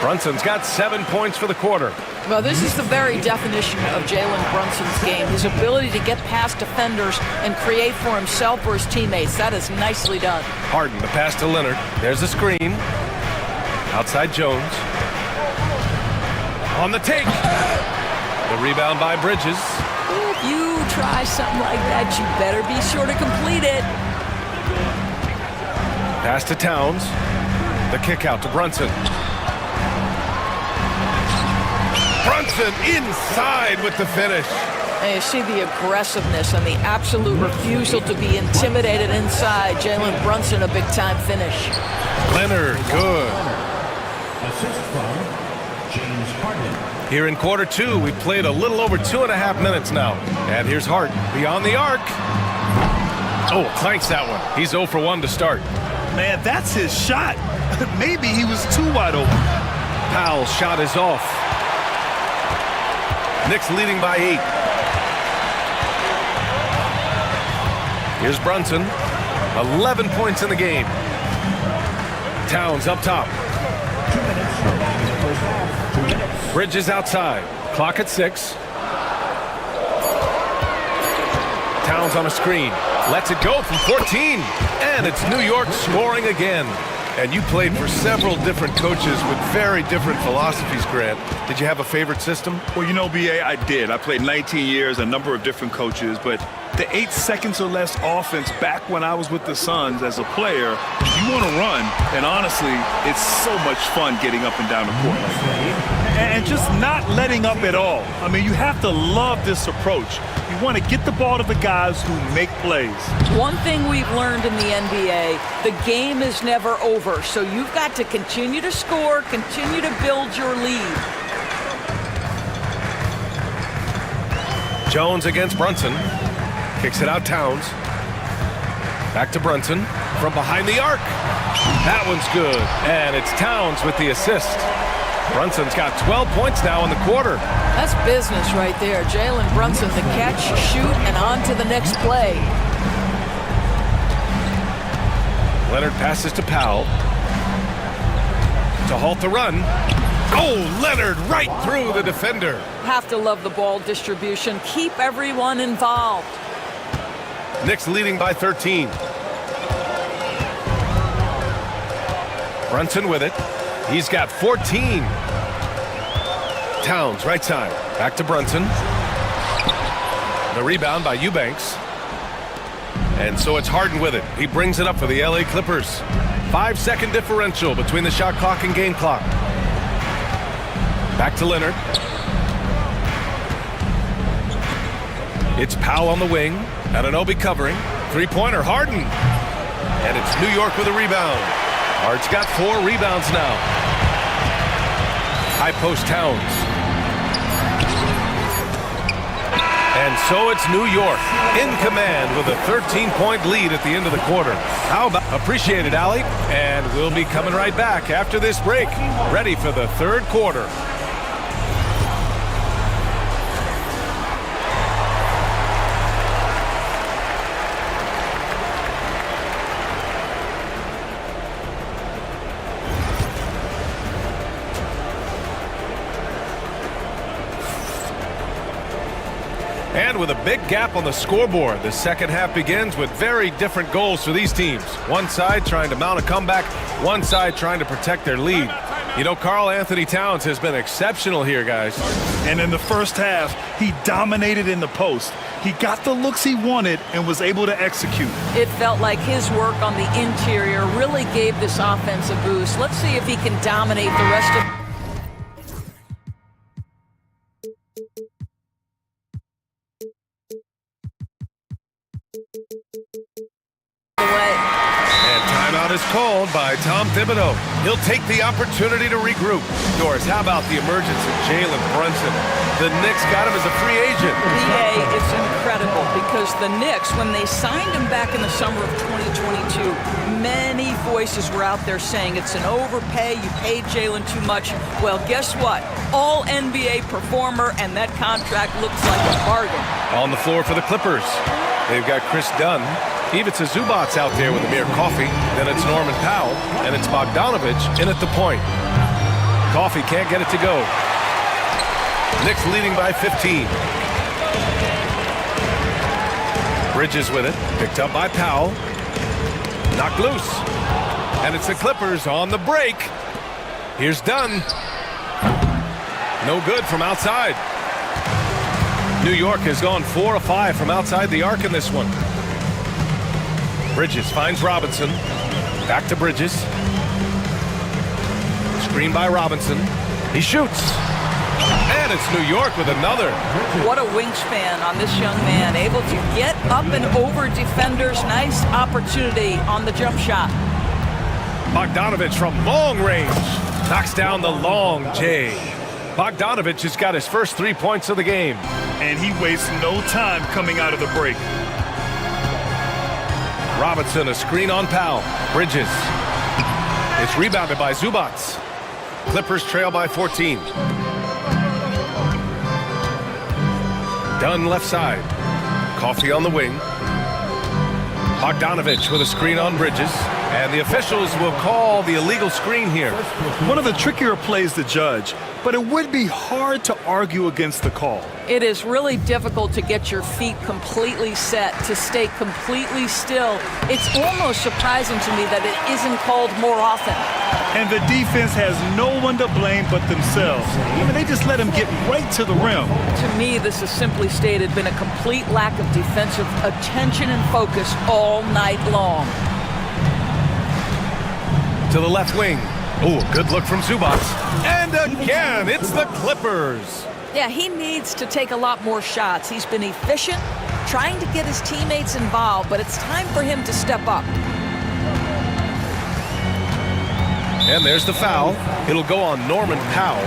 Brunson's got 7 points for the quarter. Well, this is the very definition of Jalen Brunson's game. His ability to get past defenders and create for himself or his teammates. That is nicely done. Harden, the pass to Leonard. There's the screen. Outside Jones. On the take. The rebound by Bridges. If you try something like that, you better be sure to complete it. Pass to Towns. The kick out to Brunson. Brunson inside with the finish. And you see the aggressiveness and the absolute refusal to be intimidated inside. Jalen Brunson, a big-time finish. Leonard, good. Assist from James Harden. Here in quarter 2, we've played a little over 2.5 minutes now. And here's Hart beyond the arc. Oh, clanks that one. He's 0 for 1 to start. Man, that's his shot. Maybe he was too wide open. Powell's shot is off. Knicks leading by 8. Here's Brunson. 11 points in the game. Towns up top. 2 minutes remaining in the first half. 2 minutes. Bridges outside. Clock at 6. Towns on a screen. Lets it go from 14. And it's New York scoring again. And you played for several different coaches with very different philosophies, Grant. Did you have a favorite system? Well, you know, B.A., I did. I played 19 years, a number of different coaches, but the 8 seconds or less offense back when I was with the Suns as a player, you want to run, and honestly, it's so much fun getting up and down the court. And just not letting up at all. I mean, you have to love this approach. You want to get the ball to the guys who make plays. One thing we've learned in the NBA, the game is never over. So you've got to continue to score, continue to build your lead. Jones against Brunson. Kicks it out Towns. Back to Brunson. from behind the arc. That one's good, and it's Towns with the assist. Brunson's got 12 points now in the quarter. That's business right there. Jalen Brunson, the catch, shoot, and on to the next play. Leonard passes to Powell to halt the run. Oh, Leonard right through the defender. Have to love the ball distribution. Keep everyone involved. Knicks leading by 13. Brunson with it. He's got 14. Towns, right side. Back to Brunson. The rebound by Eubanks. And so it's Harden with it. He brings it up for the LA Clippers. 5-second differential between the shot clock and game clock. Back to Leonard. It's Powell on the wing. Anunoby covering. Three-pointer, Harden. And it's New York with a rebound. Hart's got 4 rebounds now. High post Towns. And so it's New York in command with a 13-point lead at the end of the quarter. How about appreciate it, Allie? And we'll be coming right back after this break, ready for the third quarter. And with a big gap on the scoreboard, the second half begins with very different goals for these teams. One side trying to mount a comeback, one side trying to protect their lead. You know, Karl Anthony Towns has been exceptional here, guys. And in the first half, he dominated in the post. He got the looks he wanted and was able to execute. It felt like his work on the interior really gave this offense a boost. Let's see if he can dominate the rest of is called by Tom Thibodeau. He'll take the opportunity to regroup. Doris, how about the emergence of Jalen Brunson? The Knicks got him as a free agent. PA is incredible because the Knicks, when they signed him back in the summer of 2022, many voices were out there saying it's an overpay, you paid Jalen too much. Well, guess what? All NBA performer, and that contract looks like a bargain. On the floor for the Clippers, they've got Chris Dunn. Ivica Zubac's out there with Amir Coffey. Then it's Norman Powell, and it's Bogdanovich in at the point. Coffey can't get it to go. Knicks leading by 15. Bridges with it, picked up by Powell. Knocked loose. And it's the Clippers on the break. Here's Dunn. No good from outside. New York has gone 4 of 5 from outside the arc in this one. Bridges finds Robinson. Back to Bridges. Screen by Robinson. He shoots. And it's New York with another. What a wingspan on this young man. Able to get up and over defenders. Nice opportunity on the jump shot. Bogdanovich from long range. Knocks down the long J. Bogdanovich has got his first 3 points of the game. And he wastes no time coming out of the break. Robinson, a screen on Powell. Bridges. It's rebounded by Zubac. Clippers trail by 14. Dunn left side. Coffey on the wing. Bogdanovich with a screen on Bridges. And the officials will call the illegal screen here. One of the trickier plays to judge, but it would be hard to argue against the call. It is really difficult to get your feet completely set, to stay completely still. It's almost surprising to me that it isn't called more often. And the defense has no one to blame but themselves. I mean, they just let him get right to the rim. To me, this is simply stated been a complete lack of defensive attention and focus all night long. To the left wing. Oh, good look from Zubac. And again, it's the Clippers. Yeah, he needs to take a lot more shots. He's been efficient, trying to get his teammates involved, but it's time for him to step up. And there's the foul. It'll go on Norman Powell.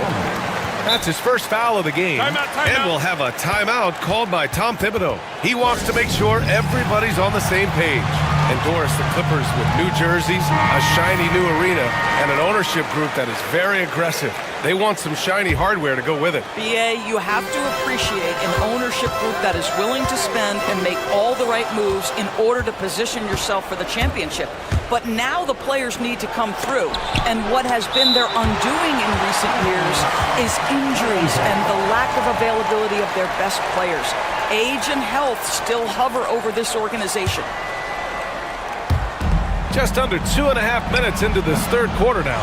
That's his first foul of the game. And we'll have a timeout called by Tom Thibodeau. He wants to make sure everybody's on the same page. Endorse the Clippers with new jerseys, a shiny new arena, and an ownership group that is very aggressive. They want some shiny hardware to go with it. BA, you have to appreciate an ownership group that is willing to spend and make all the right moves in order to position yourself for the championship. But now the players need to come through. And what has been their undoing in recent years is injuries and the lack of availability of their best players. Age and health still hover over this organization. Just under 2.5 minutes into this third quarter now.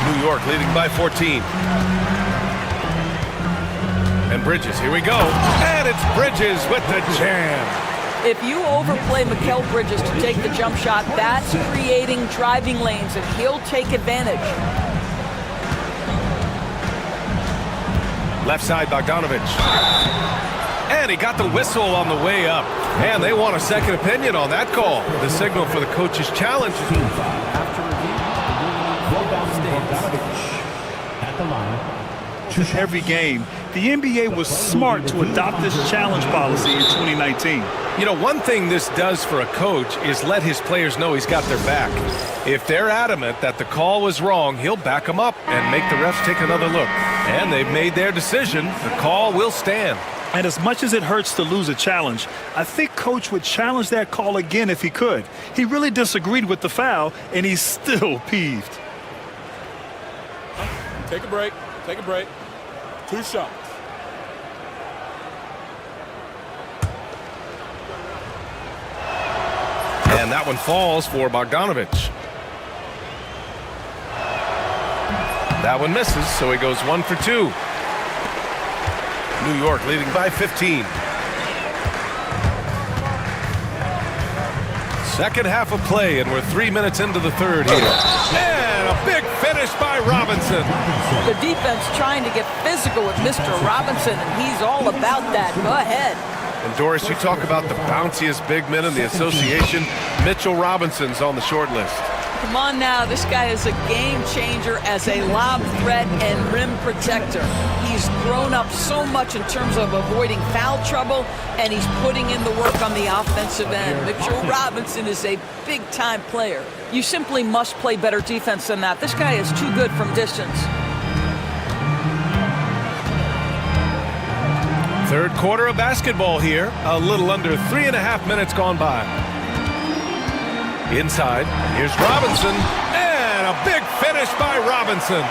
New York leading by 14. And Bridges, here we go. And it's Bridges with the jam. If you overplay Mikal Bridges to take the jump shot, that's creating driving lanes, and he'll take advantage. Left side, Bogdanovich. And he got the whistle on the way up. And they want a second opinion on that call. The signal for the coach's challenge. At the line. Every game, the NBA was smart to adopt this challenge policy in 2019. You know, one thing this does for a coach is let his players know he's got their back. If they're adamant that the call was wrong, he'll back them up and make the refs take another look. And they've made their decision. The call will stand. And as much as it hurts to lose a challenge, I think Coach would challenge that call again if he could. He really disagreed with the foul, and he's still peeved. Take a break. Take a break. 2 shots. And that one falls for Bogdanovich. That one misses, so he goes 1 for 2. New York leading by 15. Second half of play, and we're 3 minutes into the third here. And a big finish by Robinson. The defense trying to get physical with Mr. Robinson, and he's all about that. Go ahead. And Doris, you talk about the bounciest big men in the association. Mitchell Robinson's on the short list. Come on now, this guy is a game changer as a lob threat and rim protector. He's grown up so much in terms of avoiding foul trouble, and he's putting in the work on the offensive end. Mitchell Robinson is a big-time player. You simply must play better defense than that. This guy is too good from distance. Third quarter of basketball here. A little under 3.5 minutes gone by. Inside, here's Robinson, and a big finish by Robinson.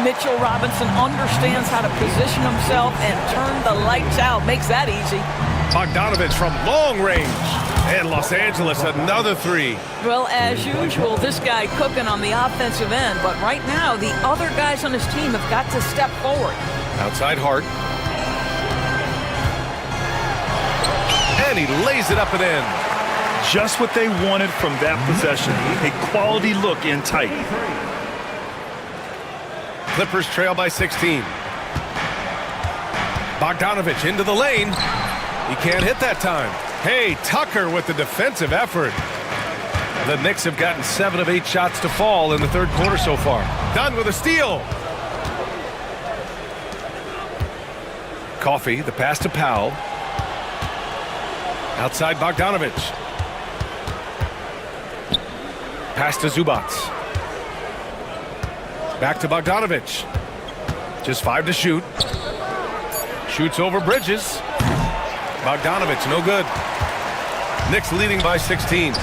Mitchell Robinson understands how to position himself and turn the lights out. Makes that easy. Bogdanovich from long range. And Los Angeles, another 3. Well, as usual, this guy cooking on the offensive end. But right now, the other guys on his team have got to step forward. Outside Hart. And he lays it up and in. Just what they wanted from that possession. A quality look in tight. Clippers trail by 16. Bogdanovich into the lane. He can't hit that time. Hey, Tucker with the defensive effort. The Knicks have gotten 7 of 8 shots to fall in the third quarter so far. Done with a steal. Coffee, the pass to Powell. Outside Bogdanovich. Pass to Zubac. Back to Bogdanovich. Just 5 to shoot. Shoots over Bridges. Bogdanovich, no good. Knicks leading by 16.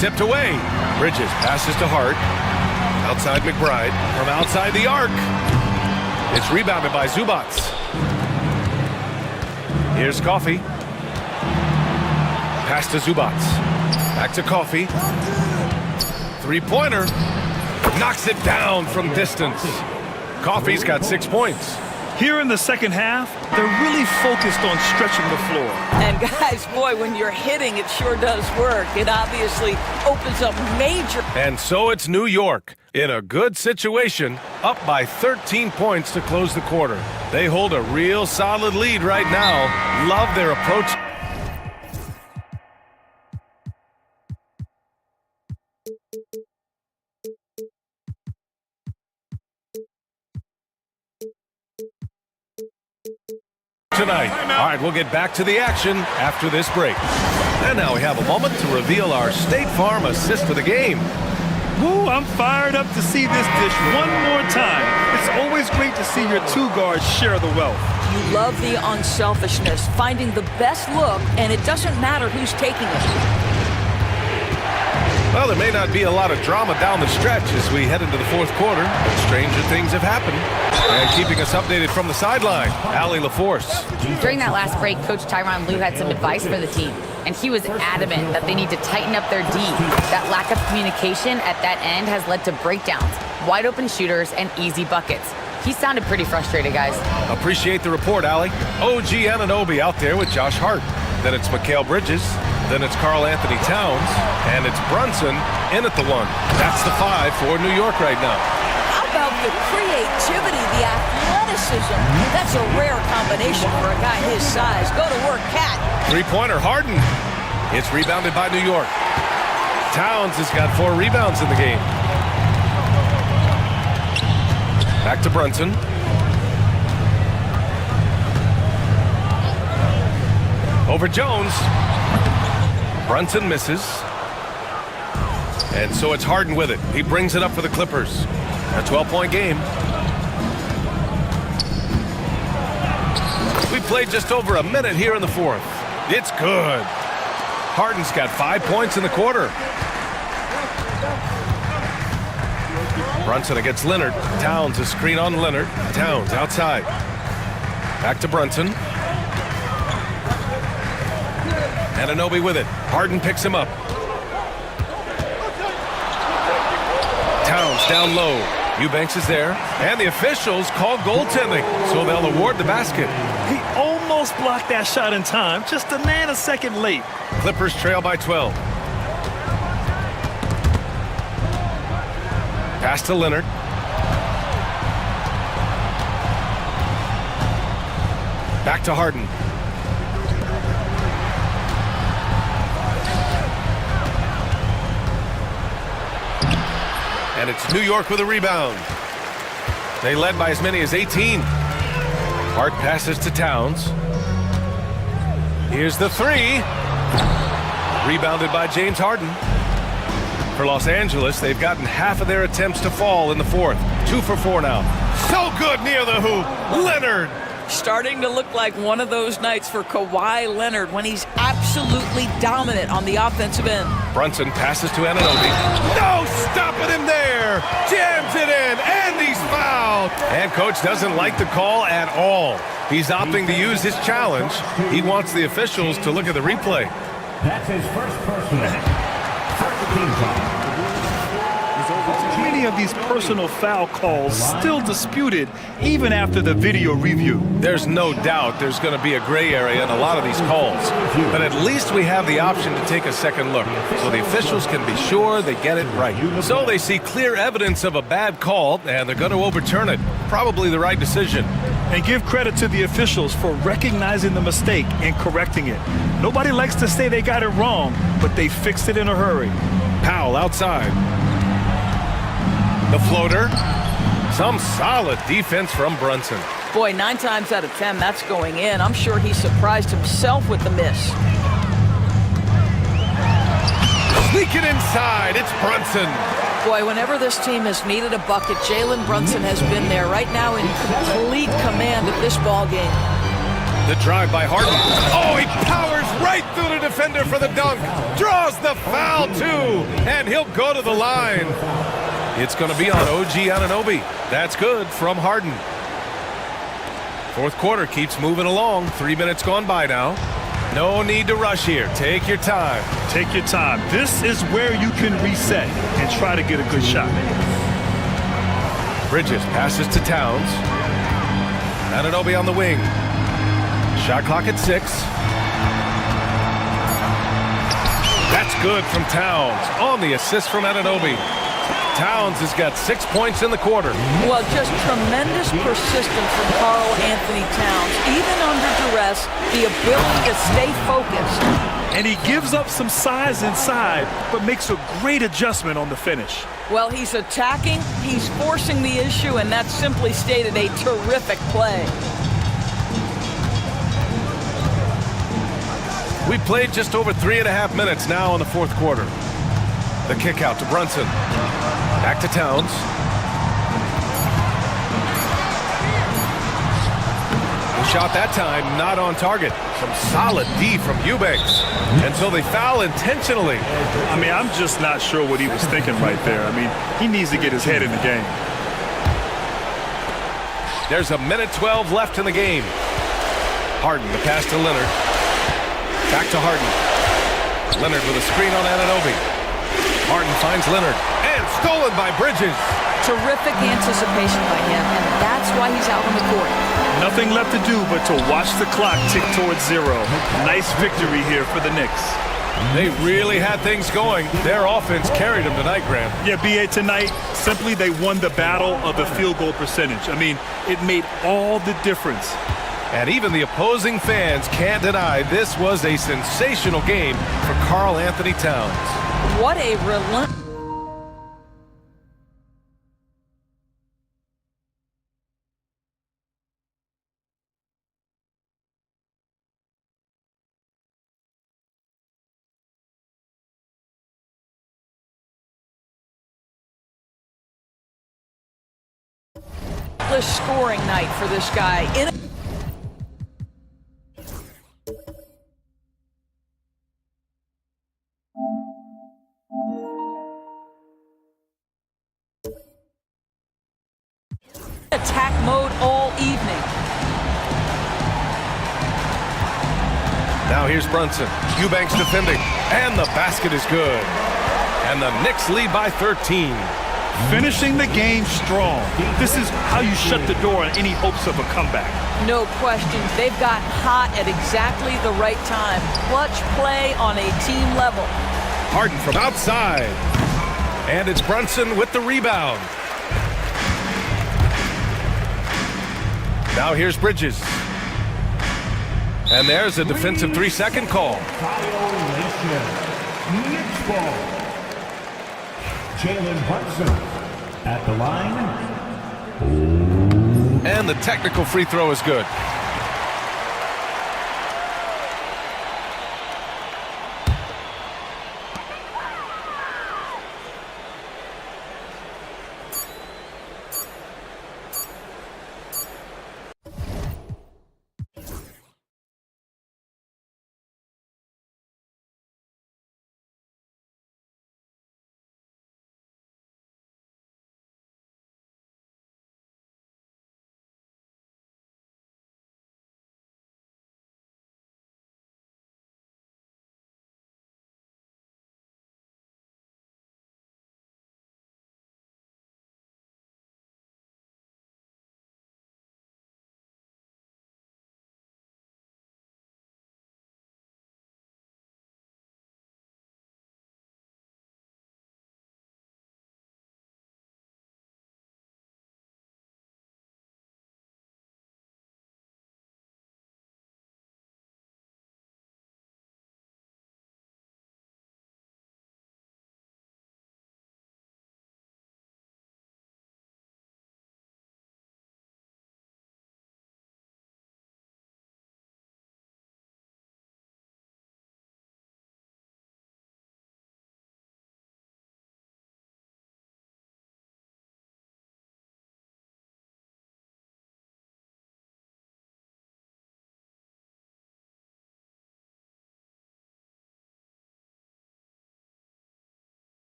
Tipped away. Bridges passes to Hart. Outside McBride. From outside the arc. It's rebounded by Zubac. Here's Coffee. Pass to Zubac. Back to Coffee. Three-pointer. Knocks it down from distance. Coffee's got 6 points. Here in the second half, they're really focused on stretching the floor. And guys, boy, when you're hitting, it sure does work. It obviously opens up major. And so it's New York in a good situation, up by 13 points to close the quarter. They hold a real solid lead right now. Love their approach. tonight. All right, we'll get back to the action after this break. And now we have a moment to reveal our State Farm assist of the game. Ooh, I'm fired up to see this dish one more time. It's always great to see your two guards share the wealth. You love the unselfishness, finding the best look, and it doesn't matter who's taking it. Well, there may not be a lot of drama down the stretch as we head into the fourth quarter, but stranger things have happened. And keeping us updated from the sideline, Allie LaForce. During that last break, Coach Tyronn Lue had some advice for the team, and he was adamant that they need to tighten up their D. That lack of communication at that end has led to breakdowns, wide open shooters, and easy buckets. He sounded pretty frustrated, guys. Appreciate the report, Allie. OG Anunoby out there with Josh Hart. Then it's Mikal Bridges. Then it's Karl Anthony Towns. And it's Brunson in at the one. That's the 5 for New York right now. How about the creativity, the athleticism? That's a rare combination for a guy his size. Go to work, Cat. Three-pointer, Harden. It's rebounded by New York. Towns has got 4 rebounds in the game. Back to Brunson. Over Jones. Brunson misses. And so it's Harden with it. He brings it up for the Clippers. A 12-point game. We played just over a minute here in the fourth. It's good. Harden's got 5 points in the quarter. Brunson against Leonard. Towns a screen on Leonard. Towns outside. Back to Brunson. Anunoby with it. Harden picks him up. Towns down low. Eubanks is there. And the officials call goaltending, so they'll award the basket. He almost blocked that shot in time, just a nanosecond late. Clippers trail by 12. Pass to Leonard. Back to Harden. And it's New York with a rebound. They led by as many as 18. Hart passes to Towns. Here's the 3. Rebounded by James Harden. For Los Angeles, they've gotten half of their attempts to fall in the fourth. 2 for 4 now. So good near the hoop. Leonard. Starting to look like one of those nights for Kawhi Leonard when he's absolutely dominant on the offensive end. Brunson passes to Anunoby. No stopping him there. Jams it in, and he's fouled. And coach doesn't like the call at all. He's opting to use his challenge. He wants the officials to look at the replay. That's his first personal. First team foul. Many of these personal foul calls still disputed even after the video review. There's no doubt there's going to be a gray area in a lot of these calls. But at least we have the option to take a second look, so the officials can be sure they get it right. So they see clear evidence of a bad call, and they're going to overturn it. Probably the right decision. And give credit to the officials for recognizing the mistake and correcting it. Nobody likes to say they got it wrong, but they fixed it in a hurry. Powell outside. The floater. Some solid defense from Brunson. Boy, 9 times out of 10, that's going in. I'm sure he surprised himself with the miss. Sneaking inside, it's Brunson. Boy, whenever this team has needed a bucket, Jalen Brunson has been there right now in complete command of this ball game. The drive by Harden. Oh, he powers right through the defender for the dunk. Draws the foul, too. And he'll go to the line. It's going to be on OG Anunoby. That's good from Harden. Fourth quarter keeps moving along. 3 minutes gone by now. No need to rush here. Take your time. Take your time. This is where you can reset and try to get a good shot. Bridges passes to Towns. Anunoby on the wing. Shot clock at 6. That's good from Towns on the assist from Anunoby. Towns has got 6 points in the quarter. Well, just tremendous persistence from Karl Anthony Towns. Even under duress, the ability to stay focused. And he gives up some size inside, but makes a great adjustment on the finish. Well, he's attacking, he's forcing the issue, and that's simply stated a terrific play. We played just over 3.5 minutes now in the fourth quarter. The kick out to Brunson. Back to Towns. The shot that time not on target. Some solid D from Eubanks. And so they foul intentionally. I mean, I'm just not sure what he was thinking right there. I mean, he needs to get his head in the game. There's a minute 12 left in the game. Harden, the pass to Leonard. Back to Harden. Leonard with a screen on Anunoby. Harden finds Leonard. And stolen by Bridges. Terrific anticipation by him, and that's why he's out on the court. Nothing left to do but to watch the clock tick towards 0. Nice victory here for the Knicks. They really had things going. Their offense carried them tonight, Graham. Yeah, B.A., tonight, simply they won the battle of the field goal percentage. I mean, it made all the difference. And even the opposing fans can't deny this was a sensational game for Karl Anthony Towns. What a relentless... scoring night for this guy. Attack mode all evening. Now here's Brunson. Eubanks defending. And the basket is good. And the Knicks lead by 13. Finishing the game strong. This is how you shut the door on any hopes of a comeback. No question. They've gotten hot at exactly the right time. Clutch play on a team level. Harden from outside. And it's Brunson with the rebound. Now here's Bridges. And there's a defensive 3-second call. Knicks ball. Jalen Brunson at the line. And the technical free throw is good.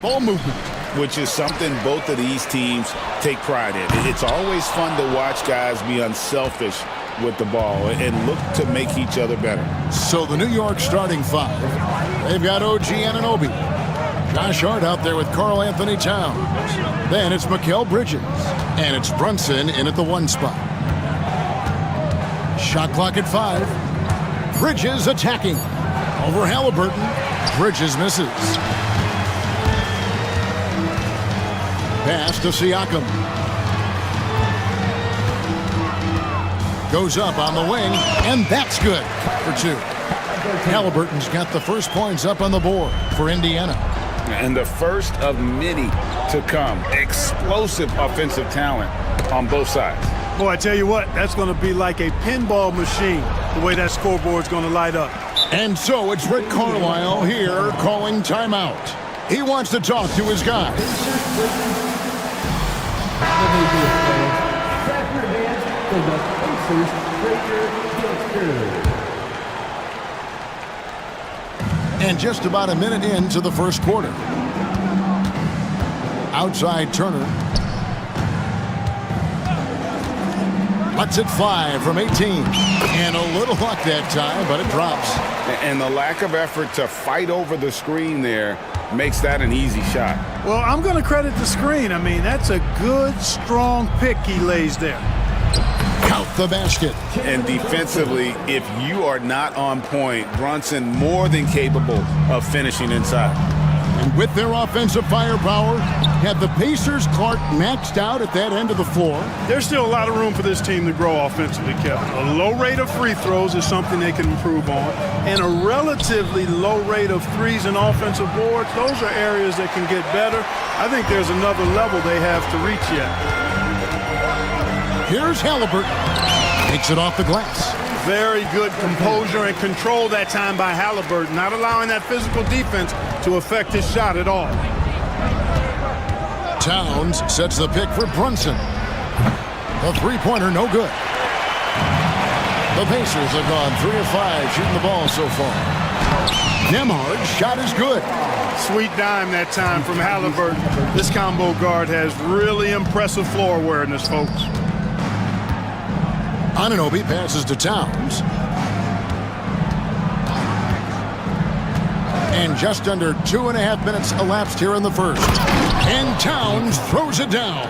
Ball movement. Which is something both of these teams take pride in. It's always fun to watch guys be unselfish with the ball and look to make each other better. So the New York starting five. They've got OG Anunoby. Josh Hart out there with Karl Anthony Towns. Then it's Mikal Bridges. And it's Brunson in at the 1 spot. Shot clock at 5. Bridges attacking. Over Halliburton. Bridges misses. Pass to Siakam. Goes up on the wing, and that's good for 2. Halliburton's got the first points up on the board for Indiana. And the first of many to come. Explosive offensive talent on both sides. Boy, I tell you what, that's going to be like a pinball machine, the way that scoreboard's going to light up. And so it's Rick Carlisle here calling timeout. He wants to talk to his guys. And just about a minute into the first quarter. Outside Turner. Lets it fly from 18. And a little luck that time, but it drops. And the lack of effort to fight over the screen there makes that an easy shot. Well, I'm going to credit the screen. I mean, that's a good, strong pick he lays there. Count the basket. And defensively, if you are not on point, Brunson more than capable of finishing inside. And with their offensive firepower, have the Pacers' Clark maxed out at that end of the floor? There's still a lot of room for this team to grow offensively, Kevin. A low rate of free throws is something they can improve on, and a relatively low rate of threes and offensive boards. Those are areas that can get better. I think there's another level they have to reach yet. Here's Halliburton. Takes it off the glass. Very good composure and control that time by Halliburton, not allowing that physical defense to affect his shot at all. Towns sets the pick for Brunson. The three-pointer, no good. The Pacers have gone 3 of 5 shooting the ball so far. Nembhard's shot is good. Sweet dime that time from Halliburton. This combo guard has really impressive floor awareness, folks. Anunoby passes to Towns. And just under 2.5 minutes elapsed here in the first. And Towns throws it down.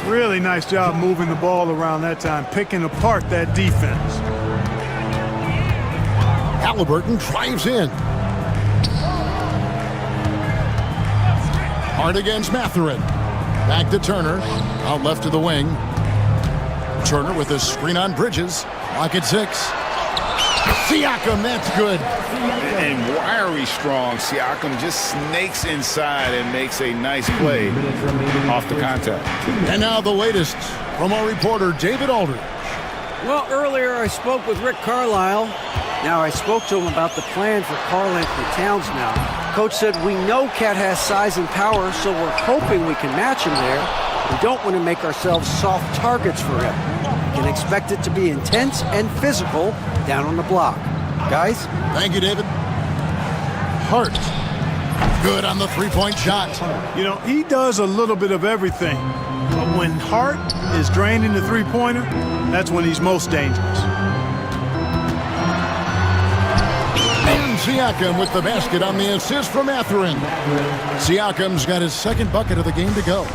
Really nice job moving the ball around that time, picking apart that defense. Halliburton drives in. Hard against Mathurin. Back to Turner. Out left to the wing. Turner with a screen on Bridges. Lock at 6. Siakam, that's good. And wiry strong. Siakam just snakes inside and makes a nice play off the contact. And now the latest from our reporter, David Aldridge. Well, earlier I spoke with Rick Carlisle. Now I spoke to him about the plan for Karl Anthony Towns now. Coach said, we know Cat has size and power, so we're hoping we can match him there. We don't want to make ourselves soft targets for him. You can expect it to be intense and physical down on the block. Guys? Thank you, David. Hart. Good on the three-point shot. You know, he does a little bit of everything. But when Hart is draining the three-pointer, that's when he's most dangerous. And Siakam with the basket on the assist from Mathurin. Siakam's got his second bucket of the game to go.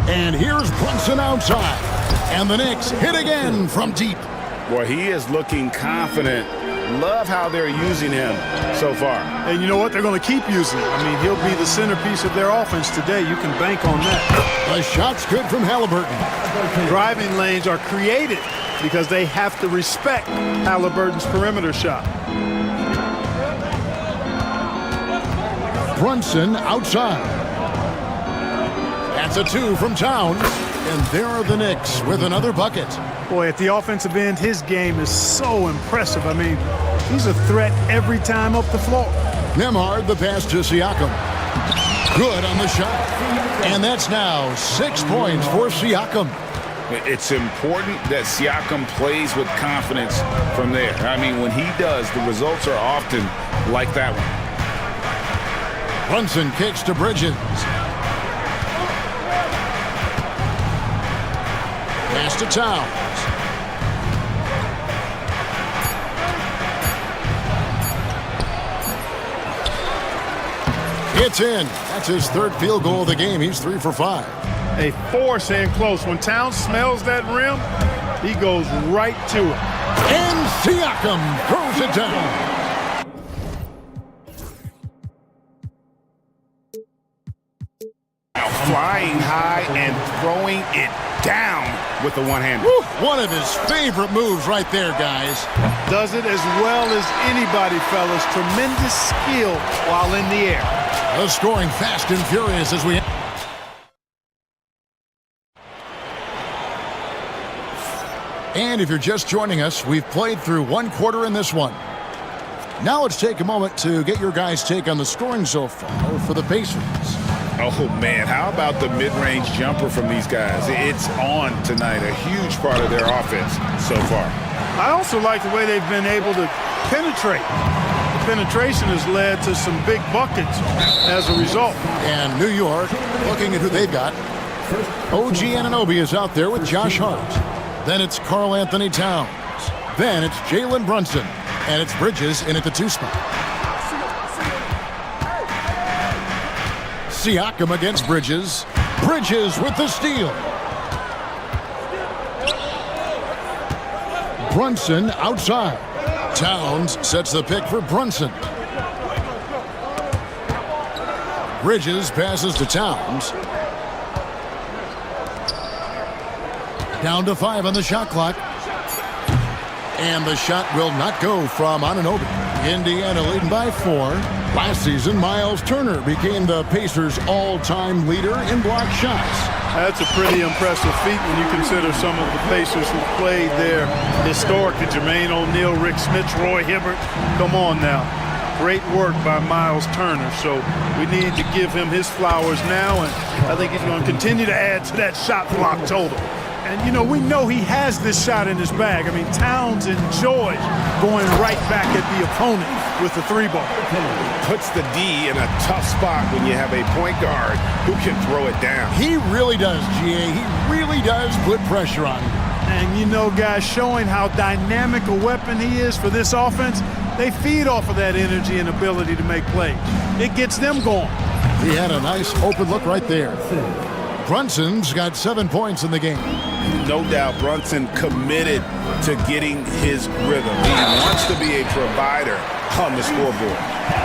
And here's Brunson outside. And the Knicks hit again from deep. Boy, he is looking confident. Love how they're using him so far. And you know what? They're going to keep using him. I mean, he'll be the centerpiece of their offense today. You can bank on that. The shot's good from Halliburton. Driving lanes are created because they have to respect Halliburton's perimeter shot. Brunson outside. That's a 2 from Towns. And there are the Knicks with another bucket. Boy, at the offensive end, his game is so impressive. I mean, he's a threat every time up the floor. Nembhard, the pass to Siakam. Good on the shot. And that's now 6 points for Siakam. It's important that Siakam plays with confidence from there. I mean, when he does, the results are often like that one. Brunson kicks to Bridges. Pass to Towns. It's in. That's his third field goal of the game. He's 3 for 5. A force in close. When Towns smells that rim, he goes right to it. And Siakam throws it down. Flying high and throwing it down with the one-hander. One of his favorite moves right there, guys. Does it as well as anybody, fellas. Tremendous skill while in the air. The scoring fast and furious as we... And if you're just joining us, we've played through one quarter in this one. Now let's take a moment to get your guys' take on the scoring so far for the Pacers. Oh, man, how about the mid-range jumper from these guys? It's on tonight, a huge part of their offense so far. I also like the way they've been able to penetrate. The penetration has led to some big buckets as a result. And New York, looking at who they've got. OG Anunoby is out there with Josh Hart. Then it's Karl Anthony Towns. Then it's Jalen Brunson. And it's Bridges in at the 2 spot. Siakam against Bridges. Bridges with the steal. Brunson outside. Towns sets the pick for Brunson. Bridges passes to Towns. Down to 5 on the shot clock. And the shot will not go from Anunoby. Indiana leading by 4. Last season, Miles Turner became the Pacers' all-time leader in block shots. That's a pretty impressive feat when you consider some of the Pacers who played there historically. Jermaine O'Neal, Rick Smith, Roy Hibbert. Come on now. Great work by Miles Turner. So we need to give him his flowers now, and I think he's going to continue to add to that shot block total. And, you know, we know he has this shot in his bag. I mean, Towns enjoys going right back at the opponent with the 3-ball. Puts the D in a tough spot when you have a point guard who can throw it down. He really does, GA. He really does put pressure on him. And, you know, guys, showing how dynamic a weapon he is for this offense, they feed off of that energy and ability to make plays. It gets them going. He had a nice open look right there. Brunson's got 7 points in the game. No doubt Brunson committed to getting his rhythm. He wants to be a provider on the scoreboard.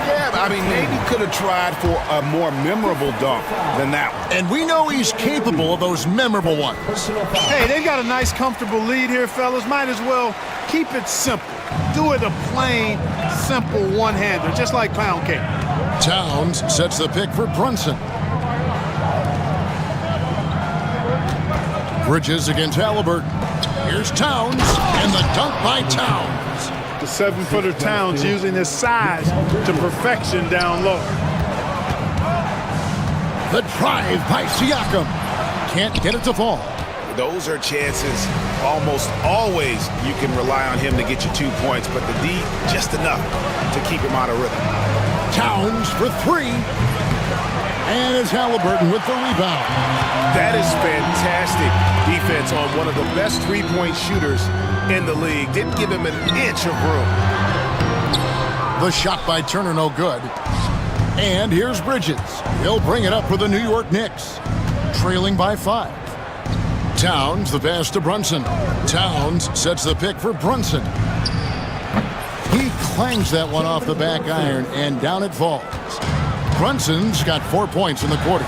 Yeah, I mean, maybe could have tried for a more memorable dunk than that one. And we know he's capable of those memorable ones. Hey, they've got a nice, comfortable lead here, fellas. Might as well keep it simple. Do it a plain, simple one-hander, just like pound cake. Towns sets the pick for Brunson. Bridges against Halliburton. Here's Towns, and the dunk by Towns. The 7-footer Towns using his size to perfection down low. The drive by Siakam. Can't get it to fall. Those are chances almost always you can rely on him to get you 2 points, but the D, just enough to keep him out of rhythm. Towns for 3. And it's Halliburton with the rebound. That is fantastic defense on one of the best three-point shooters in the league. Didn't give him an inch of room. The shot by Turner, no good. And here's Bridges. He'll bring it up for the New York Knicks. Trailing by 5. Towns, the pass to Brunson. Towns sets the pick for Brunson. He clangs that one off the back iron, and down it falls. Brunson's got 4 points in the quarter.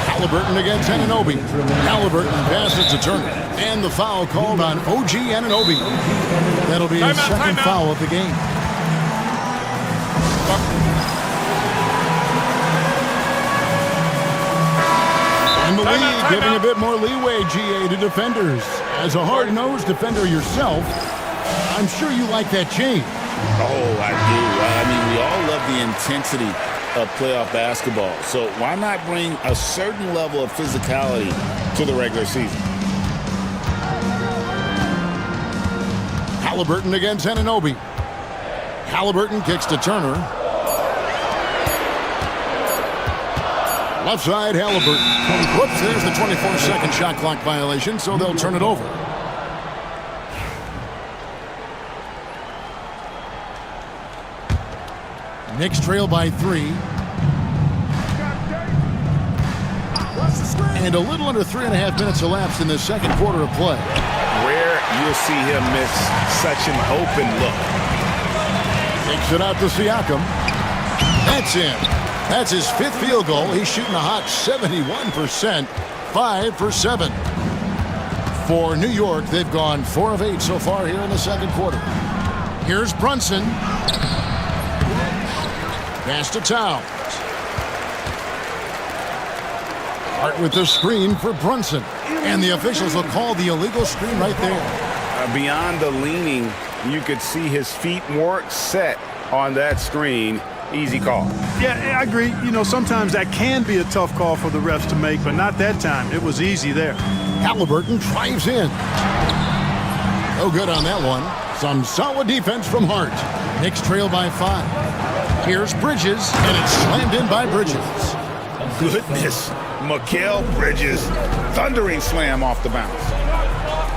Halliburton against Anunoby. Halliburton passes to Turner. And the foul called on OG Anunoby. That'll be his second foul of the game. And the league giving a bit more leeway, GA, to defenders. As a hard-nosed defender yourself, I'm sure you like that change. Oh, I do. I mean, we all love the intensity of playoff basketball. So why not bring a certain level of physicality to the regular season? Halliburton against Anunoby. Halliburton kicks to Turner. Left side, Halliburton. Whoops, there's the 24-second shot clock violation, so they'll turn it over. Knicks trail by 3. And a little under 3.5 minutes elapsed in the second quarter of play. Rare you'll see him miss such an open look. Takes it out to Siakam. That's in. That's his 5th field goal. He's shooting a hot 71%, 5 for 7. For New York, they've gone 4 of 8 so far here in the second quarter. Here's Brunson. Pass to Towns. Hart with the screen for Brunson. And the officials will call the illegal screen right there. Beyond the leaning, you could see his feet more set on that screen. Easy call. Yeah, I agree. You know, sometimes that can be a tough call for the refs to make, but not that time. It was easy there. Halliburton drives in. No good on that one. Some solid defense from Hart. Knicks trail by 5. Here's Bridges, and it's slammed in by Bridges. Goodness. Mikal Bridges. Thundering slam off the bounce.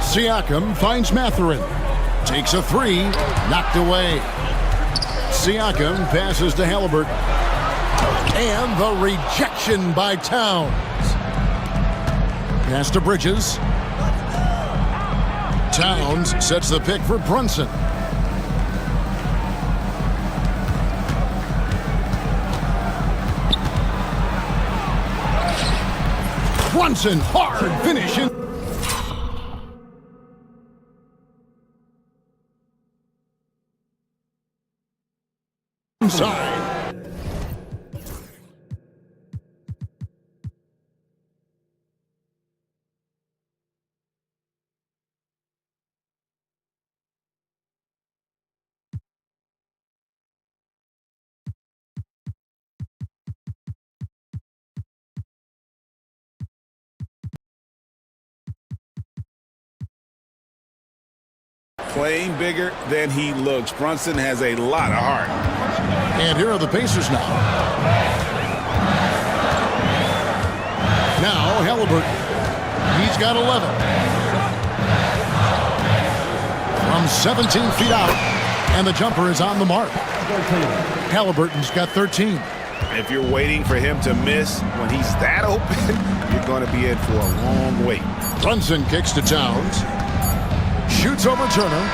Siakam finds Mathurin. Takes a 3. Knocked away. Siakam passes to Halliburton. And the rejection by Towns. Pass to Bridges. Towns sets the pick for Brunson. Brunson, hard finish. Inside. Playing bigger than he looks. Brunson has a lot of heart. And here are the Pacers now. Now Halliburton. He's got 11. From 17 feet out. And the jumper is on the mark. Halliburton's got 13. If you're waiting for him to miss when he's that open, you're going to be in for a long wait. Brunson kicks to Towns. Shoots over Turner.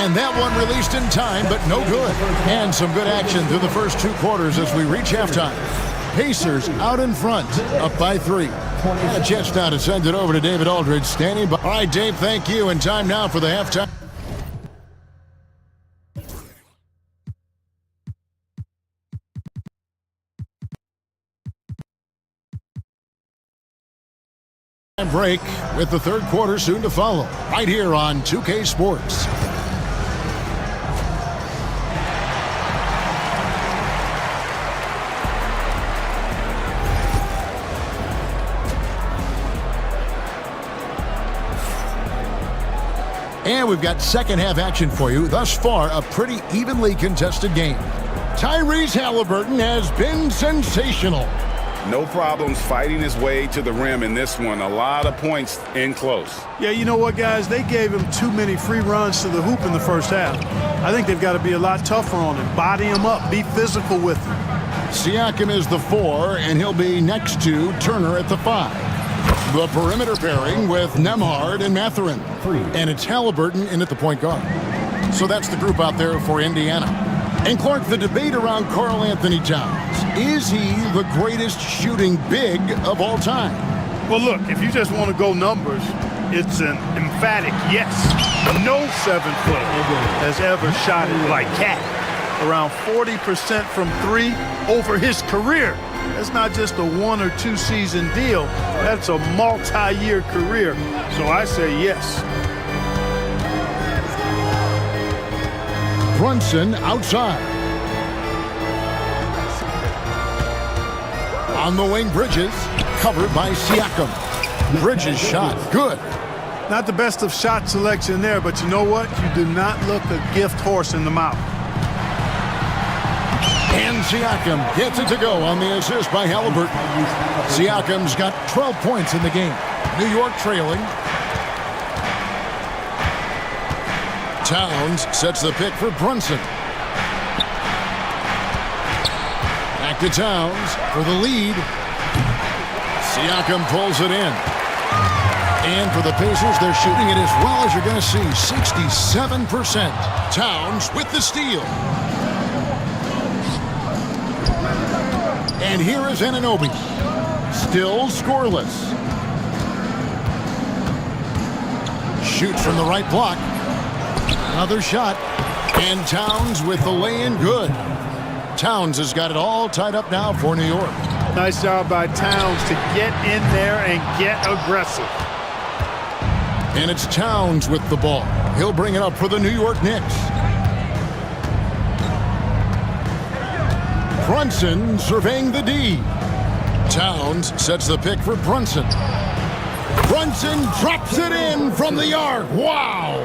And that one released in time, but no good. And some good action through the first 2 quarters as we reach halftime. Pacers out in front, up by 3. And a chance now to send it over to David Aldridge, standing by. All right, Dave, thank you. And time now for the halftime. Break with the third quarter soon to follow, right here on 2K Sports. And we've got second half action for you. Thus far, a pretty evenly contested game. Tyrese Halliburton has been sensational. No problems fighting his way to the rim in this one. A lot of points in close. Yeah, you know what, guys? They gave him too many free runs to the hoop in the first half. I think they've got to be a lot tougher on him. Body him up. Be physical with him. Siakam is the 4, and he'll be next to Turner at the 5. The perimeter pairing with Nembhard and Mathurin. And it's Halliburton in at the point guard. So that's the group out there for Indiana. And Clark, the debate around Karl Anthony Towns. Is he the greatest shooting big of all time? Well, look, if you just want to go numbers, it's an emphatic yes. No 7-foot has ever shot it like Cat. Around 40% from 3 over his career. That's not just a 1 or 2 season deal. That's a multi-year career. So I say yes. Brunson outside. On the wing, Bridges, covered by Siakam. Bridges shot, good. Not the best of shot selection there, but you know what? You do not look a gift horse in the mouth. And Siakam gets it to go on the assist by Halliburton. Siakam's got 12 points in the game. New York trailing. Towns sets the pick for Brunson. Back to Towns for the lead. Siakam pulls it in. And for the Pacers, they're shooting it as well as you're going to see, 67%. Towns with the steal. And here is Anunoby. Still scoreless. Shoots from the right block. Another shot. And Towns with the lay-in good. Towns has got it all tied up now for New York. Nice job by Towns to get in there and get aggressive. And it's Towns with the ball. He'll bring it up for the New York Knicks. Brunson surveying the D. Towns sets the pick for Brunson. Brunson drops it in from the arc. Wow!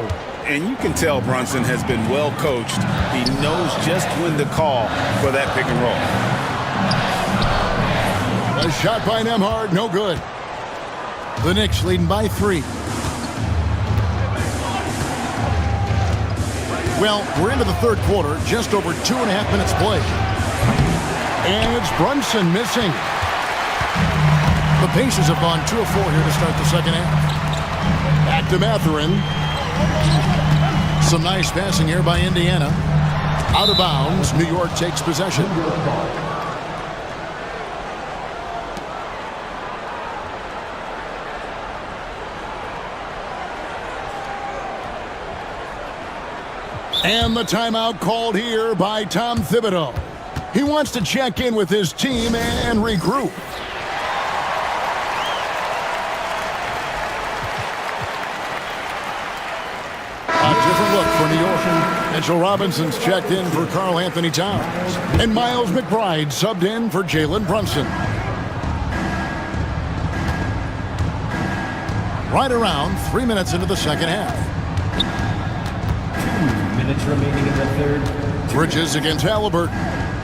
And you can tell Brunson has been well coached. He knows just when to call for that pick and roll. A shot by Nembhard, no good. The Knicks leading by 3. Well, we're into the third quarter, just over 2.5 minutes played. And it's Brunson missing. The Pacers have gone 2 of 4 here to start the second half. Back to Mathurin. Some nice passing here by Indiana. Out of bounds, New York takes possession. And the timeout called here by Tom Thibodeau. He wants to check in with his team and regroup. A different look for New York. Mitchell Robinson's checked in for Karl Anthony Towns. And Miles McBride subbed in for Jalen Brunson. Right around 3 minutes into the second half. 2 minutes remaining in the third. Bridges against Halliburton.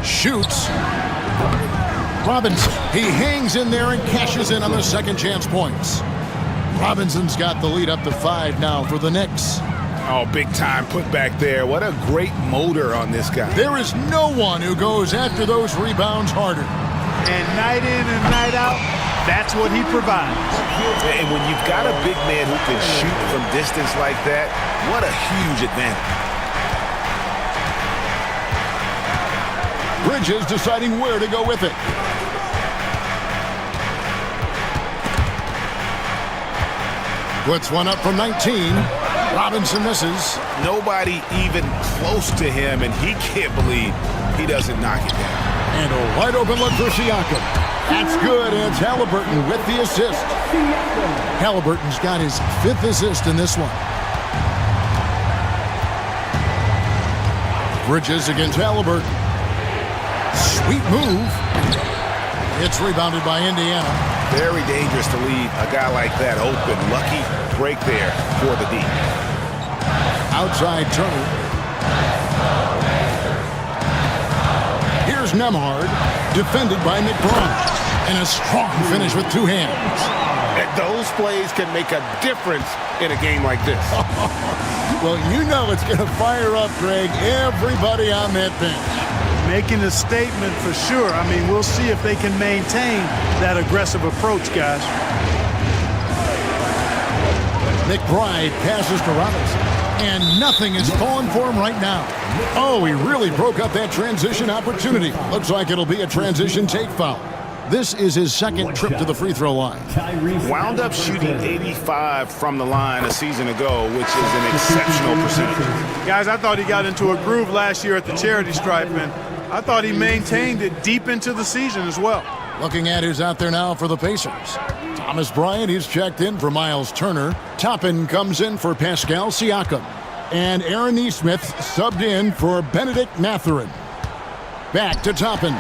Shoots. Robinson. He hangs in there and cashes in on the second chance points. Robinson's got the lead up to 5 now for the Knicks. Oh, big time put back there. What a great motor on this guy. There is no one who goes after those rebounds harder. And night in and night out, that's what he provides. And when you've got a big man who can shoot from distance like that, what a huge advantage. Bridges deciding where to go with it. Puts one up from 19. Robinson misses. Nobody even close to him, and he can't believe he doesn't knock it down. And a wide open look for Siakam. That's good, and it's Halliburton with the assist. Halliburton's got his 5th assist in this one. Bridges against Halliburton. Sweet move. It's rebounded by Indiana. Very dangerous to leave a guy like that open. Lucky break there for the D. Outside Turner. Here's Nembhard, defended by McBride. And a strong finish with 2 hands. And those plays can make a difference in a game like this. Well, you know it's going to fire up, Greg, everybody on that bench. Making a statement for sure. I mean, we'll see if they can maintain that aggressive approach, guys. McBride passes to Robinson. And nothing is falling for him right now. Oh, he really broke up that transition opportunity. Looks like it'll be a transition take foul. This is his 2nd trip to the free throw line. Wound up shooting 85 from the line a season ago, which is an exceptional percentage. Guys, I thought he got into a groove last year at the charity stripe, and I thought he maintained it deep into the season as well. Looking at who's out there now for the Pacers. Thomas Bryant, he's checked in for Miles Turner. Toppin comes in for Pascal Siakam. And Aaron Nesmith subbed in for Benedict Mathurin. Back to Toppin.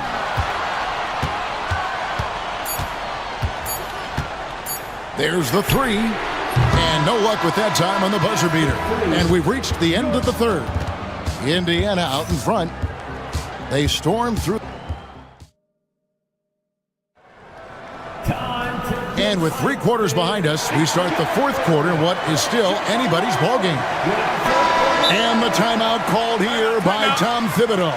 There's the 3. And no luck with that time on the buzzer beater. And we've reached the end of the third. Indiana out in front. They storm through. And with 3 quarters behind us, we start the 4th quarter in what is still anybody's ballgame. And the timeout called here by Tom Thibodeau.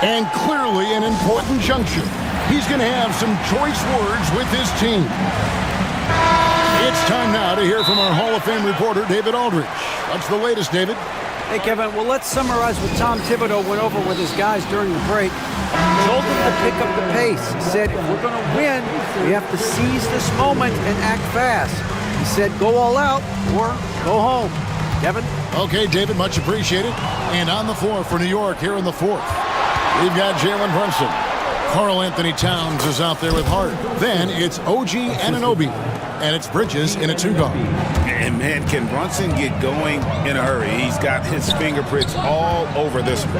And clearly an important juncture. He's going to have some choice words with his team. It's time now to hear from our Hall of Fame reporter, David Aldridge. What's the latest, David? Hey, Kevin, well, let's summarize what Tom Thibodeau went over with his guys during the break. He told them to pick up the pace. He said, if we're going to win, we have to seize this moment and act fast. He said, go all out or go home. Kevin? Okay, David, much appreciated. And on the floor for New York here in the 4th, we've got Jalen Brunson. Karl Anthony Towns is out there with Hart. Then it's OG Anunoby. And it's Bridges in a 2-guard. And man, can Brunson get going in a hurry? He's got his fingerprints all over this one.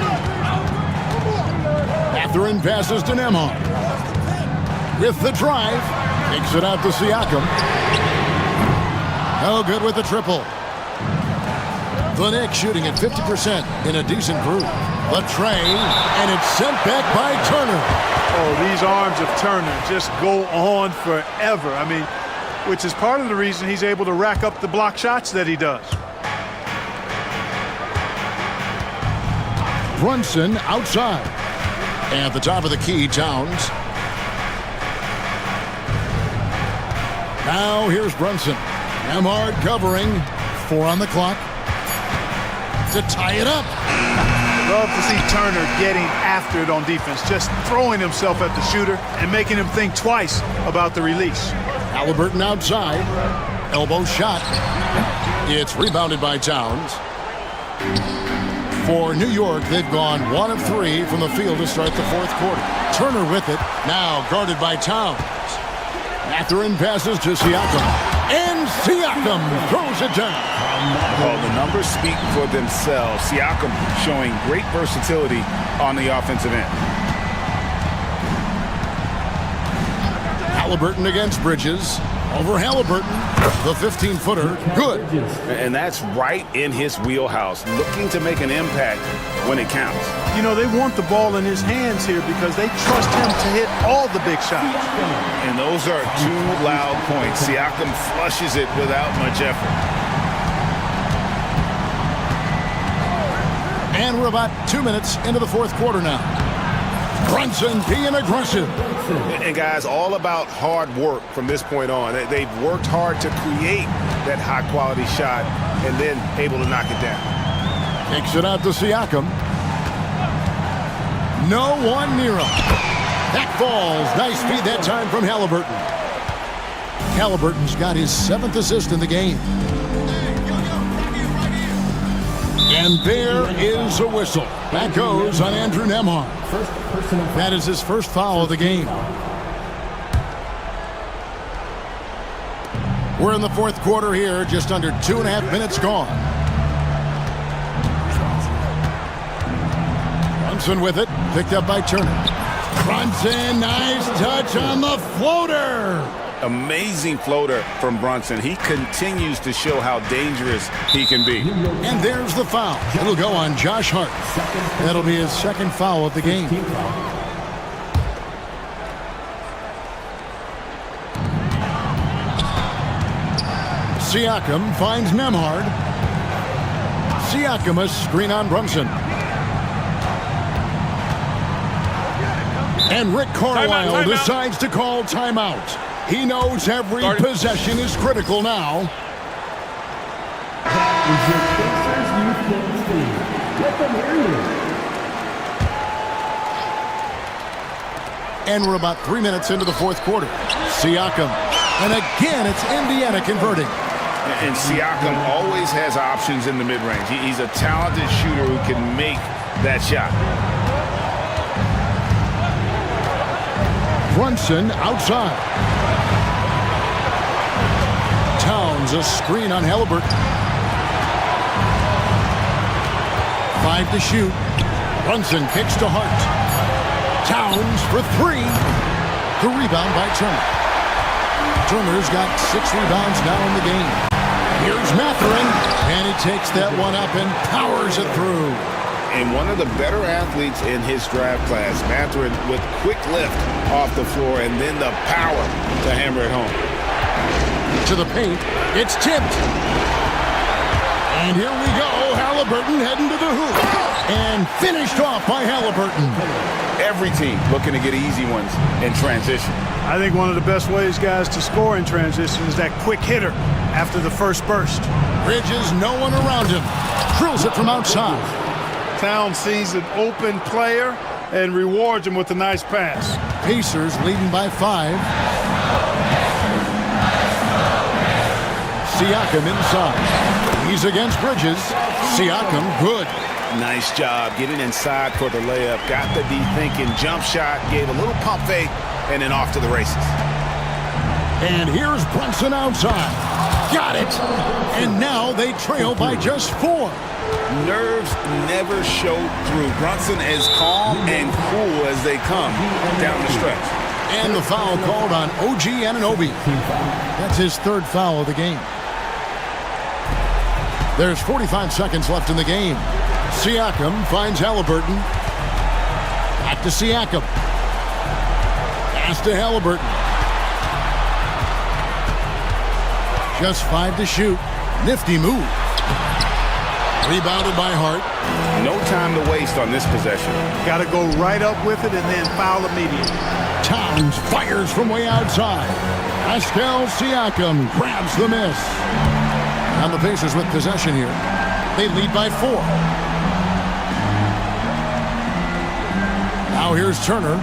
Mathurin passes to Nembhard. With the drive, kicks it out to Siakam. No good with the triple. The Knicks shooting at 50% in a decent group. The tray, and it's sent back by Turner. Oh, these arms of Turner just go on forever. I mean, which is part of the reason he's able to rack up the block shots that he does. Brunson outside. At the top of the key, Towns. Now here's Brunson. Nembhard covering. 4 on the clock. To tie it up. Love to see Turner getting after it on defense, just throwing himself at the shooter and making him think twice about the release. Halliburton outside. Elbow shot. It's rebounded by Towns. For New York, they've gone 1 of 3 from the field to start the 4th quarter. Turner with it, now guarded by Towns. Mathurin passes to Siakam. And Siakam throws it down. Well, the numbers speak for themselves. Siakam showing great versatility on the offensive end. Halliburton against Bridges. Over Halliburton, the 15-footer, good. And that's right in his wheelhouse, looking to make an impact when it counts. You know, they want the ball in his hands here because they trust him to hit all the big shots. And those are 2 loud points. Siakam flushes it without much effort. And we're about 2 minutes into the 4th quarter now. Brunson being aggressive. And guys, all about hard work from this point on. They've worked hard to create that high-quality shot and then able to knock it down. Kicks it out to Siakam. No one near him. That falls. Nice feed that time from Halliburton. Halliburton's got his 7th assist in the game. And there is a whistle. That goes on Andrew Nembhard. That is his first foul of the game. We're in the 4th quarter here, just under 2.5 minutes gone. Brunson with it, picked up by Turner. Brunson, nice touch on the floater. Amazing floater from Brunson. He continues to show how dangerous he can be. And there's the foul. It'll go on Josh Hart. That'll be his 2nd foul of the game. Siakam finds Nembhard. Siakam a screen on Brunson. And Rick Carlisle decides to call timeout. He knows every possession is critical now. That is your Pacers Youth Games team. Get them here. And we're about 3 minutes into the 4th quarter. Siakam. And again, it's Indiana converting. And Siakam always has options in the mid-range. He's a talented shooter who can make that shot. Brunson outside. Towns a screen on Halliburton. 5 to shoot. Brunson kicks to Hart. Towns for 3. The rebound by Turner. Turner's got 6 rebounds now in the game. Here's Mathurin, and he takes that one up and powers it through. and one of the better athletes in his draft class. Mathurin with quick lift off the floor and then the power to hammer it home. To the paint, it's tipped. And here we go, Halliburton heading to the hoop. And finished off by Halliburton. Every team looking to get easy ones in transition. I think one of the best ways, guys, to score in transition is that quick hitter after the first burst. Bridges, no one around him. Drills it from outside. Town sees an open player and rewards him with a nice pass. Pacers leading by 5. Siakam inside. He's against Bridges. Siakam, good. Nice job getting inside for the layup. Got the D thinking, jump shot, gave a little pump fake, and then off to the races. And here's Brunson outside. Got it. And now they trail by just 4. Nerves never show through. Brunson as calm and cool as they come down the stretch. And the foul called on OG Anunoby. That's his 3rd foul of the game. There's 45 seconds left in the game. Siakam finds Halliburton. Back to Siakam. Pass to Halliburton. Just 5 to shoot. Nifty move. Rebounded by Hart. No time to waste on this possession. Got to go right up with it and then foul immediately. Towns fires from way outside. Pascal Siakam grabs the miss. And the Pacers with possession here. They lead by 4. Now here's Turner.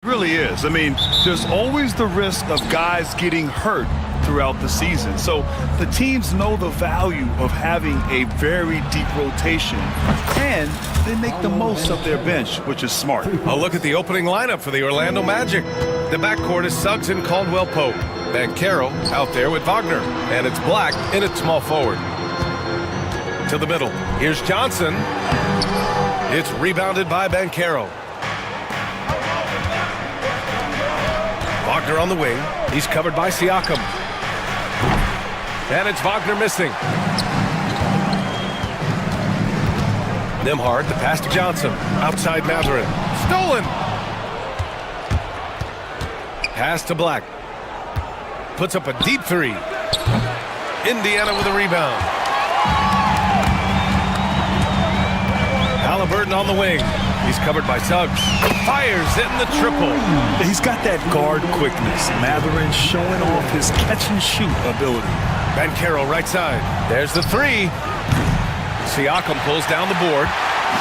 Really is. I mean, there's always the risk of guys getting hurt throughout the season. So the teams know the value of having a very deep rotation, and they make the most of their bench, which is smart. A look at the opening lineup for the Orlando Magic. The backcourt is Suggs and Caldwell Pope. Banchero out there with Wagner, and it's Black in at small forward. To the middle. Here's Johnson. It's rebounded by Banchero. Wagner on the wing. He's covered by Siakam. And it's Wagner missing. Nembhard, the pass to Johnson. Outside Mathurin. Stolen! Pass to Black. Puts up a deep three. Indiana with a rebound. Halliburton on the wing. He's covered by Suggs. Fires in the triple. He's got that guard quickness. Mathurin showing off his catch-and-shoot ability. Banchero right side. There's the three. Siakam pulls down the board.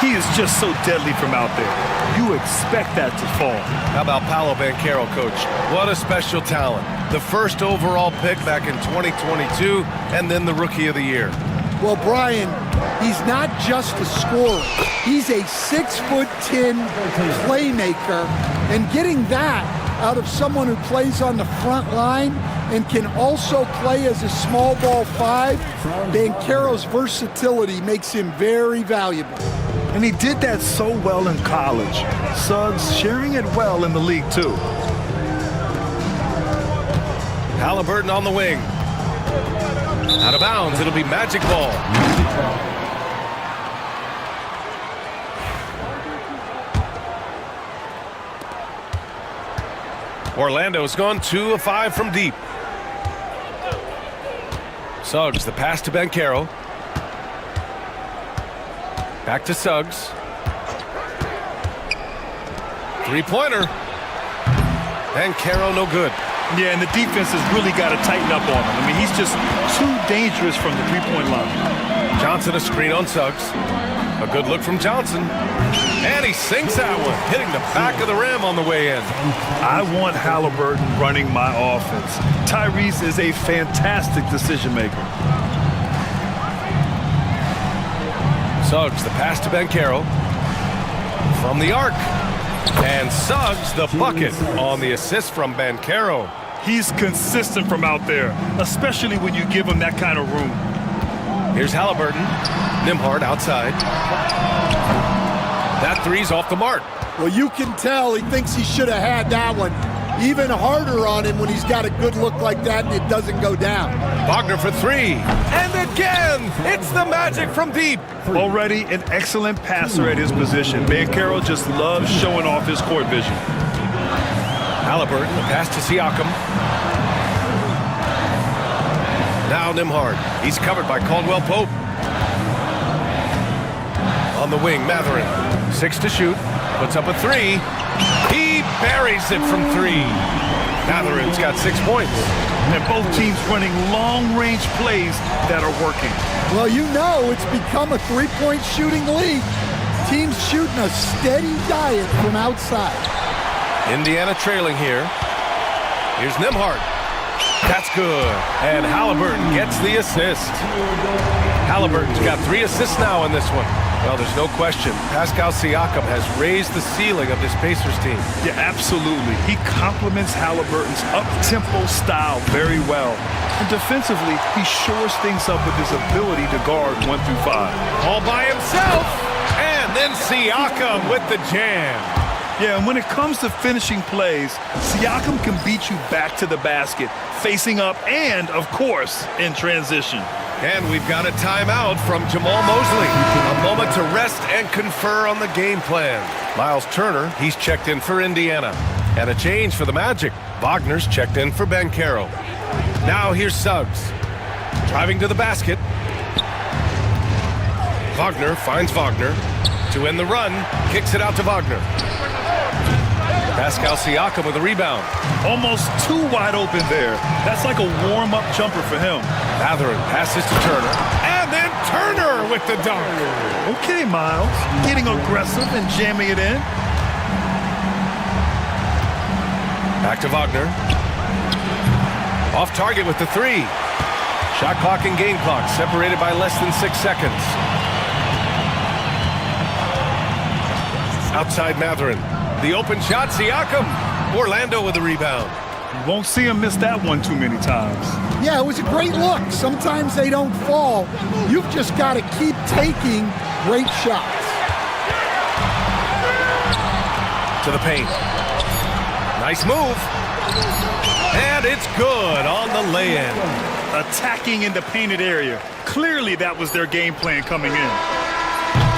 He is just so deadly from out there. You expect that to fall. How about Paolo Banchero, coach? What a special talent. The first overall pick back in 2022, and then the Rookie of the Year. Well, Brian, he's not just a scorer. He's a 6'10" playmaker, and getting that out of someone who plays on the front line and can also play as a small ball five, Banchero's versatility makes him very valuable. And he did that so well in college. Suggs sharing it well in the league, too. Halliburton on the wing. Out of bounds, it'll be Magic ball. Orlando's gone 2 of 5 from deep. Suggs, the pass to Banchero. Back to Suggs. Three-pointer. Banchero no good. Yeah, and the defense has really got to tighten up on him. I mean, he's just too dangerous from the three-point line. Johnson a screen on Suggs. A good look from Johnson. And he sinks that one, hitting the back of the rim on the way in. I want Halliburton running my offense. Tyrese is a fantastic decision maker. Suggs, the pass to Banchero. From the arc. And Suggs, the bucket on the assist from Banchero. He's consistent from out there, especially when you give him that kind of room. Here's Halliburton. Nembhard outside. That three's off the mark. Well, you can tell he thinks he should have had that one. Even harder on him when he's got a good look like that and it doesn't go down. Wagner for three. And again, it's the Magic from deep. Already an excellent passer at his position. Banchero just loves showing off his court vision. Halliburton, the pass to Siakam. Now Nembhard. He's covered by Caldwell Pope. On the wing, Mathurin. 6 to shoot. Puts up a three. He buries it from three. Mathurin's got 6 points. And both teams running long-range plays that are working. Well, you know it's become a three-point shooting league. Teams shooting a steady diet from outside. Indiana trailing here. Here's Nembhard. That's good. And Halliburton gets the assist. Halliburton's got 3 assists now in this one. Well, there's no question. Pascal Siakam has raised the ceiling of this Pacers team. Yeah, absolutely. He complements Halliburton's up-tempo style very well. And defensively, he shores things up with his ability to guard 1 through 5. All by himself. And then Siakam with the jam. Yeah, and when it comes to finishing plays, Siakam can beat you back to the basket, facing up and, of course, in transition. And we've got a timeout from Jamal Mosley. A moment to rest and confer on the game plan. Miles Turner, he's checked in for Indiana. And a change for the Magic. Wagner's checked in for Banchero. Now here's Suggs. Driving to the basket. Wagner finds Wagner. To end the run, kicks it out to Wagner. Pascal Siakam with a rebound. Almost too wide open there. That's like a warm-up jumper for him. Mathurin passes to Turner. And then Turner with the dunk. Okay, Miles. Getting aggressive and jamming it in. Back to Wagner. Off target with the three. Shot clock and game clock separated by less than 6 seconds. Outside Matherin. The open shot, Siakam. Orlando with the rebound. You won't see him miss that one too many times. Yeah, it was a great look. Sometimes they don't fall. You've just got to keep taking great shots. To the paint. Nice move. And it's good on the lay-in. Attacking in the painted area. Clearly that was their game plan coming in.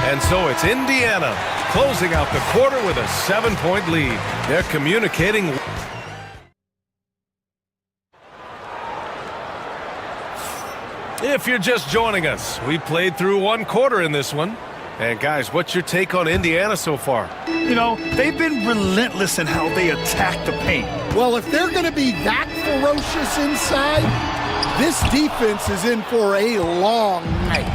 And so it's Indiana closing out the quarter with a 7-point lead. They're communicating. If you're just joining us, we played through one quarter in this one. And guys, what's your take on Indiana so far? You know, they've been relentless in how they attack the paint. Well, if they're going to be that ferocious inside, this defense is in for a long night.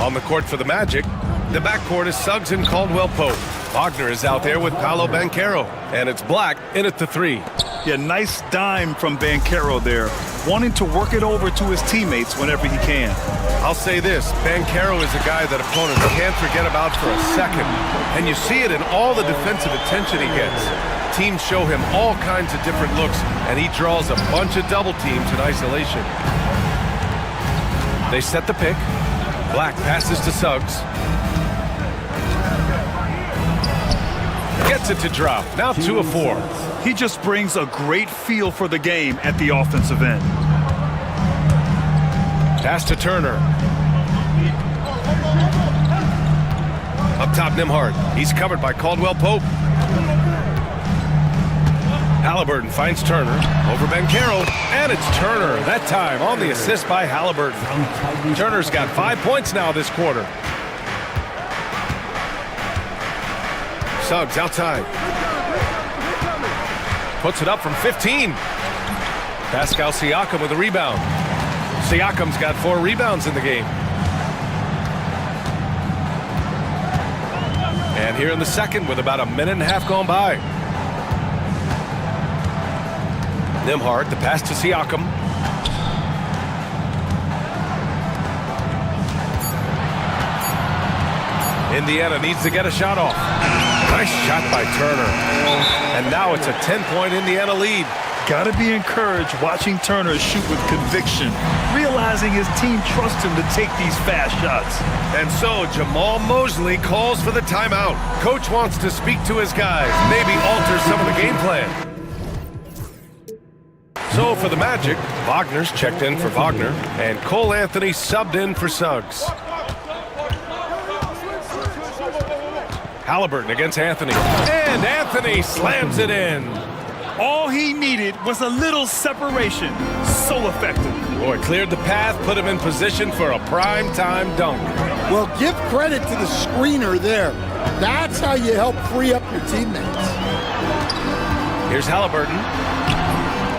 On the court for the Magic, the backcourt is Suggs and Caldwell Pope. Wagner is out there with Paolo Banchero, and it's Black in at the three. Yeah, nice dime from Banchero there, wanting to work it over to his teammates whenever he can. I'll say this, Banchero is a guy that opponents can't forget about for a second, and you see it in all the defensive attention he gets. Teams show him all kinds of different looks, and he draws a bunch of double teams in isolation. They set the pick. Black passes to Suggs. Gets it to drop. Now 2 of 4. He just brings a great feel for the game at the offensive end. Pass to Turner. Up top, Nembhard. He's covered by Caldwell Pope. Halliburton finds Turner over Banchero, and it's Turner that time on the assist by Halliburton. Turner's got 5 points now this quarter. Suggs outside. Puts it up from 15. Pascal Siakam with a rebound. Siakam's got 4 rebounds in the game. And here in the second with about a minute and a half gone by. Nembhard, the pass to Siakam. Indiana needs to get a shot off. Nice shot by Turner. And now it's a 10-point Indiana lead. Gotta be encouraged watching Turner shoot with conviction, realizing his team trusts him to take these fast shots. And so Jamal Mosley calls for the timeout. Coach wants to speak to his guys, maybe alter some of the game plan. So for the Magic, Wagner's checked in for Wagner, and Cole Anthony subbed in for Suggs. Halliburton against Anthony. And Anthony slams it in. All he needed was a little separation. So effective. Boy, cleared the path, put him in position for a prime-time dunk. Well, give credit to the screener there. That's how you help free up your teammates. Here's Halliburton.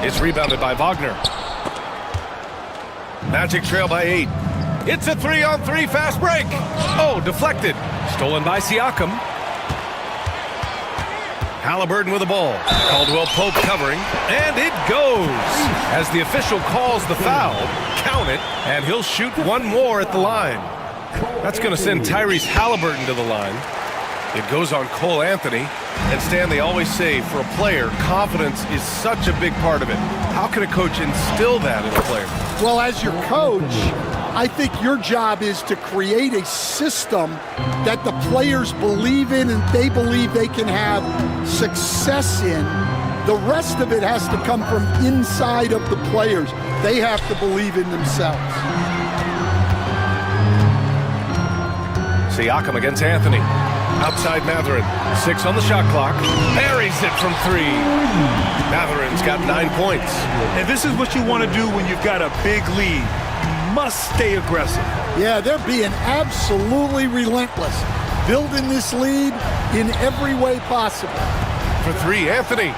It's rebounded by Wagner. Magic trail by 8. It's a 3-on-3 fast break. Oh, deflected. Stolen by Siakam. Halliburton with the ball. Caldwell Pope covering. And it goes. As the official calls the foul, count it, and he'll shoot one more at the line. That's going to send Tyrese Halliburton to the line. It goes on Cole Anthony. And Stan, they always say, for a player, confidence is such a big part of it. How can a coach instill that in a player? Well, as your coach, I think your job is to create a system that the players believe in and they believe they can have success in. The rest of it has to come from inside of the players. They have to believe in themselves. Siakam against Anthony. Outside Matherin. 6 on the shot clock. Buries it from 3. Matherin's got 9 points. And this is what you want to do when you've got a big lead. Must stay aggressive. Yeah, they're being absolutely relentless, building this lead in every way possible. For 3, Anthony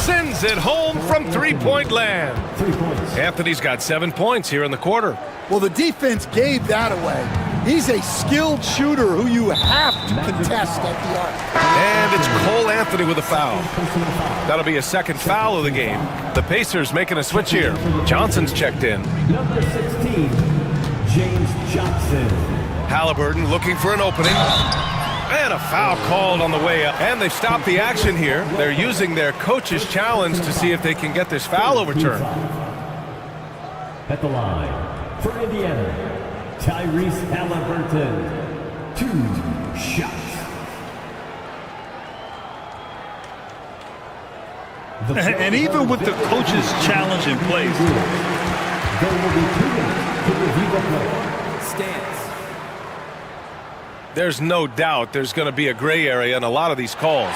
sends it home from three-point land. Anthony's got 7 points here in the quarter. Well, the defense gave that away. He's a skilled shooter who you have to contest at the arc. And it's Cole Anthony Anthony with a foul. That'll be a second foul of the game. The Pacers making a switch here. Johnson's checked in. Number 16, James Johnson. Halliburton looking for an opening. And a foul called on the way up. And they've stopped the action here. They're using their coach's challenge to see if they can get this foul overturned. At the line, for Indiana, Tyrese Halliburton. 2 shots. And even with the coach's challenge in place, there will be 2 minutes to review the play. Stance. There's no doubt there's going to be a gray area in a lot of these calls.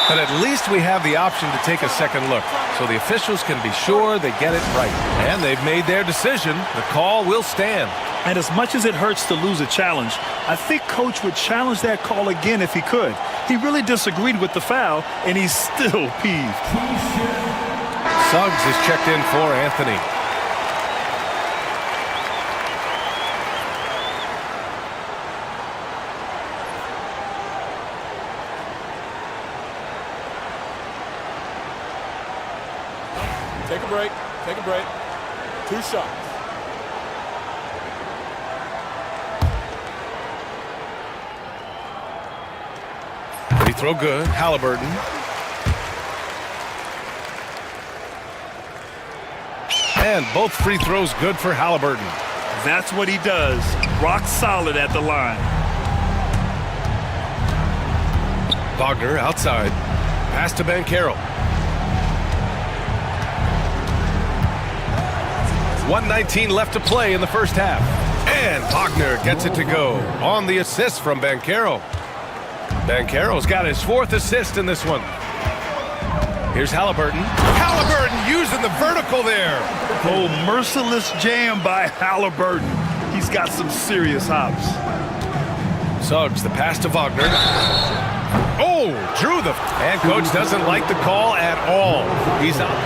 But at least we have the option to take a second look, so the officials can be sure they get it right. And they've made their decision. The call will stand. and as much as it hurts to lose a challenge, I think Coach would challenge that call again if he could. He really disagreed with the foul, and he's still peeved. Suggs is checked in for Anthony. Take a break. Take a break. 2 shots. Free throw good. Halliburton. And both free throws good for Halliburton. That's what he does. Rock solid at the line. Wagner outside. Pass to Banchero. 1:19 left to play in the first half. And Wagner gets it to go on the assist from Banchero. Banchero's got his 4th assist in this one. Here's Halliburton. Halliburton using the vertical there. Oh, merciless jam by Halliburton. He's got some serious hops. Suggs, the pass to Wagner. Oh, drew the... And coach doesn't like the call at all. He's out.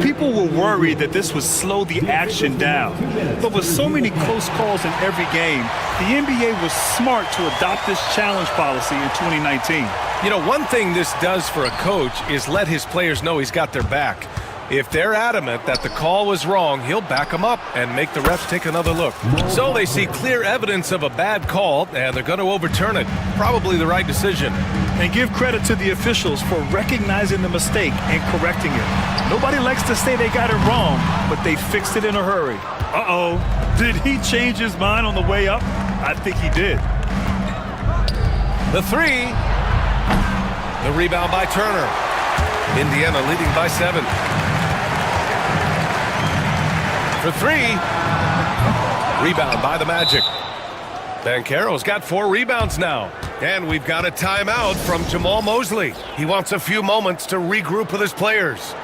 People were worried that this would slow the action down. But with so many close calls in every game, the NBA was smart to adopt this challenge policy in 2019. You know, one thing this does for a coach is let his players know he's got their back. If they're adamant that the call was wrong, he'll back them up and make the refs take another look. So they see clear evidence of a bad call, and they're going to overturn it. Probably the right decision. And give credit to the officials for recognizing the mistake and correcting it. Nobody likes to say they got it wrong, but they fixed it in a hurry. Uh-oh. Did he change his mind on the way up? I think he did. The 3. The rebound by Turner. Indiana leading by 7. For 3. Rebound by the Magic. Banchero's got 4 rebounds now. And we've got a timeout from Jamal Mosley. He wants a few moments to regroup with his players.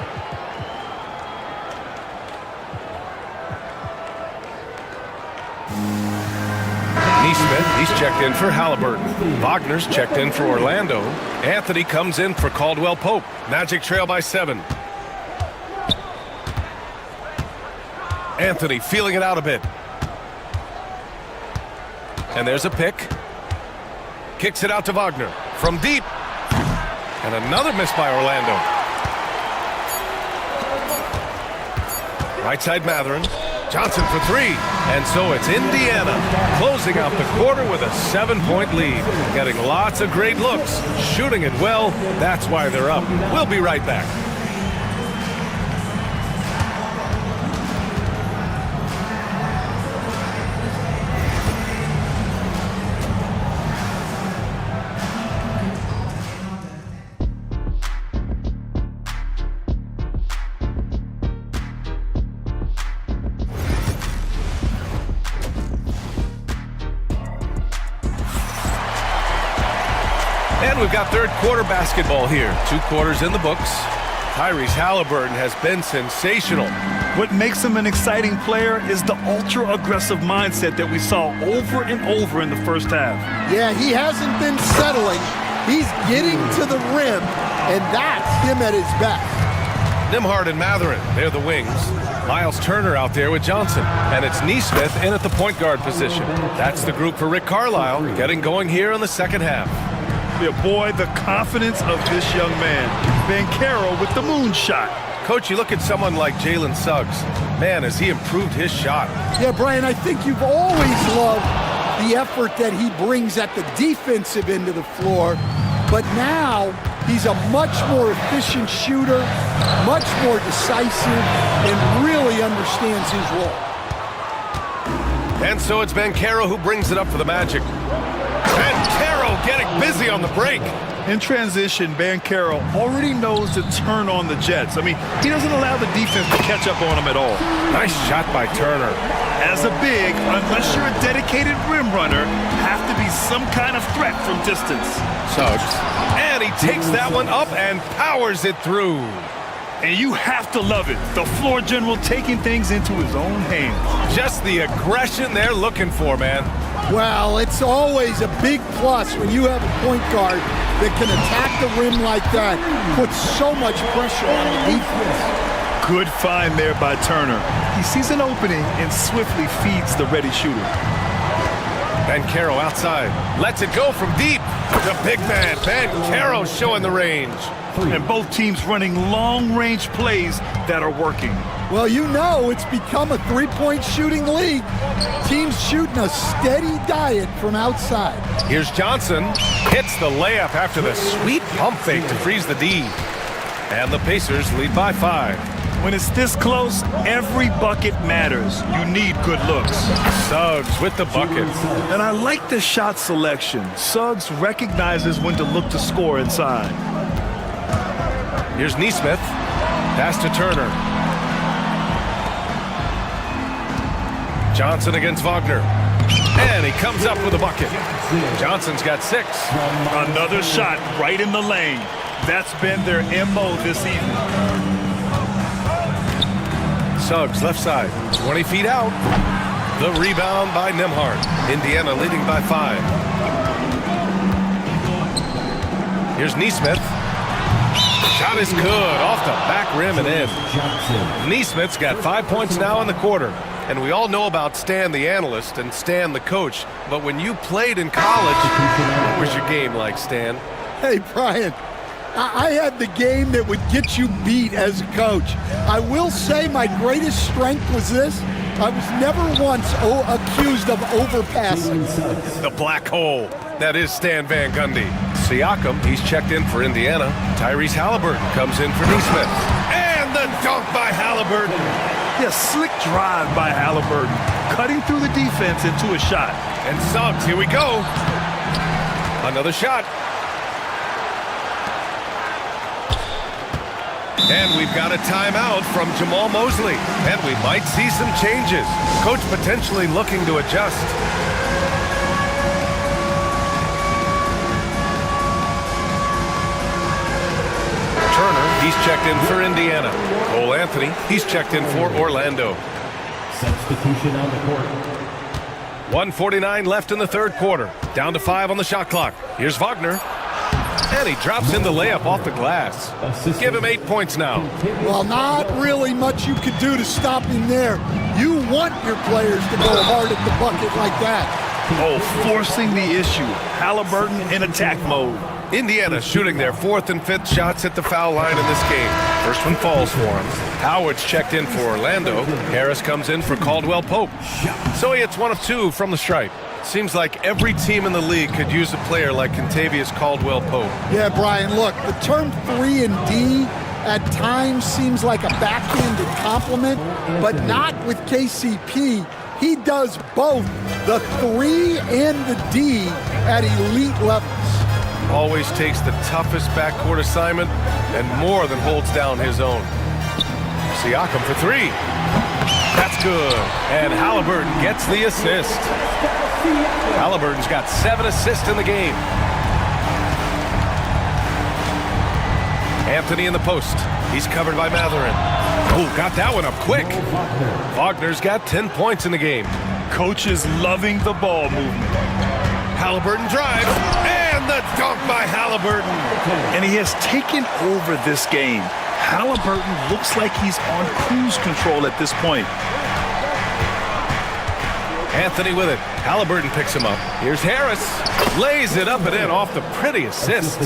Neesmith, he's checked in for Halliburton. Wagner's checked in for Orlando. Anthony comes in for Caldwell Pope. Magic trail by 7. Anthony feeling it out a bit. And there's a pick. Kicks it out to Wagner from deep. And another miss by Orlando. Right side Matherin. Johnson for 3. And so it's Indiana closing out the quarter with a 7-point lead. Getting lots of great looks. Shooting it well. That's why they're up. We'll be right back. And we've got third quarter basketball here. 2 quarters in the books. Tyrese Halliburton has been sensational. What makes him an exciting player is the ultra-aggressive mindset that we saw over and over in the first half. Yeah, he hasn't been settling. He's getting to the rim, and that's him at his best. Nimhard and Matherin, they're the wings. Miles Turner out there with Johnson. And it's Neesmith in at the point guard position. That's the group for Rick Carlisle, getting going here in the second half. Yeah, boy, the confidence of this young man. Banchero with the moonshot. Coach, you look at someone like Jalen Suggs. Man, has he improved his shot. Yeah, Brian, I think you've always loved the effort that he brings at the defensive end of the floor. But now he's a much more efficient shooter, much more decisive, and really understands his role. And so it's Banchero who brings it up for the Magic. Banchero getting busy on the break. In transition, Banchero already knows to turn on the Jets. I mean, he doesn't allow the defense to catch up on him at all. Nice shot by Turner. As a big, unless you're a dedicated rim runner, have to be some kind of threat from distance. Suggs. And he takes that one up and powers it through. And you have to love it. The floor general taking things into his own hands. Just the aggression they're looking for, man. Well, it's always a big plus when you have a point guard that can attack the rim like that, puts so much pressure on the defense. Good find there by Turner. He sees an opening and swiftly feeds the ready shooter. Banchero outside. Lets it go from deep. The big man, Banchero, showing the range. And both teams running long-range plays that are working. Well, you know it's become a three-point shooting league. Teams shooting a steady diet from outside. Here's Johnson. Hits the layup after the sweet pump fake to freeze the D. And the Pacers lead by 5. When it's this close, every bucket matters. You need good looks. Suggs with the bucket. And I like the shot selection. Suggs recognizes when to look to score inside. Here's Neesmith. Pass to Turner. Johnson against Wagner. And he comes up with a bucket. Johnson's got 6. Another shot right in the lane. That's been their MO this evening. Suggs left side. 20 feet out. The rebound by Nimhard. Indiana leading by 5. Here's Neesmith. Shot is good. Off the back rim and in. Neesmith's got 5 points now in the quarter. And we all know about Stan the analyst and Stan the coach. But when you played in college, what was your game like, Stan? Hey, Brian, I had the game that would get you beat as a coach. I will say my greatest strength was this. I was never once accused of overpassing. The black hole. That is Stan Van Gundy. Siakam, he's checked in for Indiana. Tyrese Halliburton comes in for Neesmith. And the dunk by Halliburton. Yeah, slick drive by Halliburton. Cutting through the defense into a shot. And Suggs, here we go. Another shot. And we've got a timeout from Jamal Mosley. And we might see some changes. Coach potentially looking to adjust. Turner, he's checked in for Indiana. Cole Anthony, he's checked in for Orlando. Substitution on the court. 1:49 left in the third quarter. Down to 5 on the shot clock. Here's Wagner. And he drops in the layup off the glass. Give him 8 points now. Well, not really much you could do to stop him there. You want your players to go hard at the bucket like that. Oh, forcing the issue. Halliburton in attack mode. Indiana shooting their 4th and 5th shots at the foul line in this game. First one falls for him. Howard's checked in for Orlando. Harris comes in for Caldwell Pope. So he hits 1 of 2 from the stripe. Seems like every team in the league could use a player like Kentavious Caldwell Pope. Yeah, Brian, look, the term 3 and D at times seems like a backhanded compliment, but not with KCP. He does both the 3 and the D at elite levels. Always takes the toughest backcourt assignment and more than holds down his own. Siakam for 3. That's good. And Halliburton gets the assist. Halliburton's got 7 assists in the game. Anthony in the post. He's covered by Matherin. Oh, got that one up quick. Wagner's got 10 points in the game. Coach is loving the ball movement. Halliburton drives, and the dunk by Halliburton. And he has taken over this game. Halliburton looks like he's on cruise control at this point. Anthony with it. Halliburton picks him up. Here's Harris. Lays it up and in off the pretty assist.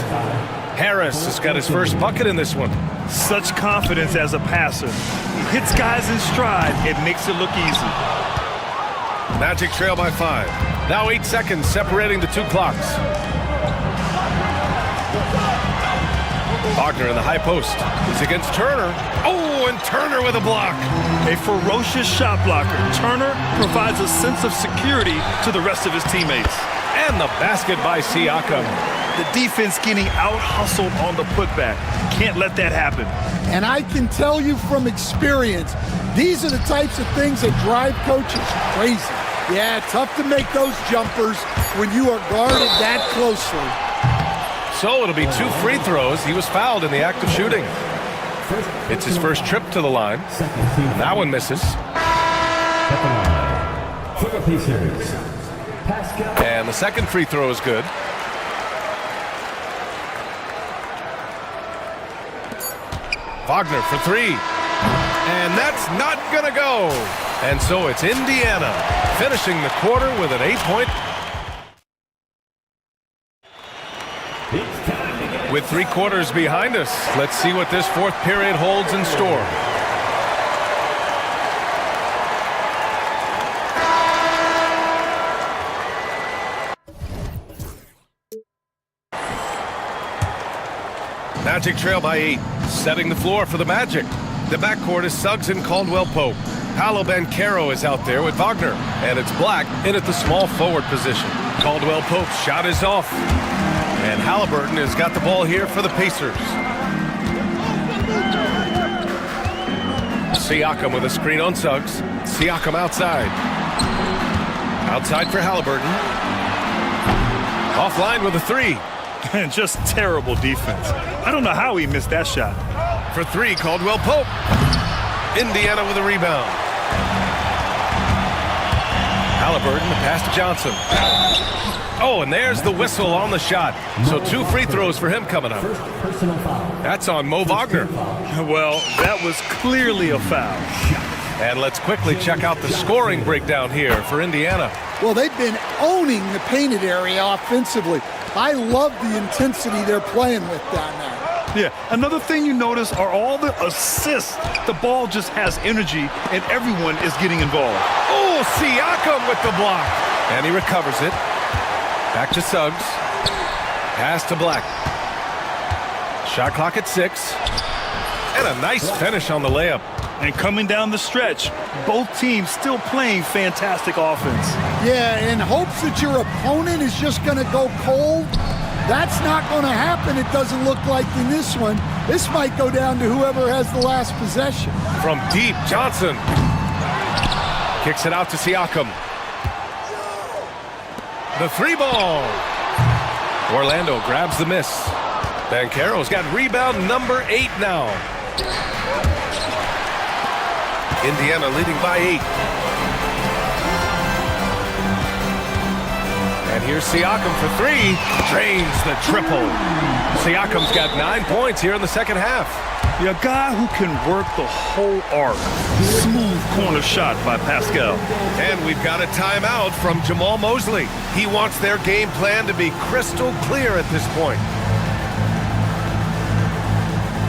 Harris has got his first bucket in this one. Such confidence as a passer. He hits guys in stride. It makes it look easy. Magic trail by 5. Now 8 seconds separating the two clocks. Wagner in the high post. He's against Turner. Oh, and Turner with a block. A ferocious shot blocker. Turner provides a sense of security to the rest of his teammates. And the basket by Siakam. The defense getting out-hustled on the putback. Can't let that happen. And I can tell you from experience, these are the types of things that drive coaches crazy. Yeah, tough to make those jumpers when you are guarded that closely. So it'll be 2 free throws. He was fouled in the act of shooting. It's his first trip to the line. That one misses. And the second free throw is good. Wagner for 3. And that's not gonna go. And so it's Indiana finishing the quarter with an 8-point. With 3 quarters behind us, let's see what this fourth period holds in store. Magic trail by 8, setting the floor for the Magic. The backcourt is Suggs and Caldwell-Pope. Paolo Banchero is out there with Wagner, and it's Black in at the small forward position. Caldwell-Pope's shot is off. And Halliburton has got the ball here for the Pacers. Siakam with a screen on Suggs. Siakam outside. Outside for Halliburton. Offline with a 3. And just terrible defense. I don't know how he missed that shot. For 3, Caldwell-Pope. Indiana with a rebound. Halliburton, the pass to Johnson. Oh, and there's the whistle on the shot. So 2 free throws for him coming up. That's on Mo Wagner. Well, that was clearly a foul. And let's quickly check out the scoring breakdown here for Indiana. Well, they've been owning the painted area offensively. I love the intensity they're playing with down there. Yeah, another thing you notice are all the assists. The ball just has energy, and everyone is getting involved. Oh, Siakam with the block. And he recovers it. Back to Suggs. Pass to Black. Shot clock at 6. And a nice finish on the layup. And coming down the stretch, both teams still playing fantastic offense. Yeah, in hopes that your opponent is just going to go cold. That's not going to happen, it doesn't look like in this one. This might go down to whoever has the last possession. From deep, Johnson. Kicks it out to Siakam. The 3 ball. Orlando grabs the miss. Banchero's got rebound number 8 now. Indiana leading by 8. And here's Siakam for 3. Drains the triple. Siakam's got 9 points here in the second half. A guy who can work the whole arc. Smooth corner shot by Pascal. And we've got a timeout from Jamal Mosley. He wants their game plan to be crystal clear at this point.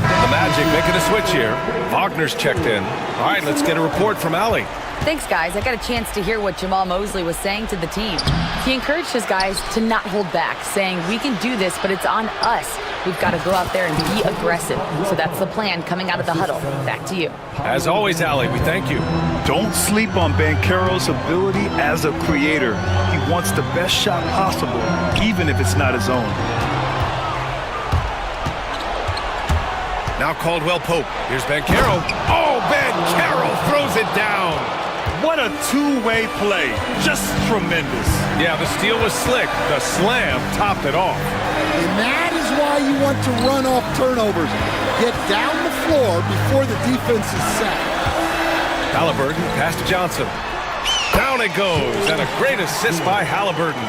The Magic making a switch here. Wagner's checked in. All right, let's get a report from Allie. Thanks, guys. I got a chance to hear what Jamal Mosley was saying to the team. He encouraged his guys to not hold back, saying, we can do this, but it's on us. We've got to go out there and be aggressive. So that's the plan coming out of the huddle. Back to you. As always, Allie, we thank you. Don't sleep on Banchero's ability as a creator. He wants the best shot possible, even if it's not his own. Now Caldwell-Pope. Here's Banchero. Oh, Banchero throws it down. What a two-way play. Just tremendous. Yeah, the steal was slick. The slam topped it off. And that is why you want to run off turnovers. Get down the floor before the defense is set. Halliburton, pass to Johnson. Down Down it goes, and a great assist by Halliburton.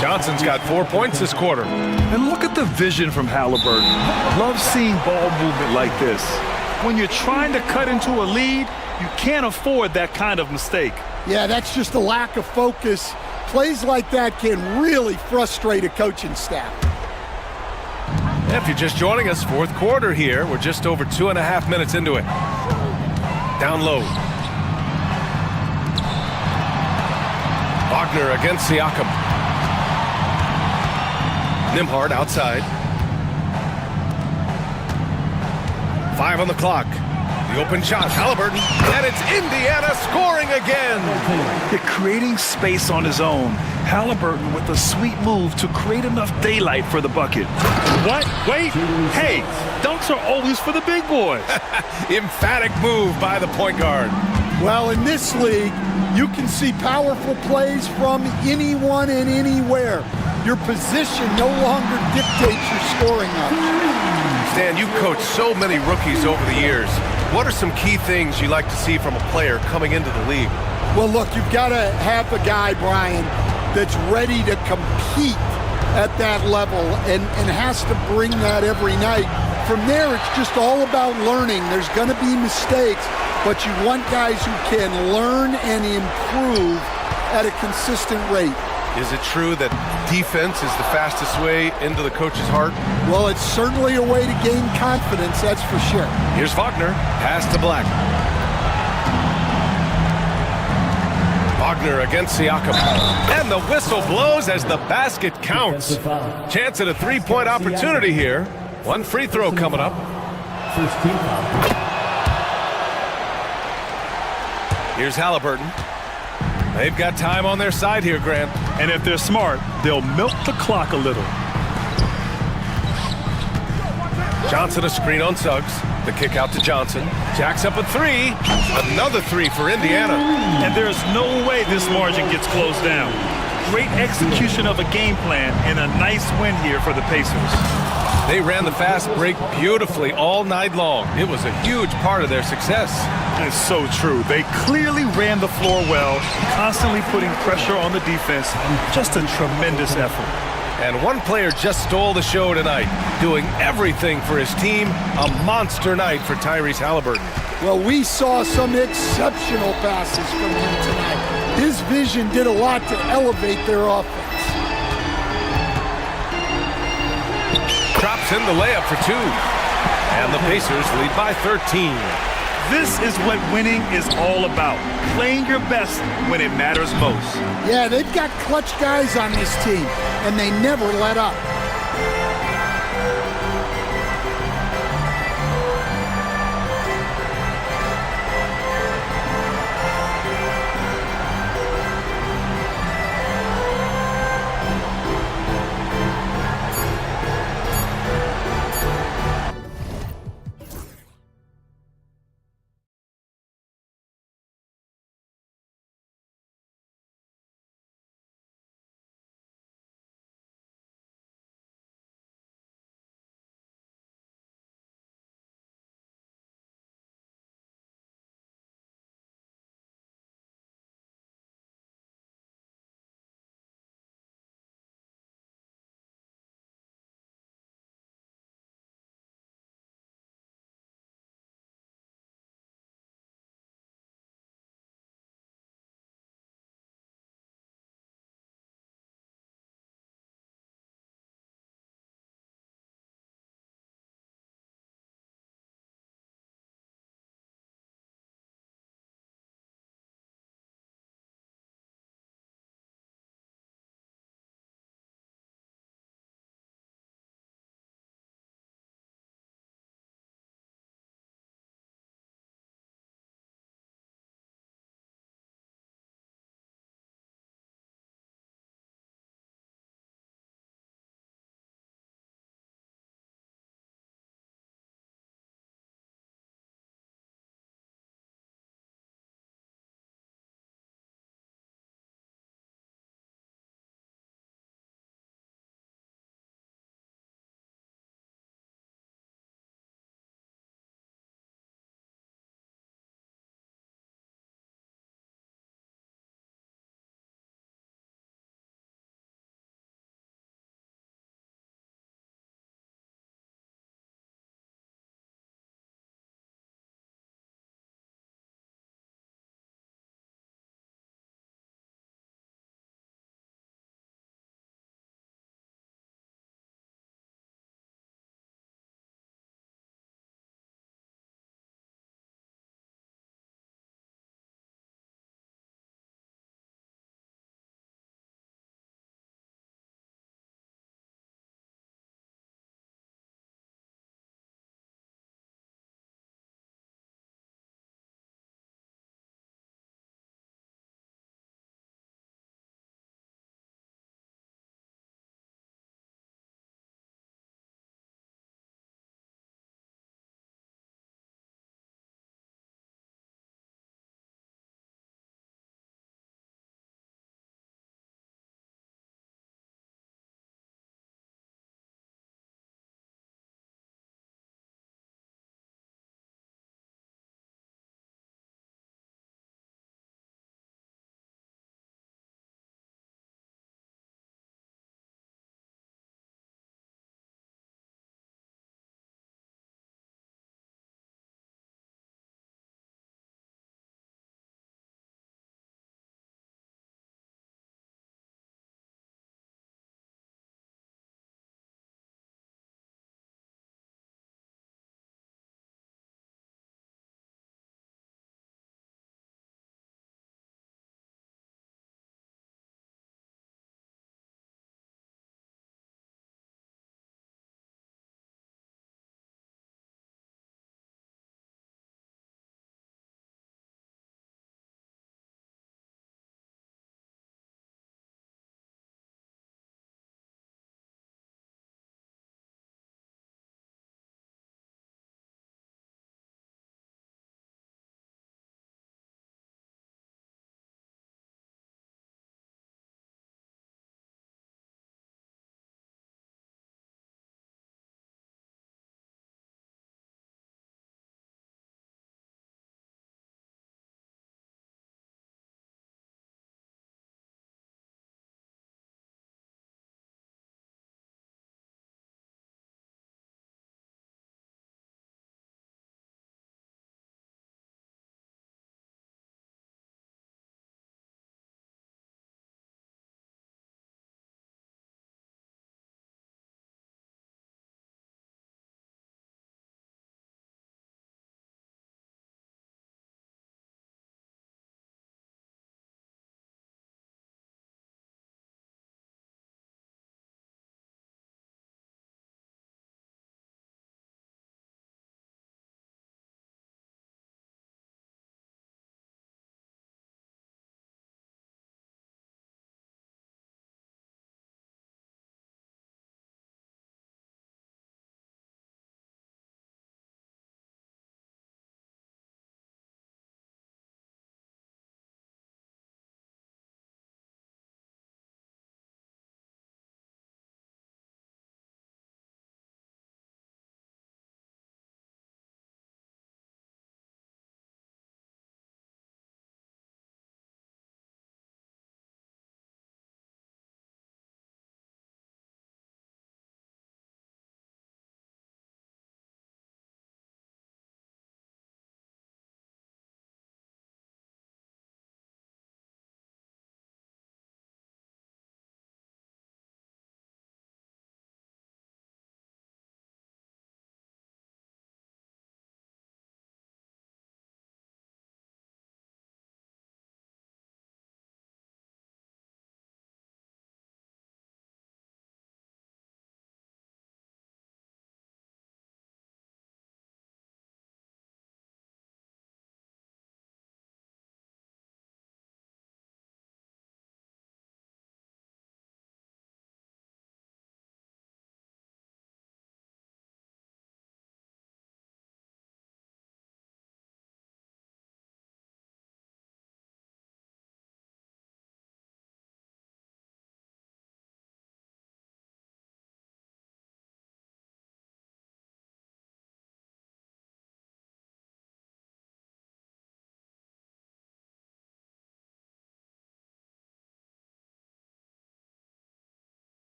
Johnson's got 4 points this quarter. And look at the vision from Halliburton. Love seeing ball movement like this. When you're trying to cut into a lead, you can't afford that kind of mistake. Yeah, that's just a lack of focus. Plays like that can really frustrate a coaching staff. If you're just joining us, fourth quarter here. We're just over 2.5 minutes into it. Down low. Wagner against Siakam. Nimhard outside. 5 on the clock. The open shot, Halliburton, and it's Indiana scoring again. They're creating space on his own. Halliburton with a sweet move to create enough daylight for the bucket. What? Wait. Hey, dunks are always for the big boys. Emphatic move by the point guard. Well, in this league, you can see powerful plays from anyone and anywhere. Your position no longer dictates your scoring options. Stan, you've coached so many rookies over the years. What are some key things you like to see from a player coming into the league? Well, look, you've got to have a guy, Brian, that's ready to compete at that level and has to bring that every night. From there, it's just all about learning. There's going to be mistakes, but you want guys who can learn and improve at a consistent rate. Is it true that defense is the fastest way into the coach's heart? Well, it's certainly a way to gain confidence, that's for sure. Here's Wagner, pass to Black. Wagner against Siakam. And the whistle blows as the basket counts. Chance at a three-point opportunity here. One free throw coming up. First team foul. Here's Halliburton. They've got time on their side here, Grant. And if they're smart, they'll milk the clock a little. Johnson a screen on Suggs. The kick out to Johnson. Jacks up a three. Another three for Indiana. And there's no way this margin gets closed down. Great execution of a game plan and a nice win here for the Pacers. They ran the fast break beautifully all night long. It was a huge part of their success. It's so true. They clearly ran the floor well, constantly putting pressure on the defense. Just a tremendous effort. And one player just stole the show tonight, doing everything for his team. A monster night for Tyrese Halliburton. Well, we saw some exceptional passes from him tonight. His vision did a lot to elevate their offense. Drops in the layup for two. And the Pacers lead by 13. This is what winning is all about. Playing your best when it matters most. Yeah, they've got clutch guys on this team, and they never let up.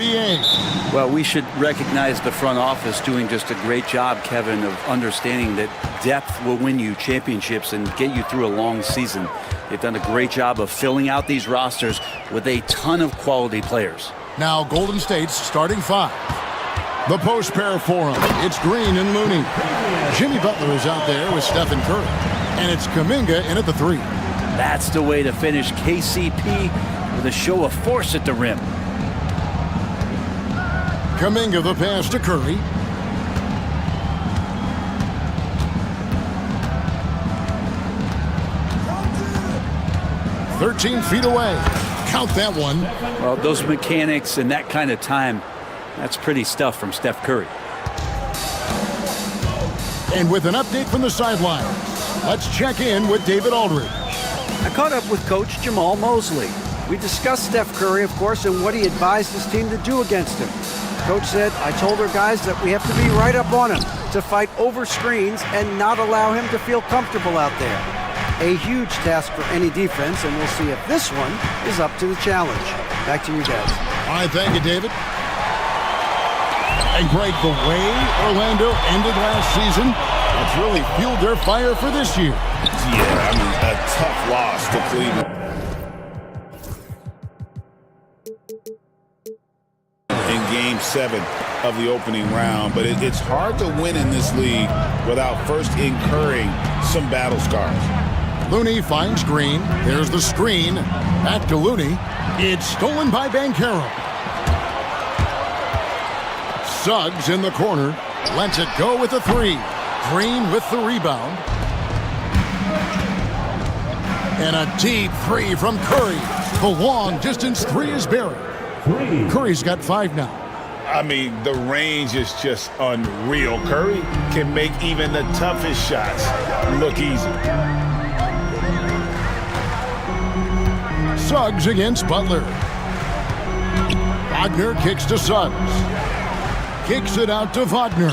NBA. Well, we should recognize the front office doing just a great job, Kevin, of understanding that depth will win you championships and get you through a long season. They've done a great job of filling out these rosters with a ton of quality players. Now Golden State's starting five. The post pair for him. It's Green and Looney. Jimmy Butler is out there with Stephen Curry. And it's Kuminga in at the three. That's the way to finish KCP with a show of force at the rim. Kuminga the pass to Curry. "13 feet away." Count that one. Well, those mechanics and that kind of time, that's pretty stuff from Steph Curry. And with an update from the sideline, let's check in with David Aldridge. I caught up with Coach Jamal Mosley. We discussed Steph Curry, of course, and what he advised his team to do against him. Coach said, "I told our guys that we have to be right up on him, to fight over screens and not allow him to feel comfortable out there." A huge task for any defense, and we'll see if this one is up to the challenge. Back to you guys. All right, thank you, David. And Greg, the way Orlando ended last season, that's really fueled their fire for this year. Yeah, I mean, a tough loss to Cleveland. In Game 7 of the opening round, but it's hard to win in this league without first incurring some battle scars. Looney finds Green. There's the screen. Back to Looney. It's stolen by Banchero. Suggs in the corner. Lets it go with a three. Green with the rebound. And a deep three from Curry. The long distance three is buried. Curry's got 5 now. I mean, the range is just unreal. Curry can make even the toughest shots look easy. Suggs against Butler. Wagner kicks to Suggs. Kicks it out to Wagner.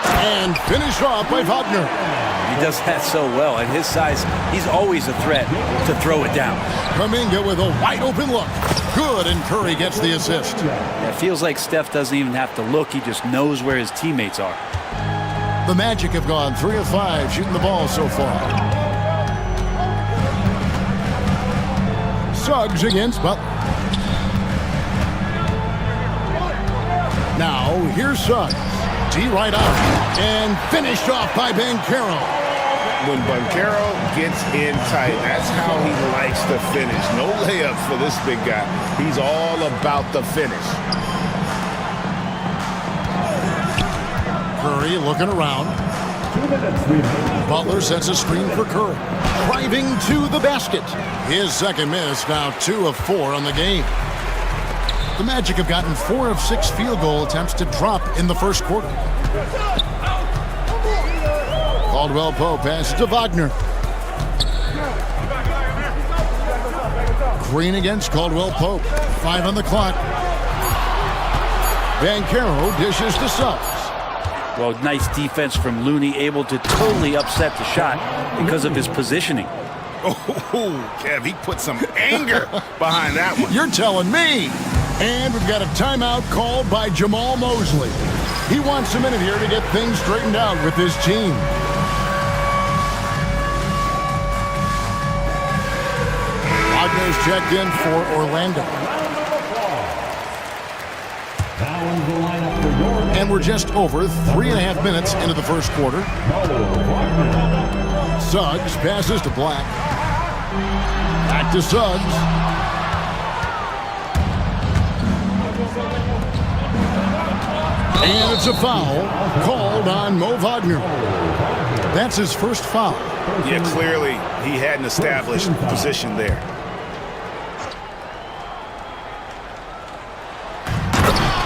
And finished off by Wagner. He does that so well. At his size, he's always a threat to throw it down. Kuminga with a wide open look. Good, and Curry gets the assist. It feels like Steph doesn't even have to look. He just knows where his teammates are. The Magic have gone 3 of 5 shooting the ball so far. Suggs against Butler. Now, here's Suggs. D right out. And finished off by Banchero. When Banchero gets in tight, that's how he likes to finish. No layups for this big guy. He's all about the finish. Curry looking around. Butler sets a screen for Curry. Driving to the basket. His second miss, now 2 of 4 on the game. The Magic have gotten 4 of 6 field goal attempts to drop in the first quarter. Caldwell Pope passes to Wagner. Green against Caldwell Pope. 5 on the clock. Banchero dishes to Suggs. Well, nice defense from Looney, able to totally upset the shot because of his positioning. Oh, Kev, he put some anger behind that one. You're telling me. And we've got a timeout called by Jamal Mosley. He wants a minute here to get things straightened out with his team. Wagner's checked in for Orlando. And we're just over 3.5 minutes into the first quarter. Suggs passes to Black. Back to Suggs. And it's a foul called on Mo Wagner. That's his first foul. Yeah, clearly he had an established position there.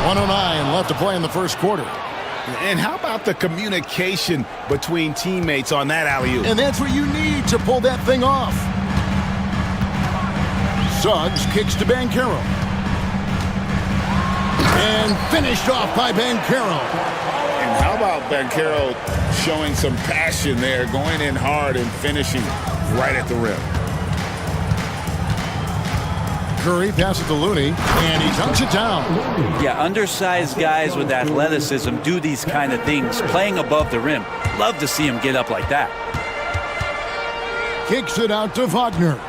.109 left to play in the first quarter. And how about the communication between teammates on that alley-oop? And that's what you need to pull that thing off. Suggs kicks to Banchero. And finished off by Banchero. And how about Banchero showing some passion there, going in hard and finishing right at the rim. Curry passes to Looney, and he dunks it down. Yeah, undersized guys with athleticism do these kind of things, playing above the rim. Love to see him get up like that. Kicks it out to Wagner.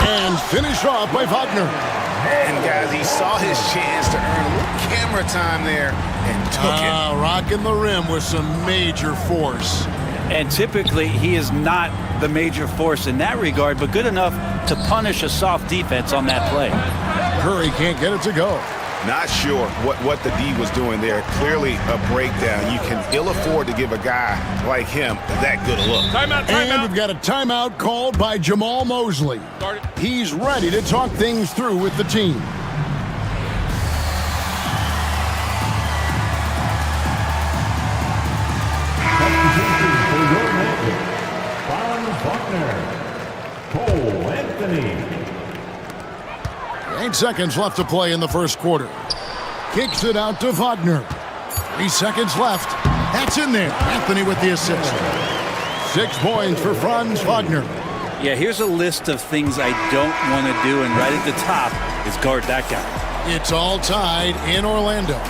And finished off by Wagner. And guys, he saw his chance to earn a little camera time there and took it. Rocking the rim with some major force. And typically, he is not the major force in that regard, but good enough to punish a soft defense on that play. Curry can't get it to go. Not sure what the D was doing there. Clearly a breakdown. You can ill afford to give a guy like him that good a look. Timeout, And timeout. we've got a timeout called by Jamal Mosley. He's ready to talk things through with the team. Cole Anthony. 8 seconds left to play in the first quarter. Kicks it out to Wagner. 3 seconds left. That's in there. Anthony with the assist. 6 points for Franz Wagner. Yeah, here's a list of things I don't want to do, and right at the top is guard that guy. It's all tied in Orlando.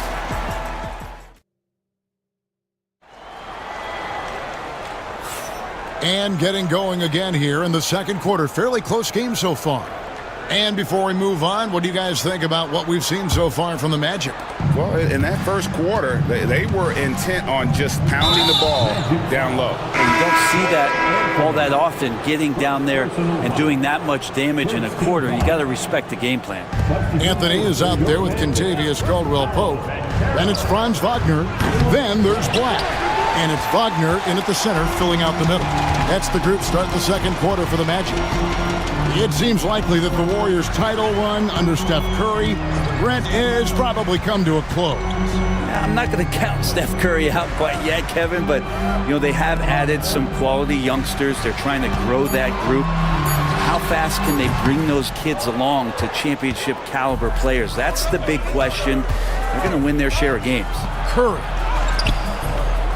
And getting going again here in the second quarter. Fairly close game so far. And before we move on, what do you guys think about what we've seen so far from the Magic? Well, in that first quarter, they were intent on just pounding the ball down low. And you don't see that all that often, getting down there and doing that much damage in a quarter. You got to respect the game plan. Anthony is out there with Contavious Caldwell-Pope. Then it's Franz Wagner. Then there's Black. And it's Wagner in at the center, filling out the middle. That's the group starting the second quarter for the Magic. It seems likely that the Warriors' title run under Steph Curry, Brent, has probably come to a close. I'm not going to count Steph Curry out quite yet, Kevin, but they have added some quality youngsters. They're trying to grow that group. How fast can they bring those kids along to championship caliber players? That's the big question. They're going to win their share of games. Curry.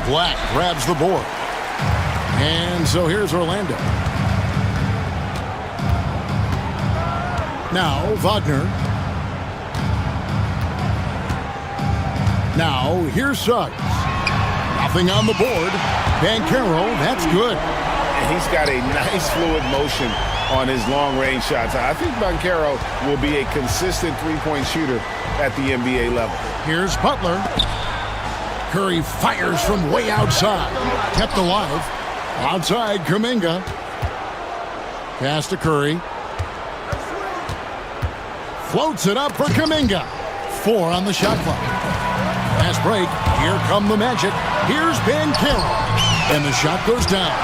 Black grabs the board. And so here's Orlando. Now Wagner. Now here's Suggs. Nothing on the board. Banchero, that's good. And he's got a nice fluid motion on his long-range shots. I think Banchero will be a consistent three-point shooter at the NBA level. Here's Butler. Curry fires from way outside. Kept alive. Outside, Kuminga. Pass to Curry. Floats it up for Kuminga. 4 on the shot clock. Fast break. Here come the Magic. Here's Banchero. And the shot goes down.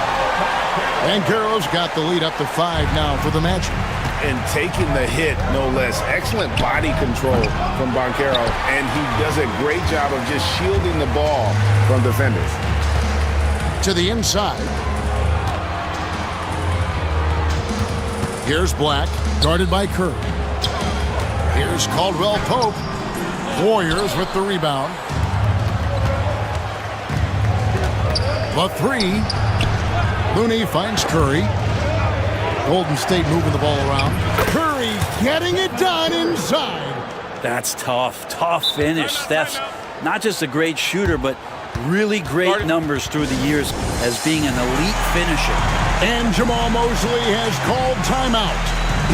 Banchero's got the lead up to 5 now for the Magic. And taking the hit, no less. Excellent body control from Banchero. And he does a great job of just shielding the ball from defenders. To the inside. Here's Black, guarded by Curry. Here's Caldwell-Pope. Warriors with the rebound. The 3. Looney finds Curry. Golden State moving the ball around. Curry getting it done inside. That's tough. Tough finish. Steph's not just a great shooter, but really great numbers through the years as being an elite finisher. And Jamal Mosley has called timeout.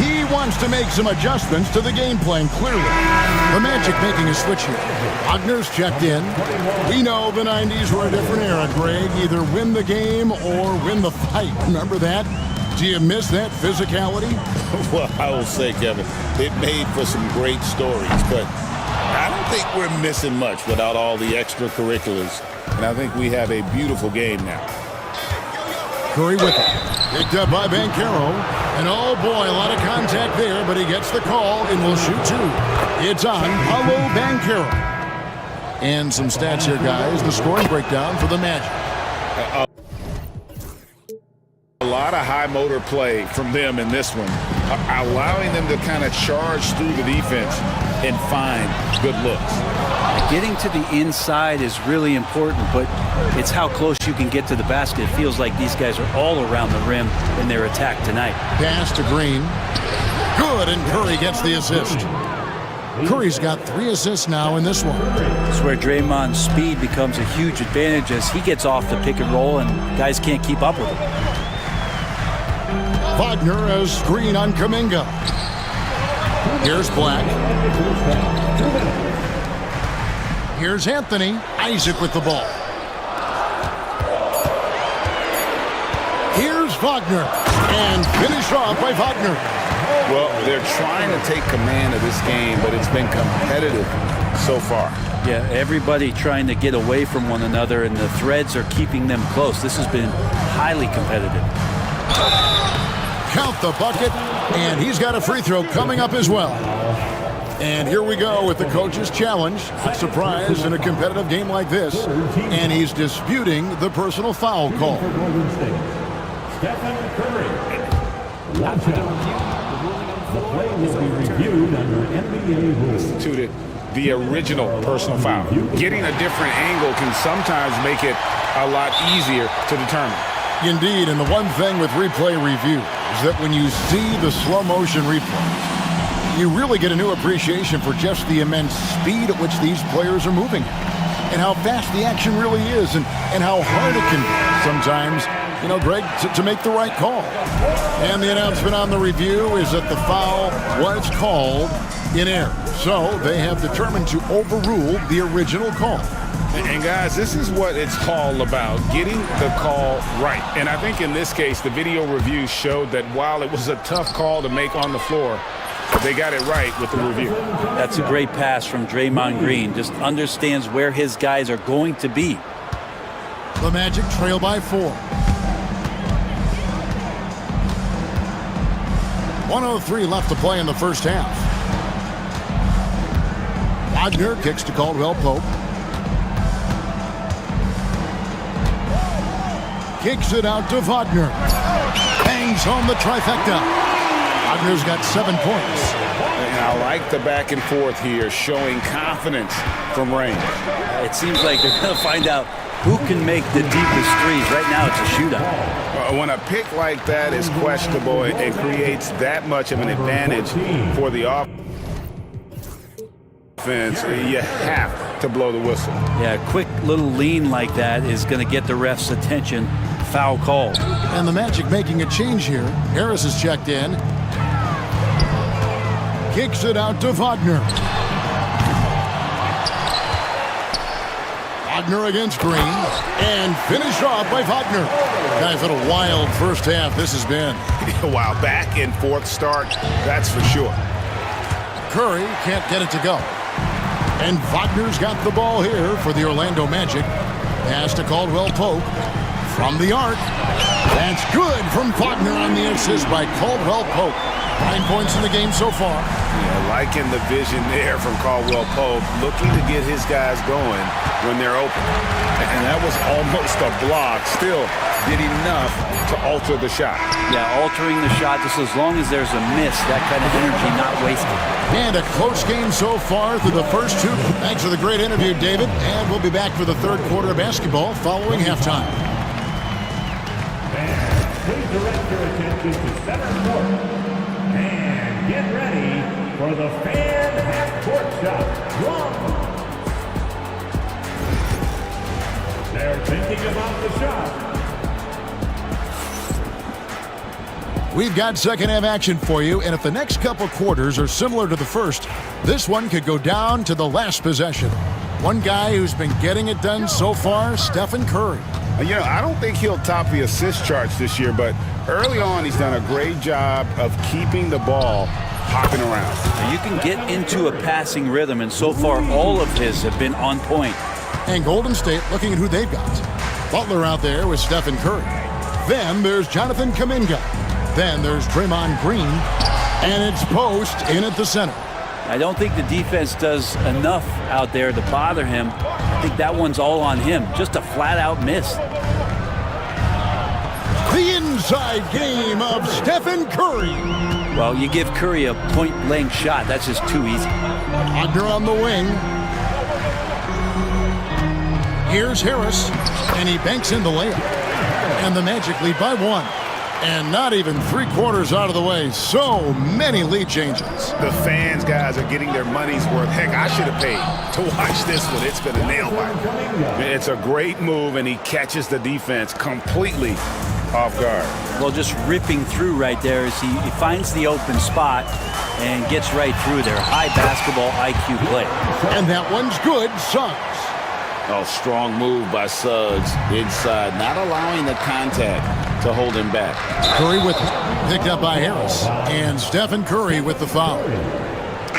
He wants to make some adjustments to the game plan, clearly. The Magic making a switch here. Wagner's checked in. We know the 90s were a different era, Greg. Either win the game or win the fight. Remember that? Do you miss that physicality? Well, I will say, Kevin, it made for some great stories, but I don't think we're missing much without all the extracurriculars. And I think we have a beautiful game now. Curry with it. Picked up by Banchero. And oh boy, a lot of contact there, but he gets the call and will shoot 2. It's on Paolo Banchero. And some stats here, guys. The scoring breakdown for the Magic. A lot of high motor play from them in this one, allowing them to kind of charge through the defense and find good looks. Getting to the inside is really important, but it's how close you can get to the basket. It feels like these guys are all around the rim in their attack tonight. Pass to Green. Good, and Curry gets the assist. Curry's got 3 assists now in this one. It's where Draymond's speed becomes a huge advantage as he gets off the pick and roll and guys can't keep up with him. Wagner has screen on Kuminga. Here's Black. Here's Anthony. Isaac with the ball. Here's Wagner. And finish off by Wagner. Well, they're trying to take command of this game, but it's been competitive so far. Yeah, everybody trying to get away from one another, and the threads are keeping them close. This has been highly competitive. Count the bucket, and he's got a free throw coming up as well. And here we go with the coach's challenge. A surprise in a competitive game like this. And he's disputing the personal foul call. Stephen Curry. Watch out. The play will be reviewed under NBA rules. Instituted the original personal foul. Getting a different angle can sometimes make it a lot easier to determine. Indeed, and the one thing with replay review is that when you see the slow motion replays, you really get a new appreciation for just the immense speed at which these players are moving and how fast the action really is and how hard it can be sometimes, you know, Greg, to make the right call. And the announcement on the review is that the foul was called in error. So they have determined to overrule the original call. And guys, this is what it's all about, getting the call right. And I think in this case, the video review showed that while it was a tough call to make on the floor, they got it right with the review. That's a great pass from Draymond Green. Just understands where his guys are going to be. The Magic trail by 4. 1:03 left to play in the first half. Wagner kicks to Caldwell Pope. Kicks it out to Wagner. Bangs home the trifecta. Wagner's got 7 points. And I like the back and forth here, showing confidence from range. It seems like they're going to find out who can make the deepest threes. Right now it's a shootout. When a pick like that is questionable, it creates that much of an advantage for the offense. You have to blow the whistle. Yeah, a quick little lean like that is going to get the ref's attention. Foul call. And the Magic making a change here. Harris is checked in. Kicks it out to Wagner. Wagner against Green. And finished off by Wagner. Guys, what a wild first half this has been. Wow, back and forth start, that's for sure. Curry can't get it to go. And Wagner's got the ball here for the Orlando Magic. Pass to Caldwell Pope. From the arc. That's good from Wagner on the assist by Caldwell Pope. 9 points in the game so far. Yeah, liking the vision there from Caldwell Pope, looking to get his guys going when they're open. And that was almost a block. Still did enough to alter the shot. Yeah, altering the shot just as long as there's a miss, that kind of energy not wasted. And a close game so far through the first 2. Thanks for the great interview, David. And we'll be back for the third quarter of basketball following halftime. Please direct your attention to center court. And get ready for the fan half-court shot. They're thinking about the shot. We've got second half action for you, and if the next couple quarters are similar to the first, this one could go down to the last possession. One guy who's been getting it done so far, Stephen Curry. You know, I don't think he'll top the assist charts this year, but early on he's done a great job of keeping the ball hopping around. You can get into a passing rhythm, and so far all of his have been on point. And Golden State looking at who they've got. Butler out there with Stephen Curry. Then there's Jonathan Kuminga. Then there's Draymond Green. And it's Post in at the center. I don't think the defense does enough out there to bother him. I think that one's all on him. Just a flat-out miss. The inside game of Stephen Curry. Well, you give Curry a point-blank shot. That's just too easy. Wagner on the wing. Here's Harris, and he banks in the layup. And the Magic lead by 1. And not even 3/4 out of the way. So many lead changes. The fans, guys, are getting their money's worth. Heck, I should have paid to watch this one. It's been a nail biter. It's a great move, and he catches the defense completely off guard. Well, just ripping through right there as he finds the open spot and gets right through there. High basketball IQ play. And that one's good. Suggs. Oh, strong move by Suggs inside, not allowing the contact to hold him back. Curry with it. Picked up by Harris. And Stephen Curry with the foul.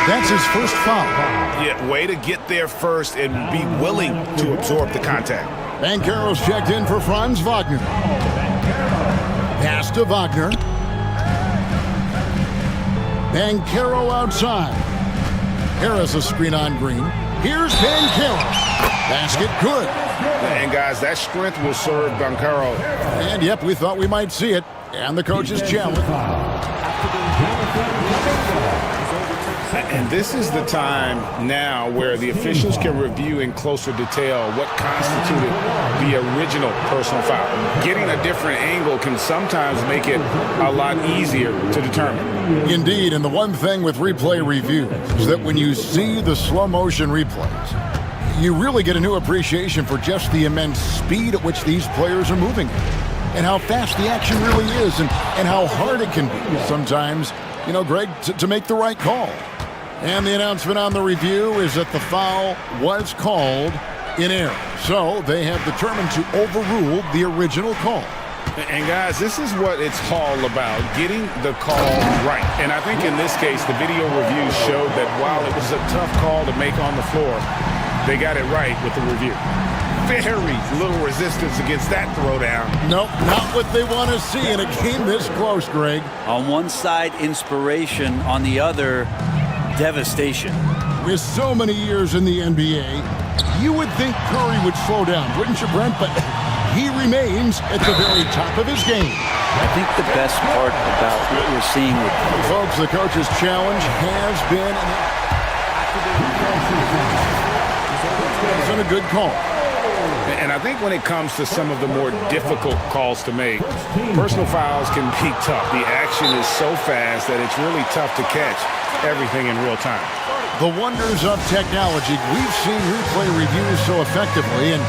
That's his first foul. Yeah, way to get there first and be willing to absorb the contact. Banchero's checked in for Franz Wagner. Pass to Wagner. Banchero outside. Harris a screen on Green. Here's Banchero. Basket good. And guys, that strength will serve Banchero. And yep, we thought we might see it. And the coach's challenge. And this is the time now where the officials can review in closer detail what constituted the original personal foul. Getting a different angle can sometimes make it a lot easier to determine. Indeed, and the one thing with replay reviews is that when you see the slow motion replays, you really get a new appreciation for just the immense speed at which these players are moving and how fast the action really is and how hard it can be sometimes, you know, Greg, to make the right call. And the announcement on the review is that the foul was called in error. So they have determined to overrule the original call. And guys, this is what it's all about, getting the call right. And I think in this case, the video review showed that while it was a tough call to make on the floor, they got it right with the review. Very little resistance against that throwdown. Nope, not what they want to see in a game this close, Greg. On one side, inspiration. On the other, devastation. With so many years in the NBA, you would think Curry would slow down, wouldn't you, Brent? But he remains at the very top of his game. I think the best part about what we're seeing with folks, the coach's challenge has been a good call. And I think when it comes to some of the more difficult calls to make, personal fouls can be tough. The action is so fast that it's really tough to catch everything in real time. The wonders of technology. We've seen replay reviews so effectively, and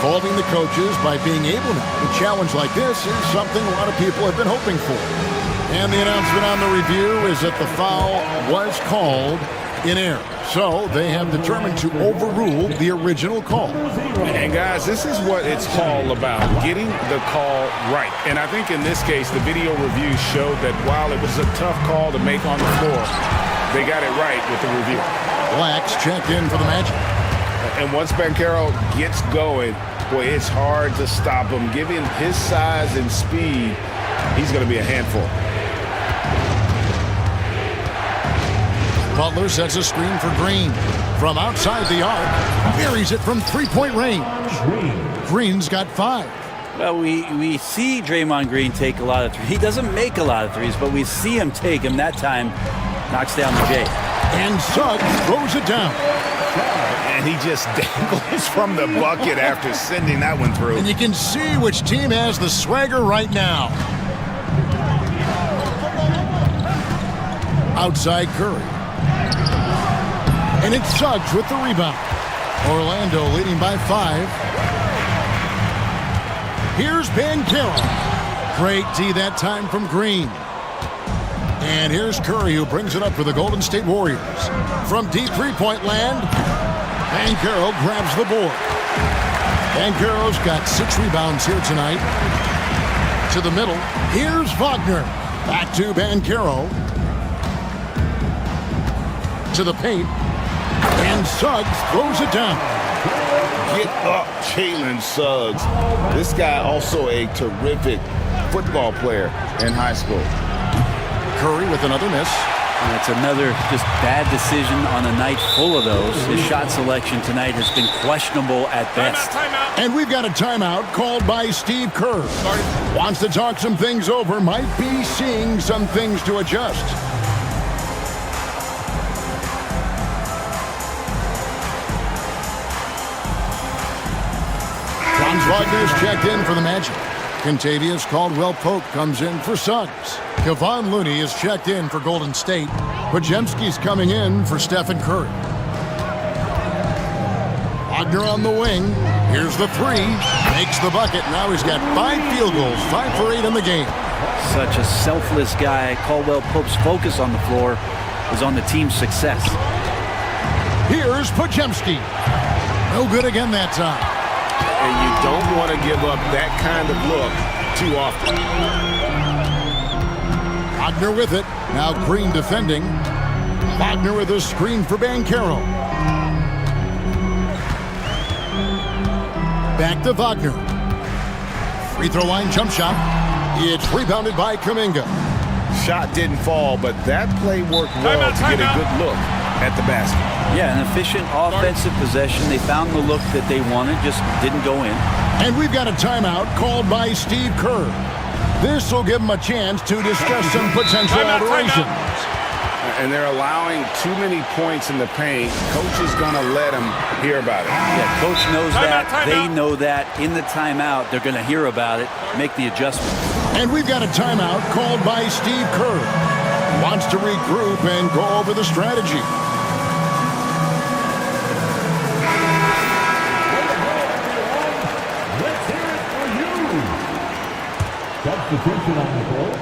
involving the coaches by being able now to challenge like this is something a lot of people have been hoping for. And the announcement on the review is that the foul was called in error. So they have determined to overrule the original call. And guys, this is what it's all about, getting the call right. And I think in this case, the video review showed that while it was a tough call to make on the floor, they got it right with the review. Blacks checked in for the Magic. And once Banchero gets going, boy, it's hard to stop him. Given his size and speed, he's going to be a handful. Butler sets a screen for Green. From outside the arc, buries it from three-point range. Green's got 5. Well, we see Draymond Green take a lot of threes. He doesn't make a lot of threes, but we see him take him. That time, knocks down the J. And Suggs throws it down. And he just dangles from the bucket after sending that one through. And you can see which team has the swagger right now. Outside Curry. And it's Suggs with the rebound. Orlando leading by 5. Here's Banchero. Great D that time from Green. And here's Curry, who brings it up for the Golden State Warriors. From deep three-point land, Banchero grabs the board. Banchero's got 6 rebounds here tonight. To the middle, here's Wagner. Back to Banchero. To the paint. And Suggs throws it down. Get up, Jalen Suggs. This guy also a terrific football player in high school. Curry with another miss. That's another just bad decision on a night full of those. His shot selection tonight has been questionable at best. And we've got a timeout called by Steve Kerr. Wants to talk some things over, might be seeing some things to adjust. Wagner's checked in for the Magic. Contavious Caldwell-Pope comes in for Suggs. Kevon Looney is checked in for Golden State. Podziemski's coming in for Stephen Curry. Wagner on the wing. Here's the three. Makes the bucket. Now he's got 5 field goals, 5 for 8 in the game. Such a selfless guy. Caldwell-Pope's focus on the floor is on the team's success. Here's Podziemski. No good again that time. And you don't want to give up that kind of look too often. Wagner with it. Now Green defending. Wagner with a screen for Banchero. Back to Wagner. Free throw line jump shot. It's rebounded by Kuminga. Shot didn't fall, but that play worked well to get a good look at the basket. Yeah, an efficient offensive possession. They found the look that they wanted, just didn't go in. And we've got a timeout called by Steve Kerr. This will give him a chance to discuss some potential alterations. And they're allowing too many points in the paint. Coach is going to let them hear about it. Yeah, coach knows that. They know that. In the timeout, they're going to hear about it, make the adjustment. And we've got a timeout called by Steve Kerr. Wants to regroup and go over the strategy. Let's hear it for you. Substitution on the court.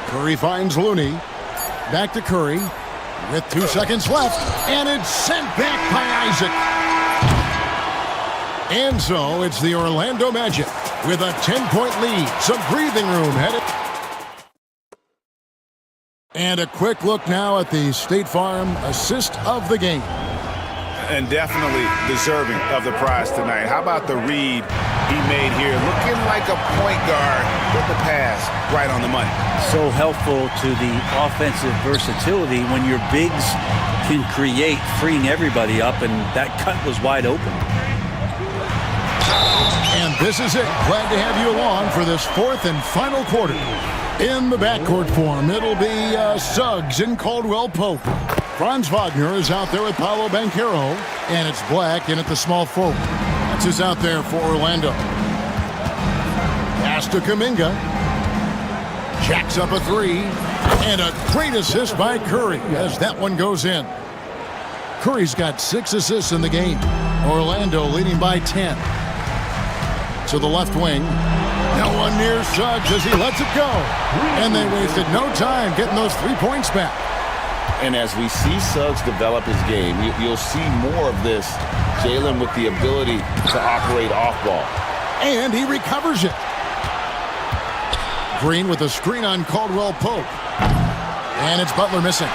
Curry finds Looney. Back to Curry with 2 seconds left. And it's sent back by Isaac. And so it's the Orlando Magic with a 10-point lead. Some breathing room headed. And a quick look now at the State Farm assist of the game. And definitely deserving of the prize tonight. How about the read he made here? Looking like a point guard with the pass right on the money. So helpful to the offensive versatility when your bigs can create, freeing everybody up, and that cut was wide open. And this is it. Glad to have you along for this 4th and final quarter. In the backcourt form, it'll be Suggs and Caldwell-Pope. Franz Wagner is out there with Paolo Banchero, and it's Black in at the small forward. That's who's out there for Orlando. Pass to Kuminga. Jacks up a 3, and a great assist by Curry as that one goes in. Curry's got 6 assists in the game. Orlando leading by 10. To the left wing. No one near Suggs as he lets it go. And they wasted no time getting those 3 points back. And as we see Suggs develop his game, you'll see more of this. Jalen with the ability to operate off ball. And he recovers it. Green with a screen on Caldwell-Pope. And it's Butler missing.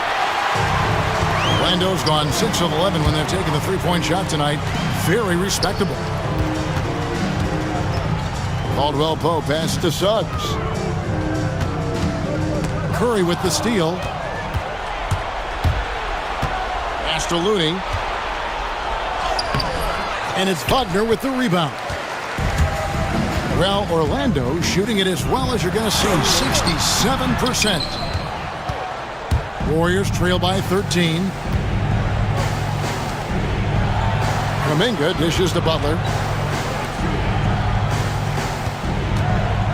Orlando's gone 6 of 11 when they're taking the 3-point shot tonight. Very respectable. Caldwell-Pope pass to Suggs. Curry with the steal. Pass to Looney. And it's Wagner with the rebound. Well, Orlando shooting it as well as you're going to see, 67%. Warriors trail by 13. Kuminga dishes to Butler.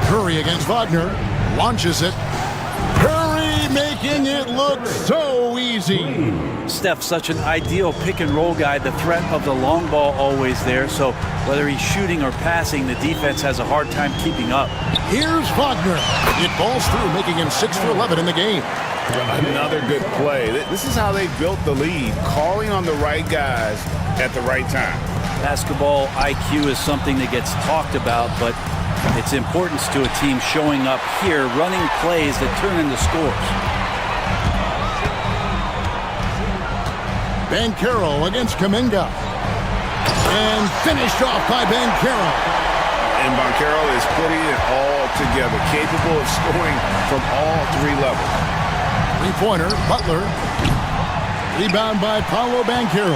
Curry against Wagner. Launches it. Curry making it look so easy. Steph's such an ideal pick-and-roll guy. The threat of the long ball always there. So whether he's shooting or passing, the defense has a hard time keeping up. Here's Wagner. It falls through, making him 6 for 11 in the game. Another good play. This is how they built the lead, calling on the right guys at the right time. Basketball IQ is something that gets talked about, but its importance to a team showing up here, running plays that turn into scores. Banchero against Kuminga. And finished off by Banchero. And Banchero is putting it all together, capable of scoring from all 3 levels. 3-pointer, Butler. Rebound by Paolo Banchero.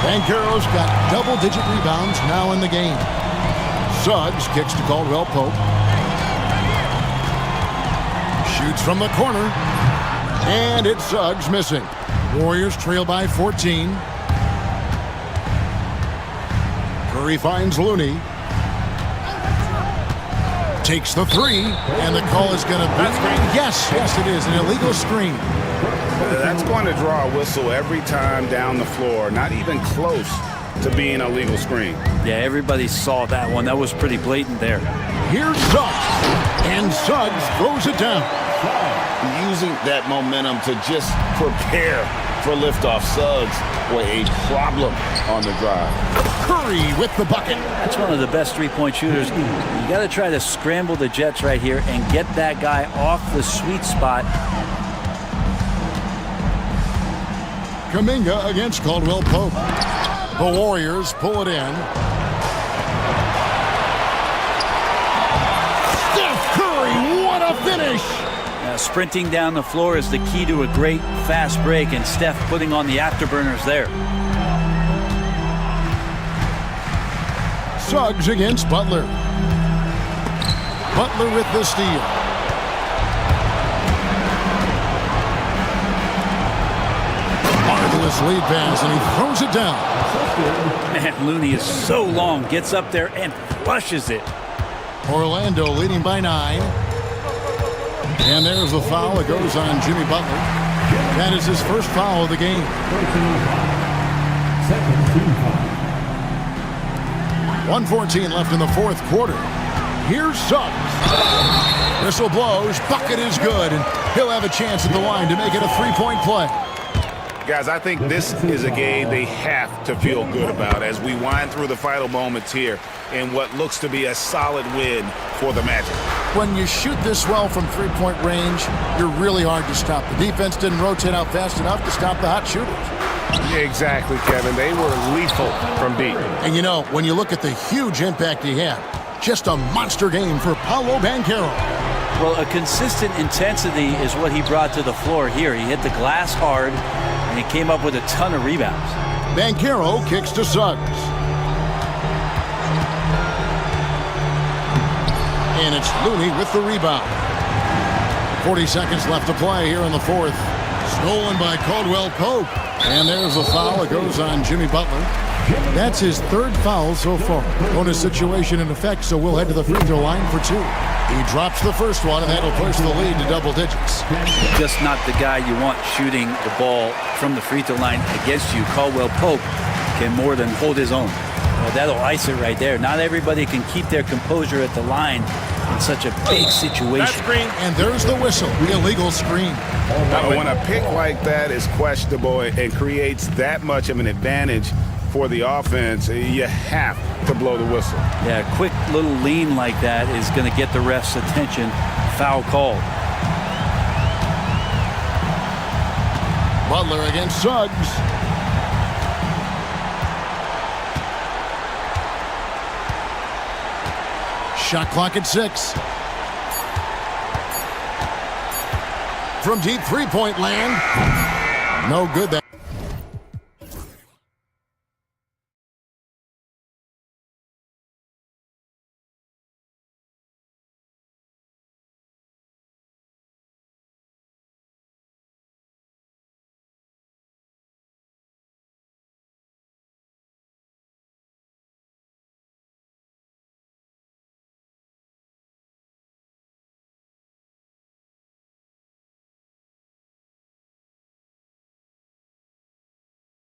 Banchero's got double-digit rebounds now in the game. Suggs kicks to Caldwell-Pope. Shoots from the corner. And it's Suggs missing. Warriors trail by 14. Curry finds Looney. Takes the three, and the call is going to be... Yes, it is. An illegal screen. That's going to draw a whistle every time down the floor. Not even close to being a legal screen. Yeah, everybody saw that one. That was pretty blatant there. Here's Suggs, and Suggs throws it down. Using that momentum to just prepare for liftoff. Suggs were a problem on the drive. Curry with the bucket. That's one of the best three-point shooters. You got to try to scramble the Jets right here and get that guy off the sweet spot. Kuminga against Caldwell Pope. The Warriors pull it in. Steph Curry, what a finish! Sprinting down the floor is the key to a great fast break, and Steph putting on the afterburners there. Suggs against Butler. Butler with the steal. Marvelous lead pass, and he throws it down. Man, Looney is so long, gets up there and flushes it. Orlando leading by 9. And there's the foul that goes on Jimmy Butler. That is his first foul of the game. 1:14 left in the fourth quarter. Here's Suggs. Whistle blows. Bucket is good, and he'll have a chance at the line to make it a three-point play. Guys, I think this is a game they have to feel good about as we wind through the final moments here in what looks to be a solid win for the Magic. When you shoot this well from three-point range, you're really hard to stop. The defense didn't rotate out fast enough to stop the hot shooters. Exactly, Kevin. They were lethal from deep. And you know, when you look at the huge impact he had, just a monster game for Paolo Banchero. Well, a consistent intensity is what he brought to the floor here. He hit the glass hard, and he came up with a ton of rebounds. Banchero kicks to Suggs. And it's Looney with the rebound. 40 seconds left to play here in the fourth. Stolen by Caldwell Pope. And there's a foul that goes on Jimmy Butler. That's his third foul so far. Bonus situation in effect, so we'll head to the free throw line for 2. He drops the first one, and that'll push the lead to double digits. Just not the guy you want shooting the ball from the free throw line against you. Caldwell Pope can more than hold his own. That'll ice it right there. Not everybody can keep their composure at the line in such a big situation. And there's the whistle, the illegal screen. When a pick like that is questionable and creates that much of an advantage for the offense, you have to blow the whistle. Yeah, a quick little lean like that is going to get the ref's attention. Foul called. Butler against Suggs. Shot clock at 6. From deep three-point land. No good. That